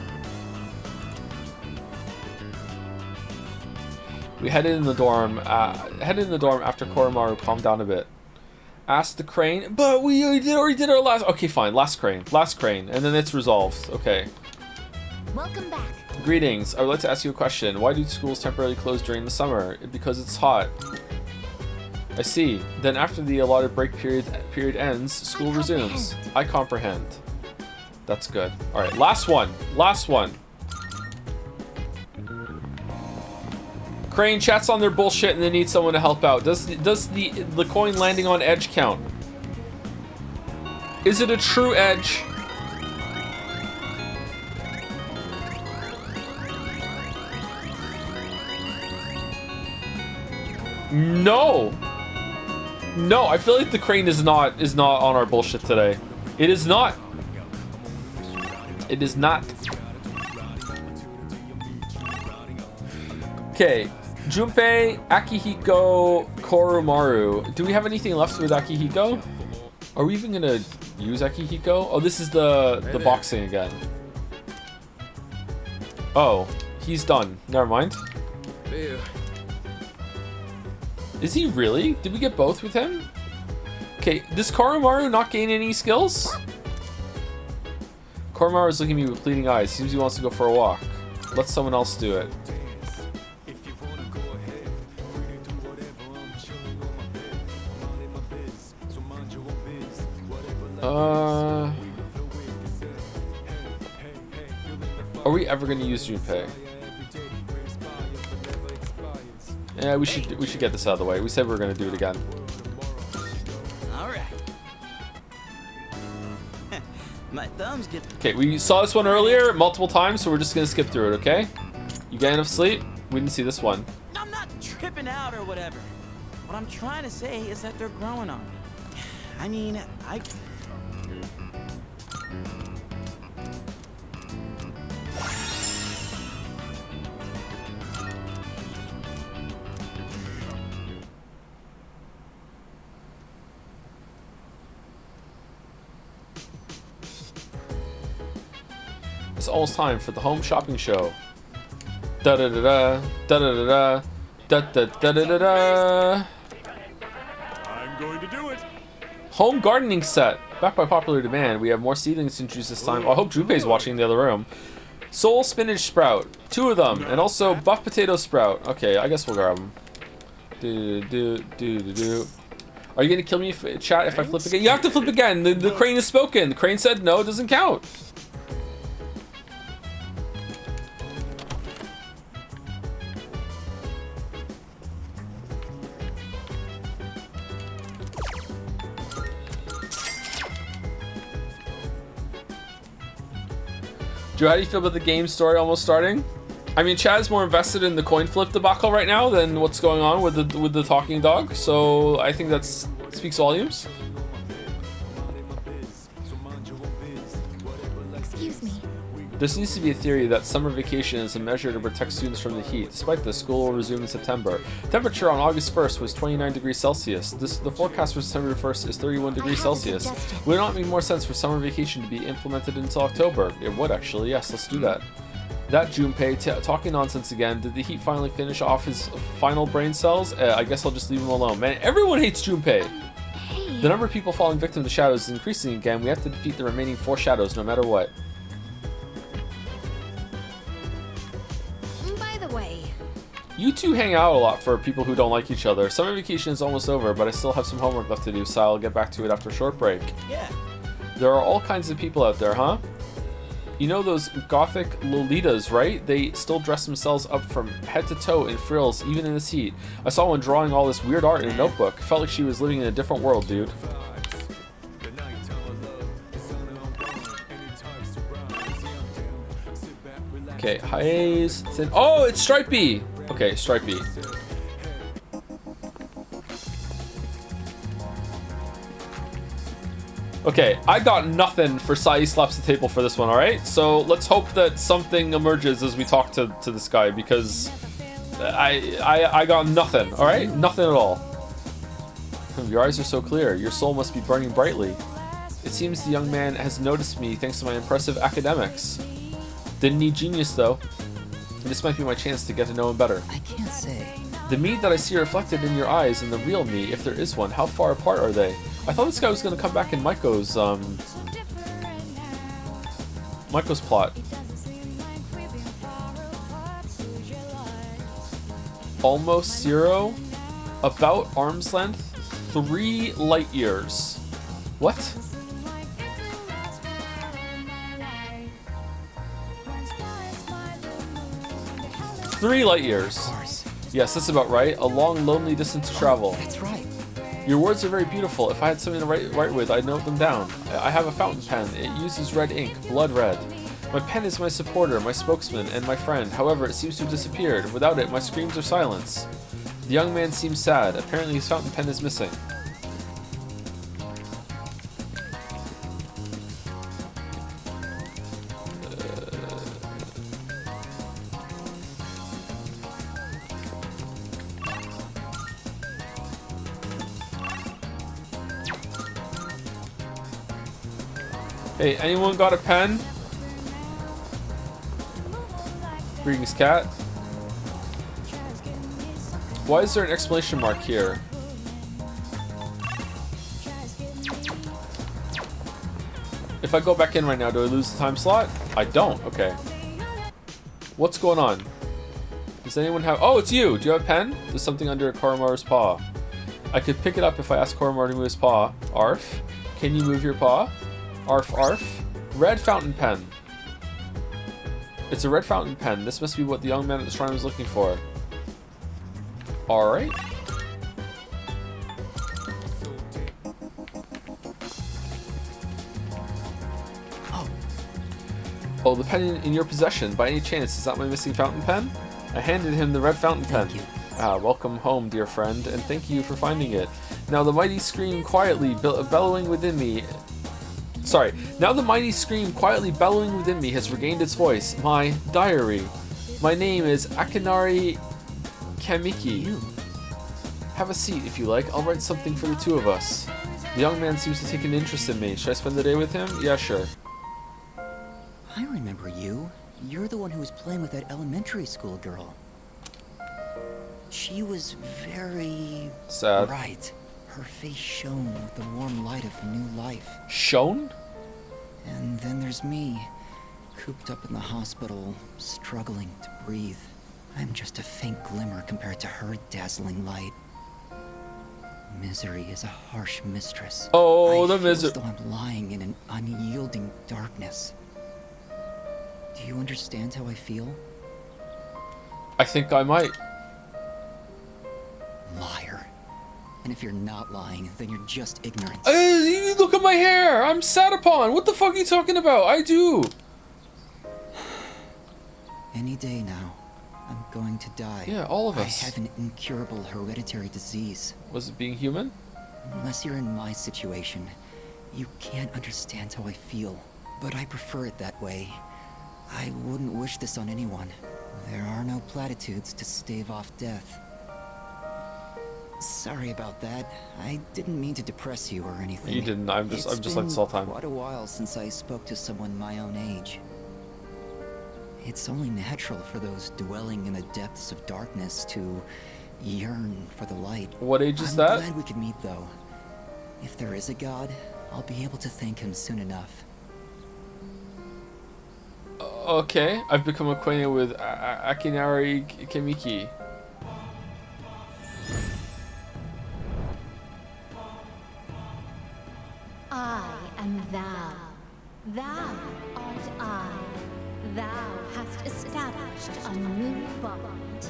Speaker 1: We headed in the dorm after Koromaru calmed down a bit. Asked the crane, but we already did our last. Okay, fine. Last crane, and then it's resolved. Okay.
Speaker 6: Welcome back.
Speaker 1: Greetings. I would like to ask you a question. Why do schools temporarily close during the summer? Because it's hot. I see. Then after the allotted break period ends, school resumes. I comprehend. That's good. All right, last one. Crane, chat's on their bullshit and they need someone to help out. Does the coin landing on edge count? Is it a true edge? No. No, I feel like the crane is not on our bullshit today. It is not. It is not. Okay, Junpei, Akihiko, Koromaru. Do we have anything left with Akihiko? Are we even gonna use Akihiko? Oh, this is the boxing again. Oh, he's done. Never mind. Is he really? Did we get both with him? Okay, does Koromaru not gain any skills? Koromaru is looking at me with pleading eyes. Seems he wants to go for a walk. Let someone else do it. Are we ever going to use Junpei? Yeah, we should get this out of the way. We said we were going to do it again.
Speaker 2: All right. My thumbs get.
Speaker 1: Okay, we saw this one earlier multiple times, so we're just going to skip through it, okay? You got enough sleep? We didn't see this one.
Speaker 2: I'm not tripping out or whatever. What I'm trying to say is that they're growing on me. I mean,
Speaker 1: It's almost time for the home shopping show. Da da da da da da da da da da da da.
Speaker 19: I'm going to do it.
Speaker 1: Home gardening set. Backed by popular demand, we have more seedlings introduced this time. Oh, I hope Junpei's watching in the other room. Soul spinach sprout. 2 of them. And also buff potato sprout. Okay, I guess we'll grab them. Are you going to kill me, chat, if I flip again? You have to flip again. The crane has spoken. The crane said no, it doesn't count. Joe, how do you feel about the game story almost starting? I mean, Chad's more invested in the coin flip debacle right now than what's going on with the talking dog, so I think that speaks volumes.
Speaker 6: Excuse me.
Speaker 1: There seems to be a theory that summer vacation is a measure to protect students from the heat. Despite this, school will resume in September. Temperature on August 1st was 29 degrees Celsius. The forecast for September 1st is 31 degrees Celsius. Would it not make more sense for summer vacation to be implemented until October? It would actually, yes, let's do that. That Junpei, talking nonsense again. Did the heat finally finish off his final brain cells? I guess I'll just leave him alone. Man, everyone hates Junpei. The number of people falling victim to shadows is increasing again. We have to defeat the remaining 4 shadows no matter what. You two hang out a lot for people who don't like each other. Summer vacation is almost over, but I still have some homework left to do, so I'll get back to it after a short break.
Speaker 2: Yeah.
Speaker 1: There are all kinds of people out there, huh? You know those gothic Lolitas, right? They still dress themselves up from head to toe in frills, even in this heat. I saw one drawing all this weird art in a notebook. Felt like she was living in a different world, dude. Okay, highs. Oh, it's Stripey! Okay, Stripey. Okay, I got nothing for Sai slaps the table for this one, alright? So let's hope that something emerges as we talk to this guy, because I got nothing, alright? Nothing at all. Your eyes are so clear. Your soul must be burning brightly. It seems the young man has noticed me thanks to my impressive academics. Didn't need genius, though. This might be my chance to get to know him better.
Speaker 18: I can't say.
Speaker 1: The me that I see reflected in your eyes and the real me, if there is one, how far apart are they? I thought this guy was going to come back in Maiko's plot. Almost 0. About arm's length. 3 light years. What? Three light years. Yes, that's about right. A long, lonely distance to travel.
Speaker 8: That's right.
Speaker 1: Your words are very beautiful. If I had something to write with, I'd note them down. I have a fountain pen. It uses red ink, blood red. My pen is my supporter, my spokesman, and my friend. However, it seems to have disappeared. Without it, my screams are silenced. The young man seems sad. Apparently his fountain pen is missing. Hey, anyone got a pen? Greetings, cat. Why is there an exclamation mark here? If I go back in right now, do I lose the time slot? I don't. Okay. What's going on? Does anyone have... Oh, it's you! Do you have a pen? There's something under Koromaru's paw. I could pick it up if I ask Koromaru to move his paw. Arf. Can you move your paw? Arf, arf. Red fountain pen. It's a red fountain pen. This must be what the young man at the shrine was looking for. Alright. Oh, the pen in your possession. By any chance, is that my missing fountain pen? I handed him the red fountain pen. Welcome home, dear friend, and thank you for finding it. Now the mighty scream quietly bellowing within me... Sorry. Now the mighty scream quietly bellowing within me has regained its voice. My diary. My name is Akinari Kamiki. Have a seat if you like. I'll write something for the two of us. The young man seems to take an interest in me. Should I spend the day with him? Yeah, sure.
Speaker 8: I remember you. You're the one who was playing with that elementary school girl. She was very...
Speaker 1: sad.
Speaker 8: Bright. Her face shone with the warm light of new life.
Speaker 1: Shone?
Speaker 8: And then there's me, cooped up in the hospital, struggling to breathe. I'm just a faint glimmer compared to her dazzling light. Misery is a harsh mistress.
Speaker 1: Oh, the misery.
Speaker 8: I feel as though I'm lying in an unyielding darkness. Do you understand how I feel?
Speaker 1: I think I might.
Speaker 8: Liar. And if you're not lying, then you're just ignorant.
Speaker 1: You look at my hair! I'm sat upon! What the fuck are you talking about? I do!
Speaker 8: Any day now, I'm going to die.
Speaker 1: Yeah, all of us.
Speaker 8: I have an incurable hereditary disease.
Speaker 1: Was it being human?
Speaker 8: Unless you're in my situation, you can't understand how I feel. But I prefer it that way. I wouldn't wish this on anyone. There are no platitudes to stave off death. Sorry about that. I didn't mean to depress you or anything.
Speaker 1: You didn't. I'm just like this all the time.
Speaker 8: It's been quite a while since I spoke to someone my own age. It's only natural for those dwelling in the depths of darkness to yearn for the light.
Speaker 1: What age is that?
Speaker 8: I'm glad we could meet, though. If there is a god, I'll be able to thank him soon enough.
Speaker 1: Okay, I've become acquainted with Akinari Kamiki.
Speaker 6: I am thou. Thou art I. Thou hast established a new bond.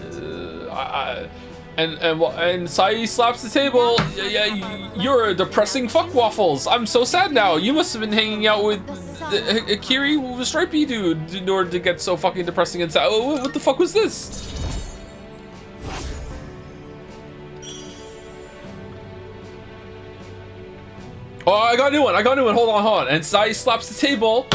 Speaker 1: And Sai slaps the table. Yeah, you're a depressing fuck waffles. I'm so sad now. You must have been hanging out with Akiri, the stripey dude, in order to get so fucking depressing and sad. Oh, what the fuck was this? Oh, I got a new one. Hold on. And Sai slaps the table,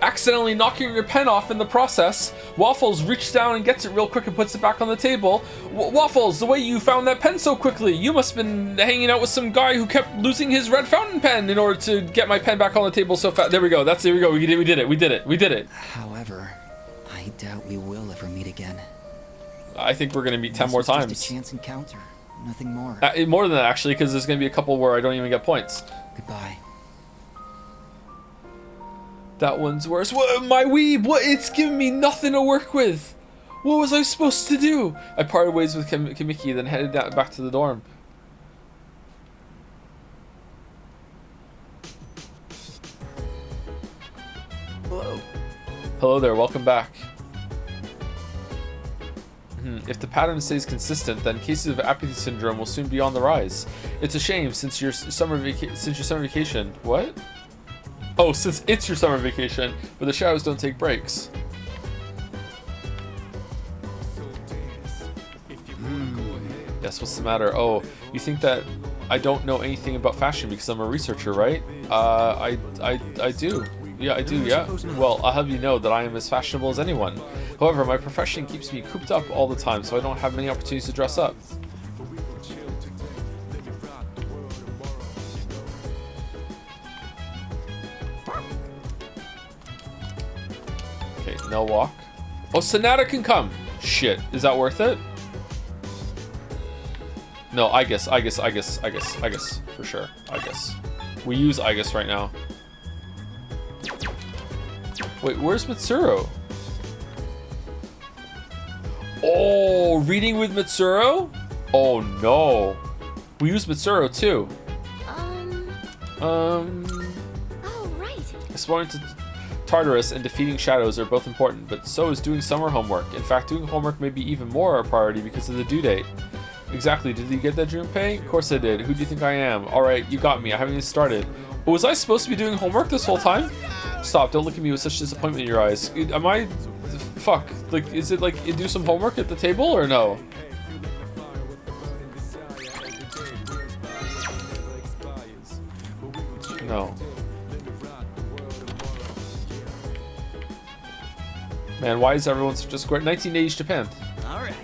Speaker 1: accidentally knocking your pen off in the process. Waffles reaches down and gets it real quick and puts it back on the table. Waffles, the way you found that pen so quickly, you must have been hanging out with some guy who kept losing his red fountain pen in order to get my pen back on the table so fast. There we go. We did it.
Speaker 8: However, I doubt we will ever meet again.
Speaker 1: I think we're gonna meet 10 more times.
Speaker 8: Just a chance encounter, nothing more.
Speaker 1: More than that, actually, because there's gonna be a couple where I don't even get points.
Speaker 8: Goodbye.
Speaker 1: That one's worse. What, my weeb? What? It's giving me nothing to work with. What was I supposed to do? I parted ways with Kamiki, then headed back to the dorm.
Speaker 8: Hello.
Speaker 1: Hello there. Welcome back. If the pattern stays consistent, then cases of apathy syndrome will soon be on the rise. It's a shame since your summer vacation. What? Oh, since it's your summer vacation, but the shadows don't take breaks. Yes, what's the matter? Oh, you think that I don't know anything about fashion because I'm a researcher, right? I do. Yeah, I do, yeah. Well, I'll have you know that I am as fashionable as anyone. However, my profession keeps me cooped up all the time, so I don't have many opportunities to dress up. Okay, no walk. Oh, Sonata can come! Shit, is that worth it? No, I guess, for sure, I guess. We use I guess right now. Wait, where's Mitsuru? Oh, reading with Mitsuru? Oh no. We use Mitsuru too.
Speaker 21: Oh, right.
Speaker 1: Exploring to Tartarus and defeating shadows are both important, but so is doing summer homework. In fact, doing homework may be even more a priority because of the due date. Exactly, did you get that Junpei? Of course I did. Who do you think I am? Alright, you got me, I haven't even started. But was I supposed to be doing homework this whole time? Stop, don't look at me with such disappointment in your eyes. Am I... Fuck, like, is it like, you do some homework at the table, or no? No. Man, why is everyone such a square? 1980s Japan.
Speaker 2: Alright.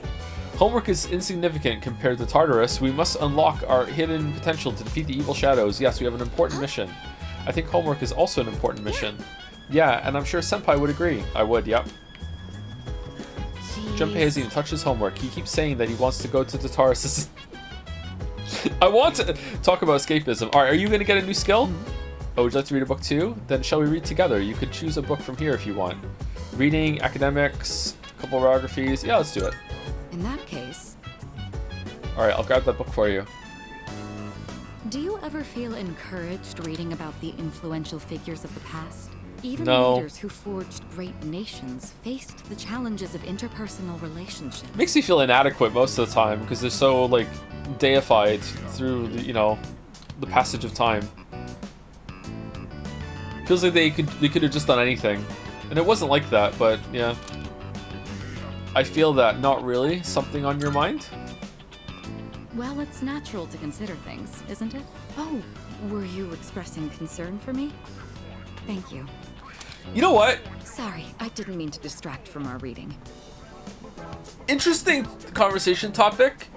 Speaker 1: Homework is insignificant compared to Tartarus. We must unlock our hidden potential to defeat the evil shadows. Yes, we have an important mission. I think homework is also an important mission. Yeah, and I'm sure Senpai would agree. I would, yep. Junpei hasn't even touched his homework. He keeps saying that he wants to go to Tartarus. I want to talk about escapism. Alright, are you going to get a new skill? Oh, would you like to read a book too? Then shall we read together? You could choose a book from here if you want. Reading, academics, a couple of biographies. Yeah, let's do it.
Speaker 7: In that case...
Speaker 1: Alright, I'll grab that book for you.
Speaker 7: Do you ever feel encouraged reading about the influential figures of the past? Even
Speaker 1: No.
Speaker 7: leaders who forged great nations faced the challenges of interpersonal relationships.
Speaker 1: Makes me feel inadequate most of the time because they're so, like, deified through, the, you know, the passage of time. Feels like they could have just done anything. And it wasn't like that, but, yeah. I feel that. Not really. Something on your mind?
Speaker 7: Well, it's natural to consider things, isn't it? Oh, were you expressing concern for me? Thank you.
Speaker 1: You know what?
Speaker 7: Sorry, I didn't mean to distract from our reading.
Speaker 1: Interesting conversation topic.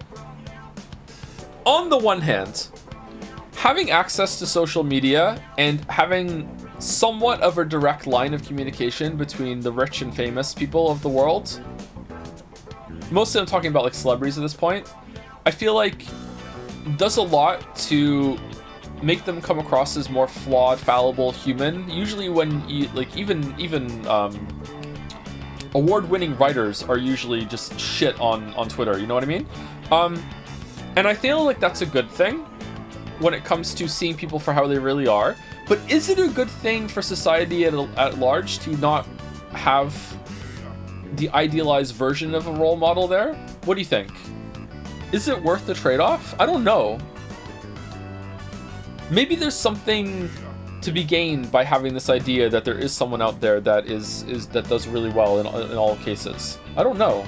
Speaker 1: On the one hand, having access to social media and having somewhat of a direct line of communication between the rich and famous people of the world, mostly I'm talking about like celebrities at this point, I feel like does a lot to make them come across as more flawed, fallible human. Usually when you, like, even award-winning writers are usually just shit on Twitter, you know what I mean? And I feel like that's a good thing when it comes to seeing people for how they really are. But is it a good thing for society at large to not have the idealized version of a role model there? What do you think? Is it worth the trade-off? I don't know. Maybe there's something to be gained by having this idea that there is someone out there that that does really well in all cases. I don't know.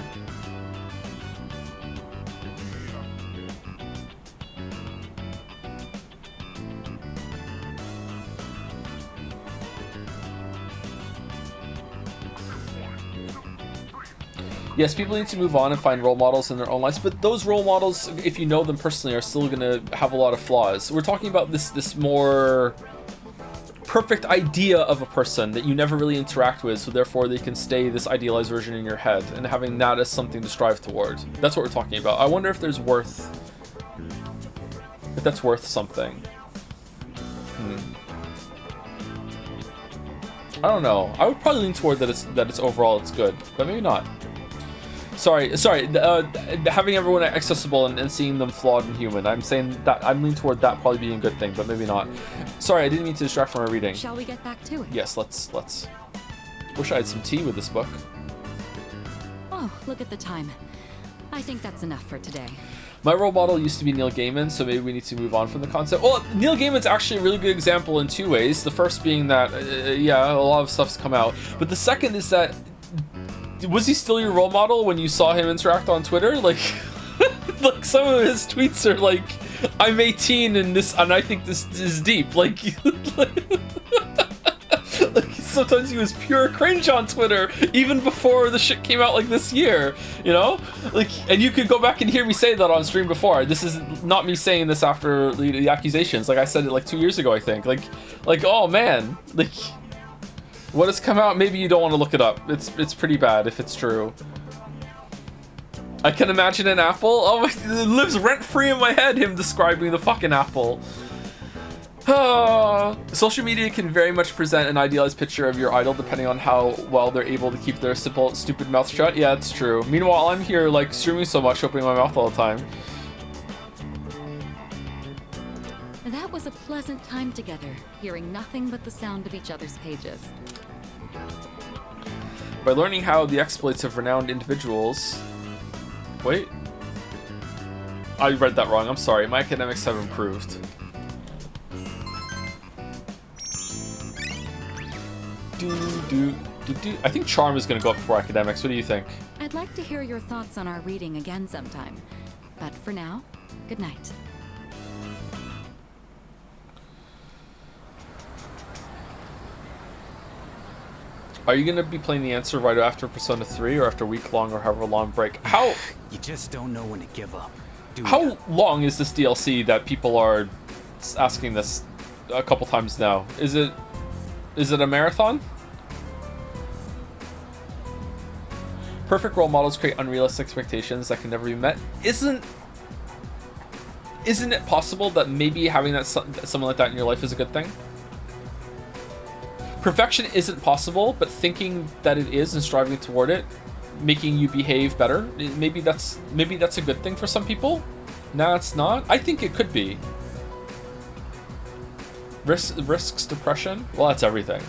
Speaker 1: Yes, people need to move on and find role models in their own lives, but those role models, if you know them personally, are still going to have a lot of flaws. We're talking about this more perfect idea of a person that you never really interact with, so therefore they can stay this idealized version in your head, and having that as something to strive toward. That's what we're talking about. I wonder if that's worth something. I don't know. I would probably lean toward that it's overall it's good, but maybe not. Sorry. Having everyone accessible and seeing them flawed and human. I'm saying that I'm leaning toward that probably being a good thing, but maybe not. Sorry, I didn't mean to distract from our reading.
Speaker 7: Shall we get back to it?
Speaker 1: Yes, let's. Wish I had some tea with this book.
Speaker 7: Oh, look at the time. I think that's enough for today.
Speaker 1: My role model used to be Neil Gaiman, so maybe we need to move on from the concept. Well, Neil Gaiman's actually a really good example in two ways. The first being that, yeah, a lot of stuff's come out. But the second is that, was he still your role model when you saw him interact on Twitter? Like, like some of his tweets are like, I'm 18 and I think this is deep. Like, like sometimes he was pure cringe on Twitter even before the shit came out like this year, you know? Like, and you could go back and hear me say that on stream before. This is not me saying this after the accusations. Like I said it like 2 years ago, I think. Like, oh man, like what has come out? Maybe you don't want to look it up. It's pretty bad if it's true. I can imagine an apple. Oh my, it lives rent free in my head. Him describing the fucking apple. Social media can very much present an idealized picture of your idol depending on how well they're able to keep their simple, stupid mouth shut. Yeah, it's true. Meanwhile, I'm here like streaming so much, opening my mouth all the time.
Speaker 7: That was a pleasant time together, hearing nothing but the sound of each other's pages.
Speaker 1: By learning how the exploits of renowned individuals... Wait. I read that wrong. I'm sorry. My academics have improved. I think charm is going to go up before academics. What do you think?
Speaker 7: I'd like to hear your thoughts on our reading again sometime. But for now, good night.
Speaker 1: Are you going to be playing the answer right after Persona 3 or after a week-long or however long break? How...
Speaker 17: You just don't know when to give up.
Speaker 1: How long is this DLC that people are asking this a couple times now? Is it a marathon? Perfect role models create unrealistic expectations that can never be met. Isn't it possible that maybe having that someone like that in your life is a good thing? Perfection isn't possible, but thinking that it is and striving toward it, making you behave better, maybe that's a good thing for some people. No, it's not. I think it could be. Risks depression? Well, that's everything.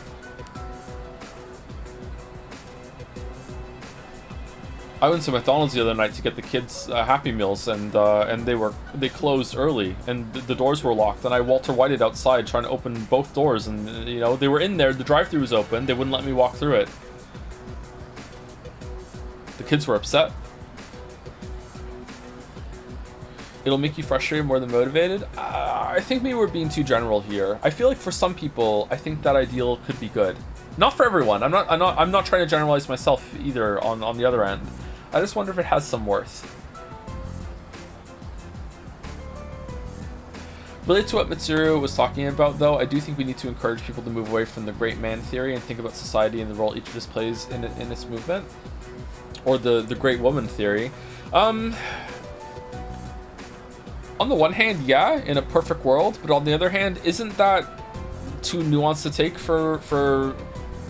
Speaker 1: I went to McDonald's the other night to get the kids Happy Meals, and they closed early, and the doors were locked. And I Walter Whited outside trying to open both doors, and you know they were in there. The drive-thru was open. They wouldn't let me walk through it. The kids were upset. It'll make you frustrated more than motivated. I think maybe we're being too general here. I feel like for some people, I think that ideal could be good. Not for everyone. I'm not trying to generalize myself either. On the other end, I just wonder if it has some worth. Related to what Mitsuru was talking about, though, I do think we need to encourage people to move away from the great man theory and think about society and the role each of us plays in its movement, or the great woman theory. On the one hand, yeah, in a perfect world, but on the other hand, isn't that too nuanced to take for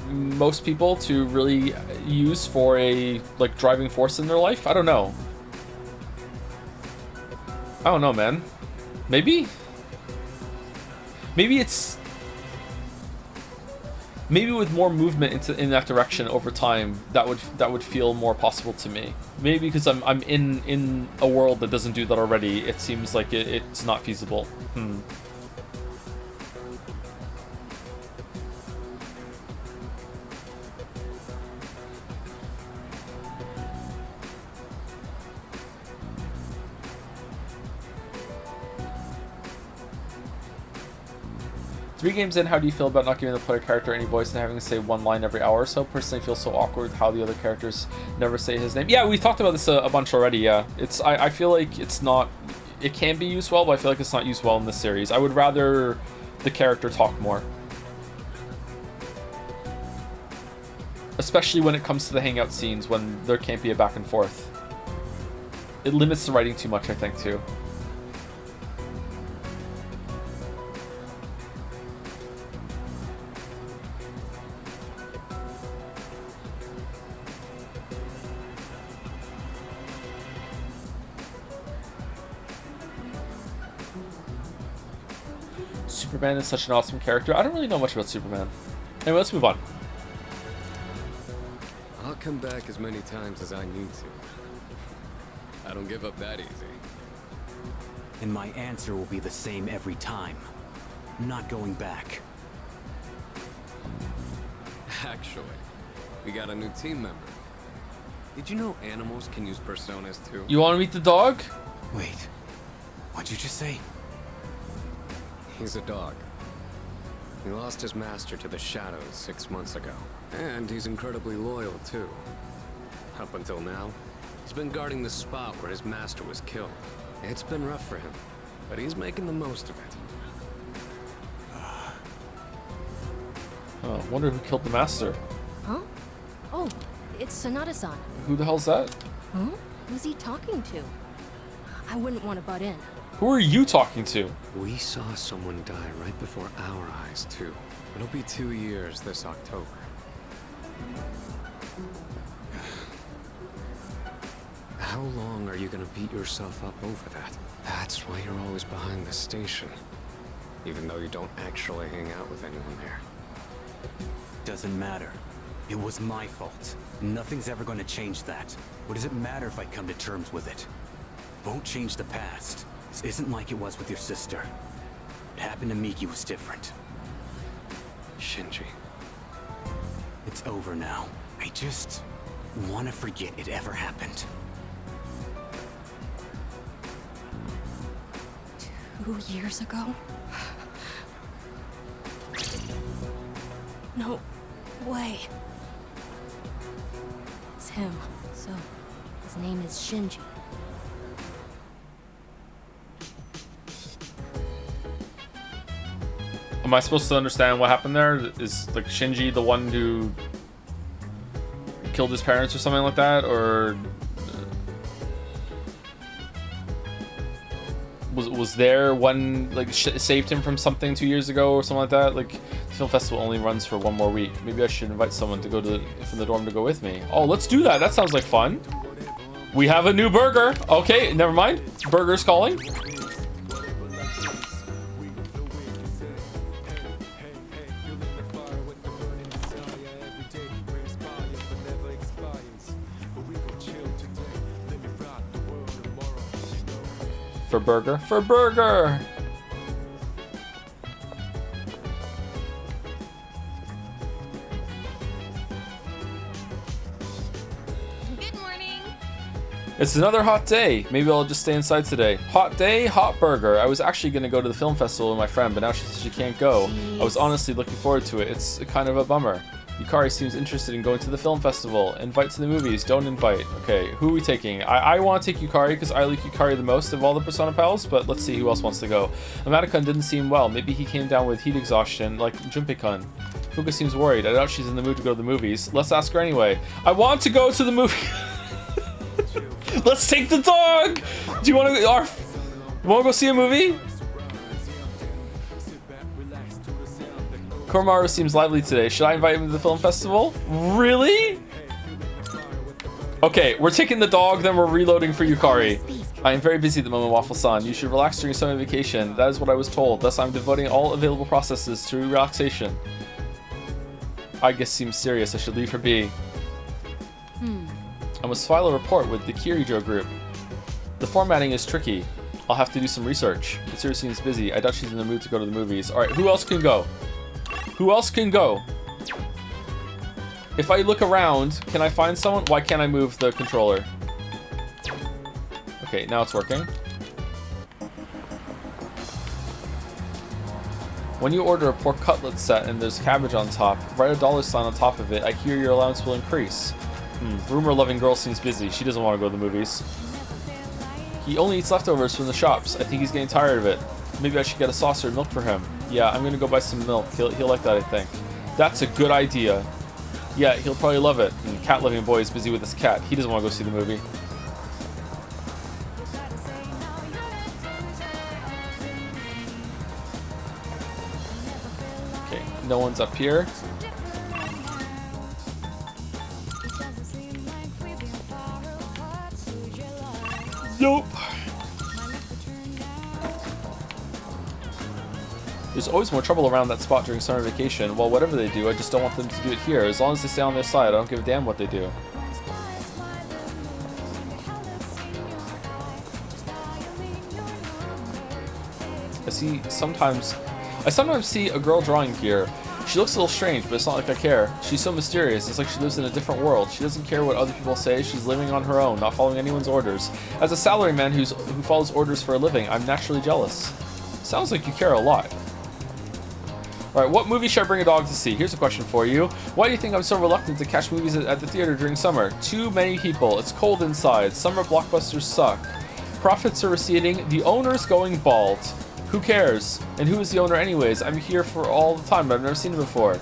Speaker 1: most people to really use for a driving force in their life? I don't know. I don't know, man. Maybe with more movement in that direction over time, that would feel more possible to me. Maybe because I'm in a world that doesn't do that already, it seems like it's not feasible. 3 games in, how do you feel about not giving the player character any voice and having to say one line every hour or so? Personally, I feel so awkward how the other characters never say his name. Yeah, we talked about this a bunch already. Yeah, I feel like it's not. It can be used well, but I feel like it's not used well in this series. I would rather the character talk more, especially when it comes to the hangout scenes when there can't be a back and forth. It limits the writing too much, I think, too. Superman is such an awesome character. I don't really know much about Superman. Anyway, let's move on.
Speaker 4: I'll come back as many times as I need to. I don't give up that easy.
Speaker 17: And my answer will be the same every time. Not going back.
Speaker 4: Actually, we got a new team member. Did you know animals can use personas too?
Speaker 1: You want to meet the dog?
Speaker 17: Wait, what'd you just say?
Speaker 4: He's a dog. He lost his master to the shadows 6 months ago. And he's incredibly loyal too. Up until now, he's been guarding the spot where his master was killed. It's been rough for him, but he's making the most of it.
Speaker 1: Oh, wonder who killed the master.
Speaker 11: Huh? Oh, it's Sonata-san.
Speaker 1: Who the hell's that?
Speaker 11: Huh? Who's he talking to? I wouldn't want to butt in.
Speaker 1: Who are you talking to?
Speaker 4: We saw someone die right before our eyes, too. It'll be 2 years this October. How long are you gonna beat yourself up over that? That's why you're always behind the station. Even though you don't actually hang out with anyone there.
Speaker 17: Doesn't matter. It was my fault. Nothing's ever gonna change that. What does it matter if I come to terms with it? Won't change the past. This isn't like it was with your sister. What happened to Miki was different.
Speaker 4: Shinji.
Speaker 17: It's over now. I just want to forget it ever happened.
Speaker 11: 2 years ago? No way. It's him. So, his name is Shinji.
Speaker 1: Am I supposed to understand what happened there? Is like Shinji the one who killed his parents or something like that, or was there one like saved him from something 2 years ago or something like that? Like the film festival only runs for 1 more week. Maybe I should invite someone to go to from the dorm to go with me. Oh, let's do that. That sounds like fun. We have a new burger. Okay, never mind. Burger's calling. For burger. For burger!
Speaker 21: Good morning.
Speaker 1: It's another hot day. Maybe I'll just stay inside today. Hot day, hot burger. I was actually going to go to the film festival with my friend, but now she says she can't go. I was honestly looking forward to it. It's kind of a bummer. Yukari seems interested in going to the film festival. Invite to the movies, don't invite. Okay, who are we taking? I want to take Yukari because I like Yukari the most of all the Persona pals, but let's see who else wants to go. Amada-kun didn't seem well. Maybe he came down with heat exhaustion like Junpei-kun. Fuka seems worried. I doubt she's in the mood to go to the movies. Let's ask her anyway. I want to go to the movie. Let's take the dog! Do you want to go see a movie? Koromaru seems lively today. Should I invite him to the film festival? Really? Okay, we're taking the dog, then we're reloading for Yukari. I am very busy at the moment, Waffle-san. You should relax during summer vacation. That is what I was told. Thus, I'm devoting all available processes to relaxation. I guess seems serious. I should leave her be. I must file a report with the Kirijo group. The formatting is tricky. I'll have to do some research. Mitsuru seems busy. I doubt she's in the mood to go to the movies. Alright, who else can go? Who else can go? If I look around, can I find someone? Why can't I move the controller? Okay, now it's working. When you order a pork cutlet set and there's cabbage on top, write a $sign on top of it. I hear your allowance will increase. Rumor-loving girl seems busy. She doesn't want to go to the movies. He only eats leftovers from the shops. I think he's getting tired of it. Maybe I should get a saucer of milk for him. Yeah, I'm gonna go buy some milk. He'll like that, I think. That's a good idea. Yeah, he'll probably love it. And cat-loving boy is busy with his cat. He doesn't want to go see the movie. Okay, no one's up here. Nope. There's always more trouble around that spot during summer vacation. Well, whatever they do, I just don't want them to do it here. As long as they stay on their side, I don't give a damn what they do. I sometimes see a girl drawing here. She looks a little strange, but it's not like I care. She's so mysterious. It's like she lives in a different world. She doesn't care what other people say. She's living on her own, not following anyone's orders. As a salaryman who follows orders for a living, I'm naturally jealous. Sounds like you care a lot. Alright, what movie should I bring a dog to see? Here's a question for you. Why do you think I'm so reluctant to catch movies at the theater during summer? Too many people. It's cold inside. Summer blockbusters suck. Profits are receding. The owner's going bald. Who cares? And who is the owner anyways? I'm here for all the time, but I've never seen it before.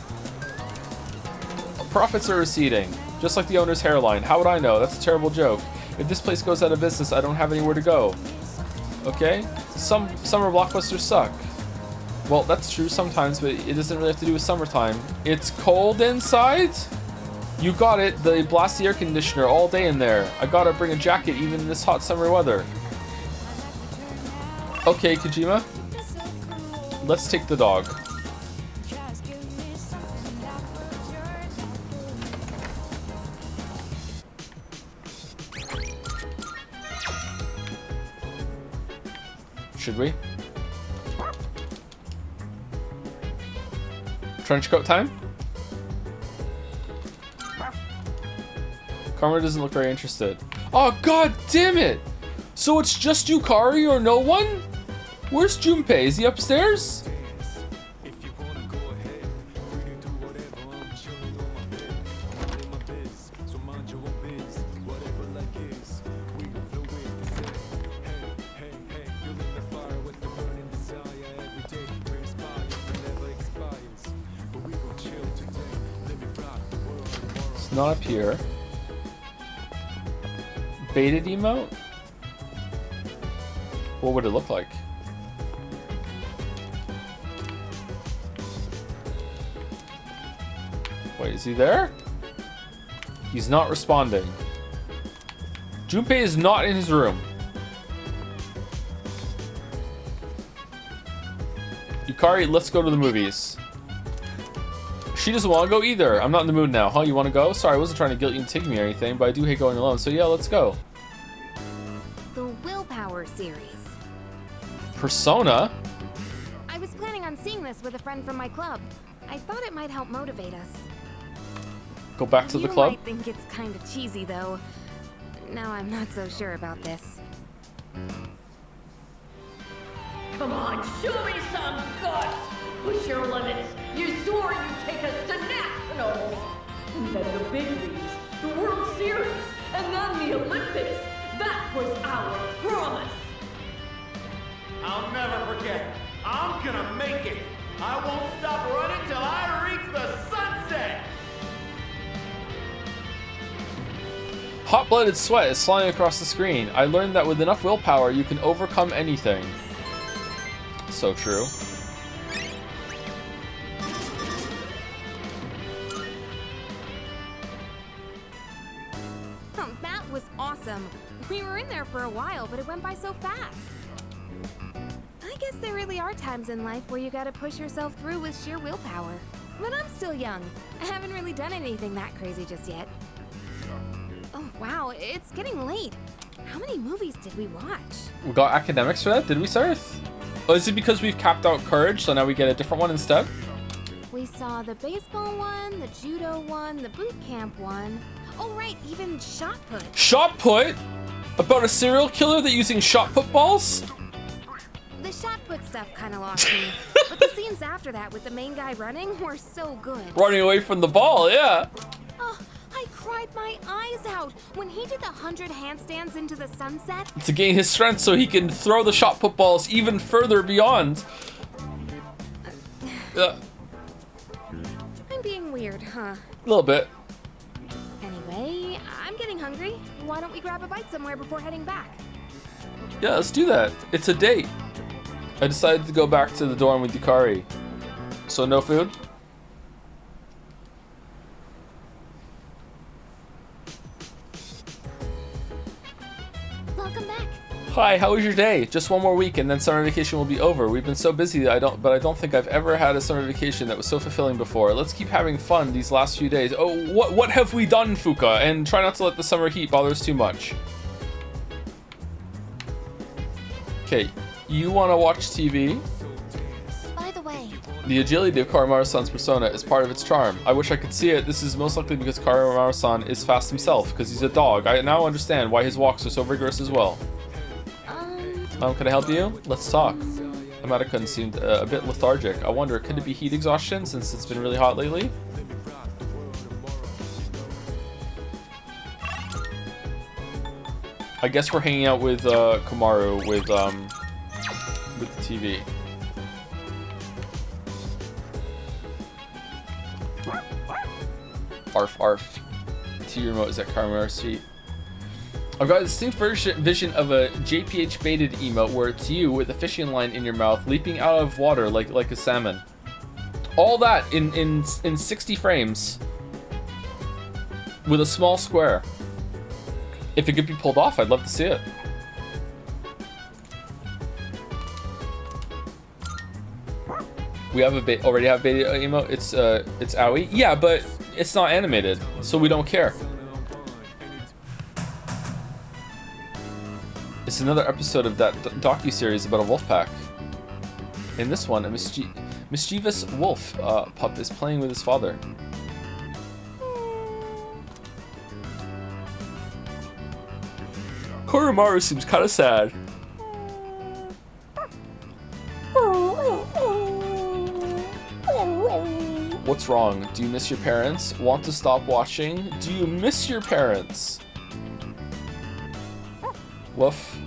Speaker 1: Profits are receding. Just like the owner's hairline. How would I know? That's a terrible joke. If this place goes out of business, I don't have anywhere to go. Okay? Some summer blockbusters suck. Well, that's true sometimes, but it doesn't really have to do with summertime. It's cold inside? You got it. They blast the air conditioner all day in there. I gotta bring a jacket even in this hot summer weather. Okay, Kojima. Let's take the dog. Should we? Trench coat time? Karma doesn't look very interested. Oh, god damn it! So it's just Yukari or no one? Where's Junpei? Is he upstairs? It's not up here. Baited emote? What would it look like? Wait, is he there? He's not responding. Junpei is not in his room. Yukari, let's go to the movies. She doesn't want to go either. I'm not in the mood now. Huh, you want to go? Sorry, I wasn't trying to guilt you into taking me or anything, but I do hate going alone, so yeah, let's go.
Speaker 21: The Willpower series.
Speaker 1: Persona?
Speaker 21: I was planning on seeing this with a friend from my club. I thought it might help motivate us.
Speaker 1: Go back to the club?
Speaker 21: You might think it's kind of cheesy, though. Now I'm not so sure about this.
Speaker 12: Come on, show me some guts! Push your limits! You swore you'd take us to nationals! And then the big leagues, the World Series, and then the Olympics! That was our promise!
Speaker 22: I'll never forget. I'm gonna make it! I won't stop running till I reach the sunset!
Speaker 1: Hot-blooded sweat is flying across the screen. I learned that with enough willpower, you can overcome anything. So true.
Speaker 21: That was awesome. We were in there for a while, but it went by so fast. I guess there really are times in life where you gotta push yourself through with sheer willpower. But I'm still young. I haven't really done anything that crazy just yet. Oh, wow, it's getting late. How many movies did we watch?
Speaker 1: We got academics for that? Did we, Sarth? Oh, is it because we've capped out Courage, so now we get a different one instead?
Speaker 21: We saw the baseball one, the judo one, the boot camp one. Oh, right, even shot put.
Speaker 1: Shot put? About a serial killer that using shot put balls?
Speaker 21: The shot put stuff kind of lost me. But the scenes after that with the main guy running were so good.
Speaker 1: Running away from the ball, yeah.
Speaker 21: Oh, I cried my eyes out when he did the 100 handstands into the sunset.
Speaker 1: To gain his strength so he can throw the shot put balls even further beyond.
Speaker 21: I'm being weird, huh?
Speaker 1: A little bit.
Speaker 21: Anyway, I'm getting hungry. Why don't we grab a bite somewhere before heading back?
Speaker 1: Yeah, let's do that. It's a date. I decided to go back to the dorm with Yukari. So no food?
Speaker 21: Welcome back.
Speaker 1: Hi, how was your day? Just one more week and then summer vacation will be over. We've been so busy that I don't think I've ever had a summer vacation that was so fulfilling before. Let's keep having fun these last few days. Oh, what have we done, Fuka? And try not to let the summer heat bother us too much. Okay, you want to watch TV? The agility of Koromaru-san's persona is part of its charm. I wish I could see it. This is most likely because Koromaru-san is fast himself, because he's a dog. I now understand why his walks are so rigorous as well. Can I help you? Let's talk. Amada-kun seemed a bit lethargic. I wonder, could it be heat exhaustion since it's been really hot lately? I guess we're hanging out with Komaru with the TV. Arf arf. TV remote is at Koromaru's feet. I've got a distinct vision of a JPH baited emote where it's you with a fishing line in your mouth leaping out of water like a salmon. All that in 60 frames with a small square. If it could be pulled off, I'd love to see it. We have already have beta emote. It's Aoi. Yeah, but it's not animated, so we don't care. It's another episode of that docu-series about a wolf pack. In this one, a mischievous wolf pup is playing with his father. Koromaru seems kind of sad. What's wrong? Do you miss your parents? Want to stop watching? Do you miss your parents? Woof.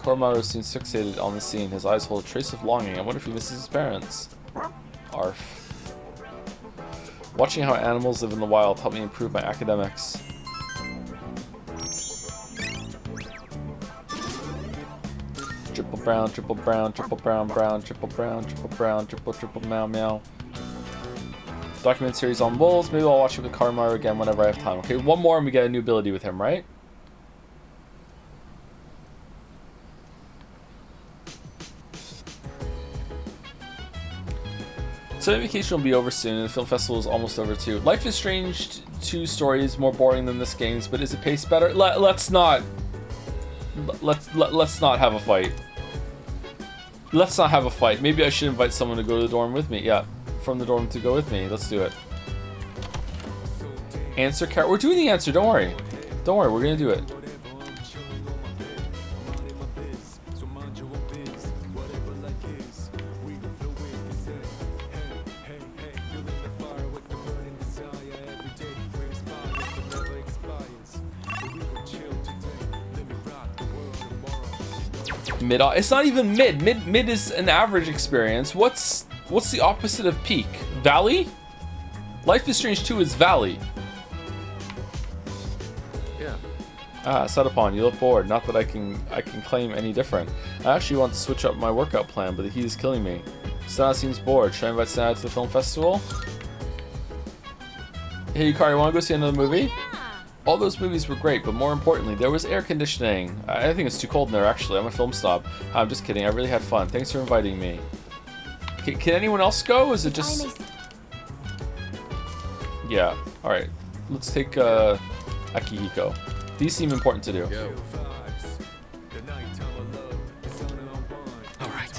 Speaker 1: Koromaru seems fixated on the scene. His eyes hold a trace of longing. I wonder if he misses his parents. Arf. Watching how animals live in the wild helped me improve my academics. Triple brown, triple brown, triple brown, brown, triple brown, triple brown, triple meow meow. Document series on wolves. Maybe I'll watch it with Koromaru again whenever I have time. Okay, one more and we get a new ability with him, right? Summer vacation will be over soon, and the film festival is almost over too. Life is Strange 2 story is more boring than this game's, but is it paced better? Let's not have a fight. Let's not have a fight. Maybe I should invite someone to go to the dorm with me. Yeah, from the dorm to go with me. Let's do it. Answer we're doing the answer. Don't worry. Don't worry. We're gonna do it. Mid, it's not even mid. Mid is an average experience. What's the opposite of peak? Valley? Life is Strange 2 is Valley.
Speaker 4: Yeah.
Speaker 1: Ah, Setupon, you look bored. Not that I can claim any different. I actually want to switch up my workout plan, but the heat is killing me. Sana seems bored. Should I invite Sana to the film festival? Hey Yukari, wanna go see another movie? All those movies were great, but more importantly, there was air conditioning. I think it's too cold in there, actually. I'm a film snob. I'm just kidding. I really had fun. Thanks for inviting me. Can anyone else go? Is it just... Yeah. Alright. Let's take Akihiko. These seem important to do. Alright.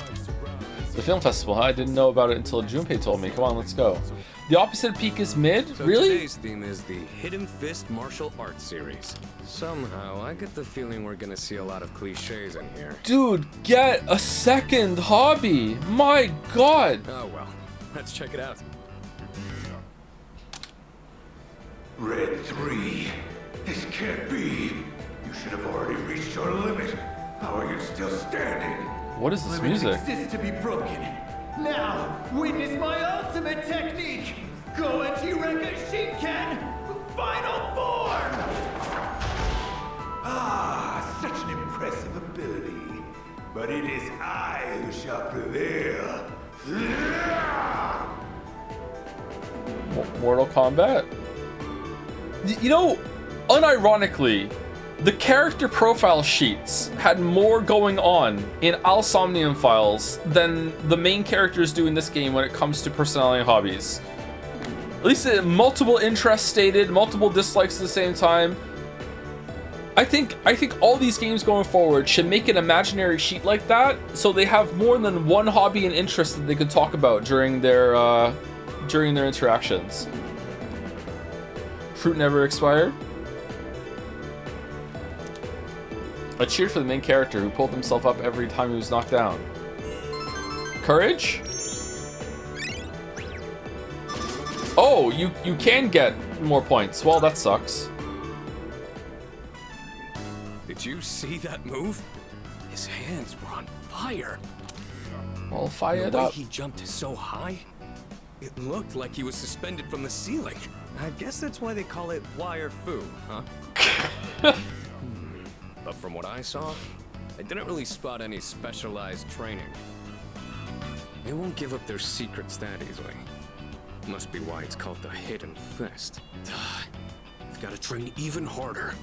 Speaker 1: The film festival, huh? I didn't know about it until Junpei told me. Come on, let's go. The opposite of peak is mid?
Speaker 4: So
Speaker 1: really?
Speaker 4: Today's theme is the Hidden Fist Martial Arts series. Somehow, I get the feeling we're gonna see a lot of cliches in here.
Speaker 1: Dude, get a second hobby! My god!
Speaker 4: Oh well, let's check it out.
Speaker 9: Red 3. This can't be. You should have already reached your limit. How are you still standing?
Speaker 1: What is this
Speaker 22: Limits
Speaker 1: music?
Speaker 22: exist to be broken. Now, witness my ultimate technique! Goenji Rekka Shinken! Final form!
Speaker 9: Ah, such an impressive ability. But it is I who shall prevail.
Speaker 1: Mortal Kombat? You know, unironically, the character profile sheets had more going on in Al Somnium Files than the main characters do in this game when it comes to personality and hobbies. At least multiple interests stated, multiple dislikes at the same time. I think all these games going forward should make an imaginary sheet like that, so they have more than one hobby and interest that they can talk about during their interactions. Fruit never expired. I cheered for the main character who pulled himself up every time he was knocked down. Courage? Oh, you can get more points. Well, that sucks.
Speaker 4: Did you see that move? His hands were on fire.
Speaker 1: Well, fire it
Speaker 4: The way
Speaker 1: up.
Speaker 4: he jumped so high, it looked like he was suspended from the ceiling. I guess that's why they call it wire fu, huh? But from what I saw, I didn't really spot any specialized training. They won't give up their secrets that easily. Must be why it's called the Hidden Fist. I've got to train even harder.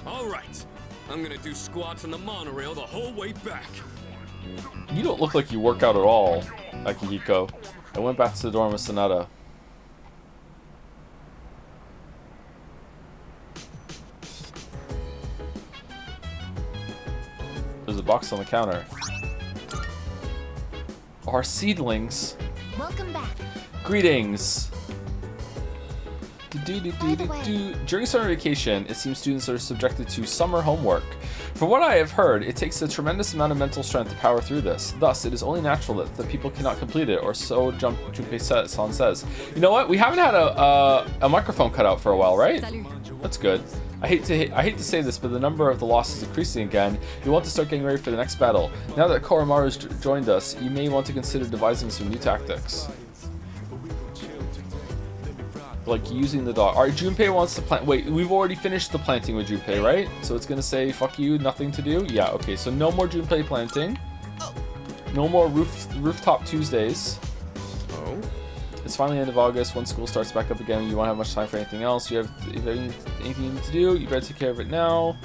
Speaker 4: All right, I'm gonna do squats on the monorail the whole way back.
Speaker 1: You don't look like you work out at all, Akihiko. I went back to the dorm with Sonata. There's a box on the counter. Our seedlings.
Speaker 6: Welcome back.
Speaker 1: Greetings. During summer vacation, it seems students are subjected to summer homework. From what I have heard, it takes a tremendous amount of mental strength to power through this. Thus, it is only natural that the people cannot complete it, or so Junpei-san says. You know what? We haven't had a microphone cut out for a while, right? That's good. I hate to say this, but the number of the losses is increasing again. You want to start getting ready for the next battle. Now that Koromaru's joined us, you may want to consider devising some new tactics. Like using the dog. Alright, Junpei wants to plant. Wait, we've already finished the planting with Junpei, right? So it's gonna say, fuck you, nothing to do? Yeah, okay, so no more Junpei planting. No more rooftop Tuesdays.
Speaker 4: Oh?
Speaker 1: It's finally the end of August. When school starts back up again, you won't have much time for anything else. If you have anything you need to do, you better take care of it now.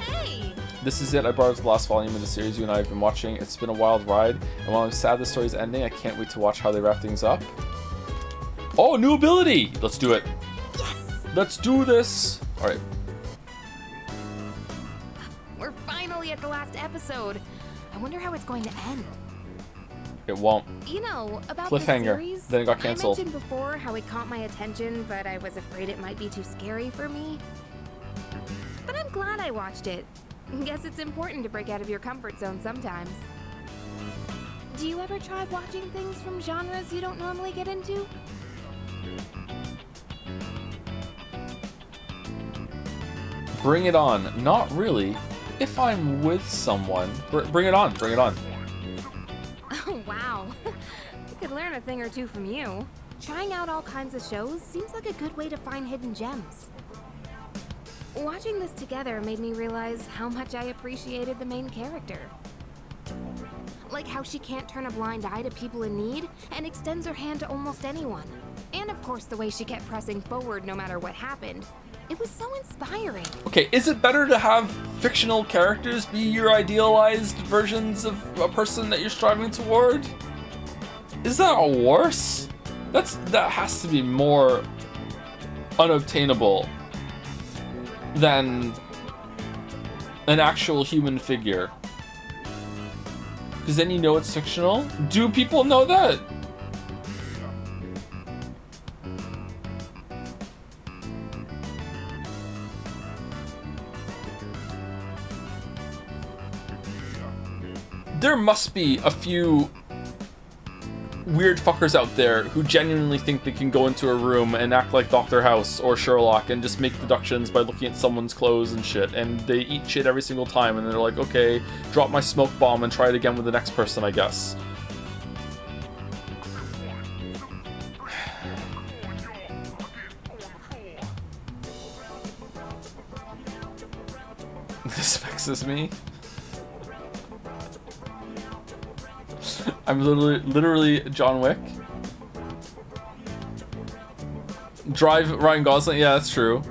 Speaker 21: Hey!
Speaker 1: This is it. I borrowed the last volume of the series you and I have been watching. It's been a wild ride, and while I'm sad the story's ending, I can't wait to watch how they wrap things up. Oh, new ability! Let's do it.
Speaker 21: Yes!
Speaker 1: Let's do this! Alright.
Speaker 21: We're finally at the last episode. I wonder how it's going to end.
Speaker 1: It won't.
Speaker 21: You know, about
Speaker 1: Cliffhanger.
Speaker 21: the series,
Speaker 1: Then it got cancelled.
Speaker 21: I mentioned before how it caught my attention, but I was afraid it might be too scary for me. But I'm glad I watched it. Guess it's important to break out of your comfort zone sometimes. Do you ever try watching things from genres you don't normally get into?
Speaker 1: Bring it on. Not really. If I'm with someone. Bring it on. Bring it on.
Speaker 21: Oh, wow. I could learn a thing or two from you. Trying out all kinds of shows seems like a good way to find hidden gems. Watching this together made me realize how much I appreciated the main character. Like how she can't turn a blind eye to people in need and extends her hand to almost anyone. And of course the way she kept pressing forward no matter what happened. It was so inspiring.
Speaker 1: Okay, is it better to have fictional characters be your idealized versions of a person that you're striving toward? Is that worse? That has to be more unobtainable than an actual human figure. Because then you know it's fictional. Do people know that? There must be a few weird fuckers out there who genuinely think they can go into a room and act like Dr. House or Sherlock and just make deductions by looking at someone's clothes and shit, and they eat shit every single time, and they're like, okay, drop my smoke bomb and try it again with the next person, I guess. This vexes me. I'm literally John Wick. Drive Ryan Gosling. Yeah, that's true.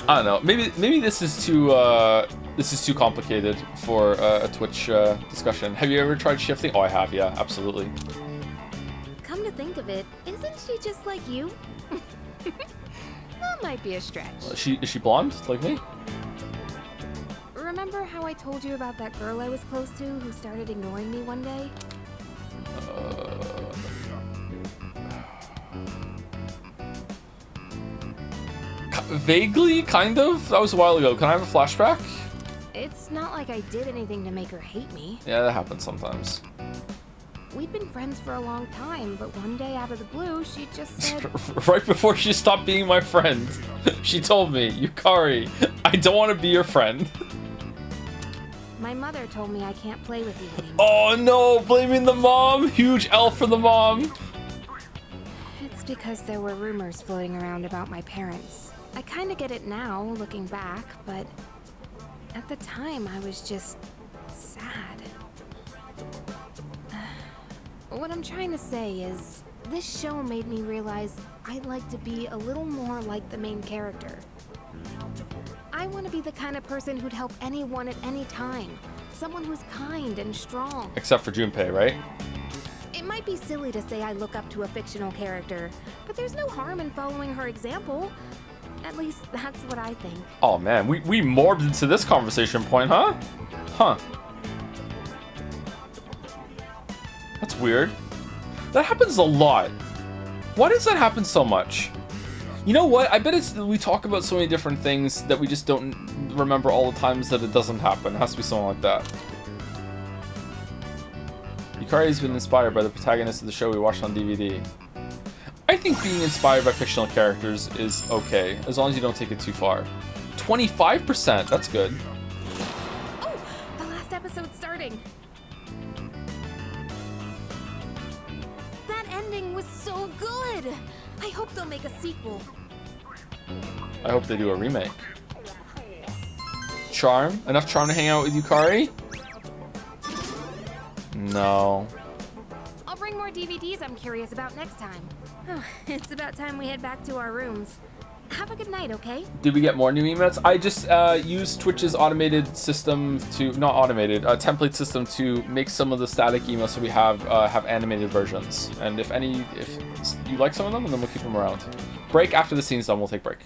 Speaker 1: I don't know. Maybe this is too complicated for a Twitch discussion. Have you ever tried shifting? Oh, I have. Yeah, absolutely.
Speaker 21: Come to think of it, is Isn't she just like you? That might be a stretch.
Speaker 1: Is she blonde like me?
Speaker 21: Remember how I told you about that girl I was close to who started ignoring me one day?
Speaker 1: Vaguely, kind of. That was a while ago. Can I have a flashback?
Speaker 21: It's not like I did anything to make her hate me.
Speaker 1: Yeah, that happens sometimes.
Speaker 21: We'd been friends for a long time, but one day out of the blue, she just said...
Speaker 1: Right before she stopped being my friend, she told me, Yukari, I don't want to be your friend.
Speaker 21: My mother told me I can't play with you anymore.
Speaker 1: Oh no, blaming the mom. Huge L for the mom.
Speaker 21: It's because there were rumors floating around about my parents. I kind of get it now, looking back, but at the time I was just sad. What I'm trying to say is, this show made me realize I'd like to be a little more like the main character. I want to be the kind of person who'd help anyone at any time. Someone who's kind and strong.
Speaker 1: Except for Junpei, right?
Speaker 21: It might be silly to say I look up to a fictional character, but there's no harm in following her example. At least that's what I think.
Speaker 1: Oh man, we morbed into this conversation point, huh? Huh. That's weird. That happens a lot. Why does that happen so much? You know what? I bet it's we talk about so many different things that we just don't remember all the times that it doesn't happen. It has to be something like that. Yukari has been inspired by the protagonist of the show we watched on DVD. I think being inspired by fictional characters is okay, as long as you don't take it too far. 25%, that's good.
Speaker 21: Oh, the last episode's starting. That ending was so good. I hope they'll make a sequel.
Speaker 1: I hope they do a remake. Charm? Enough charm to hang out with Yukari? No.
Speaker 21: I'll bring more DVDs I'm curious about next time. Oh, it's about time we head back to our rooms. Have a good night, okay?
Speaker 1: Did we get more new emotes? I just used Twitch's automated system to, not automated, template system to make some of the static emotes so we have animated versions. And if you like some of them, then we'll keep them around. Break after the scene's done, we'll take break.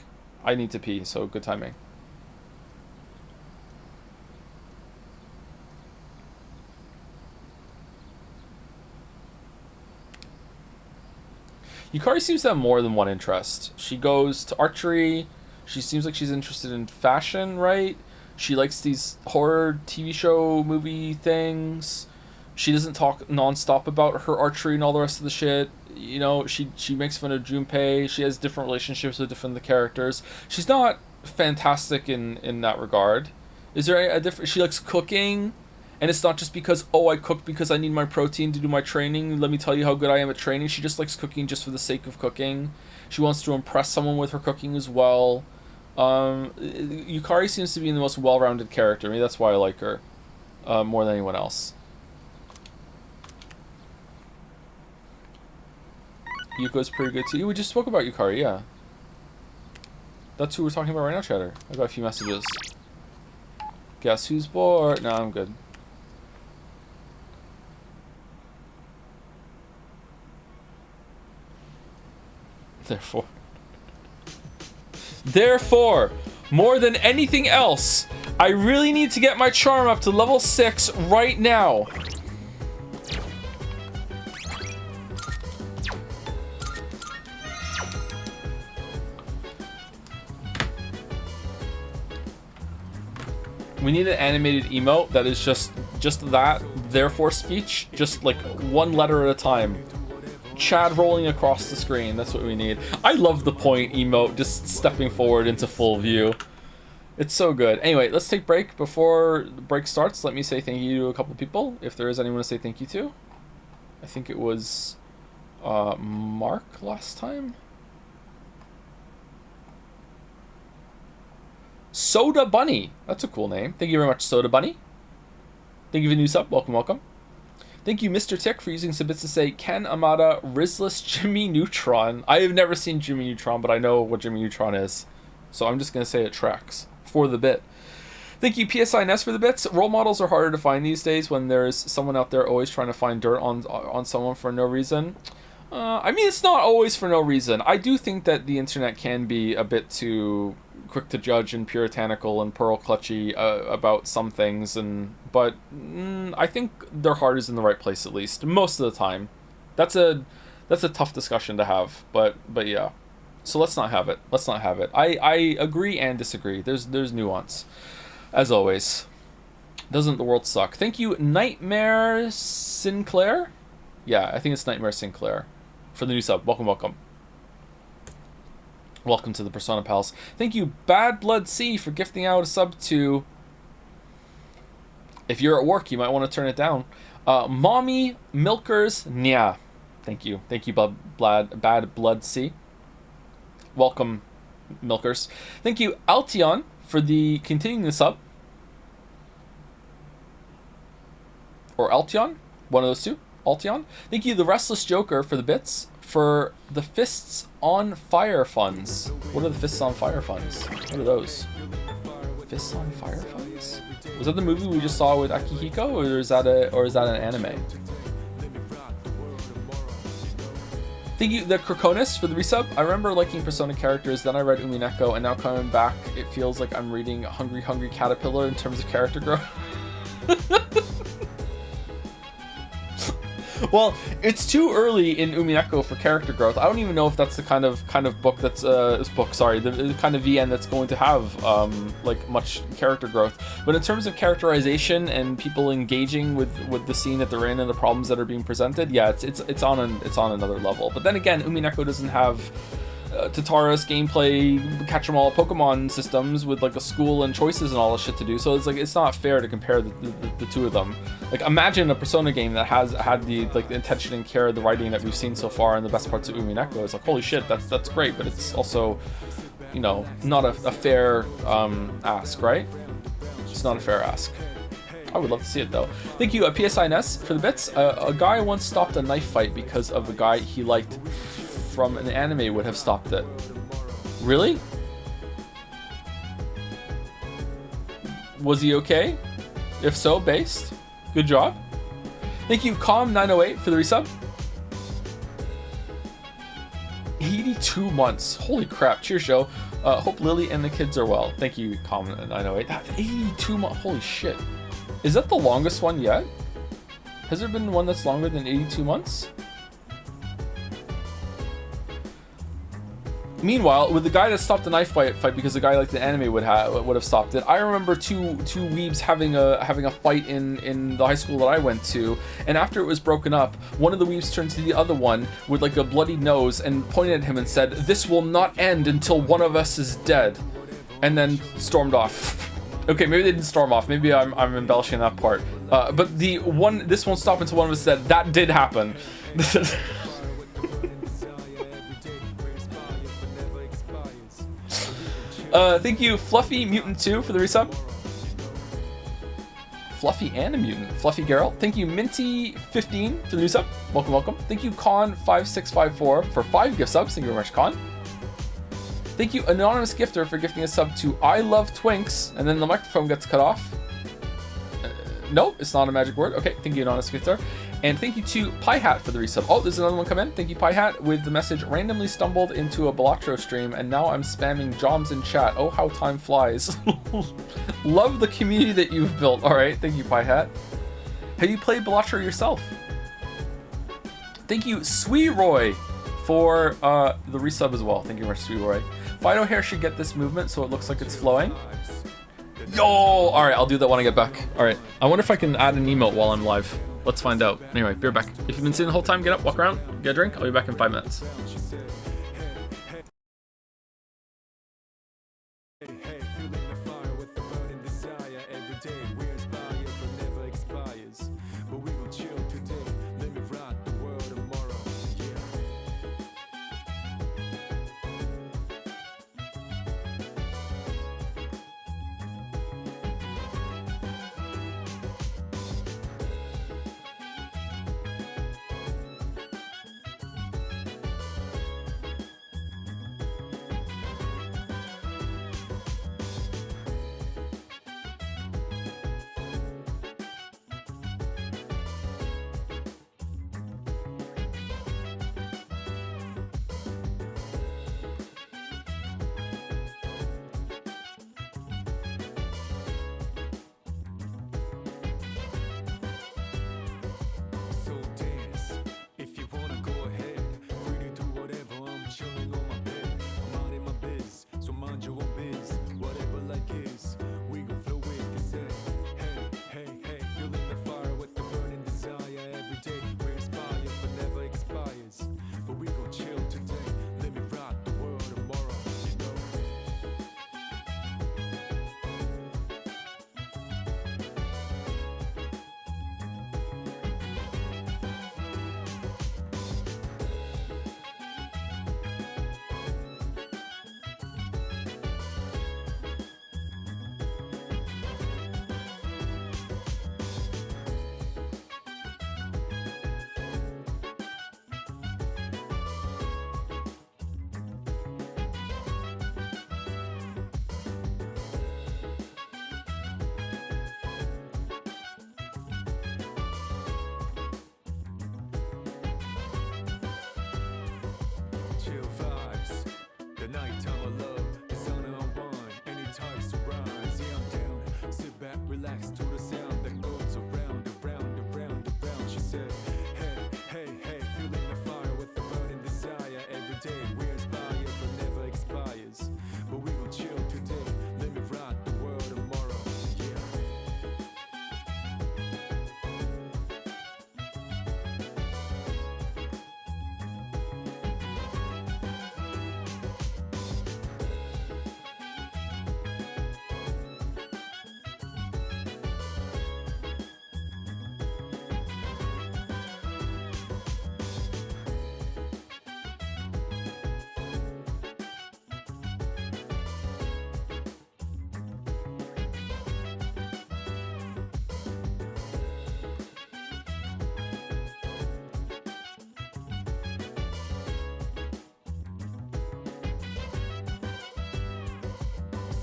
Speaker 1: I need to pee, so good timing. Yukari seems to have more than one interest. She goes to archery. She seems like she's interested in fashion, right? She likes these horror TV show movie things. She doesn't talk nonstop about her archery and all the rest of the shit. You know, she makes fun of Junpei. She has different relationships with different characters. She's not fantastic in that regard. Is there a different... She likes cooking. And it's not just because, oh, I cook because I need my protein to do my training. Let me tell you how good I am at training. She just likes cooking just for the sake of cooking. She wants to impress someone with her cooking as well. Yukari seems to be the most well-rounded character. Maybe that's why I like her more than anyone else. Yuko's pretty good too. We just spoke about Yukari, yeah. That's who we're talking about right now, Chatter. I got a few messages. Guess who's bored? No, I'm good. Therefore, more than anything else, I really need to get my charm up to level 6 right now. We need an animated emote that is just that, therefore speech, just like one letter at a time. Chad rolling across the screen, that's what we need. I love the point emote, just stepping forward into full view. It's so good. Anyway, let's take break. Before the break starts, let me say thank you to a couple people, if there is anyone to say thank you to. I think it was Mark last time. Soda Bunny. That's a cool name. Thank you very much, Soda Bunny. Thank you for the new sub. Welcome, welcome. Thank you, Mr. Tick, for using some bits to say Ken Amada, Rizless Jimmy Neutron. I have never seen Jimmy Neutron, but I know what Jimmy Neutron is. So I'm just going to say it tracks for the bit. Thank you, PSI Ness, for the bits. Role models are harder to find these days when there's someone out there always trying to find dirt on someone for no reason. I mean, it's not always for no reason. I do think that the internet can be a bit too quick to judge and puritanical and pearl clutchy about some things, but I think their heart is in the right place, at least most of the time. That's a tough discussion to have, but yeah. So let's not have it. I agree and disagree. There's nuance, as always. Doesn't the world suck? Thank you, Nightmare Sinclair. Yeah, I think it's Nightmare Sinclair for the new sub. Welcome. Welcome to the Persona Pals. Thank you, Bad Blood C, for gifting out a sub to... If you're at work, you might want to turn it down. Mommy Milkers Nya. Thank you, Bad Blood C. Welcome, Milkers. Thank you, Altion, for the continuing the sub. Or Altion, one of those two. Altion. Thank you, the Restless Joker, for the bits. For the Fists on Fire funds. What are the Fists on Fire funds? What are those? Fists on Fire funds? Was that the movie we just saw with Akihiko, or is that an anime? Thank you, the Krakonis, for the resub. I remember liking Persona characters, then I read Umineko, and now coming back, it feels like I'm reading Hungry Hungry Caterpillar in terms of character growth. Well, it's too early in Umineko for character growth. I don't even know if that's the kind of book that's the kind of VN that's going to have like much character growth. But in terms of characterization and people engaging with the scene that they're in and the problems that are being presented, yeah, it's on another level. But then again, Umineko doesn't have Tataris gameplay, catch 'em all Pokemon systems with like a school and choices and all this shit to do. So it's not fair to compare the two of them. Like, imagine a Persona game that has had the intention and care of the writing that we've seen so far in the best parts of Umineko. It's like, holy shit, that's great, but it's also, you know, not a fair ask, right? It's not a fair ask. I would love to see it though. Thank you, PSINS, for the bits. A guy once stopped a knife fight because of the guy he liked from an anime would have stopped it. Really? Was he okay? If so, based. Good job. Thank you, Calm908, for the resub. 82 months. Holy crap. Cheers, Joe. Hope Lily and the kids are well. Thank you, Calm908. 82 months. Holy shit. Is that the longest one yet? Has there been one that's longer than 82 months? Meanwhile, with the guy that stopped the knife fight because the guy like the anime would have stopped it, I remember two weebs having a fight in the high school that I went to, and after it was broken up, one of the weebs turned to the other one with like a bloody nose and pointed at him and said, "This will not end until one of us is dead," and then stormed off. Okay, maybe they didn't storm off. Maybe I'm embellishing that part. But this won't stop until one of us is dead. That did happen. Thank you, Fluffy Mutant 2, for the resub. Fluffy and a Mutant. Fluffy Geralt. Thank you, Minty15, for the new sub. Welcome. Thank you, Con5654, for 5 gift subs. Thank you very much, Con. Thank you, Anonymous Gifter, for gifting a sub to I Love Twinks, and then the microphone gets cut off. Nope, it's not a magic word. Okay, thank you, Anonymous Gifter. And thank you to Piehat for the resub. Oh, there's another one come in. Thank you, Piehat, with the message, randomly stumbled into a Balatro stream, and now I'm spamming Joms in chat. Oh, how time flies. Love the community that you've built. All right, thank you, Piehat. Have you played Balatro yourself? Thank you, Sweeroy, for the resub as well. Thank you very much, Sweeroy. Fido hair should get this movement so it looks like it's flowing. Yo! All right, I'll do that when I get back. All right, I wonder if I can add an emote while I'm live. Let's find out. Anyway, be right back. If you've been sitting the whole time, get up, walk around, get a drink. I'll be back in 5 minutes.
Speaker 15: nighttime of love, the sun unwind, any types to rise. Yeah, I'm down. Sit back, relax to the sound that goes around, around, around, around. She said, hey, hey, hey, feeling the fire with the burning desire. Every day we inspire, but never expires. But we gon' chill today. Let me rock the world tomorrow. Yeah.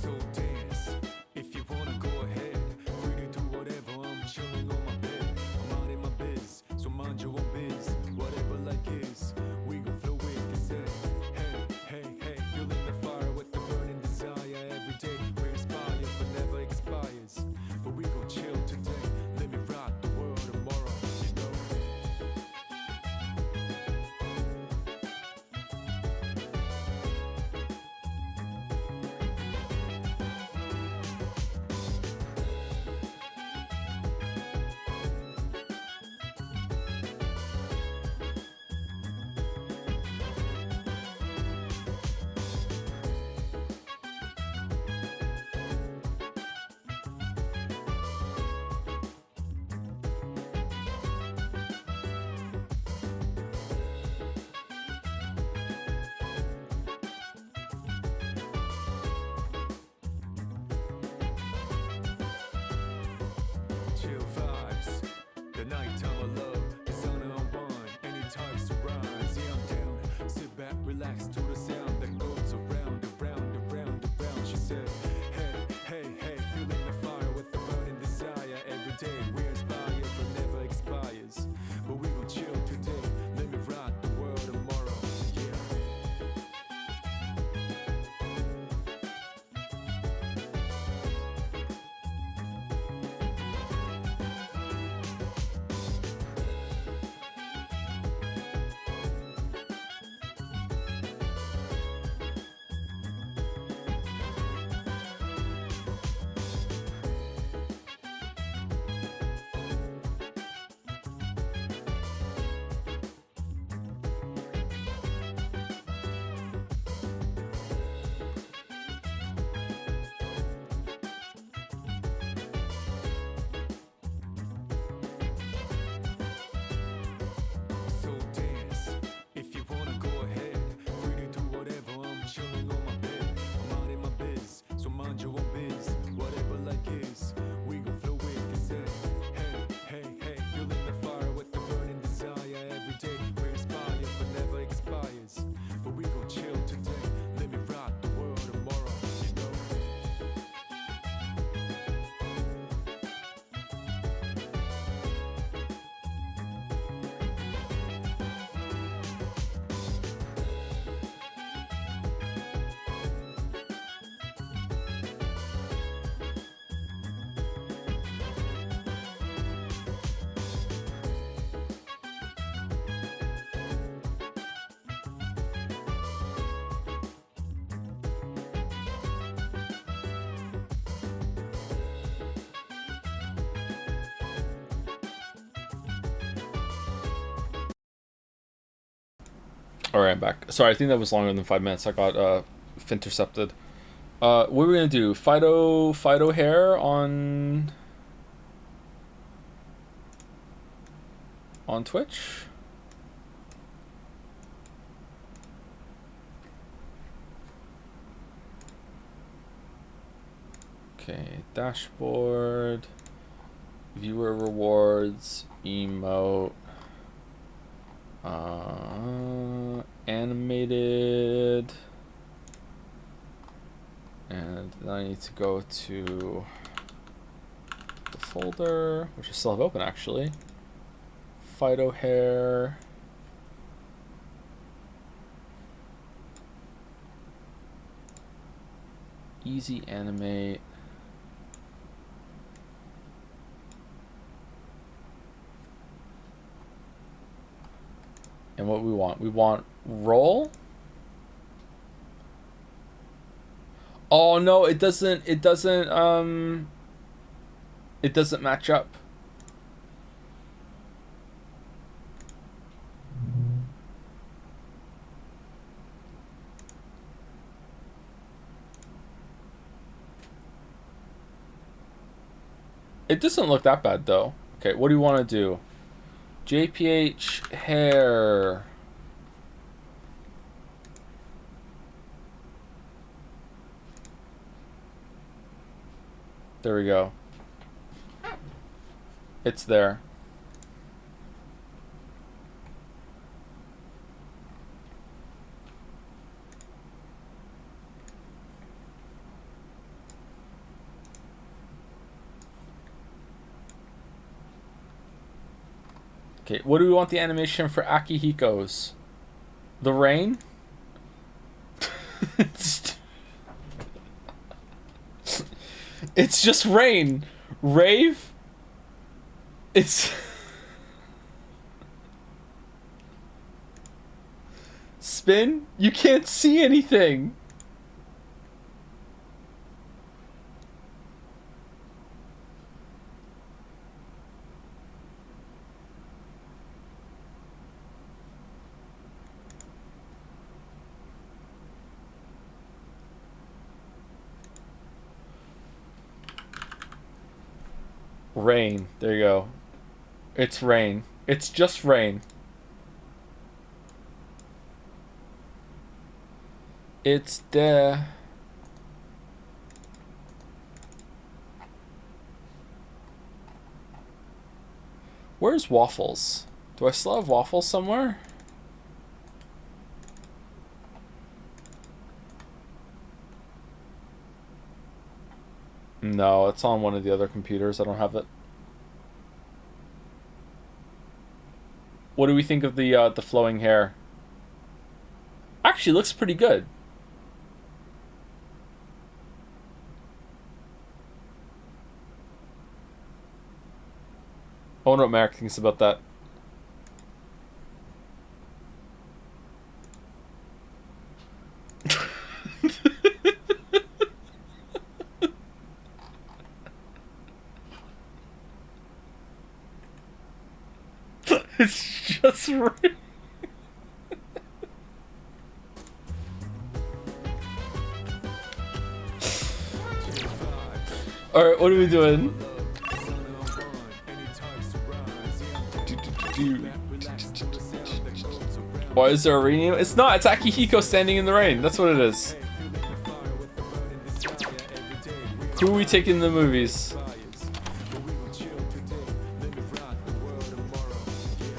Speaker 15: So dance, if you wanna go ahead. Free to do whatever, I'm chilling on my bed. I'm out in my biz, so mind your own biz. Whatever like is, we gon' flow with this head. Hey, hey, hey, feeling the fire with the burning desire. Every day we inspire, but never expires. But we gon' chill today, let me rock the world tomorrow, you know. Chill vibes, the nighttime of love, the sun unwind, any types to rise. Yeah, I'm down. Sit back, relax to the sound that goes around, around, around, around. She said, hey, hey, hey, feeling the fire with the burning desire. Every day we inspire, but never expires. But we gon' chill today, let me rock the world tomorrow. Yeah. So dance, if you wanna go ahead. Free to do whatever, I'm chilling on my bed. I'm out in my biz, so mind your own biz. Whatever like is, we gon' flow with this head. Hey, hey, hey, feeling the fire with the burning desire. Every day we inspire, but never expires. But we gon' chill today, let me rock the world tomorrow, you know.
Speaker 1: Alright, I'm back. Sorry, I think that was longer than 5 minutes. I got intercepted. What are we gonna do? Fido hair on Twitch? Okay, dashboard, viewer rewards, emote, animated, and then I need to go to the folder, which I still have open actually. Fido hair. Easy animate. And what we want roll. Oh no, it doesn't match up. It doesn't look that bad though. Okay, what do you want to do? JPH hair. There we go. It's there. Okay, what do we want the animation for Akihiko's? The rain? It's just rain. Rave? It's... Spin? You can't see anything. Rain. There you go. It's rain. It's just rain. It's there. Where's Waffles? Do I still have Waffles somewhere? No, it's on one of the other computers. I don't have it. What do we think of the flowing hair? Actually, looks pretty good. I wonder what Marek thinks about that. It's just right. Alright, what are we doing? Why is there a rain? It's not, it's Akihiko standing in the rain. That's what it is. Who are we taking in the movies?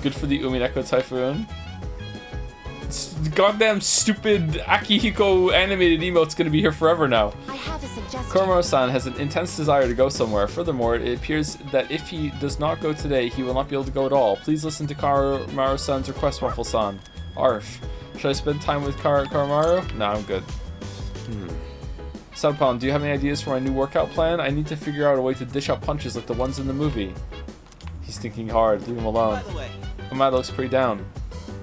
Speaker 1: Good for the Umineko Typhoon. The goddamn stupid Akihiko animated emote's gonna be here forever now.
Speaker 6: I have a suggestion.
Speaker 1: Koromaru-san has an intense desire to go somewhere. Furthermore, it appears that if he does not go today, he will not be able to go at all. Please listen to Koromaru-san's request, Waffle-san. Arf. Should I spend time with Koromaru? Nah, I'm good. Sunpon, do you have any ideas for my new workout plan? I need to figure out a way to dish out punches like the ones in the movie. He's thinking hard. Leave him alone.
Speaker 2: By the way,
Speaker 1: Amada looks pretty down.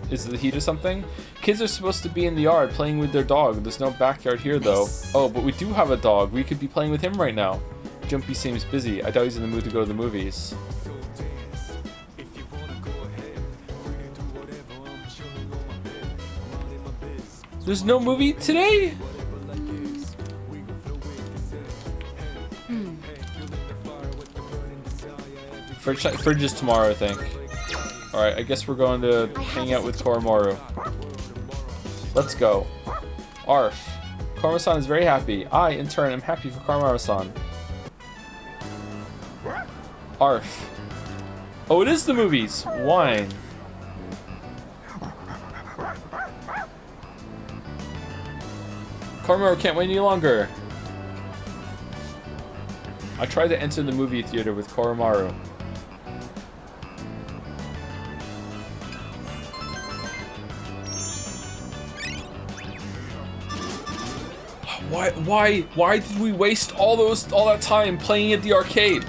Speaker 1: Is it the heat or something? Kids are supposed to be in the yard playing with their dog. There's no backyard here though. Oh, but we do have a dog. We could be playing with him right now. Jumpy seems busy. I doubt he's in the mood to go to the movies. There's no movie today? Fridge is tomorrow, I think. Alright, I guess we're going to hang out with Koromaru. Let's go. Arf. Koromaru-san is very happy. I, in turn, am happy for Koromaru-san. Arf. Oh, it is the movies. Wine. Koromaru can't wait any longer. I tried to enter the movie theater with Koromaru. Why did we waste all that time playing at the arcade?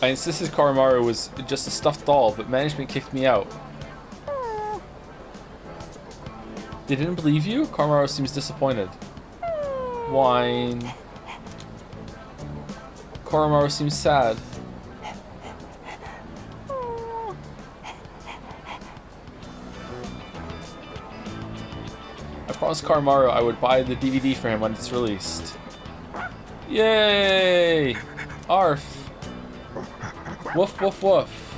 Speaker 1: I insisted Koromaru was just a stuffed doll, but management kicked me out. They didn't believe you? Koromaru seems disappointed. Whine. Koromaru seems sad. I promised Koromaru I would buy the DVD for him when it's released. Yay! Arf. Woof woof woof.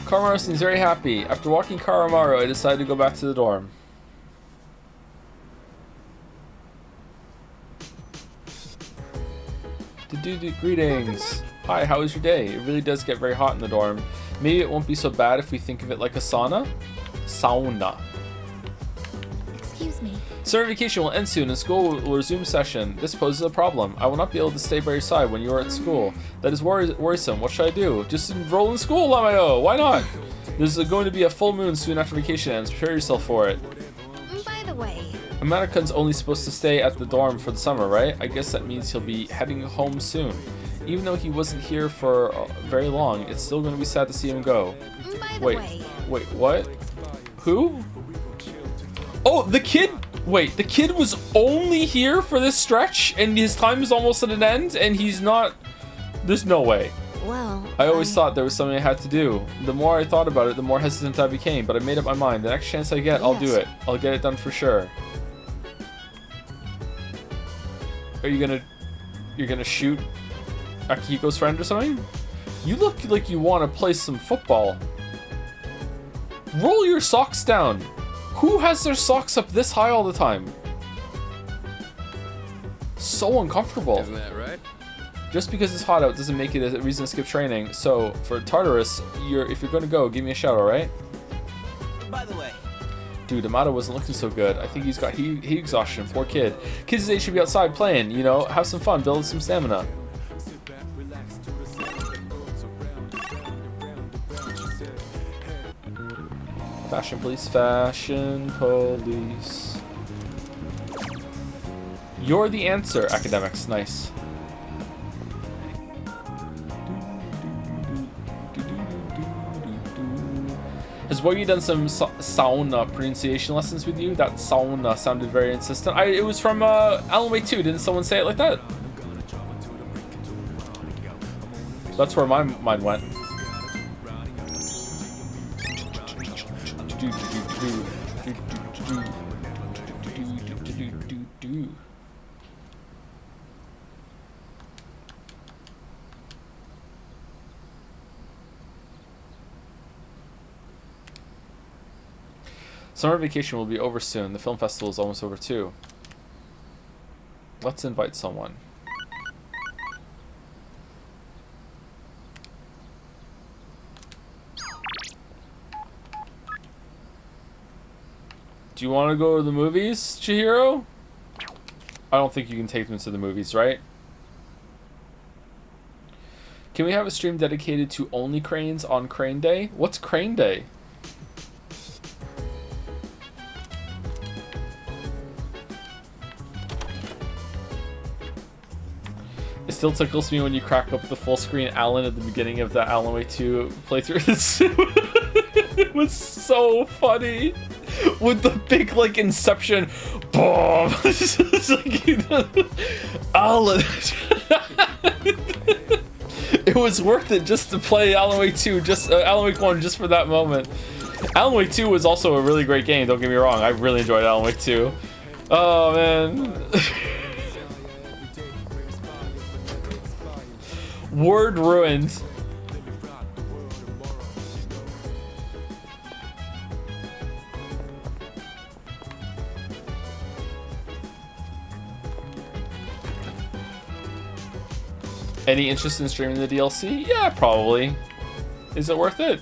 Speaker 1: Koromaru seems very happy. After walking Koromaru, I decided to go back to the dorm. Greetings. Hi, how was your day? It really does get very hot in the dorm. Maybe it won't be so bad if we think of it like a sauna? Sauna.
Speaker 6: Excuse me.
Speaker 1: Summer vacation will end soon and school will resume session. This poses a problem. I will not be able to stay by your side when you are at school. That is worrisome. What should I do? Just enroll in school, Lamayo. Why not? There's going to be a full moon soon after vacation ends. Prepare yourself for it.
Speaker 6: By the way,
Speaker 1: Amada-kun's only supposed to stay at the dorm for the summer, right? I guess that means he'll be heading home soon. Even though he wasn't here for very long, it's still going to be sad to see him go. Wait, what? Who? Oh, the kid! Wait, the kid was only here for this stretch and his time is almost at an end and he's not... There's no way.
Speaker 6: Well,
Speaker 1: I always thought there was something I had to do. The more I thought about it, the more hesitant I became, but I made up my mind. The next chance I get, I'll do it. I'll get it done for sure. Are you gonna... You're gonna shoot Akihiko's friend or something? You look like you want to play some football. Roll your socks down. Who has their socks up this high all the time? So uncomfortable.
Speaker 4: Isn't that right?
Speaker 1: Just because it's hot out doesn't make it a reason to skip training. So for Tartarus, if you're gonna go, give me a shout, alright?
Speaker 2: By the way,
Speaker 1: dude, Amada wasn't looking so good. I think he's got heat exhaustion. Poor kid. Kids his age should be outside playing, you know, have some fun, build some stamina. Fashion police, fashion police. You're the answer, academics. Nice. Has Wogi done some sauna pronunciation lessons with you? That sauna sounded very insistent. It was from Alan Wake 2. Didn't someone say it like that? That's where my mind went. Summer vacation will be over soon. The film festival is almost over too. Let's invite someone. Do you want to go to the movies, Chihiro? I don't think you can take them to the movies, right? Can we have a stream dedicated to only cranes on Crane Day? What's Crane Day? It still tickles me when you crack up the full screen Alan at the beginning of the Alan Wake 2 playthrough. It was so funny. With the big, like, Inception. Boom! Alan. It was worth it just to play Alan Wake 2, Alan Wake 1 just for that moment. Alan Wake 2 was also a really great game, don't get me wrong. I really enjoyed Alan Wake 2. Oh, man. Word ruined. Any interest in streaming the DLC? Yeah, probably. Is it worth it?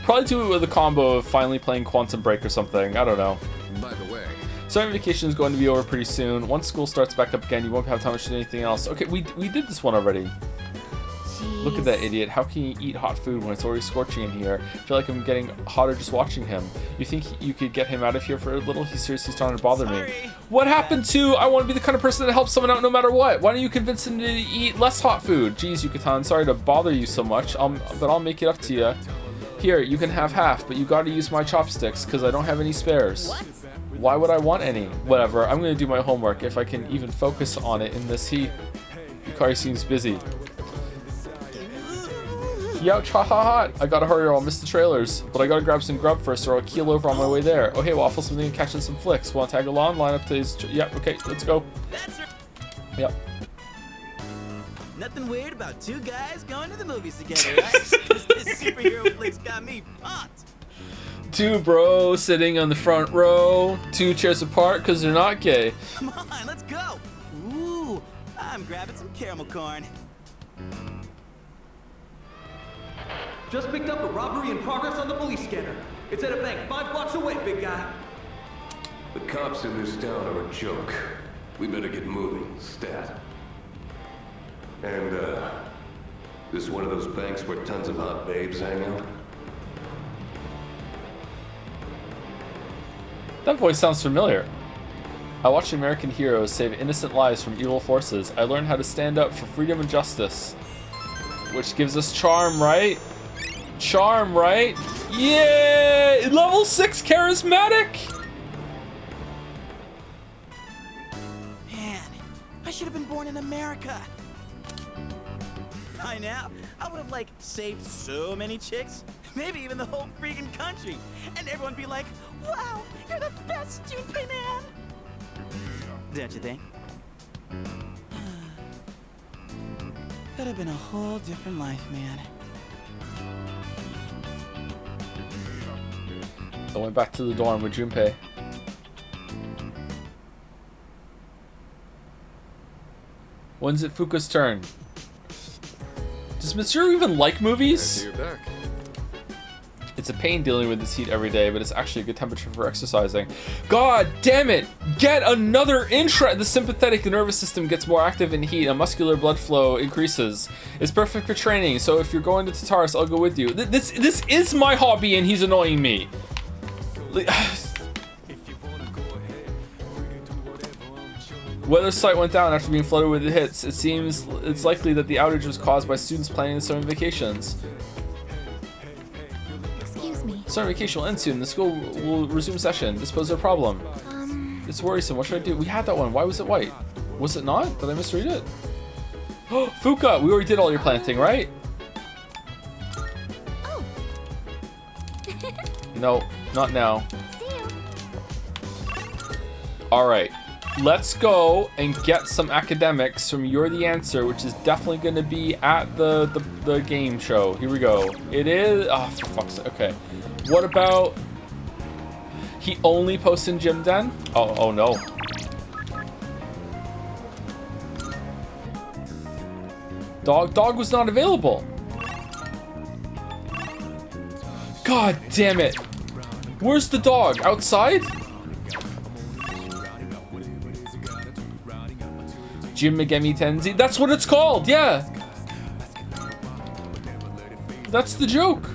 Speaker 1: Probably do it with a combo of finally playing Quantum Break or something. I don't know.
Speaker 4: By the way,
Speaker 1: summer vacation is going to be over pretty soon. Once school starts back up again, you won't have time to do anything else. Okay, we did this one already. Look at that idiot. How can you eat hot food when it's already scorching in here? I feel like I'm getting hotter just watching him. You think you could get him out of here for a little? He's seriously starting to bother me. What happened to I want to be the kind of person that helps someone out no matter what? Why don't you convince him to eat less hot food? Jeez, Yucatan, sorry to bother you so much, but I'll make it up to you. Here, you can have half, but you gotta use my chopsticks because I don't have any spares. What? Why would I want any? Whatever, I'm gonna do my homework if I can even focus on it in this heat. Yukari seems busy. Youch, ha ha ha! I gotta hurry or I'll miss the trailers. But I gotta grab some grub first or I'll keel over on my way there. Oh hey, Waffle, something catching some flicks. Wanna tag along? Line up to his... Yep, okay, let's go. Yep.
Speaker 2: Nothing weird about two guys going to the movies together, right? This superhero flick's got me pumped.
Speaker 1: Two bros sitting on the front row, 2 chairs apart because they're not gay.
Speaker 2: Come on, let's go. Ooh, I'm grabbing some caramel corn.
Speaker 22: Just picked up a robbery in progress on the police scanner. It's at a bank 5 blocks away, big guy.
Speaker 9: The cops in this town are a joke. We better get moving, stat. And, this is one of those banks where tons of hot babes hang out?
Speaker 1: That voice sounds familiar. I watched American heroes save innocent lives from evil forces. I learned how to stand up for freedom and justice. Which gives us charm, right? Charm, right? Yeah! Level 6 charismatic!
Speaker 2: Man, I should have been born in America. By now, I would have, like, saved so many chicks. Maybe even the whole freaking country. And everyone be like, wow, you're the best, Junpei man. Don't you think? Could have been a whole different life, man.
Speaker 1: I went back to the dorm with Junpei. When's it Fuka's turn? Does Mitsuru even like movies?
Speaker 4: You're back.
Speaker 1: It's a pain dealing with this heat every day, but it's actually a good temperature for exercising. God damn it! Get another intra! The sympathetic nervous system gets more active in heat and muscular blood flow increases. It's perfect for training, so if you're going to Tartarus, I'll go with you. This is my hobby and he's annoying me. Weather site went down after being flooded with hits. It seems it's likely that the outage was caused by students planning the summer vacations.
Speaker 6: Excuse me.
Speaker 1: Summer vacation will end soon. The school will resume session. This poses a problem. It's worrisome. What should I do? We had that one. Why was it white? Was it not? Did I misread it? Oh, Fuka! We already did all your planting, right?
Speaker 6: Oh.
Speaker 1: No, not now. Alright. Let's go and get some academics from You're the Answer, which is definitely going to be at the game show. Here we go. It is... Oh, for fuck's sake. Okay. What about... He only posts in Gym Den? Oh no. Dog was not available. God damn it. Where's the dog? Outside? Jim Megami Tenzi. That's what it's called, yeah. That's the joke.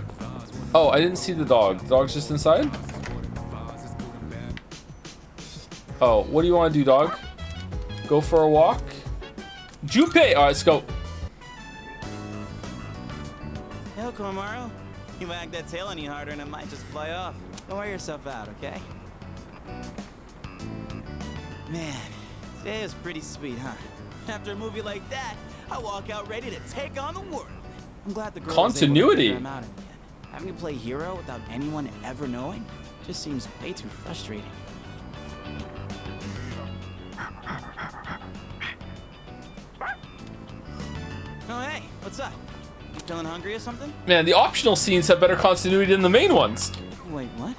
Speaker 1: Oh, I didn't see the dog. The dog's just inside? Oh, what do you want to do, dog? Go for a walk? Junpei! Alright, let's go.
Speaker 2: Hey, Komaru. You wag that tail any harder and it might just fly off. Don't wear yourself out, okay? Man, today was pretty sweet, huh? After a movie like that, I walk out ready to take on the world. I'm glad the girl
Speaker 1: Continuity.
Speaker 2: was able to figure him out in the end. Having to play hero without anyone ever knowing just seems way too frustrating. Oh hey, what's up? You feeling hungry or something?
Speaker 1: Man, the optional scenes have better continuity than the main ones.
Speaker 2: Wait, what?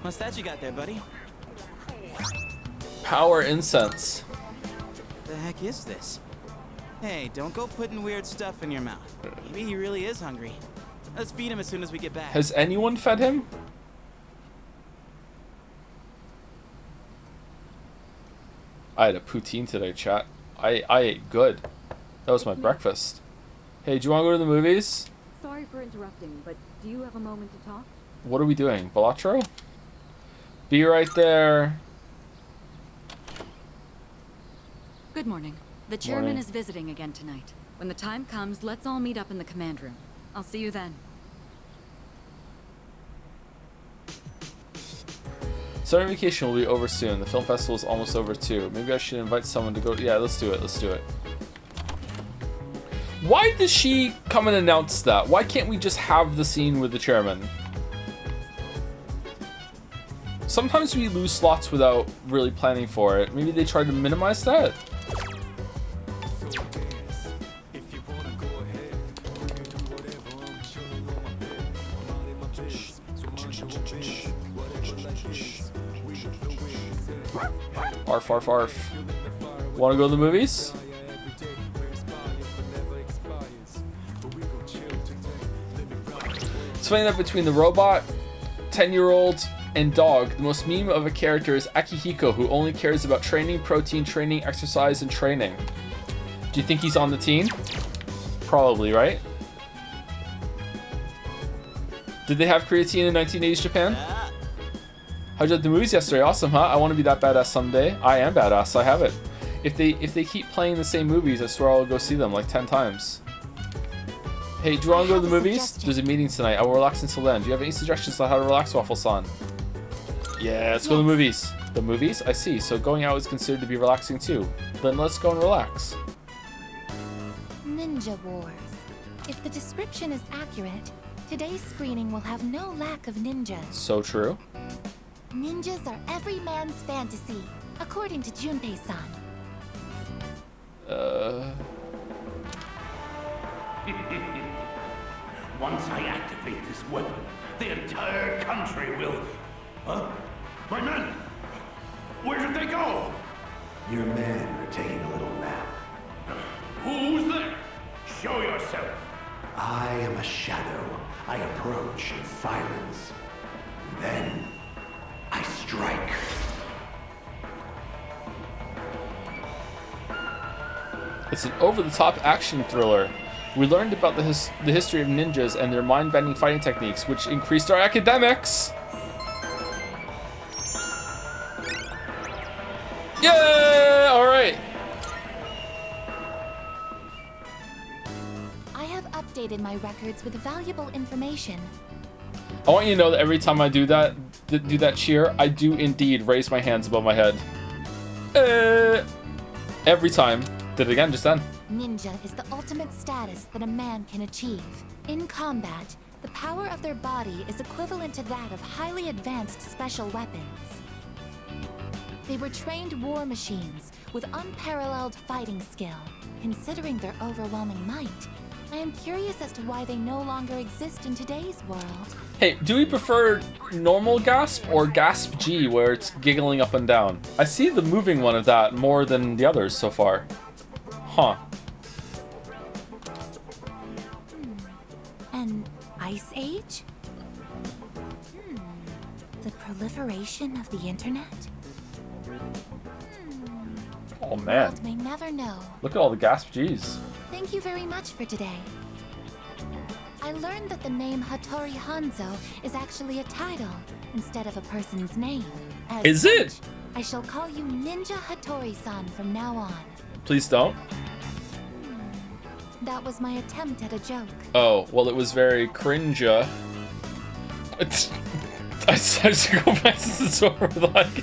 Speaker 2: What's that you got there, buddy?
Speaker 1: Power incense.
Speaker 2: The heck is this? Hey, don't go putting weird stuff in your mouth. Maybe he really is hungry. Let's feed him as soon as we get back.
Speaker 1: Has anyone fed him? I had a poutine today, chat. I ate good. That was my breakfast. Hey, do you want to go to the movies?
Speaker 7: Sorry for interrupting, but do you have a moment to talk?
Speaker 1: What are we doing? Balatro? Be right there.
Speaker 7: Good morning. The chairman is visiting again tonight. When the time comes, let's all meet up in the command room. I'll see you then.
Speaker 1: Summer vacation will be over soon. The film festival is almost over too. Maybe I should invite someone to go. Yeah, let's do it. Let's do it. Why does she come and announce that? Why can't we just have the scene with the chairman? Sometimes we lose slots without really planning for it. Maybe they try to minimize that? Arf, arf, arf. Want to go to the movies? It's funny that between the robot, 10-year-old, and dog, the most meme of a character is Akihiko, who only cares about training, protein, training, exercise, and training. Do you think he's on the team? Probably, right? Did they have creatine in 1980s Japan? How'd you like the movies yesterday? Awesome, huh? I want to be that badass someday. I am badass. I have it. If they keep playing the same movies, I swear I'll go see them like 10 times. Hey, do you want to go to the movies? There's a meeting tonight. I will relax until then. Do you have any suggestions on how to relax, Waffle-san? Yeah, let's go to the movies. The movies? I see. So going out is considered to be relaxing too. Then let's go and relax.
Speaker 6: Ninja Wars. If the description is accurate, today's screening will have no lack of ninjas.
Speaker 1: So true.
Speaker 6: Ninjas are every man's fantasy, according to Junpei-san.
Speaker 17: Once I activate this weapon, the entire country will... Huh? My men! Where did they go? Your men are taking a little nap. Who's there? Show yourself. I am a shadow. I approach in silence. Then, I strike.
Speaker 1: It's an over-the-top action thriller. We learned about the history of ninjas and their mind-bending fighting techniques, which increased our academics. Yeah! All right.
Speaker 6: I have updated my records with valuable information.
Speaker 1: I want you to know that every time I do that cheer, I do indeed raise my hands above my head. Every time. Did it again just then.
Speaker 6: Ninja is the ultimate status that a man can achieve. In combat, the power of their body is equivalent to that of highly advanced special weapons. They were trained war machines with unparalleled fighting skill. Considering their overwhelming might, I am curious as to why they no longer exist in today's world.
Speaker 1: Hey, do we prefer normal gasp or gasp G where it's giggling up and down? I see the moving one of that more than the others so far. Huh.
Speaker 6: An ice age? The proliferation of the internet?
Speaker 1: Oh man.
Speaker 6: World may never know.
Speaker 1: Look at all the gasp G's.
Speaker 6: Thank you very much for today. I learned that the name Hattori Hanzo is actually a title instead of a person's name.
Speaker 1: Is it?
Speaker 6: I shall call you Ninja Hattori-san from now on.
Speaker 1: Please don't.
Speaker 6: That was my attempt at a joke.
Speaker 1: Oh, well, it was very cringe. I just go back to the store with like.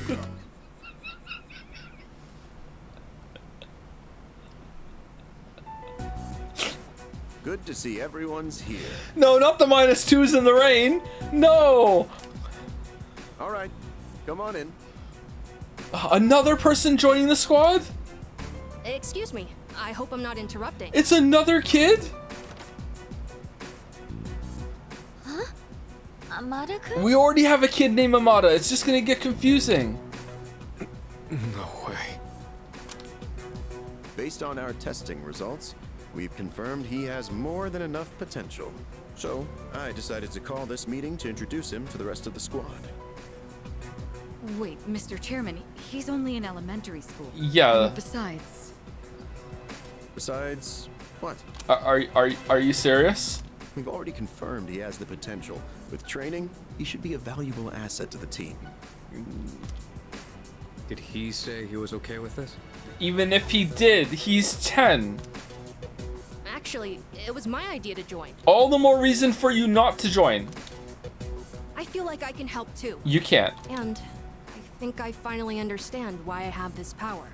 Speaker 5: Good to see everyone's here.
Speaker 1: No, not the -2s in the rain. No.
Speaker 5: All right, come on in.
Speaker 1: Another person joining the squad?
Speaker 11: Excuse me. I hope I'm not interrupting.
Speaker 1: It's another kid?
Speaker 6: Huh? Amada-kun?
Speaker 1: We already have a kid named Amada. It's just gonna get confusing.
Speaker 5: No way. Based on our testing results, we've confirmed he has more than enough potential. So, I decided to call this meeting to introduce him to the rest of the squad.
Speaker 7: Wait, Mr. Chairman, he's only in elementary school.
Speaker 1: Yeah.
Speaker 7: And besides,
Speaker 5: What?
Speaker 1: Are you serious?
Speaker 5: We've already confirmed he has the potential. With training, he should be a valuable asset to the team.
Speaker 4: Did he say he was okay with this?
Speaker 1: Even if he did, he's 10.
Speaker 11: Actually, it was my idea to join.
Speaker 1: All the more reason for you not to join.
Speaker 11: I feel like I can help too.
Speaker 1: You can't.
Speaker 11: And I think I finally understand why I have this power.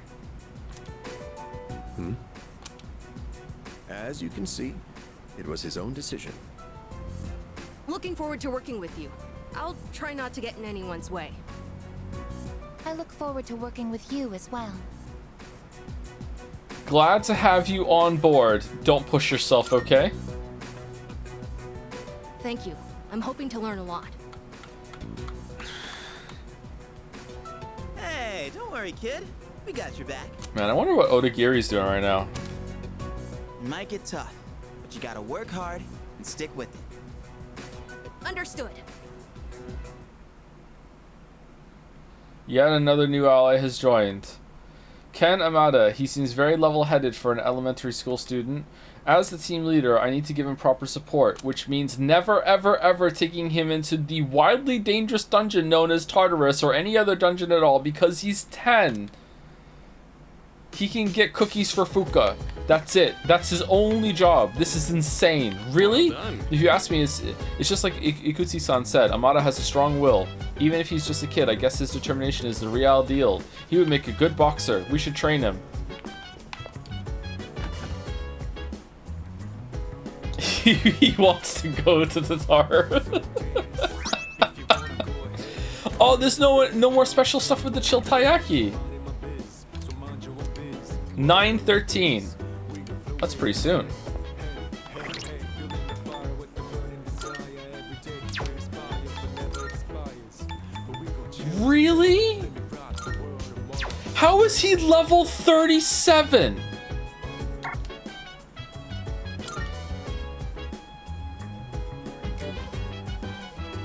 Speaker 5: As you can see, it was his own decision.
Speaker 11: Looking forward to working with you. I'll try not to get in anyone's way.
Speaker 6: I look forward to working with you as well.
Speaker 1: Glad to have you on board. Don't push yourself, okay?
Speaker 11: Thank you. I'm hoping to learn a lot.
Speaker 2: Hey, don't worry, kid. We got your back.
Speaker 1: Man, I wonder what Odagiri's doing right now.
Speaker 2: It might get tough, but you gotta work hard and stick with it.
Speaker 11: Understood.
Speaker 1: Yet another new ally has joined. Ken Amada. He seems very level-headed for an elementary school student. As the team leader, I need to give him proper support, which means never, ever, ever taking him into the wildly dangerous dungeon known as Tartarus or any other dungeon at all because he's 10. He can get cookies for Fuka. That's it. That's his only job. This is insane. Really? If you ask me, it's just like Ikuchi-san said. Amada has a strong will. Even if he's just a kid, I guess his determination is the real deal. He would make a good boxer. We should train him. He wants to go to the Tatar. Oh, there's no more special stuff with the Chiltayaki. 9:13. That's pretty soon. Really? How is he level 37?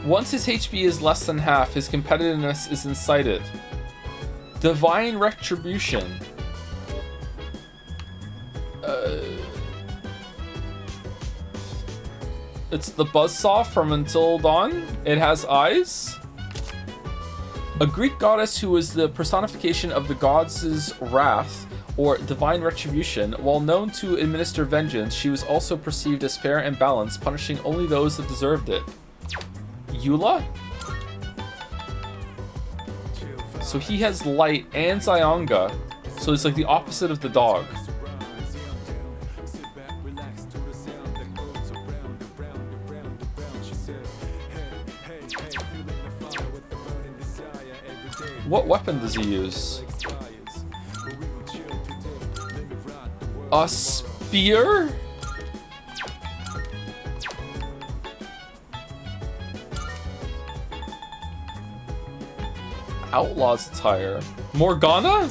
Speaker 1: Once his HP is less than half, his competitiveness is incited. Divine Retribution. It's the Buzzsaw from Until Dawn. It has eyes. A Greek goddess who is the personification of the gods' wrath or divine retribution. While known to administer vengeance, she was also perceived as fair and balanced, punishing only those that deserved it. Eula? So he has light and Zyonga, so it's like the opposite of the dog. What weapon does he use? A spear? Outlaw's attire. Morgana?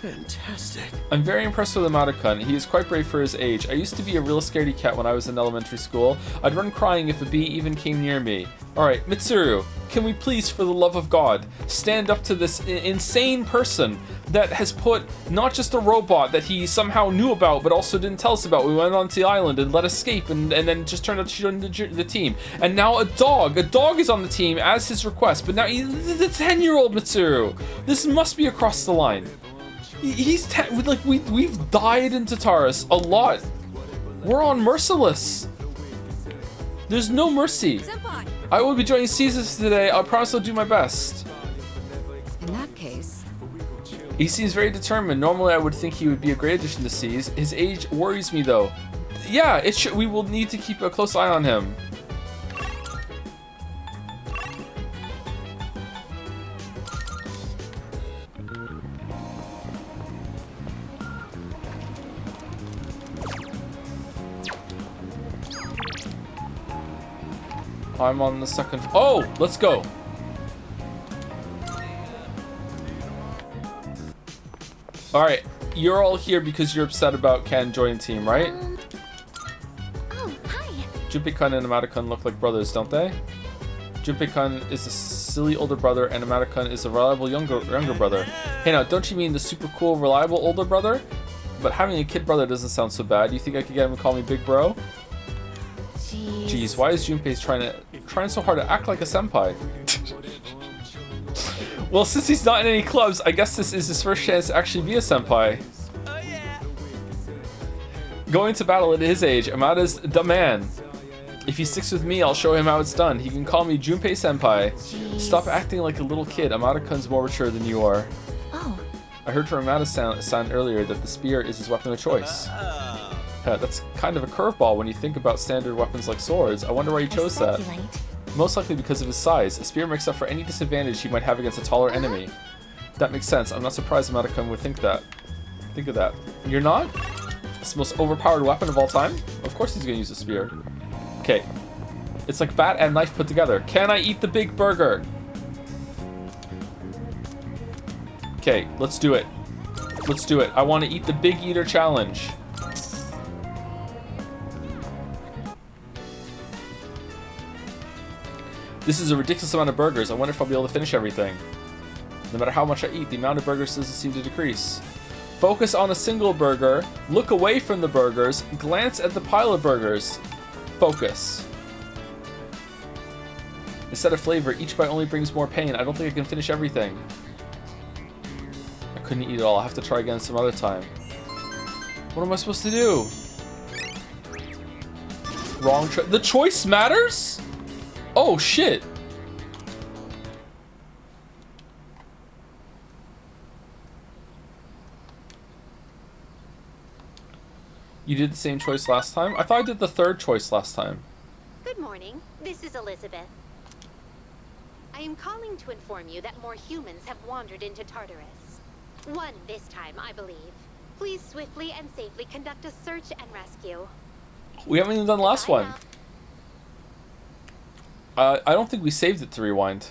Speaker 5: Fantastic.
Speaker 1: I'm very impressed with Amada-kun. He is quite brave for his age. I used to be a real scaredy cat when I was in elementary school. I'd run crying if a bee even came near me. Alright, Mitsuru, can we please, for the love of God, stand up to this insane person that has put not just a robot that he somehow knew about but also didn't tell us about. We went onto the island and let escape and then just turned out to join the team. And now a dog is on the team as his request, but now he's the 10-year-old Mitsuru. This must be across the line. He's 10, like we've died in Tartarus a lot. We're on Merciless. There's no mercy.
Speaker 11: Senpai.
Speaker 1: I will be joining Caesars today. I promise I'll do my best.
Speaker 11: In that case,
Speaker 1: he seems very determined. Normally I would think he would be a great addition to C's. His age worries me though. Yeah, it should. We will need to keep a close eye on him. I'm on the second. Oh, let's go. All right, you're all here because you're upset about Ken joining the team, right?
Speaker 13: Oh, hi.
Speaker 1: Junpei-kun and Amada-kun look like brothers, don't they? Junpei-kun is silly older brother, and Amada-kun is a reliable younger brother. Hey now, don't you mean the super cool, reliable older brother? But having a kid brother doesn't sound so bad. You think I could get him to call me big bro? Jeez, why is Junpei trying so hard to act like a senpai? Well, since he's not in any clubs, I guess this is his first chance to actually be a senpai. Going to battle at his age, Amada's the man. If he sticks with me, I'll show him how it's done. He can call me Junpei Senpai. Jeez. Stop acting like a little kid. Amada-kun's more mature than you are.
Speaker 6: Oh.
Speaker 1: I heard from Amada-san earlier that the spear is his weapon of choice. That's kind of a curveball when you think about standard weapons like swords. I wonder why he chose that. Most likely because of his size. A spear makes up for any disadvantage he might have against a taller enemy. That makes sense. I'm not surprised Amada-kun would think that. Think of that. You're not? It's the most overpowered weapon of all time? Of course he's gonna use a spear. Okay. It's like bat and knife put together. Can I eat the big burger? Okay, let's do it. Let's do it. I want to eat the big eater challenge. This is a ridiculous amount of burgers. I wonder if I'll be able to finish everything. No matter how much I eat, the amount of burgers doesn't seem to decrease. Focus on a single burger. Look away from the burgers. Glance at the pile of burgers. Focus. Instead of flavor, each bite only brings more pain. I don't think I can finish everything. I couldn't eat it all. I'll have to try again some other time. What am I supposed to do? Wrong choice. The choice matters? Oh, shit. You did the same choice last time? I thought I did the third choice last time.
Speaker 16: Good morning. This is Elizabeth. I am calling to inform you that more humans have wandered into Tartarus. One this time, I believe. Please swiftly and safely conduct a search and rescue.
Speaker 1: We haven't even done the last one. I don't think we saved it to rewind.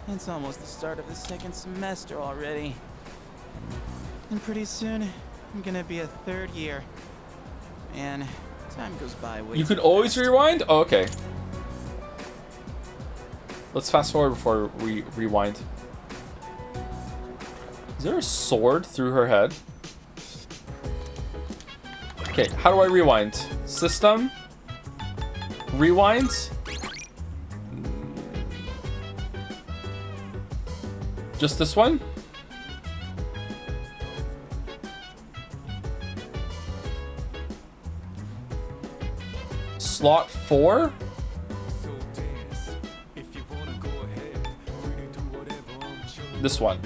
Speaker 2: It's almost the start of the second semester already. And pretty soon, I'm gonna be a third year. Man, time goes by way
Speaker 1: You could
Speaker 2: too
Speaker 1: always
Speaker 2: fast.
Speaker 1: rewind? Oh, okay. Let's fast forward before we rewind. Is there a sword through her head? Okay, how do I rewind? System? Rewind? Just this one? Slot 4? This one.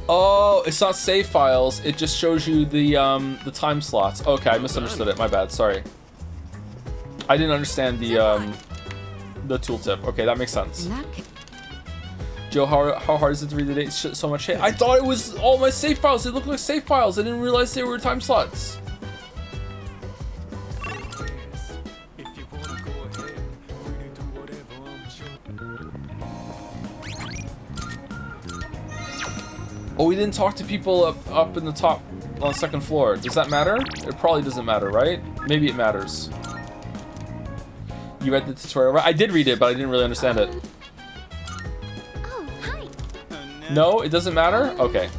Speaker 1: Oh, it's not save files. It just shows you the time slots. Okay, I misunderstood it. My bad. Sorry. I didn't understand the tooltip. Okay, that makes sense. Joe, how hard is it to read the dates? So much hate. I thought it was all my save files. They look like save files. I didn't realize they were time slots. Oh, we didn't talk to people up in the top on the second floor. Does that matter? It probably doesn't matter, right? Maybe it matters. You read the tutorial, right? I did read it, but I didn't really understand it.
Speaker 16: Oh, hi.
Speaker 1: No, it doesn't matter? Okay.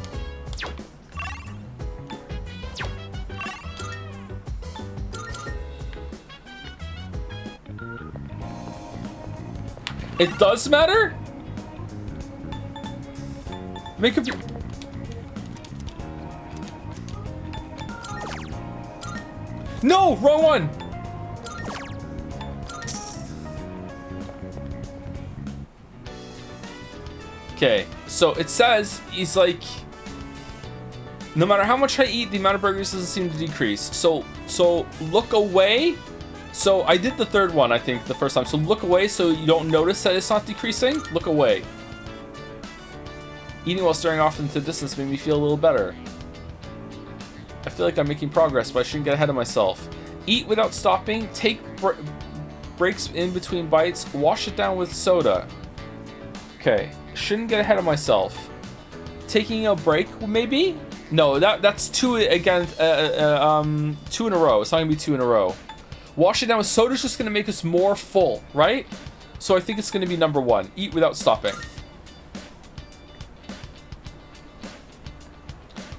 Speaker 1: It does matter? Make a... No! Wrong one! Okay, so it says, he's like, no matter how much I eat, the amount of burgers doesn't seem to decrease. So look away. So I did the third one, I think, the first time. So look away so you don't notice that it's not decreasing. Look away. Eating while staring off into the distance made me feel a little better. I feel like I'm making progress, but I shouldn't get ahead of myself. Eat without stopping. Take breaks in between bites. Wash it down with soda. Okay. Shouldn't get ahead of myself. taking a break, maybe? No, that's 2 again. 2 in a row. It's not gonna be 2 in a row. Wash it down with soda is just gonna make us more full, right? So I think it's gonna be number 1. Eat without stopping.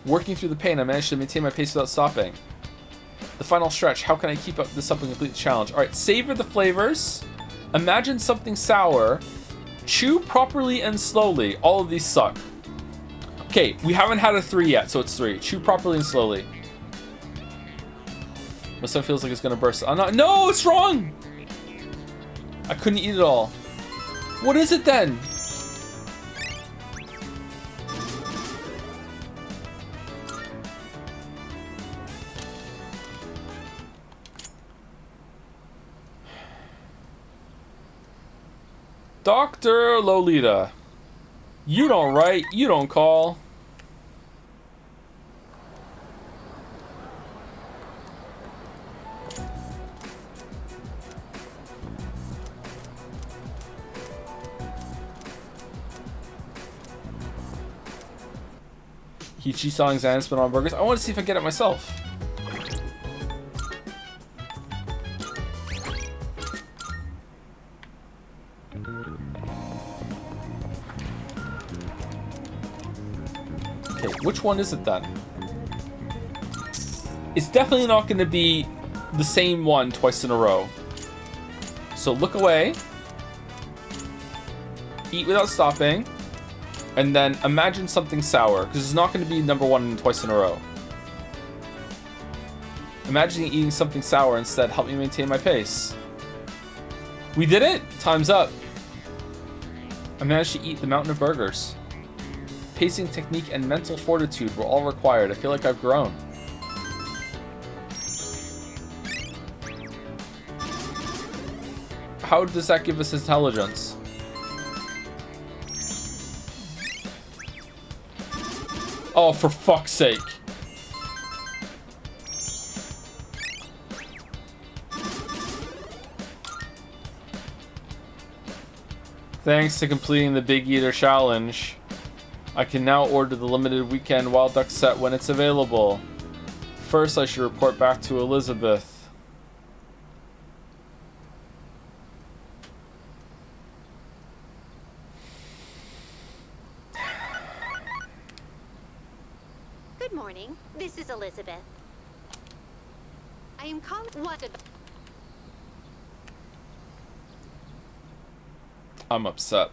Speaker 1: Working through the pain, I managed to maintain my pace without stopping. The final stretch. How can I keep up this up and complete the challenge? All right, savor the flavors. Imagine something sour. Chew properly and slowly. All of these suck. Okay, we haven't had a 3 yet, so it's 3. Chew properly and slowly. My son feels like it's gonna burst. I'm not. No, it's wrong. I couldn't eat it all. What is it then? Dr. Lolita. You don't write, you don't call. Hichi songs and spin on burgers. I want to see if I get it myself. Okay, which one is it then? It's definitely not going to be the same one twice in a row. So look away. Eat without stopping. And then imagine something sour, because it's not going to be number 1 twice in a row. Imagining eating something sour instead. Help me maintain my pace. We did it! Time's up. I managed to eat the mountain of burgers. Pacing technique and mental fortitude were all required. I feel like I've grown. How does that give us intelligence? Oh, for fuck's sake. Thanks to completing the Big Eater Challenge, I can now order the limited weekend Wild Duck set when it's available. First, I should report back to Elizabeth.
Speaker 16: Good morning. This is Elizabeth. I am calling. What?
Speaker 1: I'm upset.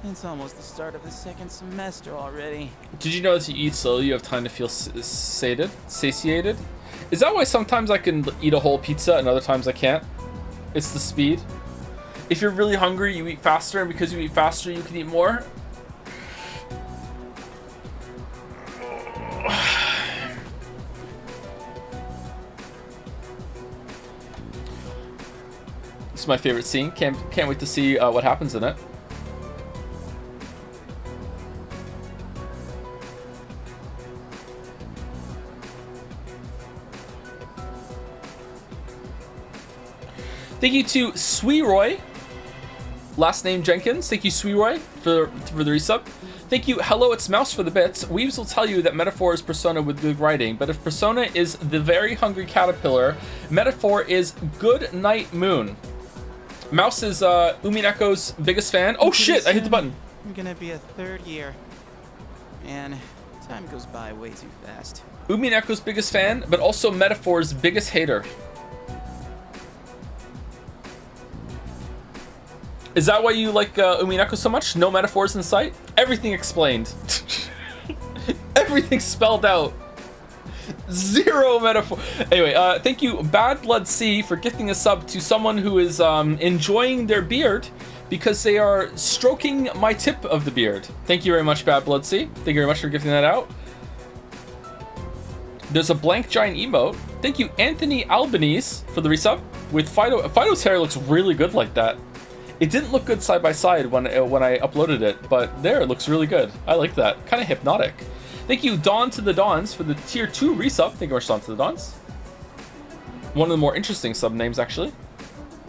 Speaker 2: It's almost the start of the second semester already.
Speaker 1: Did you know that if you eat slowly, you have time to feel satiated? Is that why sometimes I can eat a whole pizza and other times I can't? It's the speed. If you're really hungry, you eat faster, and because you eat faster, you can eat more. This is my favorite scene. Can't wait to see what happens in it. Thank you to Sweeroy, last name Jenkins. Thank you, Sweeroy, for the resub. Thank you, Hello, it's Mouse for the bits. Weaves will tell you that Metaphor is Persona with good writing, but if Persona is the very hungry caterpillar, Metaphor is Good Night Moon. Mouse is Umineko's biggest fan. Oh shit, I hit the button.
Speaker 2: I'm gonna be a 3rd year. Man, time goes by way too fast.
Speaker 1: Umineko's biggest fan, but also Metaphor's biggest hater. Is that why you like Umineko so much? No metaphors in sight? Everything explained. Everything spelled out. Zero metaphor. Anyway, thank you, Bad Blood C, for gifting a sub to someone who is enjoying their beard because they are stroking my tip of the beard. Thank you very much, Bad Blood C. Thank you very much for gifting that out. There's a blank giant emote. Thank you, Anthony Albanese, for the resub. With Fido. Fido's hair looks really good like that. It didn't look good side by side when I uploaded it, but there, it looks really good. I like that. Kind of hypnotic. Thank you, Dawn to the Dawns, for the tier 2 resub. Thank you very much, Dawn to the Dawns. One of the more interesting sub names, actually.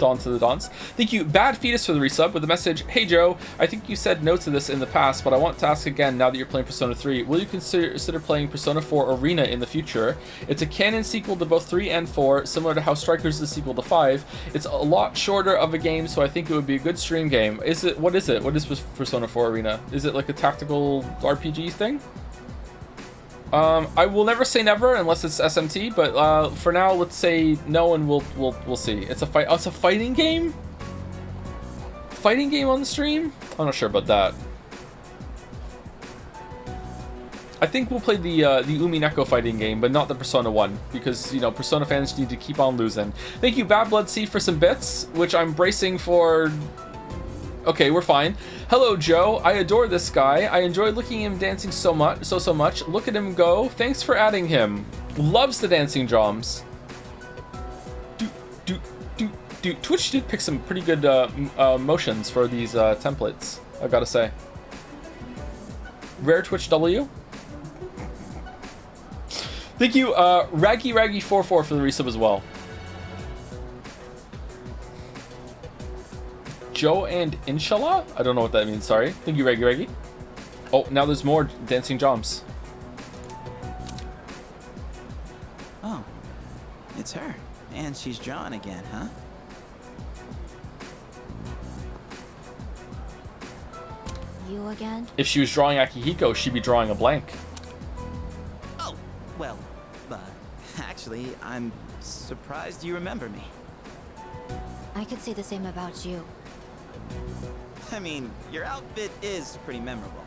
Speaker 1: Dawn to the Dawns. Thank you, Bad Fetus, for the resub with the message, "Hey Joe, I think you said no to this in the past, but I want to ask again now that you're playing Persona 3. Will you consider playing Persona 4 Arena in the future? It's a canon sequel to both 3 and 4, similar to how Strikers is the sequel to 5. It's a lot shorter of a game, so I think it would be a good stream game." What is it? What is Persona 4 Arena? Is it like a tactical RPG thing? I will never say never unless it's SMT, but for now, let's say no, and we'll see. It's a fight. Oh, it's a fighting game. Fighting game on the stream? I'm not sure about that. I think we'll play the Umineko fighting game, but not the Persona one, because you know Persona fans need to keep on losing. Thank you, Bad Blood C, for some bits, which I'm bracing for. Okay, we're fine. Hello, Joe. I adore this guy. I enjoy looking at him dancing so much. Look at him go. Thanks for adding him. Loves the dancing drums. Twitch did pick some pretty good motions for these templates, I gotta say. Rare Twitch W. Thank you, Raggy44 for the resub as well. Joe and Inshallah? I don't know what that means, sorry. Thank you, Reggie. Oh, now there's more dancing drums.
Speaker 2: Oh, it's her. And she's drawing again, huh?
Speaker 6: You again?
Speaker 1: If she was drawing Akihiko, she'd be drawing a blank.
Speaker 2: Oh, well, actually, I'm surprised you remember me.
Speaker 6: I could say the same about you.
Speaker 2: I mean, your outfit is pretty memorable.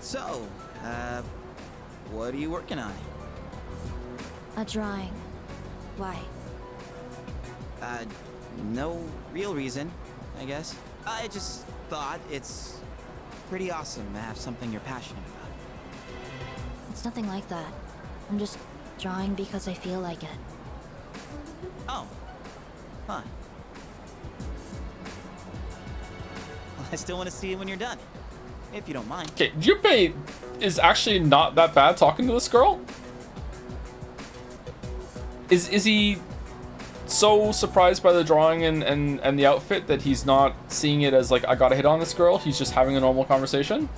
Speaker 2: So, what are you working on?
Speaker 6: A drawing. Why?
Speaker 2: No real reason, I guess. I just thought it's pretty awesome to have something you're passionate about.
Speaker 6: It's nothing like that. I'm just drawing because I feel like it.
Speaker 2: Oh. Huh. Well, I still want to see it when you're done. If you don't mind.
Speaker 1: Okay, Junpei is actually not that bad talking to this girl. Is he so surprised by the drawing and the outfit that he's not seeing it as like, I gotta hit on this girl? He's just having a normal conversation?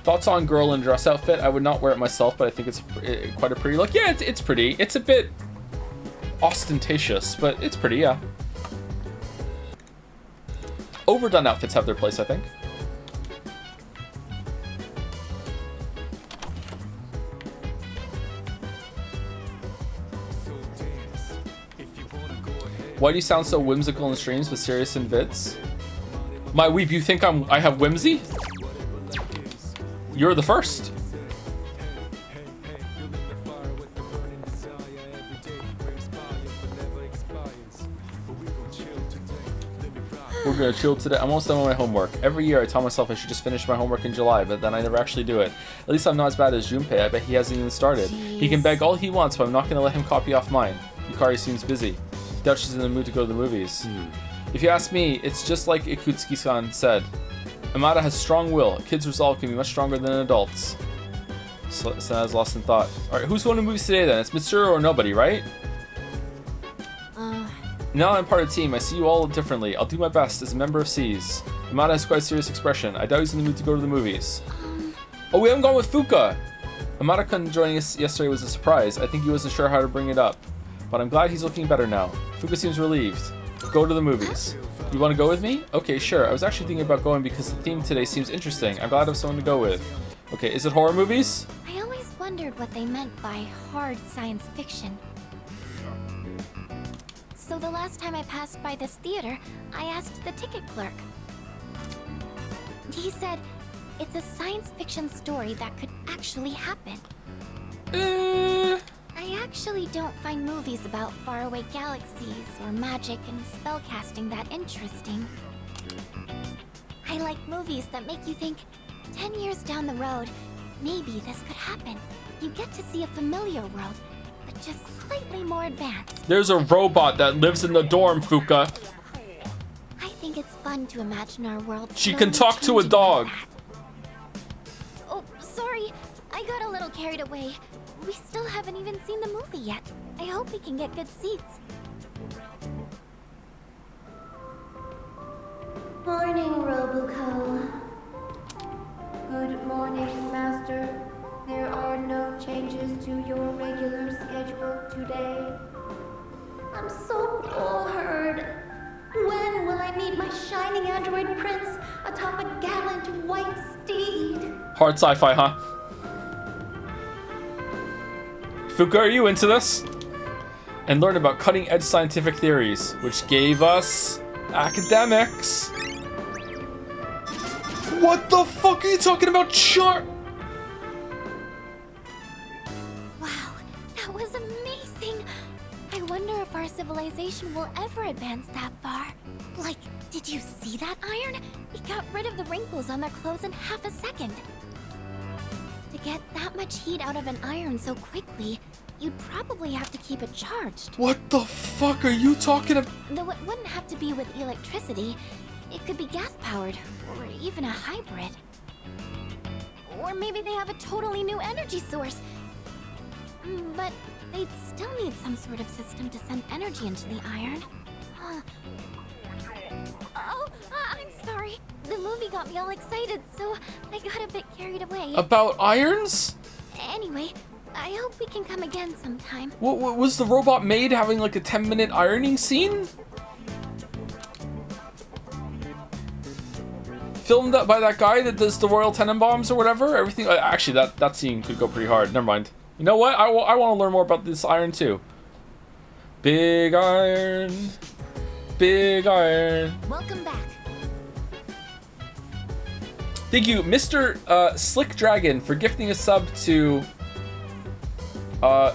Speaker 1: Thoughts on girl in dress outfit? I would not wear it myself, but I think it's quite a pretty look. Yeah, it's pretty. It's a bit ostentatious, but it's pretty, yeah. Overdone outfits have their place, I think. Why do you sound so whimsical in streams but serious in vids? My weeb, you think I have whimsy? You're the first. We're gonna chill today. I'm almost done with my homework. Every year I tell myself I should just finish my homework in July, but then I never actually do it. At least I'm not as bad as Junpei. I bet he hasn't even started. Jeez. He can beg all he wants, but I'm not gonna let him copy off mine. Yukari seems busy. Dutch is in the mood to go to the movies. If you ask me, it's just like Ikutsuki-san said. Amada has strong will. A kid's resolve can be much stronger than an adult's. Sana's lost in thought. Alright, who's going to movies today then? It's Mitsuru or nobody, right? Now I'm part of the team. I see you all differently. I'll do my best as a member of C's. Amada has quite a serious expression. I doubt he's in the mood to go to the movies. Oh, we haven't gone with Fuka! Amada-kun joining us yesterday was a surprise. I think he wasn't sure how to bring it up. But I'm glad he's looking better now. Fuka seems relieved. Go to the movies. You want to go with me? Okay, sure. I was actually thinking about going because the theme today seems interesting. I'm glad I have someone to go with. Okay, is it horror movies?
Speaker 13: I always wondered what they meant by hard science fiction. So the last time I passed by this theater, I asked the ticket clerk. He said, it's a science fiction story that could actually happen. I actually don't find movies about faraway galaxies or magic and spellcasting that interesting. I like movies that make you think, 10 years down the road, maybe this could happen. You get to see a familiar world, but just slightly more advanced.
Speaker 1: There's a robot that lives in the dorm, Fuka.
Speaker 13: I think it's fun to imagine our world.
Speaker 1: She can talk to a dog.
Speaker 13: Oh, sorry. I got a little carried away. We still haven't even seen the movie yet. I hope we can get good seats.
Speaker 14: Morning, Robuco. Good morning, Master. There are no changes to your regular schedule today. I'm so bored. When will I meet my shining android prince atop a gallant white steed?
Speaker 1: Hard sci-fi, huh? Fuka, are you into this? And learn about cutting-edge scientific theories, which gave us academics. What the fuck are you talking about, Char?
Speaker 13: Wow, that was amazing. I wonder if our civilization will ever advance that far. Like, did you see that iron? It got rid of the wrinkles on their clothes in half a second. To get that much heat out of an iron so quickly, you'd probably have to keep it charged.
Speaker 1: What the fuck are you talking about?
Speaker 13: Though it wouldn't have to be with electricity. It could be gas-powered, or even a hybrid. Or maybe they have a totally new energy source. But they'd still need some sort of system to send energy into the iron. Oh, I'm sorry. The movie got me all excited, so I got a bit carried away.
Speaker 1: About irons?
Speaker 13: Anyway, I hope we can come again sometime.
Speaker 1: What was the robot made having like a 10-minute ironing scene? Filmed up by that guy that does the Royal Tenenbaums or whatever. Everything. Actually, that scene could go pretty hard. Never mind. You know what? I want to learn more about this iron too. Big iron. Big iron.
Speaker 13: Welcome back.
Speaker 1: Thank you, Mr. Slick Dragon, for gifting a sub to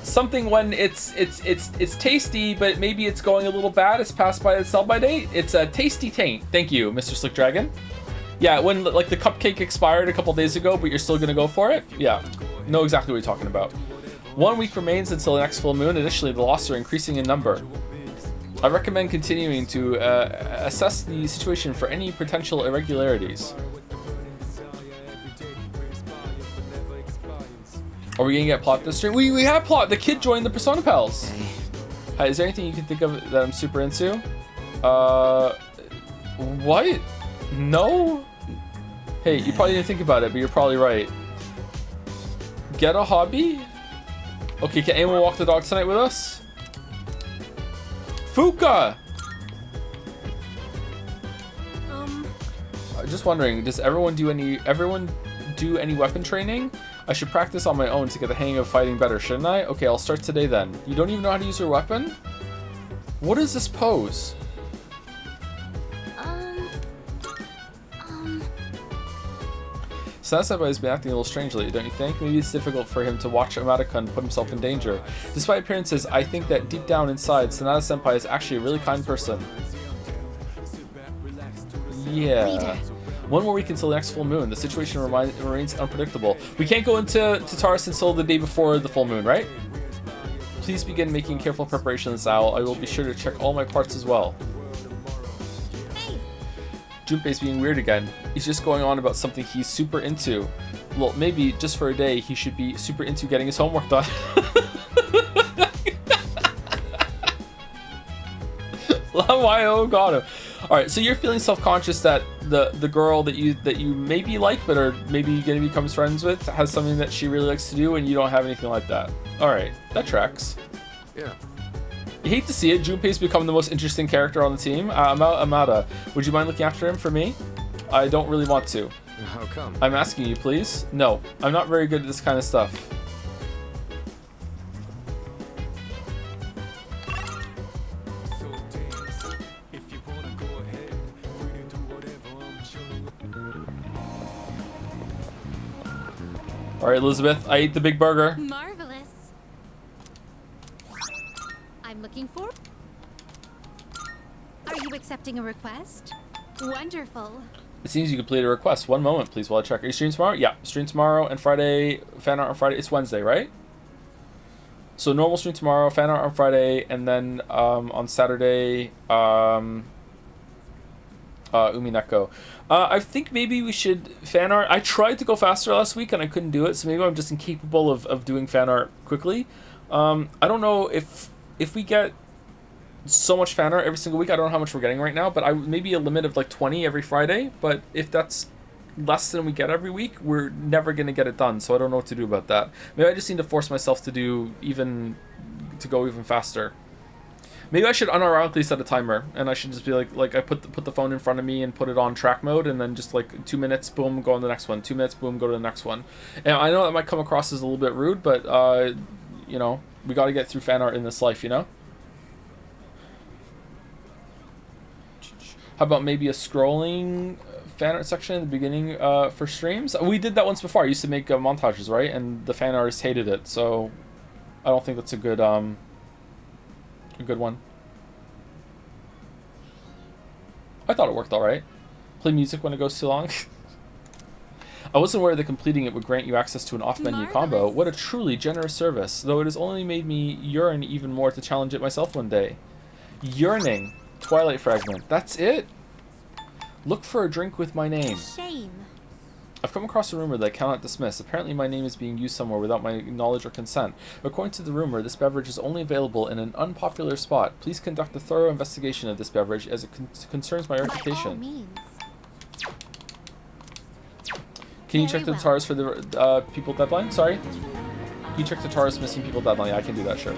Speaker 1: something when it's tasty, but maybe it's going a little bad. It's past by its sell-by date. It's a tasty taint. Thank you, Mr. Slick Dragon. Yeah, when like the cupcake expired a couple days ago, but you're still gonna go for it. Yeah, know exactly what you're talking about. 1 week remains until the next full moon. Additionally, the lost are increasing in number. I recommend continuing to assess the situation for any potential irregularities. Are we gonna get plot this stream? We have plot. The kid joined the Persona Pals. Hi, is there anything you can think of that I'm super into? What? No? Hey, you probably didn't think about it, but you're probably right. Get a hobby? Okay, can anyone walk the dog tonight with us? Fuka! Just wondering, does everyone do any weapon training? I should practice on my own to get the hang of fighting better, shouldn't I? Okay, I'll start today then. You don't even know how to use your weapon? What is this pose? Sanada-senpai has been acting a little strangely, don't you think? Maybe it's difficult for him to watch Amada-kun put himself in danger. Despite appearances, I think that deep down inside, Sanada-senpai is actually a really kind person. Yeah. 1 more week until the next full moon. The situation remains unpredictable. We can't go into Tartarus until the day before the full moon, right? Please begin making careful preparations, Owl. I will be sure to check all my parts as well. Junpei's being weird again. He's just going on about something he's super into. Well, maybe just for a day, he should be super into getting his homework done. Alright, so you're feeling self-conscious that the girl that you maybe like, but are maybe gonna become friends with, has something that she really likes to do, and you don't have anything like that. Alright, that tracks.
Speaker 4: Yeah.
Speaker 1: You hate to see it. Junpei's become the most interesting character on the team. Amada, would you mind looking after him for me? I don't really want to.
Speaker 4: How come?
Speaker 1: I'm asking you, please. No, I'm not very good at this kind of stuff. All right, Elizabeth, I ate the big burger.
Speaker 7: Marvelous. I'm looking for... Are you accepting a request? Wonderful.
Speaker 1: It seems you completed a request. 1 moment, please, while I check. Are you streaming tomorrow? Yeah, stream tomorrow and Friday. Fan art on Friday. It's Wednesday, right? So normal stream tomorrow, fan art on Friday, and then on Saturday, Umineko. I think maybe we should fan art. I tried to go faster last week and I couldn't do it, so maybe I'm just incapable of doing fan art quickly. I don't know if we get so much fan art every single week. I don't know how much we're getting right now, but maybe a limit of like 20 every Friday. But if that's less than we get every week, we're never going to get it done, so I don't know what to do about that. Maybe I just need to force myself to go even faster. Maybe I should unironically set a timer, and I should just be like I put the phone in front of me and put it on track mode, and then just like 2 minutes, boom, go on the next one. 2 minutes, boom, go to the next one. And I know that might come across as a little bit rude, but you know, we got to get through fan art in this life, you know. How about maybe a scrolling fan art section in the beginning for streams? We did that once before. I used to make montages, right? And the fan artists hated it, so I don't think that's a good one. I thought it worked all right. Play music when it goes too long. I wasn't aware that completing it would grant you access to an off-menu combo. What a truly generous service, though it has only made me yearn even more to challenge it myself one day. Yearning. Twilight Fragment. That's it? Look for a drink with my name.
Speaker 6: Shame.
Speaker 1: I've come across a rumor that I cannot dismiss. Apparently my name is being used somewhere without my knowledge or consent. According to the rumor, this beverage is only available in an unpopular spot. Please conduct a thorough investigation of this beverage as it concerns my reputation.
Speaker 6: By all means.
Speaker 1: Can you check the Tara's for the people deadline? Sorry? Can you check the Tara's missing people deadline? Yeah, I can do that, sure.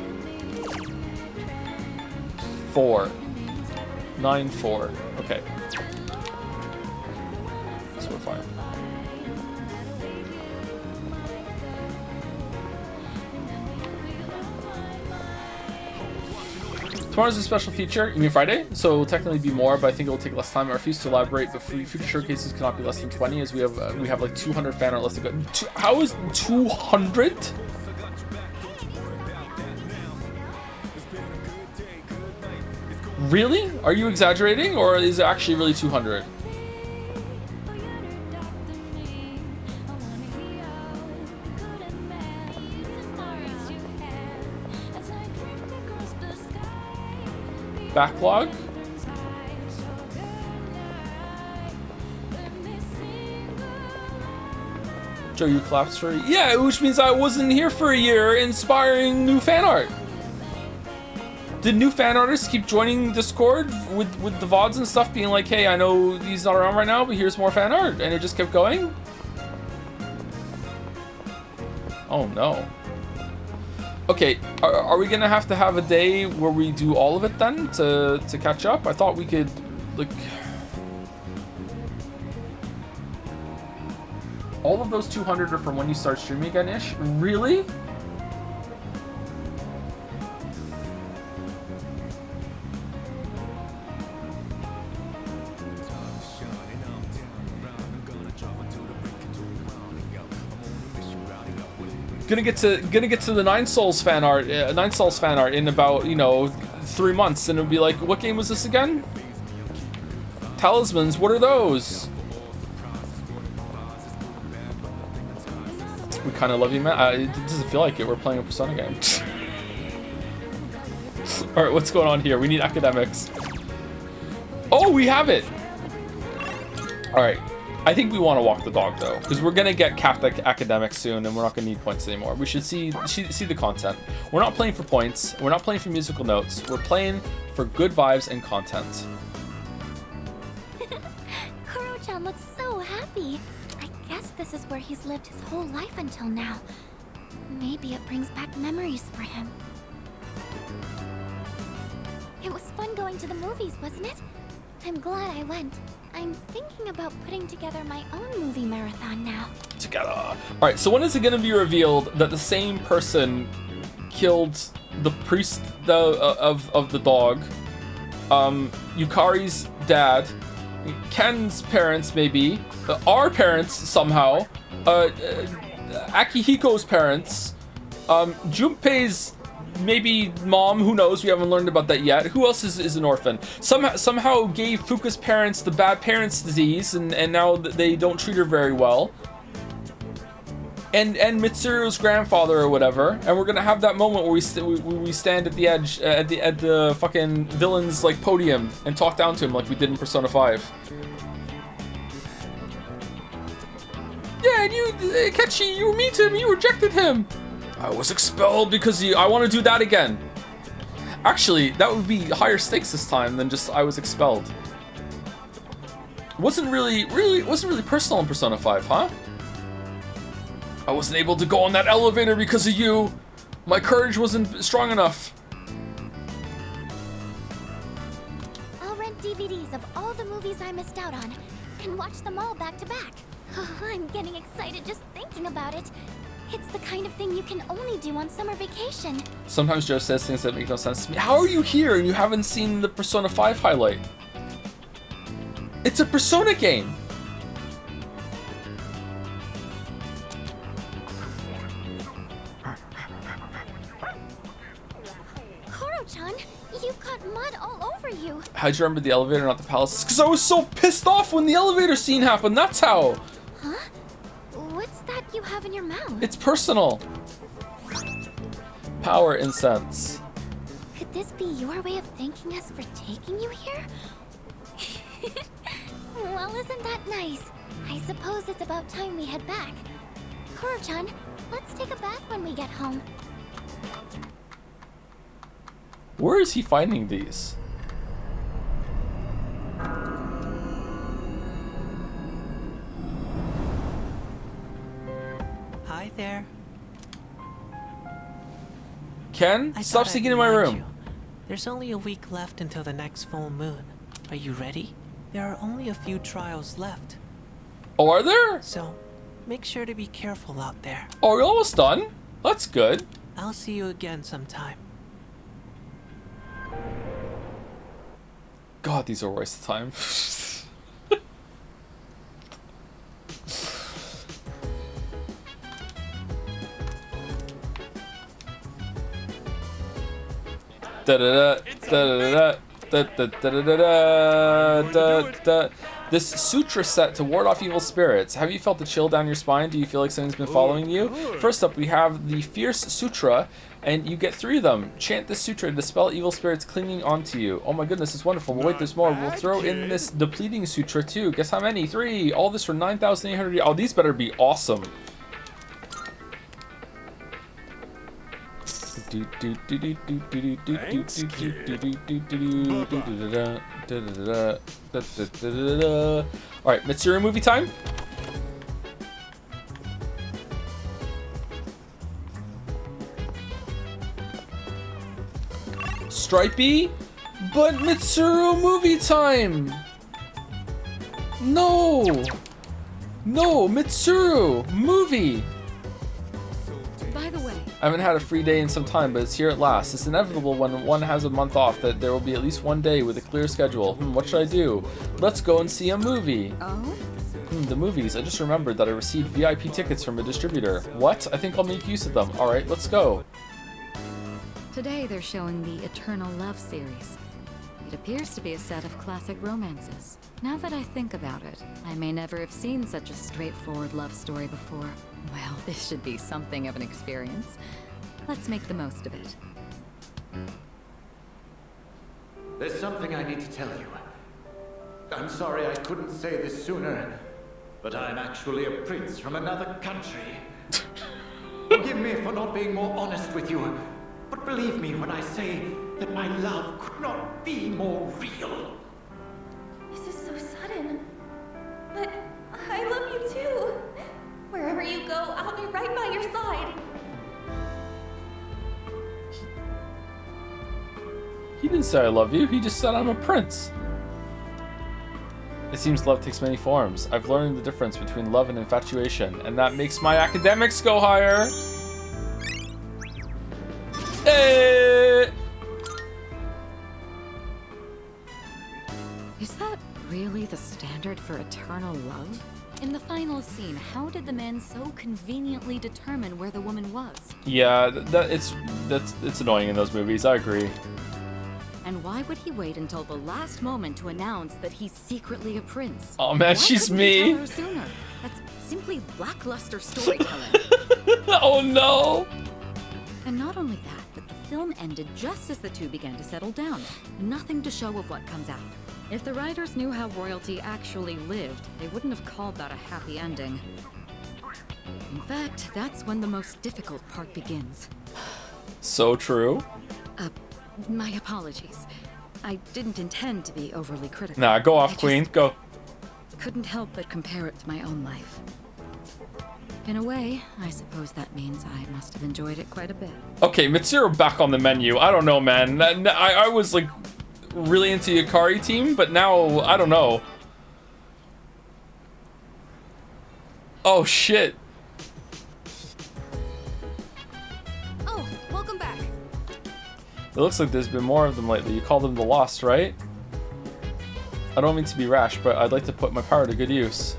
Speaker 1: 9-4. Okay. So we're fine. Tomorrow's a special feature. You mean Friday? So it'll technically be more, but I think it'll take less time. I refuse to elaborate, but future showcases cannot be less than 20, as we have like 200 fan art list to go. How is 200? Really? Are you exaggerating, or is it actually really 200? Backlog? Joe, you collapsed for... Yeah, which means I wasn't here for a year inspiring new fan art. Did new fan artists keep joining Discord with the VODs and stuff, being like, hey, I know he's not around right now, but here's more fan art, and it just kept going? Oh no. Okay, are we gonna have to have a day where we do all of it then to catch up? I thought we could, like... All of those 200 are from when you start streaming again-ish? Really? Gonna get to the Nine Souls fan art in about, you know, 3 months, and it'll be like, what game was this again? Talismans, what are those? We kind of love you, man. It doesn't feel like it. We're playing a Persona game. All right, what's going on here? We need academics. Oh, we have it. All right. I think we want to walk the dog though, because we're gonna get capped academics soon, and we're not gonna need points anymore. We should see the content. We're not playing for points. We're not playing for musical notes. We're playing for good vibes and content.
Speaker 13: Kuro-chan looks so happy. I guess this is where he's lived his whole life until now. Maybe it brings back memories for him. It was fun going to the movies, wasn't it? I'm glad I went. I'm thinking about putting together my own movie marathon now.
Speaker 1: Together. All right, so when is it going to be revealed that the same person killed the priest of the dog, Yukari's dad, Ken's parents maybe, our parents somehow, Akihiko's parents, Junpei's maybe mom, who knows, we haven't learned about that yet. Who else is an orphan? Somehow gave Fuka's parents the bad parents disease, and now they don't treat her very well. and Mitsuru's grandfather or whatever, and we're gonna have that moment where we stand at the edge at the fucking villain's like podium and talk down to him like we did in Persona 5. Yeah, and you, Ketchi, you were mean to him. You rejected him. I was expelled because I want to do that again. Actually, that would be higher stakes this time than just I was expelled. Wasn't really personal in Persona 5, huh? I wasn't able to go on that elevator because of you. My courage wasn't strong enough.
Speaker 13: I'll rent DVDs of all the movies I missed out on and watch them all back to back. Oh, I'm getting excited just thinking about it. It's the kind of thing you can only do on summer vacation.
Speaker 1: Sometimes Joe says things that make no sense to me. How are you here and you haven't seen the Persona 5 highlight? It's a Persona game.
Speaker 13: Koro-chan, you've got mud all over you.
Speaker 1: How'd you remember the elevator, not the palace? Because I was so pissed off when the elevator scene happened. That's how.
Speaker 13: Huh? What's that you have in your mouth?
Speaker 1: It's personal. Power incense.
Speaker 13: Could this be your way of thanking us for taking you here? Well, isn't that nice? I suppose it's about time we head back. Koro-chan, let's take a bath when we get home.
Speaker 1: Where is he finding these?
Speaker 10: Hi there.
Speaker 1: Ken, stop sneaking in my room.
Speaker 10: There's only a week left until the next full moon. Are you ready? There are only a few trials left.
Speaker 1: Oh, are there?
Speaker 10: So, make sure to be careful out there.
Speaker 1: Oh, we're almost done? That's good.
Speaker 10: I'll see you again sometime.
Speaker 1: God, these are a waste of time. This sutra set to ward off evil spirits. Have you felt the chill down your spine? Do you feel like something's been following you? First up, we have the Fierce Sutra, and you get 3 of them. Chant this sutra to dispel evil spirits clinging onto you. Oh my goodness, it's wonderful. But wait, there's more. We'll throw in this Depleting Sutra too. Guess how many? 3. All this for 9,800. Oh, these better be awesome. Alright, Mitsuru movie time. Stripey, but Mitsuru movie time. No, Mitsuru movie.
Speaker 7: By the way,
Speaker 1: I haven't had a free day in some time, but it's here at last. It's inevitable when one has a month off that there will be at least one day with a clear schedule. What should I do? Let's go and see a movie.
Speaker 7: Oh?
Speaker 1: The movies. I just remembered that I received VIP tickets from a distributor. What? I think I'll make use of them. Alright, let's go.
Speaker 7: Today they're showing the Eternal Love series. It appears to be a set of classic romances. Now that I think about it, I may never have seen such a straightforward love story before. Well, this should be something of an experience. Let's make the most of it.
Speaker 17: There's something I need to tell you. I'm sorry I couldn't say this sooner, but I'm actually a prince from another country. Forgive me for not being more honest with you, but believe me when I say that my love could not be more real.
Speaker 14: This is so sudden. But I love you too. Wherever you go, I'll be right by your side.
Speaker 1: He didn't say I love you, he just said I'm a prince. It seems love takes many forms. I've learned the difference between love and infatuation, and that makes my academics go higher. Hey!
Speaker 7: Is that really the standard for eternal love? In the final scene, how did the man so conveniently determine where the woman was?
Speaker 1: Yeah, it's annoying in those movies, I agree.
Speaker 7: And why would he wait until the last moment to announce that he's secretly a prince?
Speaker 1: Oh man,
Speaker 7: Why
Speaker 1: she's
Speaker 7: couldn't he
Speaker 1: me.
Speaker 7: tell her sooner? That's simply lackluster storytelling.
Speaker 1: Oh no!
Speaker 7: And not only that, but the film ended just as the two began to settle down. Nothing to show of what comes after. If the writers knew how royalty actually lived, they wouldn't have called that a happy ending. In fact, that's when the most difficult part begins.
Speaker 1: So true.
Speaker 7: My apologies. I didn't intend to be overly critical.
Speaker 1: Nah, go off, Queen. Go.
Speaker 7: Couldn't help but compare it to my own life. In a way, I suppose that means I must have enjoyed it quite a bit.
Speaker 1: Okay, Mitsuru back on the menu. I don't know, man. I was like really into Yukari team, but now I don't know. Oh shit.
Speaker 11: Oh, welcome back.
Speaker 1: It looks like there's been more of them lately. You call them the Lost, right? I don't mean to be rash, but I'd like to put my power to good use.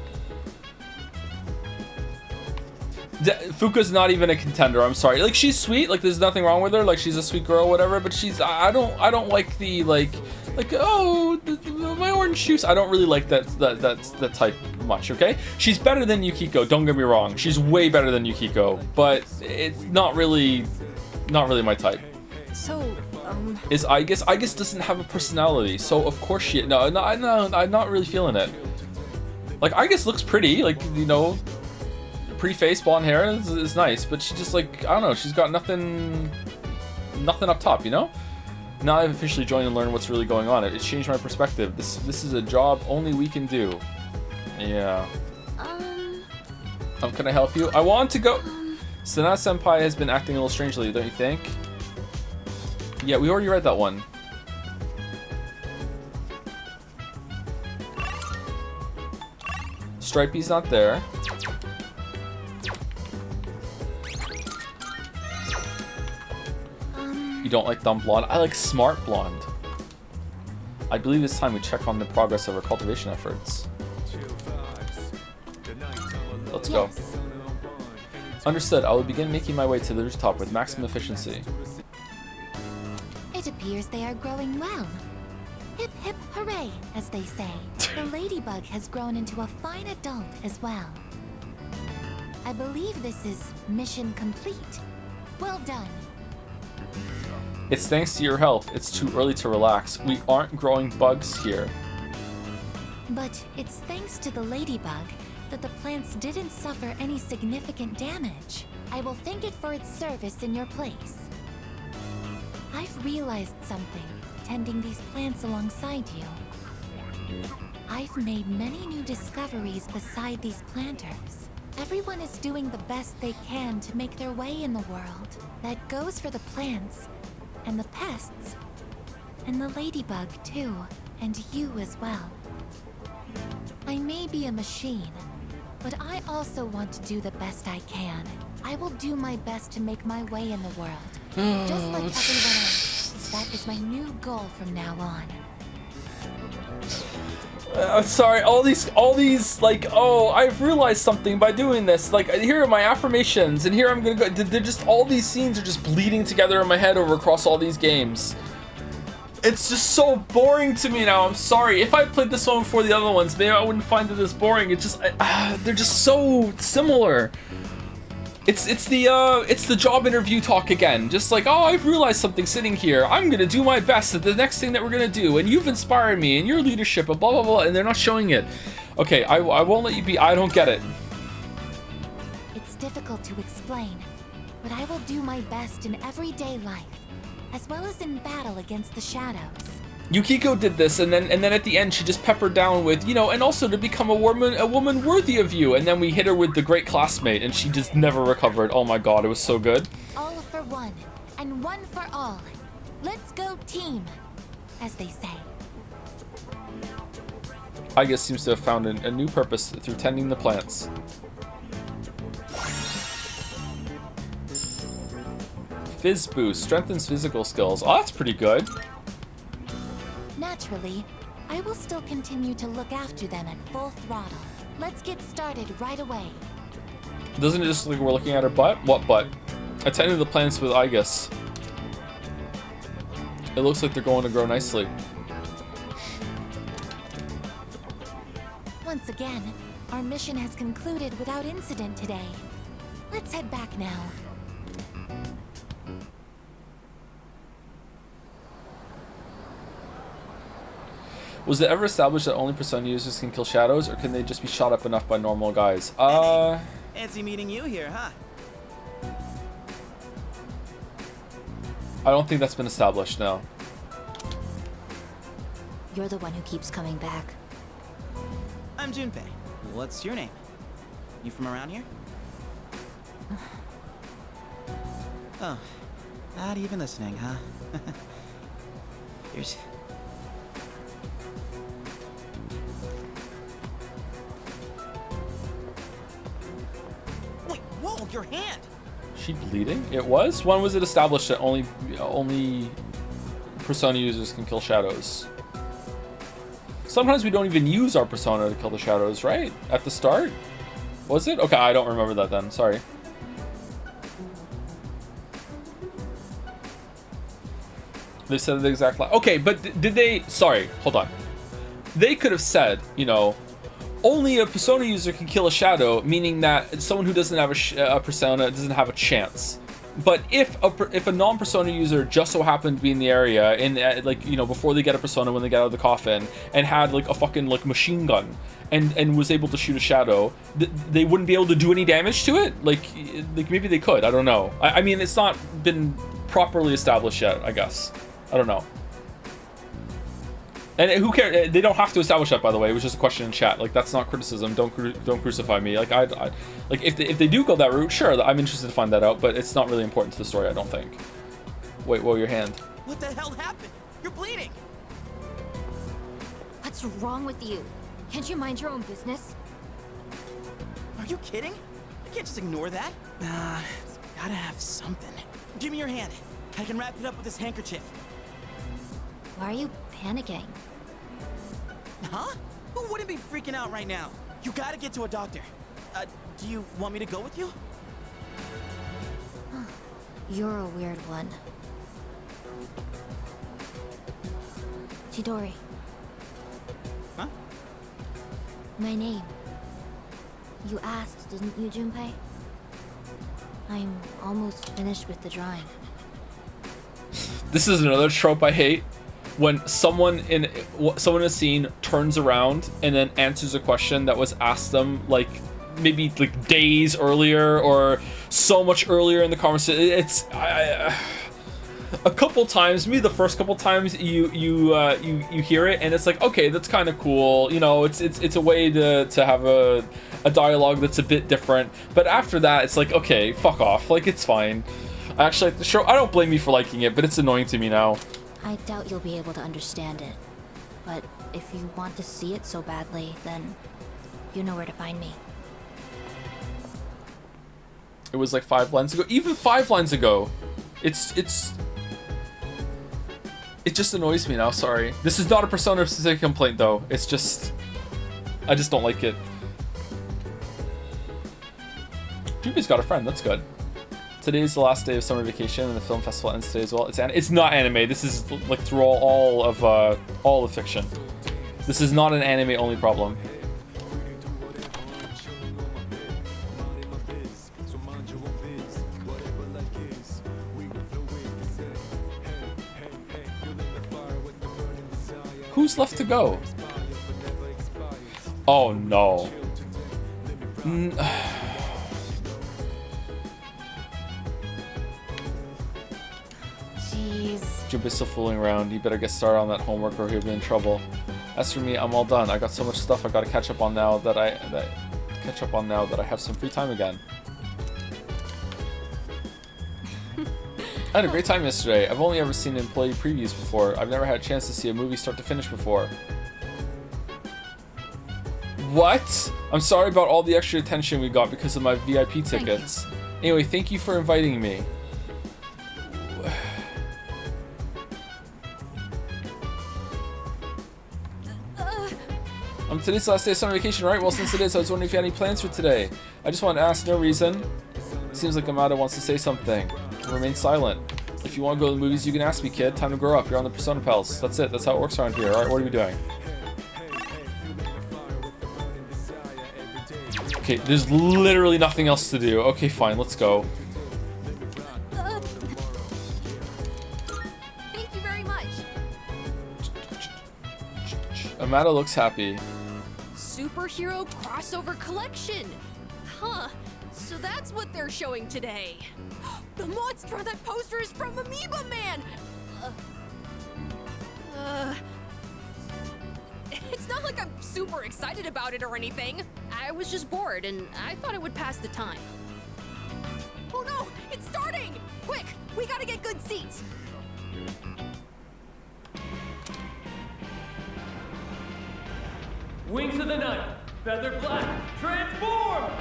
Speaker 1: Fuka's not even a contender. I'm sorry. Like, she's sweet. Like, there's nothing wrong with her. Like, she's a sweet girl, whatever. But she's I don't like the like oh my orange juice. I don't really like that type much. Okay, she's better than Yukiko. Don't get me wrong. She's way better than Yukiko, but it's not really my type.
Speaker 11: So,
Speaker 1: Is Aigis doesn't have a personality, so of course she no, I'm not really feeling it. Like, Aigis looks pretty, like, you know, pretty face, blonde hair is nice, but she just, like, I don't know, she's got nothing up top, you know? Now I've officially joined and learned what's really going on. It's changed my perspective. This is a job only we can do. Yeah. How can I help you? I want to go. Sana-senpai has been acting a little strangely, don't you think? Yeah, we already read that one. Stripey's not there. You don't like dumb blonde? I like smart blonde. I believe it's time we check on the progress of our cultivation efforts. Let's go. Understood. I will begin making my way to the rooftop with maximum efficiency.
Speaker 6: It appears they are growing well. Hip hip hooray, as they say. The ladybug has grown into a fine adult as well. I believe this is mission complete. Well done.
Speaker 1: It's thanks to your help. It's too early to relax. We aren't growing bugs here.
Speaker 6: But it's thanks to the ladybug that the plants didn't suffer any significant damage. I will thank it for its service in your place. I've realized something, tending these plants alongside you. I've made many new discoveries beside these planters. Everyone is doing the best they can to make their way in the world. That goes for the plants, and the pests, and the ladybug too, and you as well. I may be a machine, but I also want to do the best I can. I will do my best to make my way in the world, just like everyone else. That is my new goal from now on.
Speaker 1: Sorry, all these, like, oh, I've realized something by doing this. Like, here are my affirmations, and here I'm gonna go. They're just, all these scenes are just bleeding together in my head across all these games. It's just so boring to me now. I'm sorry. If I played this one before the other ones, maybe I wouldn't find it as boring. It's just, they're just so similar. It's the job interview talk again. Just like, oh, I've realized something sitting here. I'm gonna do my best at the next thing that we're gonna do, and you've inspired me, and your leadership, and blah blah blah, and they're not showing it. Okay, I won't let you be. I don't get it.
Speaker 6: It's difficult to explain, but I will do my best in everyday life, as well as in battle against the shadows.
Speaker 1: Yukiko did this, and then at the end she just peppered down with, you know, and also to become a woman worthy of you. And then we hit her with the great classmate, and she just never recovered. Oh my god, it was so good.
Speaker 6: All for one, and one for all. Let's go team, as they say.
Speaker 1: Aigis seems to have found a new purpose through tending the plants. Fizz boost strengthens physical skills. Oh, that's pretty good.
Speaker 6: Naturally, I will still continue to look after them at full throttle. Let's get started right away.
Speaker 1: Doesn't it just look like we're looking at her butt? What butt? Attending the plants with Aigis. It looks like they're going to grow nicely.
Speaker 6: Once again, Our mission has concluded without incident today. Let's head back now.
Speaker 1: Was it ever established that only Persona users can kill shadows, or can they just be shot up enough by normal guys?
Speaker 2: Fancy meeting you here, huh?
Speaker 1: I don't think that's been established, no.
Speaker 6: You're the one who keeps coming back.
Speaker 2: I'm Junpei. What's your name? You from around here? Oh, not even listening, huh? Here's... Wait, whoa, your hand!
Speaker 1: She bleeding? It was? When was it established that only Persona users can kill shadows? Sometimes we don't even use our Persona to kill the shadows, right? At the start? Was it? Okay, I don't remember that then. Sorry. They said the exact line. Okay, but did they... Sorry, hold on. They could have said, you know, only a Persona user can kill a shadow, meaning that someone who doesn't have a Persona doesn't have a chance. But if a non-Persona user just so happened to be in the area, in like, you know, before they get a Persona, when they get out of the coffin, and had like a fucking like machine gun, and was able to shoot a shadow, they wouldn't be able to do any damage to it. Like maybe they could. I don't know. I mean, it's not been properly established yet, I guess. I don't know. And who cares? They don't have to establish that, by the way. It was just a question in chat. Like, that's not criticism. Don't crucify me. Like, like if they do go that route, sure, I'm interested to find that out. But it's not really important to the story, I don't think. Wait, whoa, your hand.
Speaker 2: What the hell happened? You're bleeding.
Speaker 6: What's wrong with you? Can't you mind your own business?
Speaker 2: Are you kidding? I can't just ignore that. Nah, gotta have something. Give me your hand. I can wrap it up with this handkerchief.
Speaker 6: Why are you panicking?
Speaker 2: Huh? Who wouldn't be freaking out right now? You gotta get to a doctor. Do you want me to go with you?
Speaker 6: You're a weird one. Chidori.
Speaker 2: Huh?
Speaker 6: My name. You asked, didn't you, Junpei? I'm almost finished with the drawing.
Speaker 1: This is another trope I hate. When someone in a scene turns around and then answers a question that was asked them like maybe like days earlier or so much earlier in the conversation. It's a couple times, maybe the first couple times you hear it and it's like, okay, that's kind of cool. You know, it's a way to have a dialogue that's a bit different. But after that, it's like, okay, fuck off. Like, it's fine. Actually, the show, I don't blame you for liking it, but it's annoying to me now.
Speaker 6: I doubt you'll be able to understand it. But if you want to see it so badly, then you know where to find me.
Speaker 1: It was like 5 lines ago. Even 5 lines ago. It just annoys me now, sorry. This is not a Persona specific complaint though. It's just, I just don't like it. Jubi's got a friend, that's good. Today's the last day of summer vacation, and the film festival ends today as well. It's not anime. This is like through all of fiction. This is not an anime only problem. Who's left to go? Oh no. Junpei's still fooling around. He better get started on that homework or he'll be in trouble. As for me, I'm all done. I got so much stuff I gotta catch up on now that I have some free time again. I had a great time yesterday. I've only ever seen employee previews before. I've never had a chance to see a movie start to finish before. What? I'm sorry about all the extra attention we got because of my VIP tickets. Anyway, thank you for inviting me. Today's the last day of summer vacation, right? Well, since it is, I was wondering if you had any plans for today. I just want to ask, no reason. It seems like Amada wants to say something. Remain silent. If you want to go to the movies, you can ask me, kid. Time to grow up. You're on the Persona Pals. That's it. That's how it works around here. Alright, what are we doing? Okay, there's literally nothing else to do. Okay, fine, let's go.
Speaker 11: Thank you very much.
Speaker 1: Amada looks happy.
Speaker 11: Superhero crossover collection. Huh. So that's what they're showing today. The monster on that poster is from Amoeba Man. It's not like I'm super excited about it or anything. I was just bored and I thought it would pass the time. Oh no, it's starting! Quick, we gotta get good seats.
Speaker 12: Wings of the night, feather black, transform!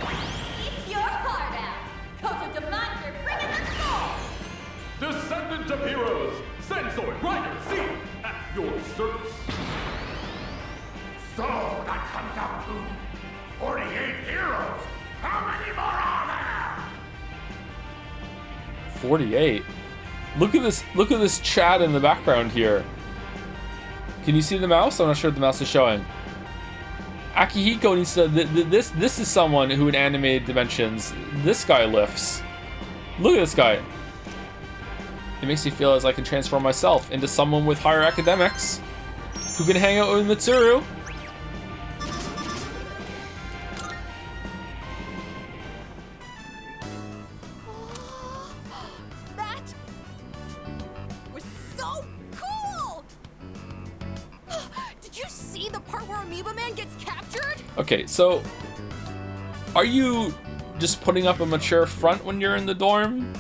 Speaker 3: It's your heart out. Koto the monster, bringing the soul!
Speaker 20: Descendant of heroes, Sensoid Rider Z at your service.
Speaker 23: So that comes out to 48 heroes. How many more are there?
Speaker 1: 48. Look at this chat in the background here. Can you see the mouse? I'm not sure what the mouse is showing. Akihiko needs to. This is someone who in animated dimensions, this guy lifts. Look at this guy. It makes me feel as I can transform myself into someone with higher academics who can hang out with Mitsuru.
Speaker 11: That was so cool! Did you see the part where Amoeba Man gets captured?
Speaker 1: Okay, so are you just putting up a mature front when you're in the dorm?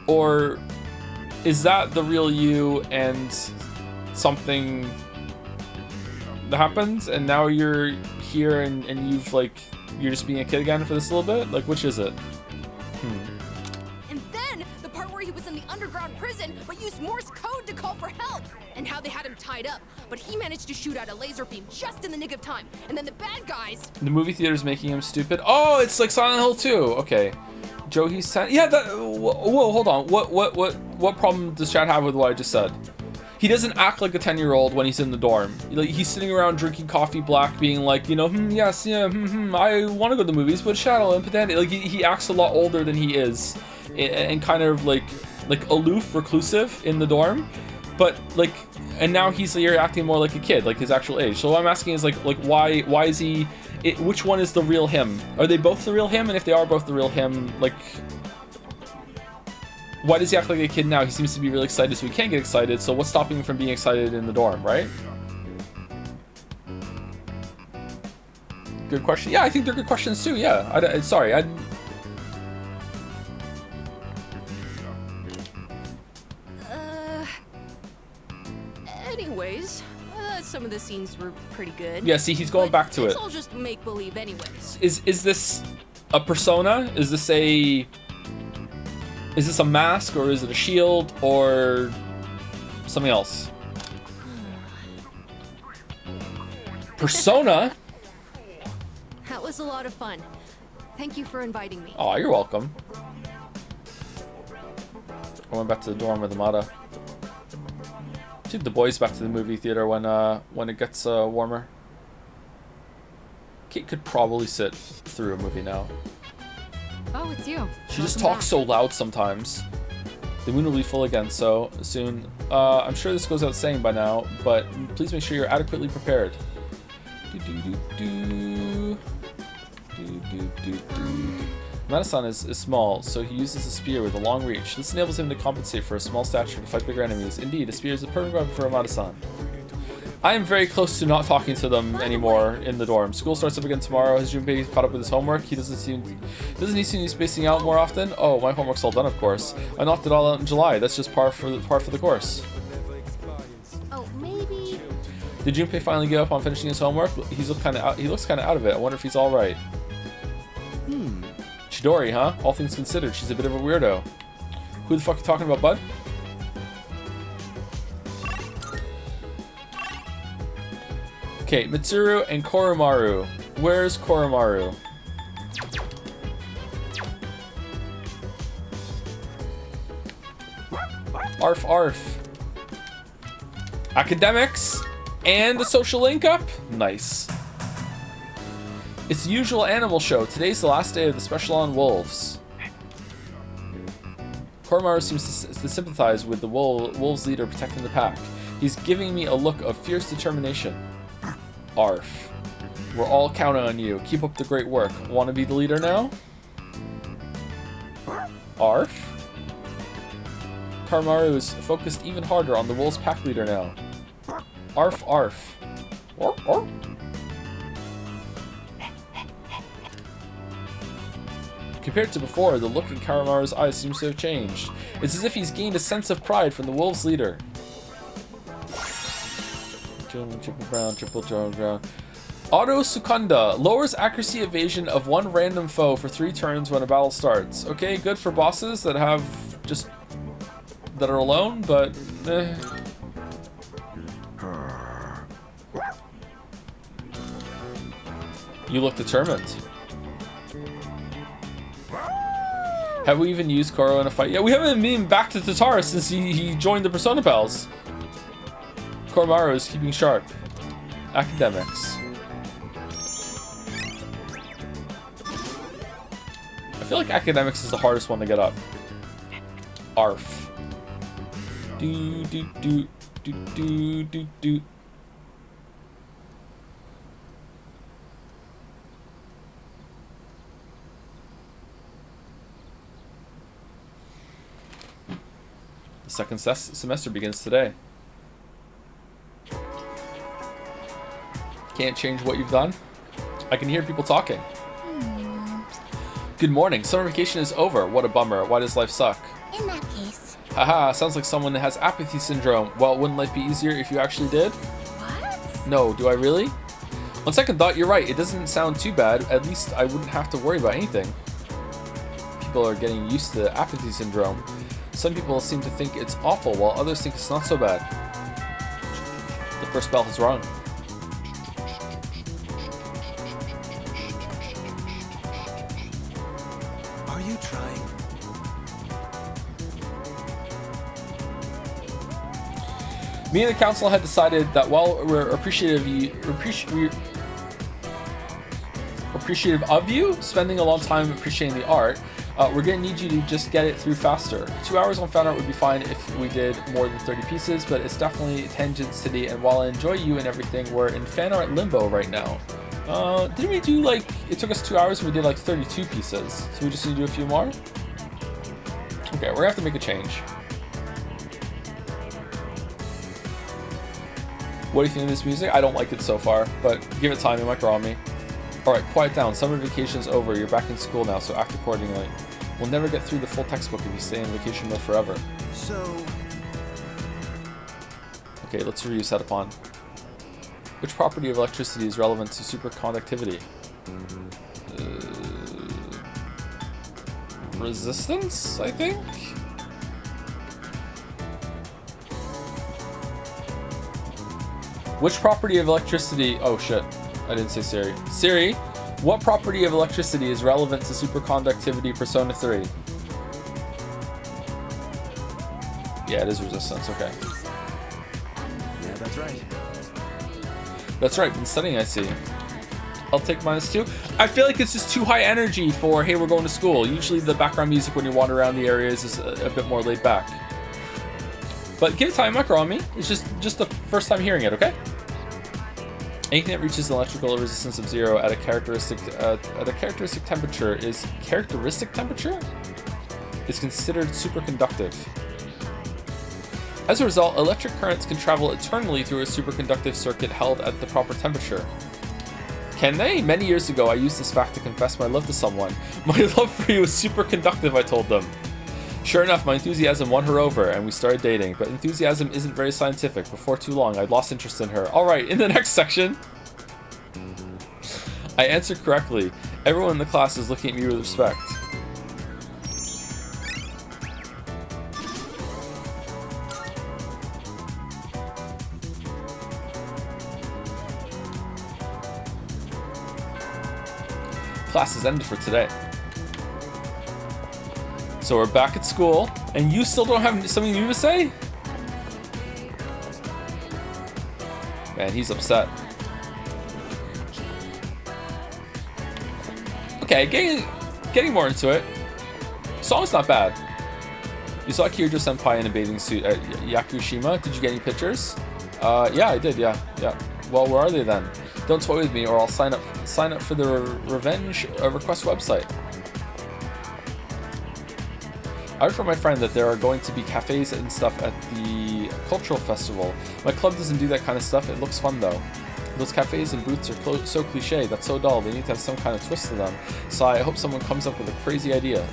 Speaker 1: Or is that the real you and something that happens and now you're here and you've you're just being a kid again for this little bit? Like, which is it?
Speaker 11: And then the part where he was in the underground prison but used Morse code to call for help. And how they had him tied up, but he managed to shoot out a laser beam just in the nick of time. And then the bad guys...
Speaker 1: The movie theater's making him stupid. Oh, it's like Silent Hill 2. Okay. Johi sent. Yeah, that. Whoa, hold on. What problem does Chad have with what I just said? He doesn't act like a 10-year-old when he's in the dorm. Like, he's sitting around drinking coffee black, being like, you know, yes, yeah, I want to go to the movies, but Shadow and Pedant. Like, he acts a lot older than he is, and kind of like aloof, reclusive in the dorm. But like, and now he's here acting more like a kid, like his actual age. So what I'm asking is like why is he? Which one is the real him? Are they both the real him? And if they are both the real him, like, why does he act like a kid now? He seems to be really excited, so he can't get excited. So what's stopping him from being excited in the dorm, right? Good question. Yeah, I think they're good questions too. Yeah. Sorry.
Speaker 11: Anyways, some of the scenes were pretty good.
Speaker 1: Yeah, see, he's going back to it.
Speaker 11: It's all just make-believe anyways.
Speaker 1: Is this a persona? Is this a mask, or is it a shield, or something else? Persona?
Speaker 11: That was a lot of fun. Thank you for inviting me.
Speaker 1: Oh, you're welcome. I went back to the dorm with Amada. Take the boys back to the movie theater when it gets warmer. Kate could probably sit through a movie now.
Speaker 7: Oh, it's you.
Speaker 1: She just talks so loud sometimes. The moon will be full again so soon. I'm sure this goes without saying by now, but please make sure you're adequately prepared. Amada-san is small, so he uses a spear with a long reach. This enables him to compensate for a small stature to fight bigger enemies. Indeed, a spear is the perfect weapon for Amada-san. I am very close to not talking to them anymore in the dorm. School starts up again tomorrow. Has Junpei caught up with his homework? Doesn't he seem to be spacing out more often? Oh, my homework's all done, of course. I knocked it all out in July. That's just par for the course.
Speaker 11: Oh, maybe.
Speaker 1: Did Junpei finally give up on finishing his homework? He looks kind of out of it. I wonder if he's all right. Chidori, huh? All things considered, she's a bit of a weirdo. Who the fuck are you talking about, bud? Okay, Mitsuru and Koromaru. Where's Koromaru? Arf arf. Academics and a social link up? Nice. It's the usual animal show. Today's the last day of the special on wolves. Koromaru seems to sympathize with the wolves leader protecting the pack. He's giving me a look of fierce determination. Arf. We're all counting on you. Keep up the great work. Want to be the leader now? Arf. Koromaru is focused even harder on the wolves pack leader now. Arf, arf. Arf, arf. Compared to before, the look in Koromaru's eyes seems to have changed. It's as if he's gained a sense of pride from the wolves leader. Triple brown. Auto Sukunda lowers accuracy evasion of one random foe for 3 turns when a battle starts. Okay, good for bosses that have just that are alone, but You look determined. Have we even used Koro in a fight? Yeah, we haven't been back to Tatara since he joined the Persona Pals. Koromaru is keeping sharp. Academics. I feel like academics is the hardest one to get up. Arf. Do do do do do do do. The second semester begins today. Can't change what you've done? I can hear people talking. Good morning. Summer vacation is over. What a bummer. Why does life suck?
Speaker 13: In that case.
Speaker 1: Haha, sounds like someone has apathy syndrome. Well, wouldn't life be easier if you actually did?
Speaker 13: What?
Speaker 1: No, do I really? On second thought, you're right. It doesn't sound too bad. At least I wouldn't have to worry about anything. People are getting used to apathy syndrome. Some people seem to think it's awful, while others think it's not so bad. The first bell has rung.
Speaker 2: Are you trying?
Speaker 1: Me and the council had decided that while we're appreciative of you spending a long time appreciating the art, we're gonna need you to just get it through faster. 2 hours on fan art would be fine if we did more than 30 pieces, but it's definitely Tangent City, and while I enjoy you and everything, we're in fan art limbo right now. Didn't we do like, it took us 2 hours and we did like 32 pieces, so we just need to do a few more? Okay, we're gonna have to make a change. What do you think of this music? I don't like it so far, but give it time, it might grow on me. Alright, quiet down. Summer vacation's over. You're back in school now, so act accordingly. We'll never get through the full textbook if you stay in vacation mode forever.
Speaker 2: So...
Speaker 1: Okay, let's review Setupon. Which property of electricity is relevant to superconductivity? Resistance, I think? Which property of electricity... Oh, shit. I didn't say Siri. Siri, what property of electricity is relevant to superconductivity Persona 3? Yeah, it is resistance, okay.
Speaker 2: Yeah, that's right.
Speaker 1: That's right, been studying, I see. I'll take -2. I feel like it's just too high energy for, hey, we're going to school. Usually the background music when you wander around the areas is a bit more laid back. But give it time, might grow on me. It's just the first time hearing it, okay? Anything that reaches an electrical resistance of 0 at a characteristic temperature is considered superconductive. As a result, electric currents can travel eternally through a superconductive circuit held at the proper temperature. Can they? Many years ago, I used this fact to confess my love to someone. My love for you is superconductive, I told them. Sure enough, my enthusiasm won her over, and we started dating, but enthusiasm isn't very scientific. Before too long, I'd lost interest in her. Alright, in the next section, I answered correctly. Everyone in the class is looking at me with respect. Class is ended for today. So we're back at school, and you still don't have something new to say? Man, he's upset. Okay, getting more into it. Song's not bad. You saw Kyoto Senpai in a bathing suit at Yakushima. Did you get any pictures? Yeah, I did. Yeah. Well, where are they then? Don't toy with me, or I'll sign up for the revenge request website. I heard from my friend that there are going to be cafes and stuff at the cultural festival. My club doesn't do that kind of stuff. It looks fun though. Those cafes and booths are so cliche. That's so dull. They need to have some kind of twist to them. So I hope someone comes up with a crazy idea.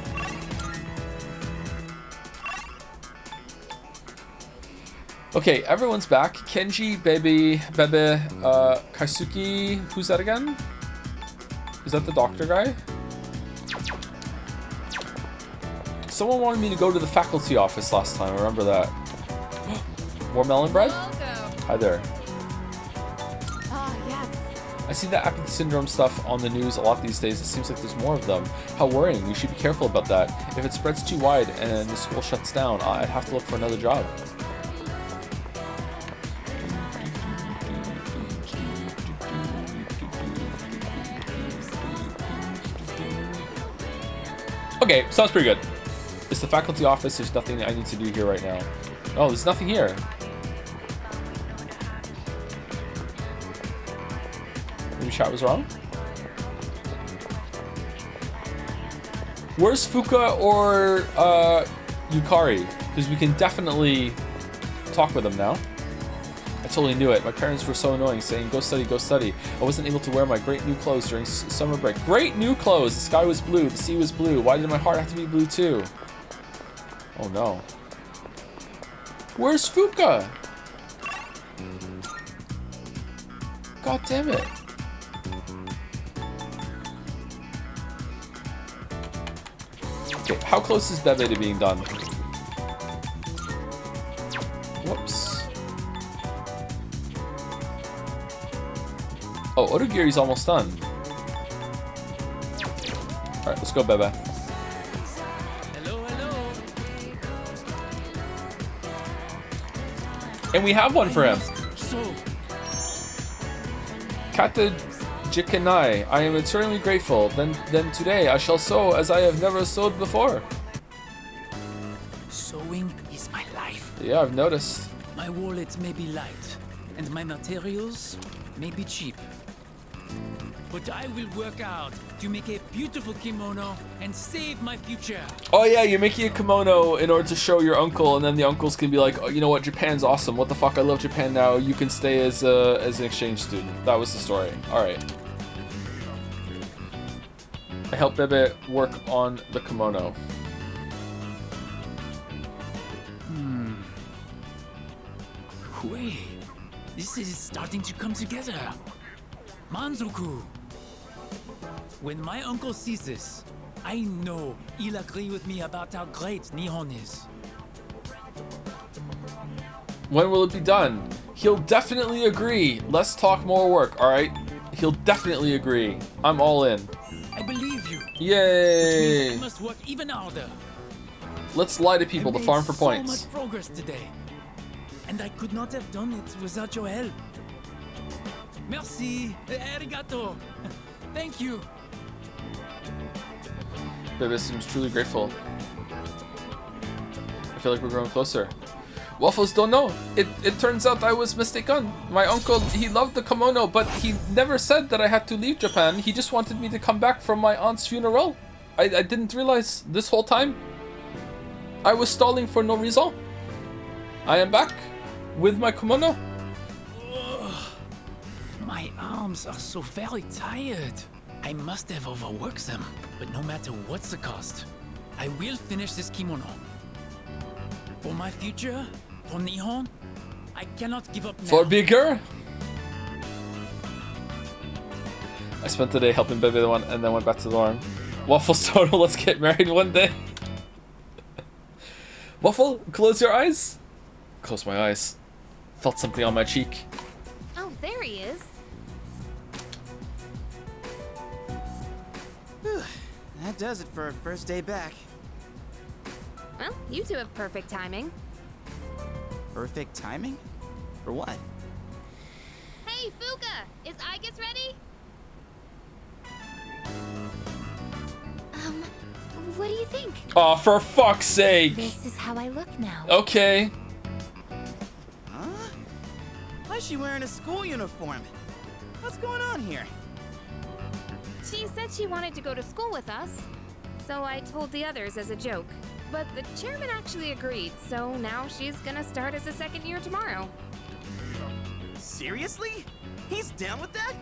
Speaker 1: Okay, everyone's back. Kenji, Bebe, Kaisuke. Who's that again? Is that the doctor guy? Someone wanted me to go to the faculty office last time. I remember that. More melon bread? Hi there. I see that Apathy Syndrome stuff on the news a lot these days. It seems like there's more of them. How worrying. We should be careful about that. If it spreads too wide and the school shuts down, I'd have to look for another job. Okay, sounds pretty good. It's the faculty office. There's nothing I need to do here right now. Oh, there's nothing here. Maybe chat was wrong? Where's Fuka or Yukari? Because we can definitely talk with them now. I totally knew it. My parents were so annoying, saying, go study, go study. I wasn't able to wear my great new clothes during summer break. Great new clothes! The sky was blue, the sea was blue. Why did my heart have to be blue too? Oh no. Where's Fuka? God damn it. Okay, how close is Bebe to being done? Whoops. Oh, Odogiri's almost done. Alright, let's go, Bebe. And we have one for him. Kata Jikanai, I am eternally grateful. Then today I shall sew as I have never sewed before.
Speaker 8: Sewing is my life.
Speaker 1: Yeah, I've noticed.
Speaker 8: My wallet may be light, and my materials may be cheap. But I will work out to make a beautiful kimono and save my future.
Speaker 1: Oh yeah, you're making a kimono in order to show your uncle, and then the uncles can be like, oh, you know what, Japan's awesome. What the fuck, I love Japan now. You can stay as an exchange student. That was the story. All right. I helped Bebe work on the kimono.
Speaker 8: Wait, this is starting to come together. Manzoku. When my uncle sees this, I know he'll agree with me about how great Nihon is.
Speaker 1: When will it be done? He'll definitely agree. Less talk, more work, alright? He'll definitely agree. I'm all in.
Speaker 8: I believe you.
Speaker 1: Yay!
Speaker 8: I must work even harder.
Speaker 1: Let's lie to people to farm for points.
Speaker 8: So much progress today. And I could not have done it without your help. Merci. Arigato. Thank you.
Speaker 1: Bebe seems truly grateful. I feel like we're growing closer. Waffles don't know. It turns out I was mistaken. My uncle, he loved the kimono, but he never said that I had to leave Japan. He just wanted me to come back from my aunt's funeral. I didn't realize this whole time. I was stalling for no reason. I am back with my kimono.
Speaker 8: My arms are so very tired. I must have overworked them, but no matter what's the cost, I will finish this kimono. For my future, for Nihon, I cannot give up now.
Speaker 1: For bigger? I spent the day helping Bebe and then went back to the dorm. Waffles total, let's get married one day. Waffle, close your eyes. Close my eyes. Felt something on my cheek.
Speaker 21: Oh, there he is.
Speaker 2: That does it for our first day back.
Speaker 21: Well, you two have perfect timing.
Speaker 2: Perfect timing? For what?
Speaker 21: Hey, Fuka! Is Aigis ready?
Speaker 6: What do you think?
Speaker 1: Oh, for fuck's sake.
Speaker 6: This is how I look now.
Speaker 1: Okay.
Speaker 2: Huh? Why is she wearing a school uniform? What's going on here?
Speaker 21: She said she wanted to go to school with us, so I told the others as a joke. But the chairman actually agreed, so now she's gonna start as a second year tomorrow.
Speaker 2: Seriously? He's down with that?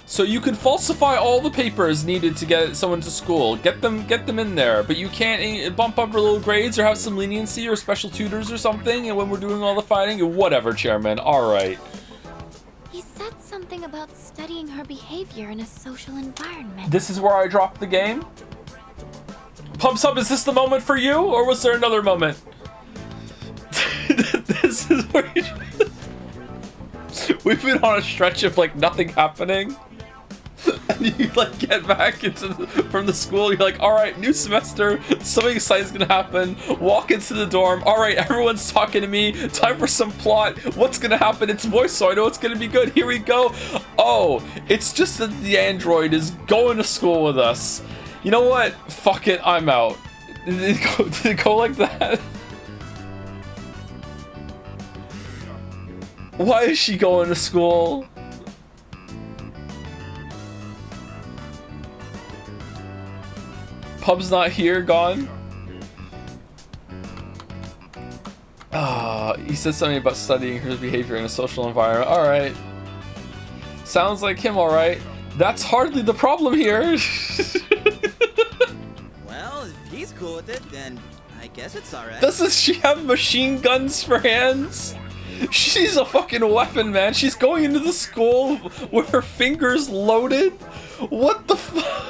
Speaker 1: So you can falsify all the papers needed to get someone to school. Get them in there, but you can't bump up her little grades or have some leniency or special tutors or something. And when we're doing all the fighting, whatever, Chairman. All right.
Speaker 6: He said something about studying her behavior in a social environment.
Speaker 1: This is where I dropped the game. Pub Sub, is this the moment for you, or was there another moment? This is where you... We've been on a stretch of like nothing happening. And you like get back into from the school, you're like, all right, new semester, something exciting's gonna happen. Walk into the dorm, all right, everyone's talking to me, time for some plot. What's gonna happen? It's voice, so I know it's gonna be good. Here we go. Oh, it's just that the android is going to school with us. You know what? Fuck it, I'm out. Did it go like that? Why is she going to school? Pub's not here, gone. Ah, he said something about studying her behavior in a social environment. Alright. Sounds like him, alright. That's hardly the problem here.
Speaker 2: Well, if he's cool with it, then I guess it's alright.
Speaker 1: Doesn't she have machine guns for hands? She's a fucking weapon, man. She's going into the school with her fingers loaded. What the fuck?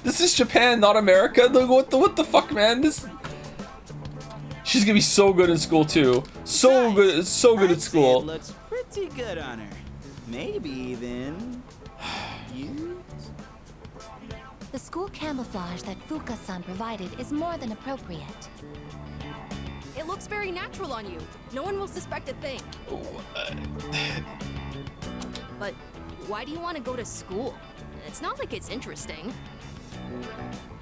Speaker 1: This is Japan, not America. What the fuck, man? She's gonna be so good in school too. So good at school.
Speaker 2: It looks pretty good on her. Maybe even cute.
Speaker 6: The school camouflage that Fuka-san provided is more than appropriate.
Speaker 11: It looks very natural on you. No one will suspect a thing. But why do you want to go to school? It's not like it's interesting.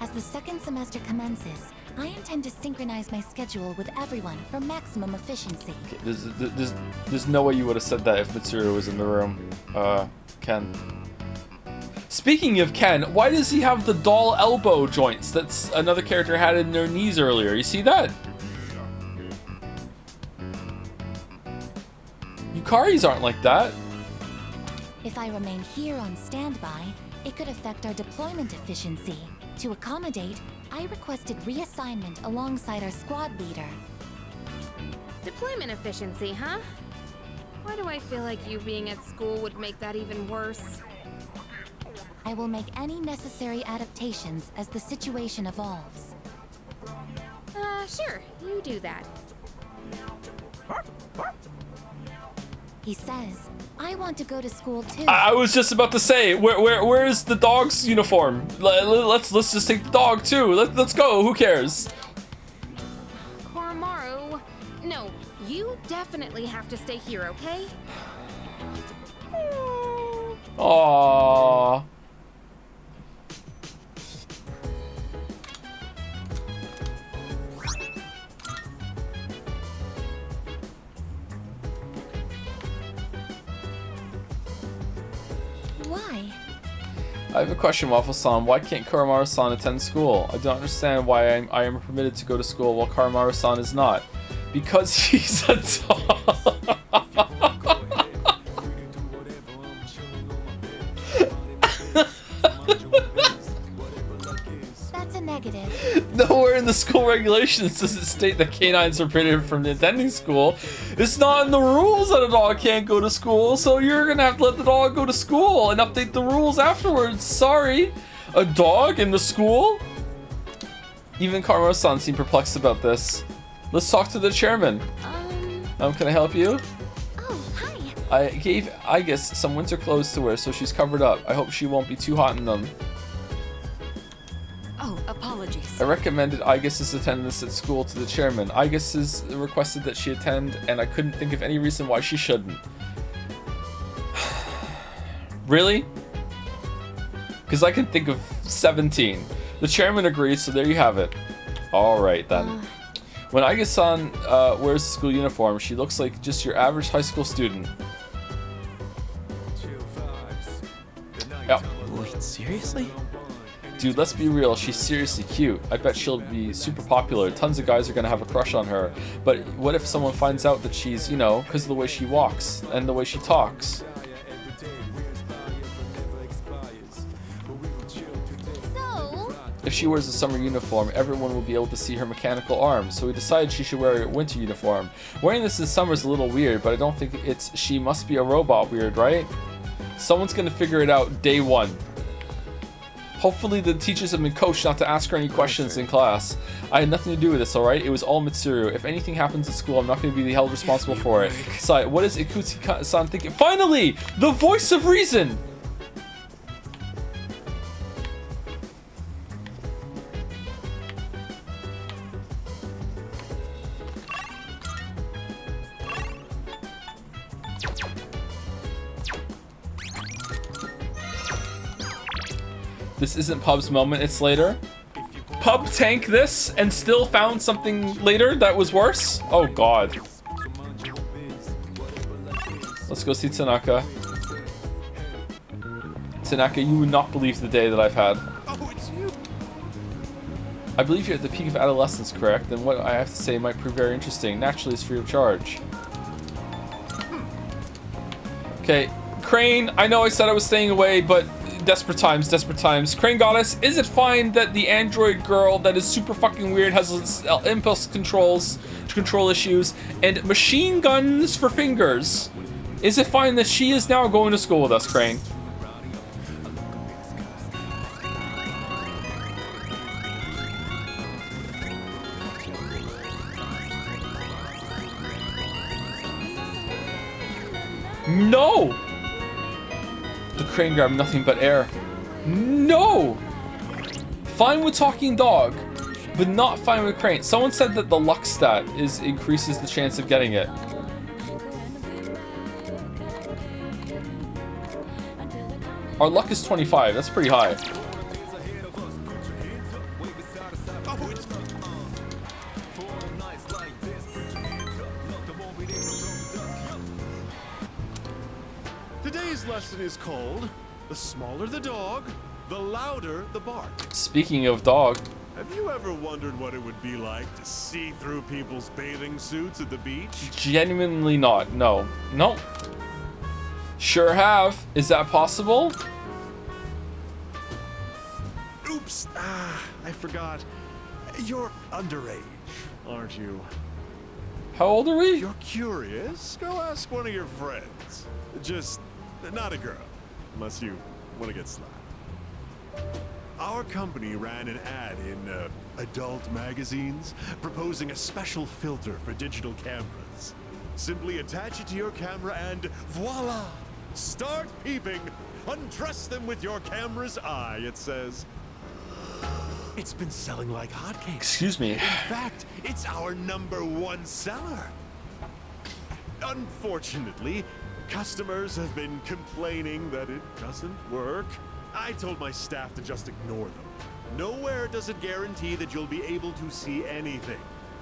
Speaker 6: As the second semester commences, I intend to synchronize my schedule with everyone for maximum efficiency.
Speaker 1: There's no way you would have said that if Mitsuru was in the room. Ken. Speaking of Ken, why does he have the doll elbow joints that's another character had in their knees earlier? You see that? Yukari's aren't like that.
Speaker 6: If I remain here on standby, it could affect our deployment efficiency. To accommodate, I requested reassignment alongside our squad leader.
Speaker 21: Deployment efficiency, huh? Why do I feel like you being at school would make that even worse?
Speaker 6: I will make any necessary adaptations as the situation evolves.
Speaker 21: Sure, you do that.
Speaker 6: He says, I want to go to school too.
Speaker 1: I was just about to say, where is the dog's uniform? Let's just take the dog too. Let's go. Who cares?
Speaker 21: Koromaru, no, you definitely have to stay here, okay?
Speaker 1: Aww.
Speaker 6: Why?
Speaker 1: I have a question, Waffle-san. Why can't Koromaru-san attend school? I don't understand why I am permitted to go to school while Koromaru-san is not. Because he's a dog.
Speaker 6: That's a negative.
Speaker 1: Nowhere in the school regulations does it state that canines are permitted from attending school. It's not in the rules that a dog can't go to school, so you're gonna have to let the dog go to school and update the rules afterwards. Sorry. A dog in the school? Even Koromaru-san seemed perplexed about this. Let's talk to the chairman. Can I help you?
Speaker 6: Oh, hi.
Speaker 1: I gave Aigis some winter clothes to wear so she's covered up. I hope she won't be too hot in them.
Speaker 11: Oh, apologies.
Speaker 1: I recommended Aigis' attendance at school to the chairman. Aigis has requested that she attend, and I couldn't think of any reason why she shouldn't. Really? Because I can think of 17. The chairman agrees, so there you have it. Alright then. When Aige-san wears the school uniform, she looks like just your average high school student. Yeah.
Speaker 10: Wait, seriously?
Speaker 1: Dude, let's be real, she's seriously cute. I bet she'll be super popular. Tons of guys are gonna have a crush on her. But what if someone finds out that she's, you know, because of the way she walks and the way she talks? If she wears a summer uniform, everyone will be able to see her mechanical arms, so we decided she should wear a winter uniform. Wearing this in summer is a little weird, but I don't think it's she must be a robot weird, right? Someone's gonna figure it out day one. Hopefully the teachers have been coached not to ask her any questions in class. I had nothing to do with this, alright? It was all Mitsuru. If anything happens at school, I'm not going to be held responsible for it. Sai, what is Ikuchi-san thinking? Finally! The voice of reason! This isn't Pub's moment, it's later. Pub tanked this and still found something later that was worse? Oh god. Let's go see Tanaka. Tanaka, you would not believe the day that I've had. I believe you're at the peak of adolescence, correct? And what I have to say might prove very interesting. Naturally, it's free of charge. Okay, Crane, I know I said I was staying away, but desperate times, desperate times. Crane Goddess, is it fine that the android girl that is super fucking weird has impulse control issues, and machine guns for fingers? Is it fine that she is now going to school with us, Crane? No! The crane grabbed nothing but air. No! Fine with talking dog, but not fine with crane. Someone said that the luck stat increases the chance of getting it. Our luck is 25. That's pretty high.
Speaker 15: Today's lesson is called, the smaller the dog, the louder the bark.
Speaker 1: Speaking of dog.
Speaker 15: Have you ever wondered what it would be like to see through people's bathing suits at the beach?
Speaker 1: Genuinely not. No. Nope. Sure have. Is that possible?
Speaker 15: Oops. I forgot. You're underage, aren't you?
Speaker 1: How old are we?
Speaker 15: If you're curious, go ask one of your friends. Just not a girl, unless you want to get slapped. Our company ran an ad in adult magazines proposing a special filter for digital cameras. Simply attach it to your camera and voila! Start peeping! Undress them with your camera's eye, it says. It's been selling like hotcakes.
Speaker 1: Excuse me.
Speaker 15: In fact, it's our #1 seller. Unfortunately, customers have been complaining that it doesn't work. I told my staff to just ignore them. Nowhere does it guarantee that you'll be able to see anything.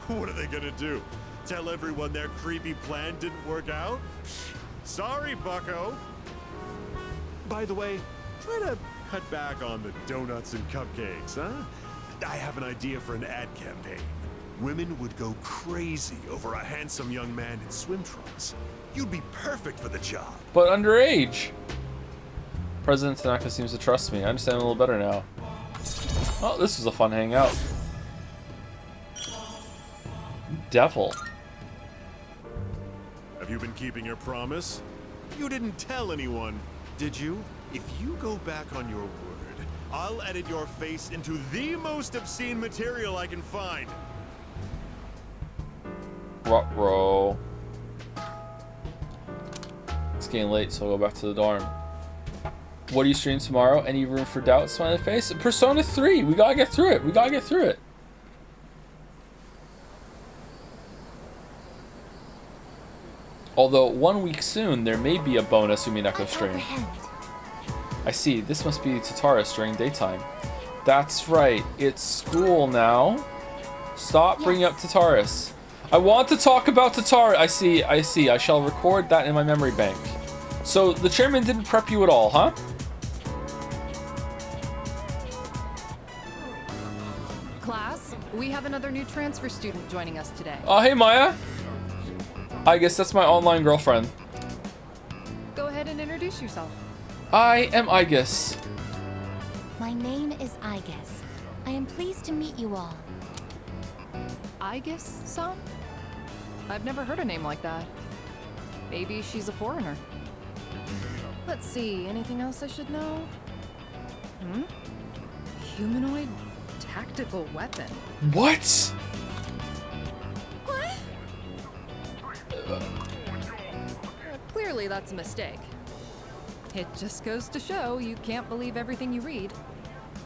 Speaker 15: What are they gonna do? Tell everyone their creepy plan didn't work out? Sorry, bucko. By the way, try to cut back on the donuts and cupcakes, huh? I have an idea for an ad campaign. Women would go crazy over a handsome young man in swim trunks. You'd be perfect for the job.
Speaker 1: But underage. President Tanaka seems to trust me. I understand a little better now. Oh, this was a fun hangout. Devil.
Speaker 15: Have you been keeping your promise? You didn't tell anyone, did you? If you go back on your word, I'll edit your face into the most obscene material I can find.
Speaker 1: Ruh-roh. It's getting late, so I'll go back to the dorm. What do you stream tomorrow? Any room for doubt? Smiley face. Persona 3. We gotta get through it. We gotta get through it. Although 1 week soon, there may be a bonus Umineko stream. I see. This must be Tataris during daytime. That's right. It's school now. Stop bringing up Tataris. I want to talk about Tataris. I see. I shall record that in my memory bank. So the chairman didn't prep you at all, huh?
Speaker 11: Class, we have another new transfer student joining us today.
Speaker 1: Oh, hey, Maya. I guess that's my online girlfriend.
Speaker 11: Go ahead and introduce yourself.
Speaker 1: I am Aegis.
Speaker 6: My name is Aegis. I am pleased to meet you all.
Speaker 11: Aegis-san? I've never heard a name like that. Maybe she's a foreigner. Let's see, anything else I should know? Humanoid tactical weapon.
Speaker 1: What?
Speaker 11: What? Clearly that's a mistake. It just goes to show you can't believe everything you read.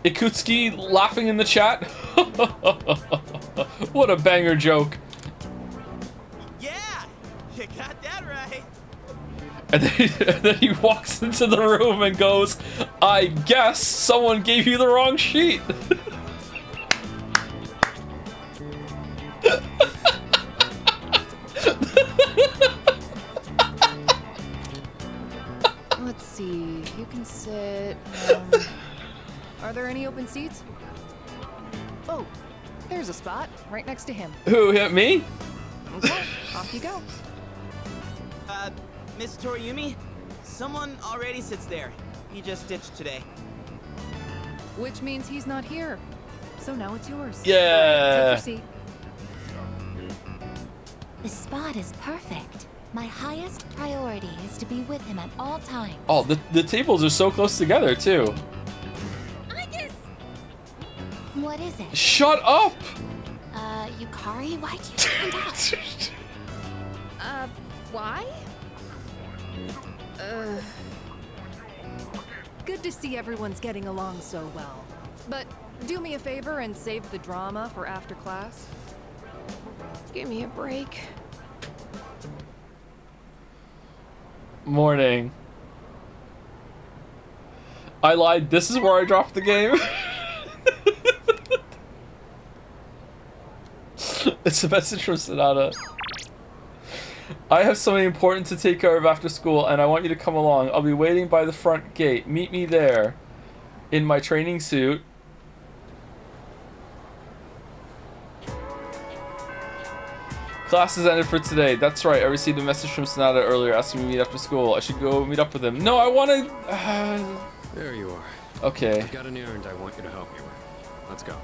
Speaker 1: Ikutsuki laughing in the chat. What a banger joke.
Speaker 2: Yeah, you got that right.
Speaker 1: And then he walks into the room and goes, I guess someone gave you the wrong sheet.
Speaker 11: Let's see, you can sit. Are there any open seats? Oh, there's a spot right next to him.
Speaker 1: Who hit me?
Speaker 11: Okay, off you go.
Speaker 2: Miss Toriumi, someone already sits there. He just ditched today.
Speaker 11: Which means he's not here. So now it's yours.
Speaker 1: Yeah.
Speaker 11: Take your seat.
Speaker 6: The spot is perfect. My highest priority is to be with him at all times.
Speaker 1: Oh, the tables are so close together, too.
Speaker 6: What is it?
Speaker 1: Shut up!
Speaker 6: Yukari, why'd you stand up?
Speaker 11: Why? Good to see everyone's getting along so well. But do me a favor and save the drama for after class. Give me a break.
Speaker 1: Morning. I lied. This is where I dropped the game. It's a message from Sonata. I have something important to take care of after school, and I want you to come along. I'll be waiting by the front gate. Meet me there. In my training suit. Class is ended for today. That's right. I received a message from Sonata earlier asking me to meet after school. I should go meet up with him. No, I want to...
Speaker 4: There you are.
Speaker 1: Okay.
Speaker 4: I've got an errand I want you to help me with. Let's go.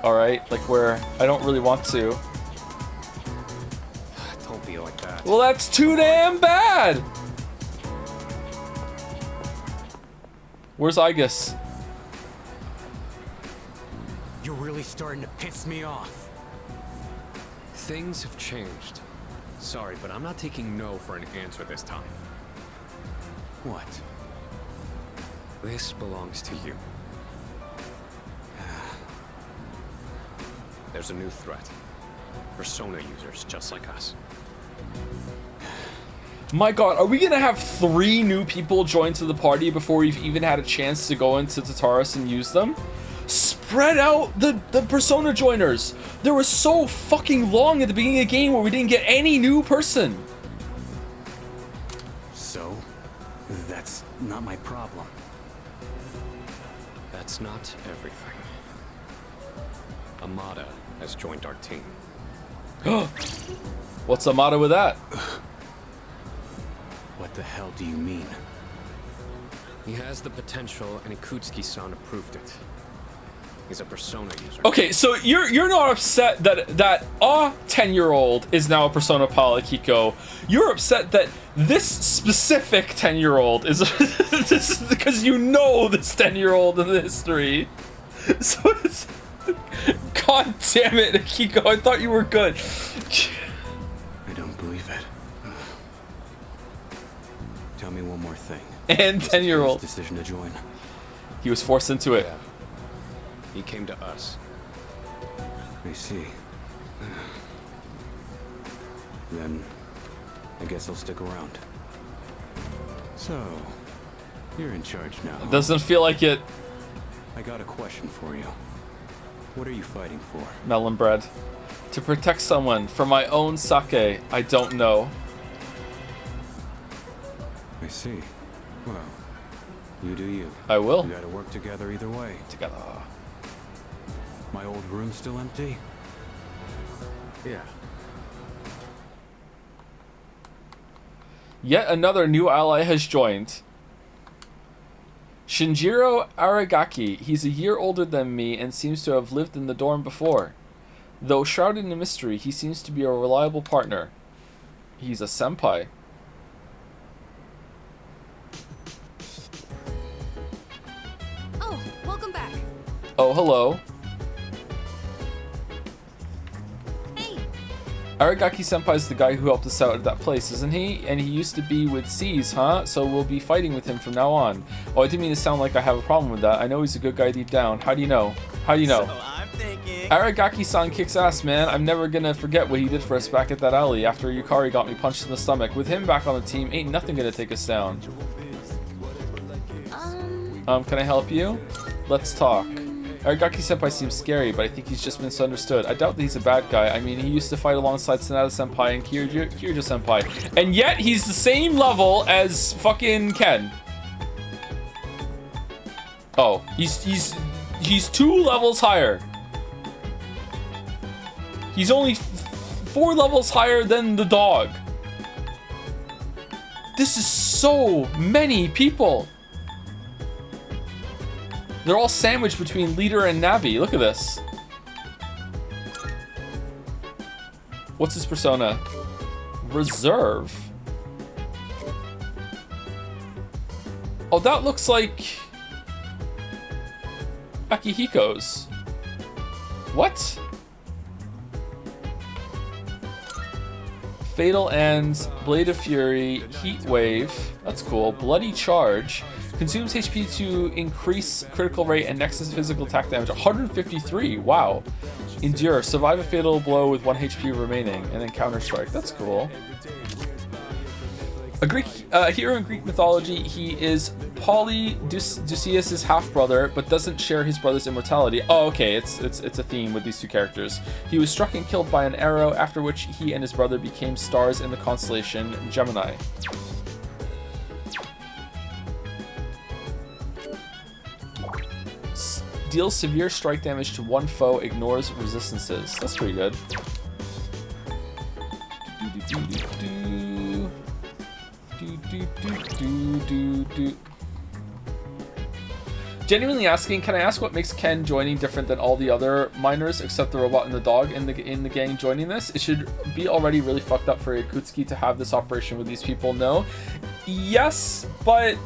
Speaker 1: Alright, like where I don't really want to.
Speaker 4: Don't be like that.
Speaker 1: Well, that's too damn bad! Where's Aegis?
Speaker 4: You're really starting to piss me off. Things have changed. Sorry, but I'm not taking no for an answer this time. What? This belongs to you. There's a new threat. Persona users just like us.
Speaker 1: My god, are we gonna have 3 new people join to the party before we've even had a chance to go into Tataris and use them? Spread out the Persona joiners! There was so fucking long at the beginning of the game where we didn't get any new person!
Speaker 17: So, that's not my problem.
Speaker 4: That's not everything. Amada has joined our team.
Speaker 1: What's Amada with that?
Speaker 17: What the hell do you mean?
Speaker 4: He has the potential, and Ikutsuki-san approved it. He's a Persona user.
Speaker 1: Okay, so you're not upset that a 10-year-old is now a Persona Pal Akiko. You're upset that this specific 10-year-old is because you know this 10-year-old in the history. So it's, God damn it, Akiko, I thought you were good.
Speaker 17: I don't believe it. Tell me one more thing.
Speaker 1: And 10-year-old.
Speaker 17: Decision to join.
Speaker 1: He was forced into it.
Speaker 4: Yeah. He came to us.
Speaker 17: I see. Then, I guess I'll stick around. So, you're in charge now.
Speaker 1: Doesn't feel like it.
Speaker 4: I got a question for you. What are you fighting for?
Speaker 1: Melon bread. To protect someone from my own sake, I don't know.
Speaker 4: I see. Well, you do you.
Speaker 1: I will.
Speaker 4: We gotta work together either way.
Speaker 1: Together.
Speaker 4: My old room still empty? Yeah.
Speaker 1: Yet another new ally has joined. Shinjiro Aragaki. He's a year older than me and seems to have lived in the dorm before. Though shrouded in mystery, he seems to be a reliable partner. He's a senpai.
Speaker 11: Oh, welcome back.
Speaker 1: Oh, hello. Aragaki Senpai's the guy who helped us out at that place, isn't he? And he used to be with C's, huh? So we'll be fighting with him from now on. Oh, I didn't mean to sound like I have a problem with that. I know he's a good guy deep down. How do you know? How do you know?
Speaker 2: So I'm thinking...
Speaker 1: Aragaki-san kicks ass, man. I'm never gonna forget what he did for us back at that alley after Yukari got me punched in the stomach. With him back on the team, ain't nothing gonna take us down. Can I help you? Let's talk. Aragaki-senpai seems scary, but I think he's just misunderstood. I doubt that he's a bad guy. I mean, he used to fight alongside Sanada-senpai and Kirijo-senpai. And yet, he's the same level as fucking Ken. Oh, he's 2 levels higher. He's only 4 levels higher than the dog. This is so many people. They're all sandwiched between leader and Navi. Look at this. What's his persona? Reserve. Oh, that looks like Akihiko's. What? Fatal Ends, Blade of Fury, Heat Wave. That's cool. Bloody Charge. Consumes HP to increase critical rate and Nexus physical attack damage. 153. Wow. Endure. Survive a fatal blow with 1 HP remaining. And then Counter Strike. That's cool. A Greek hero in Greek mythology. He is Polydeuces' half-brother, but doesn't share his brother's immortality. Oh, okay. It's a theme with these 2 characters. He was struck and killed by an arrow, after which he and his brother became stars in the constellation Gemini. Deals severe strike damage to 1 foe, ignores resistances. That's pretty good. Genuinely asking, can I ask what makes Ken joining different than all the other miners except the robot and the dog in the gang joining this? It should be already really fucked up for Yakutsuki to have this operation with these people, no? Yes, but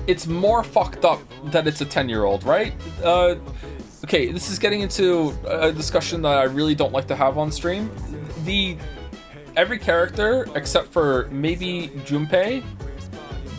Speaker 1: it's more fucked up that it's a 10-year-old, right? Okay, this is getting into a discussion that I really don't like to have on stream. Every character, except for maybe Junpei,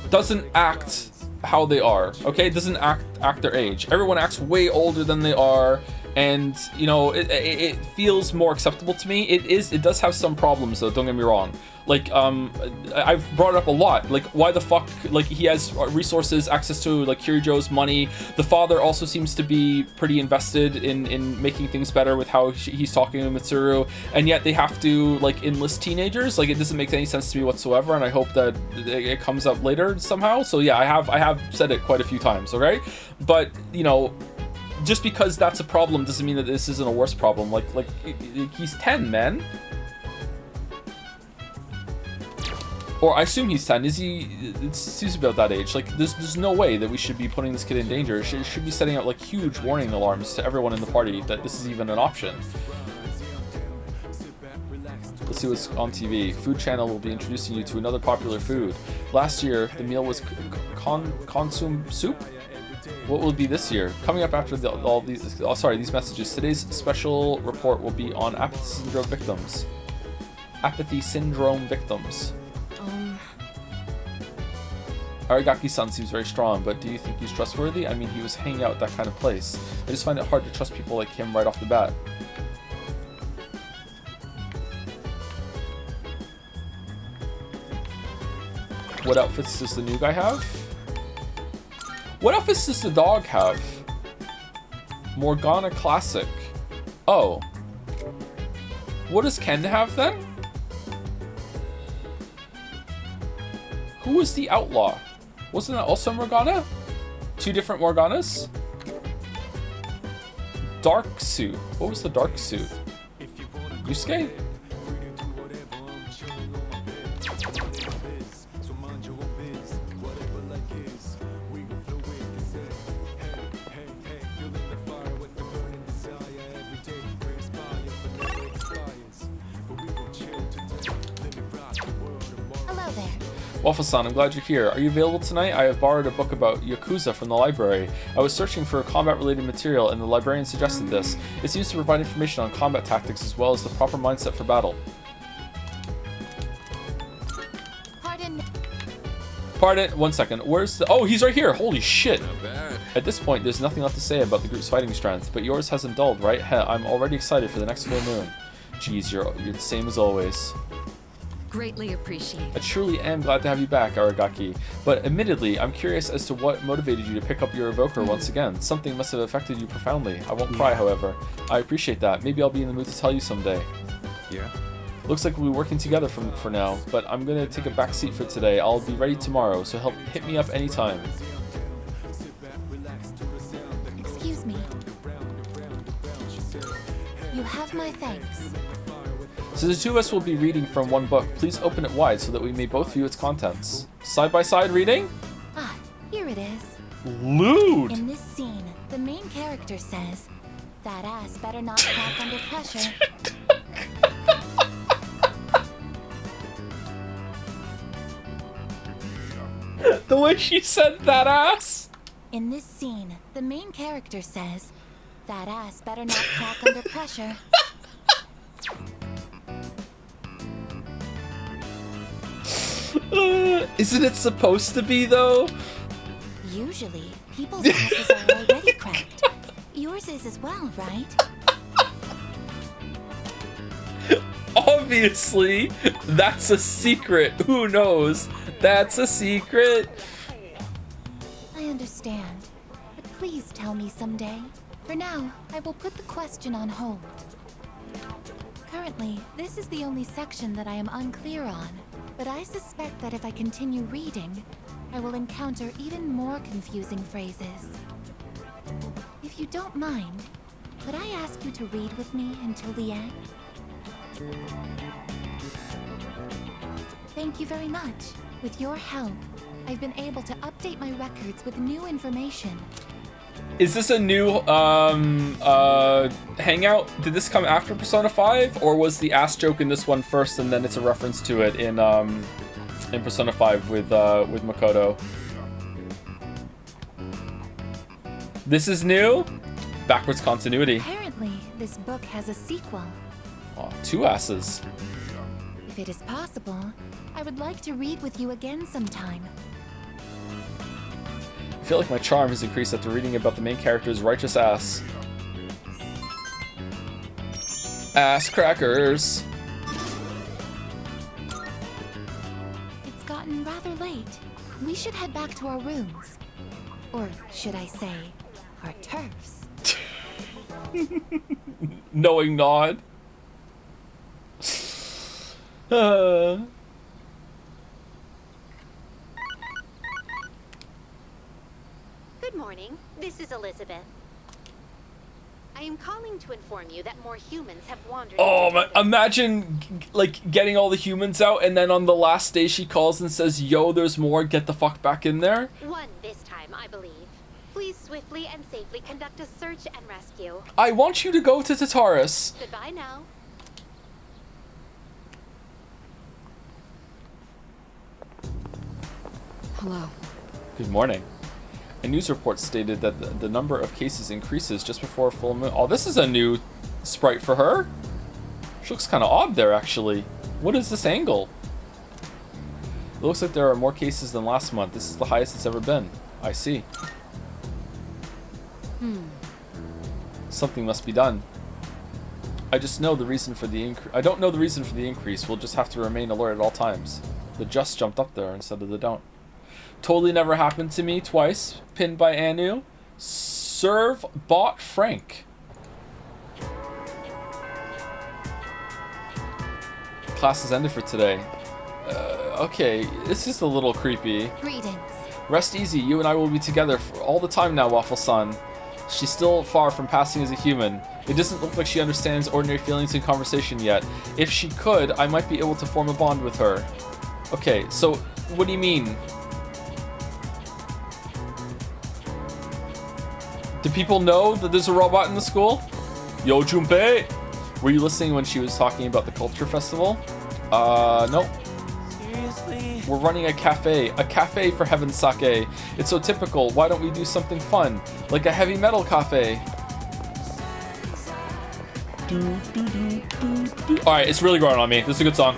Speaker 1: doesn't act how they are, okay? Doesn't act their age. Everyone acts way older than they are, and, you know, it feels more acceptable to me. It does have some problems, though, don't get me wrong. Like, I've brought it up a lot. Like, why the fuck, like, he has resources, access to, like, Kirijo's money. The father also seems to be pretty invested in making things better with how he's talking to Mitsuru. And yet they have to, like, enlist teenagers. Like, it doesn't make any sense to me whatsoever, and I hope that it comes up later somehow. So, yeah, I have said it quite a few times, okay? But, you know, just because that's a problem doesn't mean that this isn't a worse problem. Like he's 10, man. Or I assume he's 10. Is he? He's about that age. Like, there's no way that we should be putting this kid in danger. It should be setting out, like, huge warning alarms to everyone in the party that this is even an option. Let's see what's on TV. Food Channel will be introducing you to another popular food. Last year, the meal was consume soup. What will it be this year? Coming up after all these... Oh, sorry, these messages. Today's special report will be on apathy syndrome victims. Apathy syndrome victims. Aragaki-san seems very strong, but do you think he's trustworthy? I mean, he was hanging out at that kind of place. I just find it hard to trust people like him right off the bat. What outfits does the new guy have? What office does the dog have? Morgana Classic. Oh. What does Ken have then? Who was the outlaw? Wasn't that also Morgana? Two different Morganas? Dark suit. What was the dark suit? Yusuke?
Speaker 6: Hello there.
Speaker 1: Waffle-san, I'm glad you're here. Are you available tonight? I have borrowed a book about Yakuza from the library. I was searching for combat-related material, and the librarian suggested this. It seems to provide information on combat tactics as well as the proper mindset for battle. Pardon? 1 second. Where's the... Oh, he's right here! Holy shit!
Speaker 4: Not bad.
Speaker 1: At this point, there's nothing left to say about the group's fighting strength, but yours hasn't dulled, right? Heh, I'm already excited for the next full moon. Jeez, you're the same as always.
Speaker 7: Greatly appreciated.
Speaker 1: I truly am glad to have you back, Aragaki. But admittedly, I'm curious as to what motivated you to pick up your evoker once again. Something must have affected you profoundly. I won't cry, however. I appreciate that. Maybe I'll be in the mood to tell you someday.
Speaker 4: Yeah?
Speaker 1: Looks like we'll be working together for now, but I'm gonna take a back seat for today. I'll be ready tomorrow, so hit me up anytime.
Speaker 6: Excuse me. You have my thanks.
Speaker 1: So the two of us will be reading from one book. Please open it wide so that we may both view its contents. Side-by-side reading?
Speaker 6: Ah, here it is.
Speaker 1: Lewd!
Speaker 6: In this scene, the main character says, "That ass better not crack under pressure."
Speaker 1: The way she said that ass?
Speaker 6: In this scene, the main character says, "That ass better not crack under pressure."
Speaker 1: Isn't it supposed to be, though?
Speaker 6: Usually, people's asses are already cracked. Yours is as well, right?
Speaker 1: Obviously, that's a secret. Who knows? That's a secret.
Speaker 6: I understand, but please tell me someday. For now, I will put the question on hold. Currently, this is the only section that I am unclear on, but I suspect that if I continue reading, I will encounter even more confusing phrases. If you don't mind, could I ask you to read with me until the end? Thank you very much. With your help, I've been able to update my records with new information.
Speaker 1: Is this a new hangout? Did this come after Persona 5, or was the ass joke in this one first and then it's a reference to it in Persona 5 with Makoto? This is new? Backwards continuity.
Speaker 6: Apparently, this book has a sequel.
Speaker 1: Oh, two asses.
Speaker 6: If it is possible, I would like to read with you again sometime.
Speaker 1: I feel like my charm has increased after reading about the main character's righteous ass. Ass crackers.
Speaker 6: It's gotten rather late. We should head back to our rooms. Or should I say, our turfs.
Speaker 1: Knowing nod.
Speaker 16: Good morning. This is Elizabeth. I am calling to inform you that more humans have wandered.
Speaker 1: Oh, imagine like getting all the humans out, and then on the last day she calls and says, "Yo, there's more. Get the fuck back in there."
Speaker 16: One this time, I believe. Please swiftly and safely conduct a search and rescue.
Speaker 1: I want you to go to Tartarus.
Speaker 16: Goodbye now.
Speaker 7: Hello.
Speaker 1: Good morning. A news report stated that the number of cases increases just before full moon. Oh, this is a new sprite for her. She looks kind of odd there, actually. What is this angle? It looks like there are more cases than last month. This is the highest it's ever been. I see. Something must be done. I just know the reason for the increase. I don't know the reason for the increase. We'll just have to remain alert at all times. The just jumped up there instead of the don't. Totally never happened to me twice. Pinned by Anu. Serve bot Frank. Class has ended for today. Okay, this is a little creepy.
Speaker 6: Greetings.
Speaker 1: Rest easy, you and I will be together for all the time now, Waffle-san. She's still far from passing as a human. It doesn't look like she understands ordinary feelings in conversation yet. If she could, I might be able to form a bond with her. Okay, so what do you mean? Do people know that there's a robot in the school? Yo, Junpei! Were you listening when she was talking about the culture festival? Nope.
Speaker 2: Seriously?
Speaker 1: We're running a cafe for heaven's sake. It's so typical. Why don't we do something fun? Like a heavy metal cafe. Alright, it's really growing on me. This is a good song.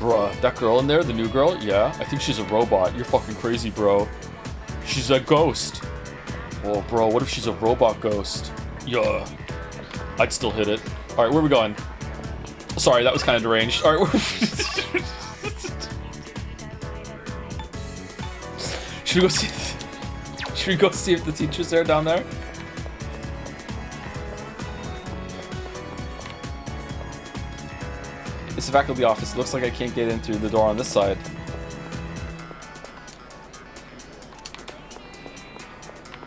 Speaker 1: Bruh, that girl in there, the new girl? Yeah, I think she's a robot. You're fucking crazy, bro. She's a ghost. Oh, bro, what if she's a robot ghost? Yeah. I'd still hit it. Alright, where are we going? Sorry, that was kind of deranged. Alright, should we go see... Should we go see if the teacher's there down there? It's the faculty office. It looks like I can't get in through the door on this side.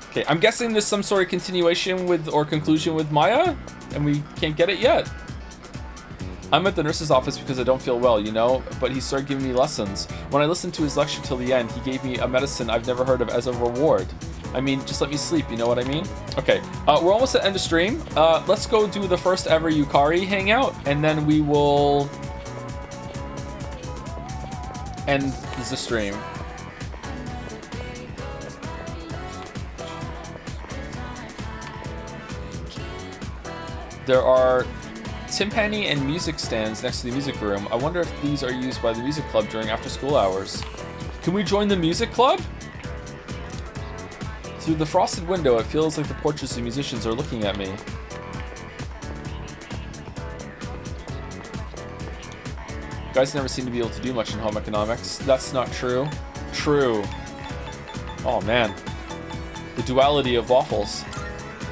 Speaker 1: Okay, I'm guessing there's some sort of continuation with or conclusion with Maya, and we can't get it yet. I'm at the nurse's office because I don't feel well, you know, but he started giving me lessons. When I listened to his lecture till the end, he gave me a medicine I've never heard of as a reward. I mean, just let me sleep, you know what I mean? Okay, we're almost at end of stream. Let's go do the first ever Yukari hangout, and then we will end the stream. There are timpani and music stands next to the music room. I wonder if these are used by the music club during after school hours. Can we join the music club? Through the frosted window, it feels like the portraits of musicians are looking at me. Guys never seem to be able to do much in home economics. That's not true. True. Oh man. The duality of waffles.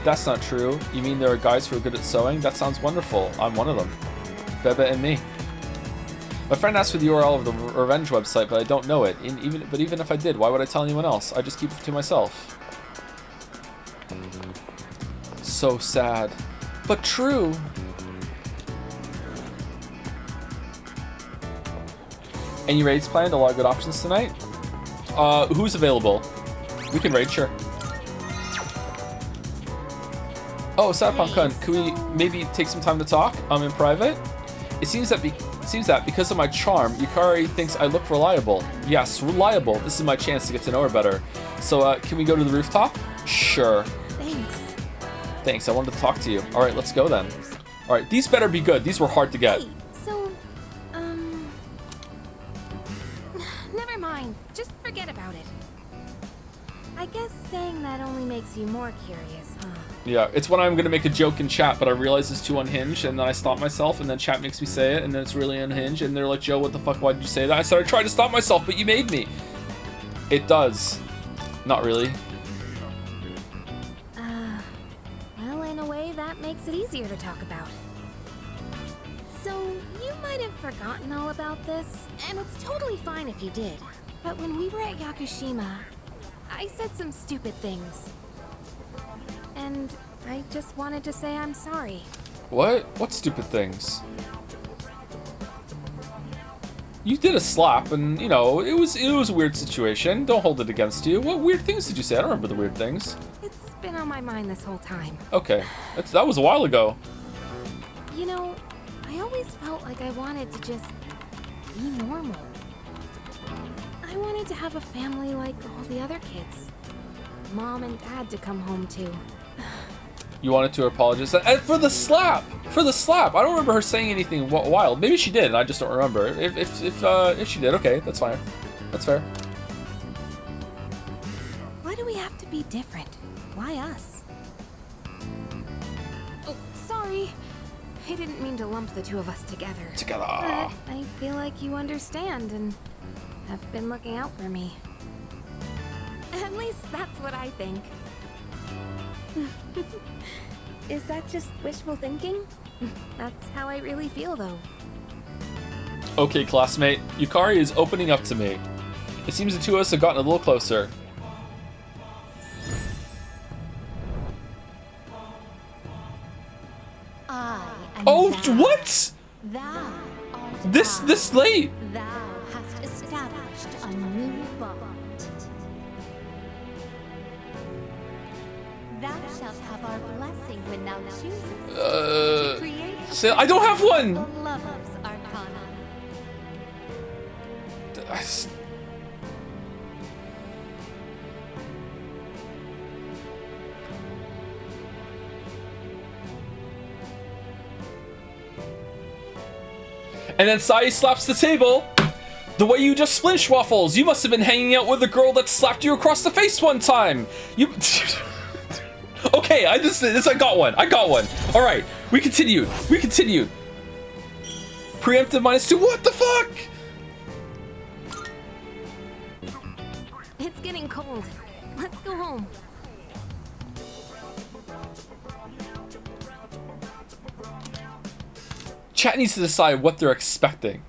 Speaker 1: That's not true. You mean there are guys who are good at sewing? That sounds wonderful. I'm one of them. Bebe and me. My friend asked for the URL of the Revenge website, but I don't know it. Even if I did, why would I tell anyone else? I just keep it to myself. So sad. But true. Any raids planned? A lot of good options tonight. Who's available? We can raid, sure. Oh, Sapon-kun, can we maybe take some time to talk? In private? It seems that because of my charm, Yukari thinks I look reliable. Yes, reliable. This is my chance to get to know her better. So, can we go to the rooftop? Sure.
Speaker 21: Thanks.
Speaker 1: Thanks, I wanted to talk to you. Alright, let's go then. Alright, these better be good. These were hard to get.
Speaker 21: Hey, so, never mind. Just forget about it. I guess saying that only makes you more curious, huh?
Speaker 1: Yeah, it's when I'm gonna make a joke in chat, but I realize it's too unhinged, and then I stop myself, and then chat makes me say it, and then it's really unhinged, and they're like, Joe, what the fuck, why did you say that? I said I tried to stop myself, but you made me. It does. Not really.
Speaker 21: Well, in a way, that makes it easier to talk about. So, you might have forgotten all about this, and it's totally fine if you did. But when we were at Yakushima, I said some stupid things. And I just wanted to say I'm sorry.
Speaker 1: What? What stupid things? You did a slap, and you know it was a weird situation. Don't hold it against you. What weird things did you say? I don't remember the weird things.
Speaker 21: It's been on my mind this whole time.
Speaker 1: Okay, that was a while ago.
Speaker 21: You know, I always felt like I wanted to just be normal. I wanted to have a family like all the other kids. Mom and Dad to come home to.
Speaker 1: You wanted to apologize and for the slap. For the slap. I don't remember her saying anything wild. Maybe she did, and I just don't remember. If she did, okay, that's fine. That's fair.
Speaker 21: Why do we have to be different? Why us? Oh, sorry. I didn't mean to lump the two of us together.
Speaker 1: Together.
Speaker 21: But I feel like you understand and have been looking out for me. At least that's what I think. Is that just wishful thinking? That's how I really feel, though.
Speaker 1: Okay, classmate. Yukari is opening up to me. It seems the two of us have gotten a little closer. Oh, what?
Speaker 6: Thou art
Speaker 1: This late?
Speaker 6: Thou hast established a new bond. Thou shalt have our blessing when thou choosest to create
Speaker 1: I don't have one.
Speaker 6: the lover's arcana.
Speaker 1: And then Sai slaps the table. The way you just flinched, Waffles. You must have been hanging out with the girl that slapped you across the face one time. You. Okay, I got one. I got one. All right, we continued. Preemptive -2. What the fuck?
Speaker 21: It's getting cold. Let's go home.
Speaker 1: Chat needs to decide what they're expecting.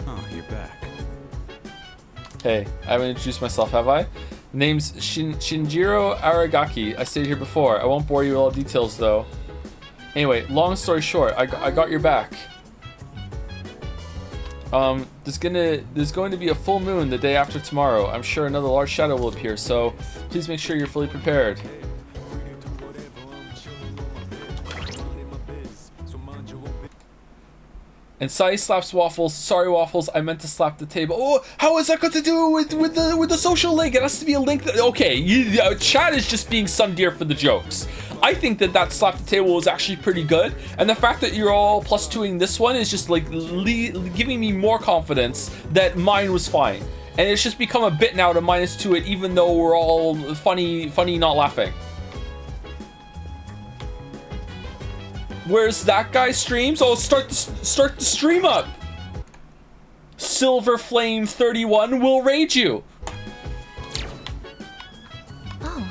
Speaker 18: Oh, you're back.
Speaker 1: Hey, I haven't introduced myself, have I? Name's Shinjiro Aragaki. I stayed here before. I won't bore you with all the details, though. Anyway, long story short, I got your back. There's going to be a full moon the day after tomorrow. I'm sure another large shadow will appear, so please make sure you're fully prepared. And Sai slaps Waffles. Sorry, Waffles. I meant to slap the table. Oh, how is that got to do with the social link? It has to be a link. Okay, chat is just being sundeer for the jokes. I think that slap the table was actually pretty good, and the fact that you're all +2ing this one is just like giving me more confidence that mine was fine. And it's just become a bit now to -2 it, even though we're all funny, not laughing. Where's that guy streams? Oh, start the stream up. Silver Flame 31 will raid you.
Speaker 6: Oh.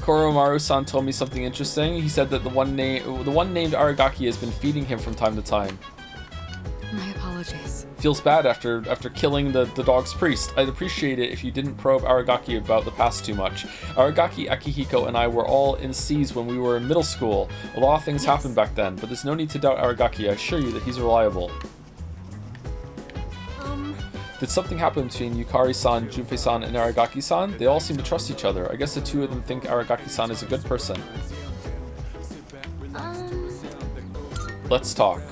Speaker 1: Koromaru-san told me something interesting. He said that the one named Aragaki has been feeding him from time to time.
Speaker 7: My apologies.
Speaker 1: Feels bad after killing the dog's priest. I'd appreciate it if you didn't probe Aragaki about the past too much. Aragaki, Akihiko, and I were all in C's when we were in middle school. A lot of things happened back then, but there's no need to doubt Aragaki. I assure you that he's reliable. Did something happen between Yukari-san, Junpei-san, and Aragaki-san? They all seem to trust each other. I guess the two of them think Aragaki-san is a good person. Let's talk.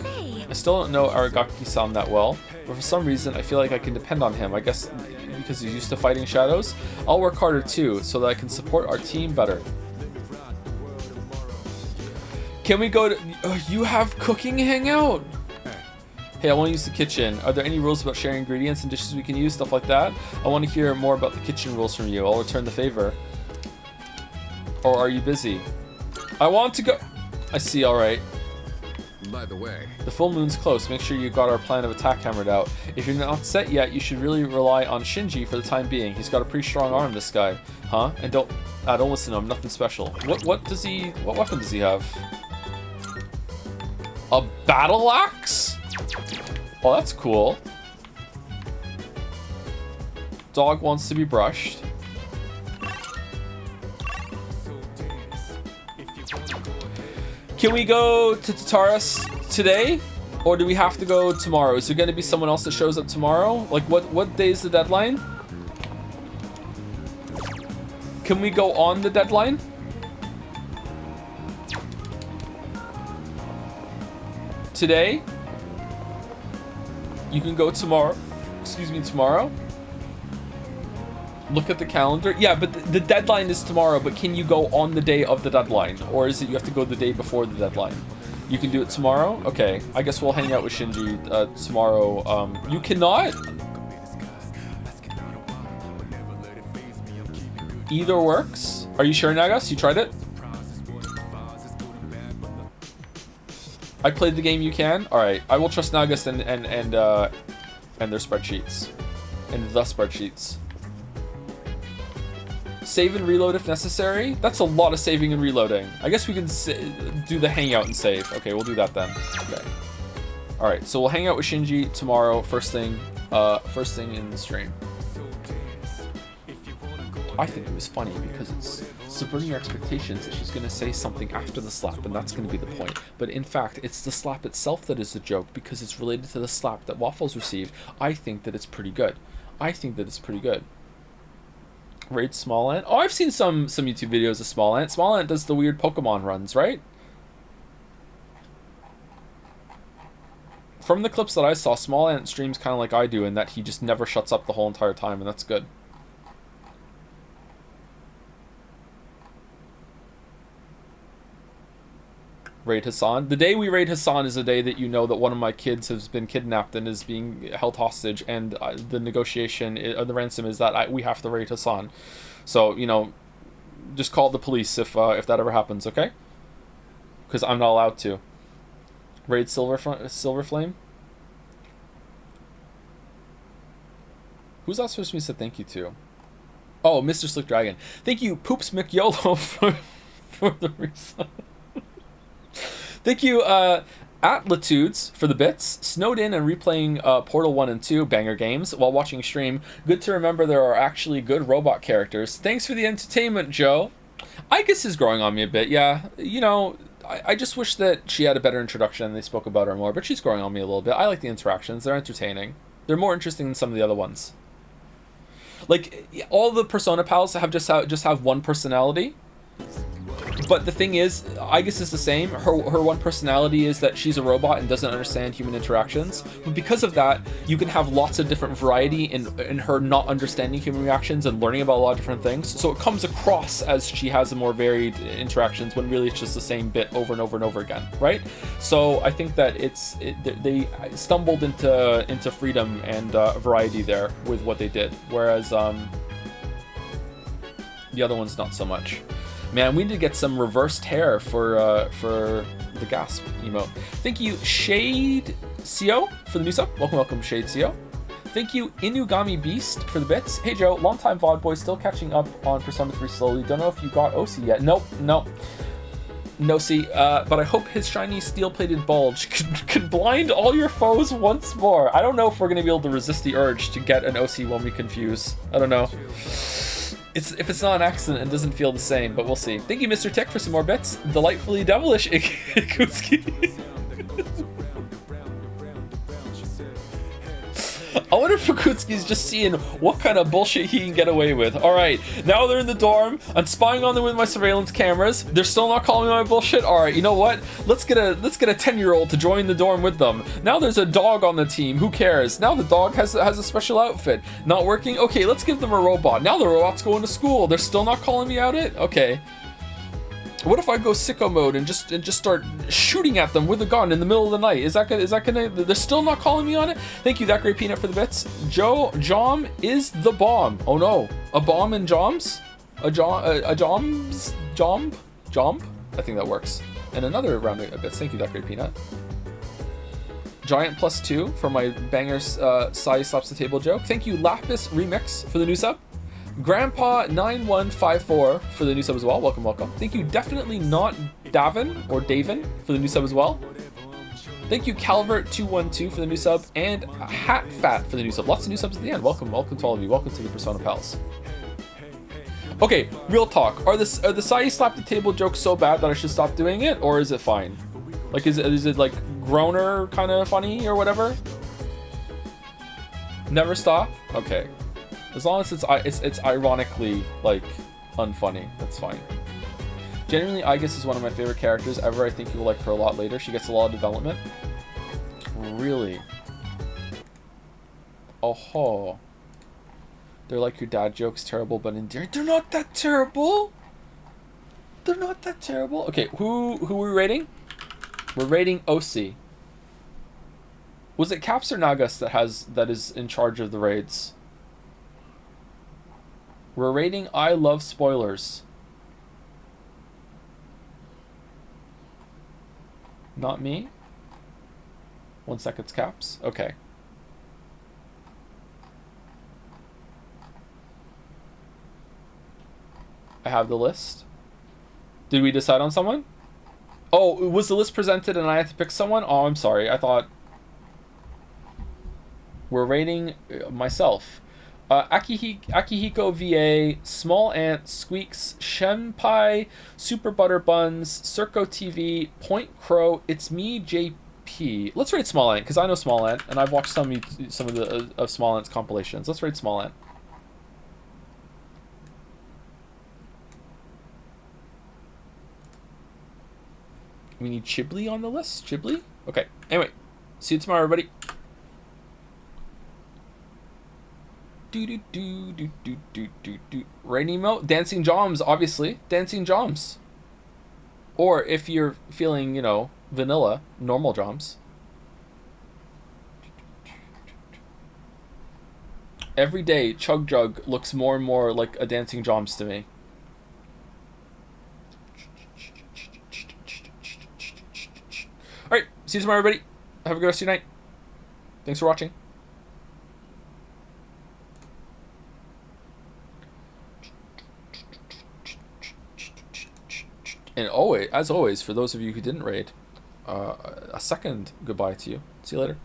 Speaker 1: I still don't know Aragaki-san that well, but for some reason I feel like I can depend on him. I guess because he's used to fighting shadows. I'll work harder too, so that I can support our team better. Can we go to... you have cooking hangout? Hey, I want to use the kitchen. Are there any rules about sharing ingredients and dishes we can use, stuff like that? I want to hear more about the kitchen rules from you. I'll return the favor. Or are you busy? I want to go... I see, alright.
Speaker 4: By the way,
Speaker 1: the full moon's close. Make sure you got our plan of attack hammered out. If you're not set yet, you should really rely on Shinji for the time being. He's got a pretty strong arm, this guy. Huh? And don't listen to him. Nothing special. What weapon does he have? A battle axe? Oh, that's cool. Dog wants to be brushed. Can we go to Tartarus today? Or do we have to go tomorrow? Is there going to be someone else that shows up tomorrow? Like, what day is the deadline? Can we go on the deadline? Today? You can go tomorrow. Excuse me, tomorrow? Look at the calendar. Yeah, but the deadline is tomorrow, but can you go on the day of the deadline? Or is it you have to go the day before the deadline? You can do it tomorrow? Okay, I guess we'll hang out with Shinji tomorrow. You cannot? Either works. Are you sure, Nagas? You tried it? I played the game. You can. All right. I will trust Nagas and their spreadsheets, and the spreadsheets. Save and reload if necessary. That's a lot of saving and reloading. I guess we can do the hangout and save. Okay, we'll do that then. Okay. All right. So we'll hang out with Shinji tomorrow. First thing in the stream. I think it was funny because it's subverting your expectations that she's going to say something after the slap, and that's going to be the point. But in fact, it's the slap itself that is the joke because it's related to the slap that Waffles received. I think that it's pretty good. Raid Small Ant. Oh, I've seen some YouTube videos of Small Ant. Small Ant does the weird Pokemon runs, right? From the clips that I saw, Small Ant streams kind of like I do in that he just never shuts up the whole entire time, and that's good. Raid Hassan. The day we raid Hassan is the day that you know that one of my kids has been kidnapped and is being held hostage, and the negotiation, the ransom is that we have to raid Hassan. So, you know, just call the police if that ever happens, okay? Because I'm not allowed to. Raid Silver Flame. Who's that supposed to be said thank you to? Oh, Mr. Slick Dragon. Thank you, Poops McYolo, for the reason. Thank you, Atlitudes for the bits. Snowed in and replaying Portal 1 and 2 banger games while watching stream. Good to remember there are actually good robot characters. Thanks for the entertainment, Joe. Igus is growing on me a bit, yeah. You know, I just wish that she had a better introduction and they spoke about her more, but she's growing on me a little bit. I like the interactions. They're entertaining. They're more interesting than some of the other ones. Like, all the Persona pals have just have one personality. But the thing is, Igus is the same. Her one personality is that she's a robot and doesn't understand human interactions. But because of that, you can have lots of different variety in her not understanding human reactions and learning about a lot of different things. So it comes across as she has a more varied interactions when really it's just the same bit over and over and over again, right? So I think that they stumbled into freedom and variety there with what they did, whereas the other one's not so much. Man, we need to get some reversed hair for the Gasp emote. Thank you, Shade Co for the new sub. Welcome, Shade Co. Thank you, Inugami Beast for the bits. Hey Joe, longtime VOD boy, still catching up on Persona 3 slowly. Don't know if you got OC yet. Nope. No, see, but I hope his shiny steel-plated bulge could blind all your foes once more. I don't know if we're going to be able to resist the urge to get an OC when we confuse. I don't know. If it's not an accident, it doesn't feel the same, but we'll see. Thank you, Mr. Tech, for some more bits. Delightfully devilish, Ikuski. I wonder if Fukutsuki's just seeing what kind of bullshit he can get away with. Alright, now they're in the dorm. I'm spying on them with my surveillance cameras. They're still not calling me my bullshit? Alright, you know what? Let's get a 10-year-old to join the dorm with them. Now there's a dog on the team. Who cares? Now the dog has a special outfit. Not working? Okay, let's give them a robot. Now the robot's going to school. They're still not calling me out it? Okay. What if I go sicko mode and just start shooting at them with a gun in the middle of the night? Is that gonna? They're still not calling me on it? Thank you, That Great Peanut, for the bits. Joe, Jom is the bomb. Oh no, a bomb in Joms? A Joms? Jom? I think that works. And another round of bits. Thank you, That Great Peanut. Giant +2 for my bangers. Sai slaps the table joke. Thank you, Lapis Remix, for the new sub. Grandpa9154 for the new sub as well. Welcome. Thank you, Definitely Not Davin or Davin for the new sub as well. Thank you, Calvert212 for the new sub, and Hat Fat for the new sub. Lots of new subs at the end. Welcome to all of you. Welcome to the Persona Pals. Okay, real talk. Are the Sai slap the table jokes so bad that I should stop doing it, or is it fine? Like, is it like groaner kind of funny or whatever? Never stop? Okay. As long as it's ironically, like, unfunny, that's fine. Genuinely, Igus is one of my favorite characters ever. I think you will like her a lot later. She gets a lot of development. Really? Oh-ho. They're like your dad jokes, terrible but endearing. They're not that terrible! They're not that terrible. Okay, who are we rating? We're rating OC. Was it Caps or Nagas that is in charge of the raids? We're rating I love spoilers. Not me? 1 second's caps. Okay. I have the list. Did we decide on someone? Oh, was the list presented and I had to pick someone? Oh, I'm sorry. I thought... We're rating myself. Akihiko VA, Small Ant, Squeaks, Shenpai, Super Butter Buns, Circo TV, Point Crow, It's Me, JP. Let's rate Small Ant, because I know Small Ant, and I've watched some of the Small Ant's compilations. Let's rate Small Ant. We need Chibli on the list? Chibli? Okay. Anyway, see you tomorrow, everybody. Rain emote? Dancing Joms, obviously. Dancing Joms. Or if you're feeling, you know, vanilla, normal Joms. Every day, Chug Jug looks more and more like a Dancing Joms to me. Alright, see you tomorrow, everybody. Have a good rest of your night. Thanks for watching. And always, as always, for those of you who didn't raid, a second goodbye to you. See you later.